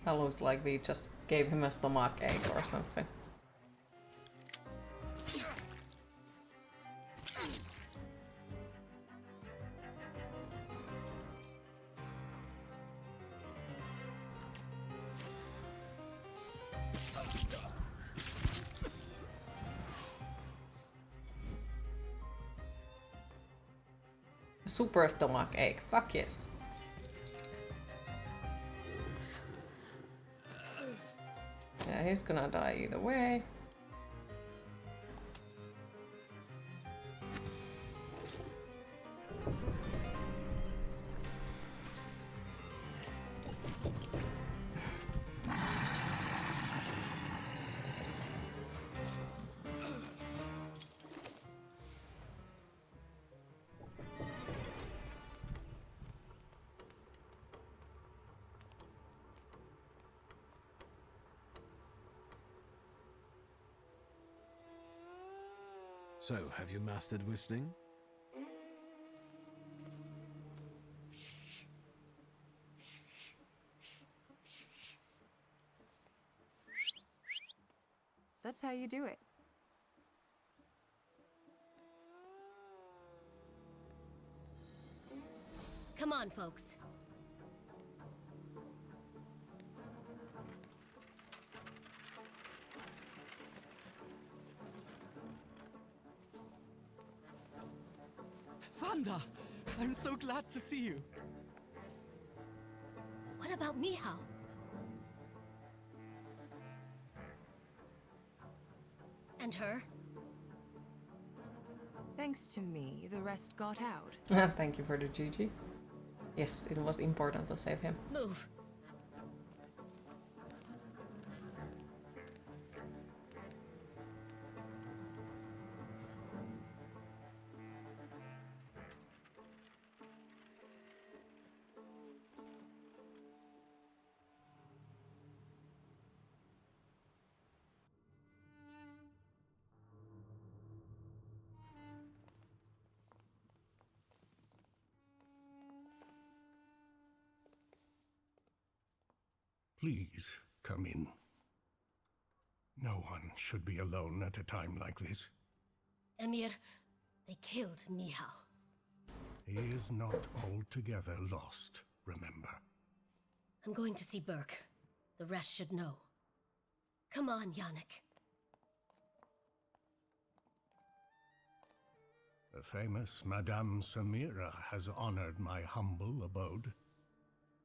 That looks like we just gave him a stomach ache or something. Super stomach ache, fuck yes. Yeah, he's gonna die either way. So, have you mastered whistling? That's how you do it. Come on, folks. Thunder! I'm so glad to see you. What about Mihao? And her? Thanks to me, the rest got out. Thank you for the GG. Yes, it was important to save him. Move. Please, come in. No one should be alone at a time like this. Emir, they killed Mihao. He is not altogether lost, remember. I'm going to see Burke. The rest should know. Come on, Yannick. The famous Madame Samira has honored my humble abode.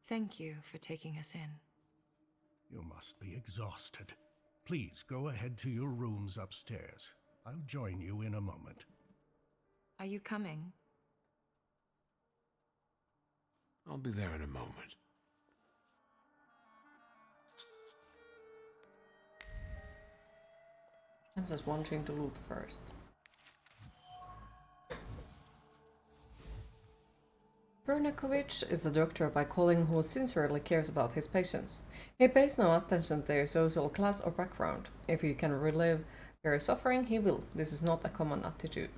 Thank you for taking us in. You must be exhausted. Please go ahead to your rooms upstairs. I'll join you in a moment. Are you coming? I'll be there in a moment. I'm just wanting to loot first. Bernakovich is a doctor by calling who sincerely cares about his patients. He pays no attention to their social class or background. If he can relieve their suffering, he will. This is not a common attitude.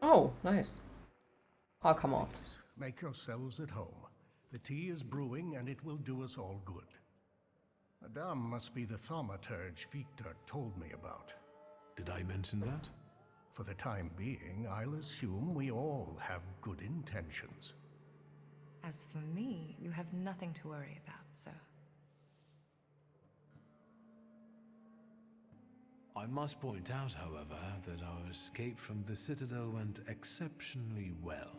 Oh, nice. Oh, come on. Please, make yourselves at home. The tea is brewing and it will do us all good. Madame must be the thaumaturge Victor told me about. Did I mention that? For the time being, I'll assume we all have good intentions. As for me, you have nothing to worry about, sir. I must point out, however, that our escape from the Citadel went exceptionally well.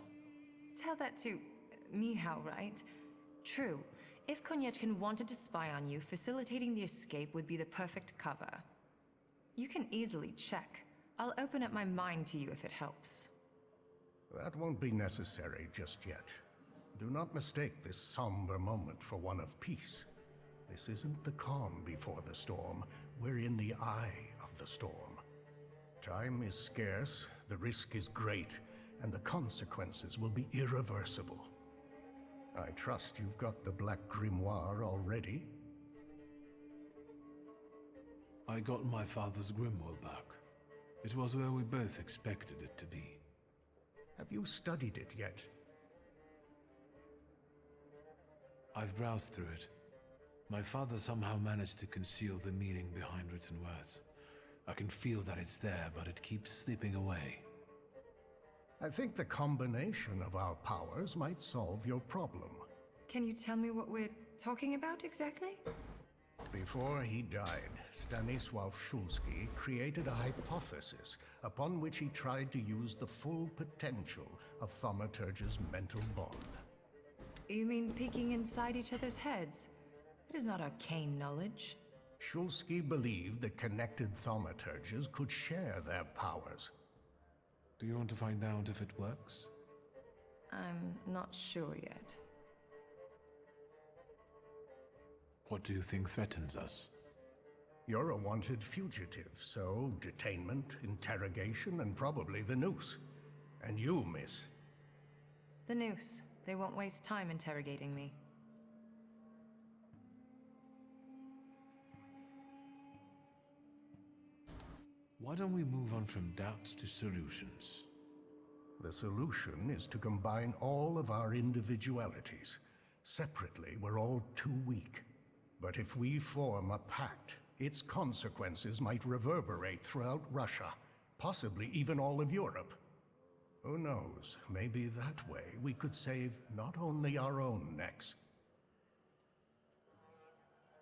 Tell that to Mihao, right? True. If Konyechkin wanted to spy on you, facilitating the escape would be the perfect cover. You can easily check. I'll open up my mind to you if it helps. That won't be necessary just yet. Do not mistake this somber moment for one of peace. This isn't the calm before the storm. We're in the eye of the storm. Time is scarce, the risk is great, and the consequences will be irreversible. I trust you've got the Black Grimoire already? I got my father's grimoire back. It was where we both expected it to be. Have you studied it yet? I've browsed through it. My father somehow managed to conceal the meaning behind written words. I can feel that it's there, but it keeps slipping away. I think the combination of our powers might solve your problem. Can you tell me what we're talking about exactly? Before he died, Stanisław Szulski created a hypothesis upon which he tried to use the full potential of Thaumaturge's mental bond. You mean peeking inside each other's heads? It is not arcane knowledge. Szulski believed that connected thaumaturges could share their powers. Do you want to find out if it works? I'm not sure yet. What do you think threatens us? You're a wanted fugitive, so detainment, interrogation, and probably the noose. And you, miss. The noose. They won't waste time interrogating me. Why don't we move on from doubts to solutions? The solution is to combine all of our individualities. Separately, we're all too weak. But if we form a pact, its consequences might reverberate throughout Russia, possibly even all of Europe. Who knows, maybe that way we could save not only our own necks.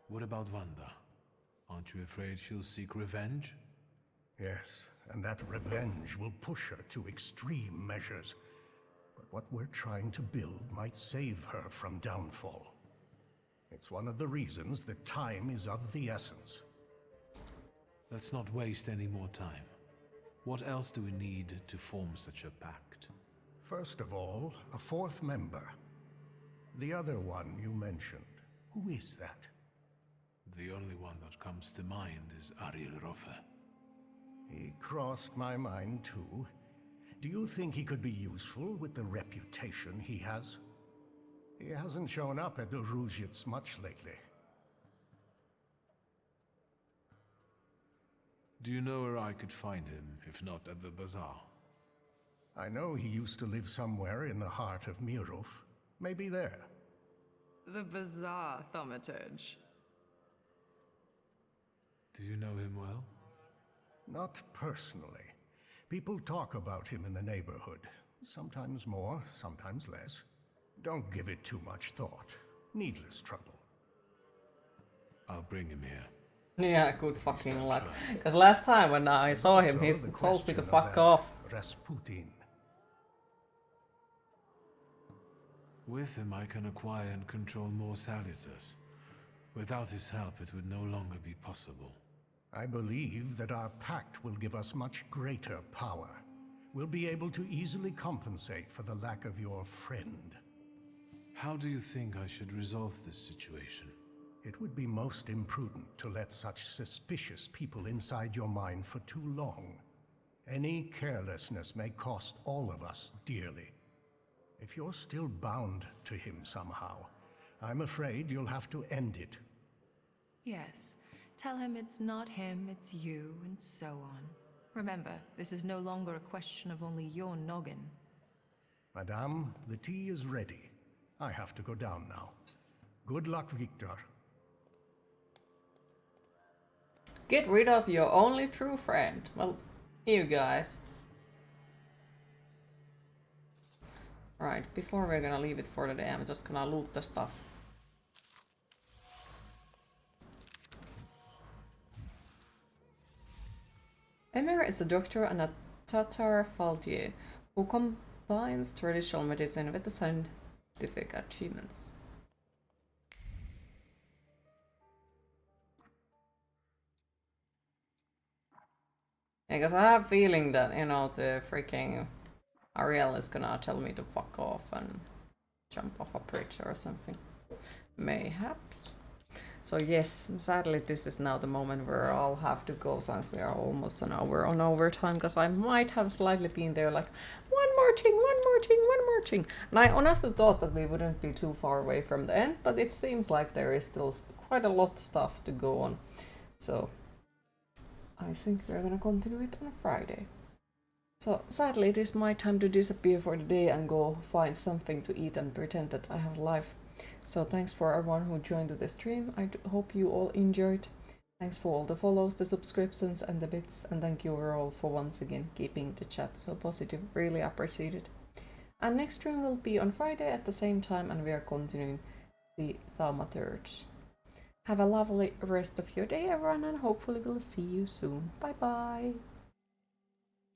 What about Wanda? Aren't you afraid she'll seek revenge? Yes, and that revenge will push her to extreme measures. But what we're trying to build might save her from downfall. It's one of the reasons that time is of the essence. Let's not waste any more time. What else do we need to form such a pact? First of all, a fourth member. The other one you mentioned. Who is that? The only one that comes to mind is Ariel Rofe. He crossed my mind too. Do you think he could be useful with the reputation he has? He hasn't shown up at the Ruzhitz much lately. Do you know where I could find him, if not at the bazaar? I know he used to live somewhere in the heart of Mirov. Maybe there. The bazaar, Thaumaturge. Do you know him well? Not personally. People talk about him in the neighborhood. Sometimes more, sometimes less. Don't give it too much thought. Needless trouble. I'll bring him here. Yeah, good fucking luck. Because last time when I saw him, he told me to fuck off. Rasputin. With him I can acquire and control more Salutars. Without his help it would no longer be possible. I believe that our pact will give us much greater power. We'll be able to easily compensate for the lack of your friend. How do you think I should resolve this situation? It would be most imprudent to let such suspicious people inside your mind for too long. Any carelessness may cost all of us dearly. If you're still bound to him somehow, I'm afraid you'll have to end it. Yes. Tell him it's not him, it's you, and so on. Remember, this is no longer a question of only your noggin. Madame, the tea is ready. I have to go down now. Good luck, Victor. Get rid of your only true friend. Well, you guys. Right, before we're gonna leave it for the day, I'm just gonna loot the stuff. Emir is a doctor and a Tatar Faldier who combines traditional medicine with the scientific achievements. Because I have a feeling that, you know, the freaking Ariel is gonna tell me to fuck off and jump off a bridge or something. Mayhaps. So yes, sadly this is now the moment where I'll have to go since we are almost an hour on overtime, because I might have slightly been there like, one more thing, one more thing, one more thing. And I honestly thought that we wouldn't be too far away from the end, but it seems like there is still quite a lot of stuff to go on. So I think we're gonna continue it on a Friday. So sadly it is my time to disappear for the day and go find something to eat and pretend that I have life. So thanks for everyone who joined the stream. I hope you all enjoyed. Thanks for all the follows, the subscriptions and the bits, and thank you all for once again keeping the chat so positive. Really appreciate it. And next stream will be on Friday at the same time, and we are continuing the Thaumaturge. Have a lovely rest of your day everyone, and hopefully we'll see you soon. Bye bye!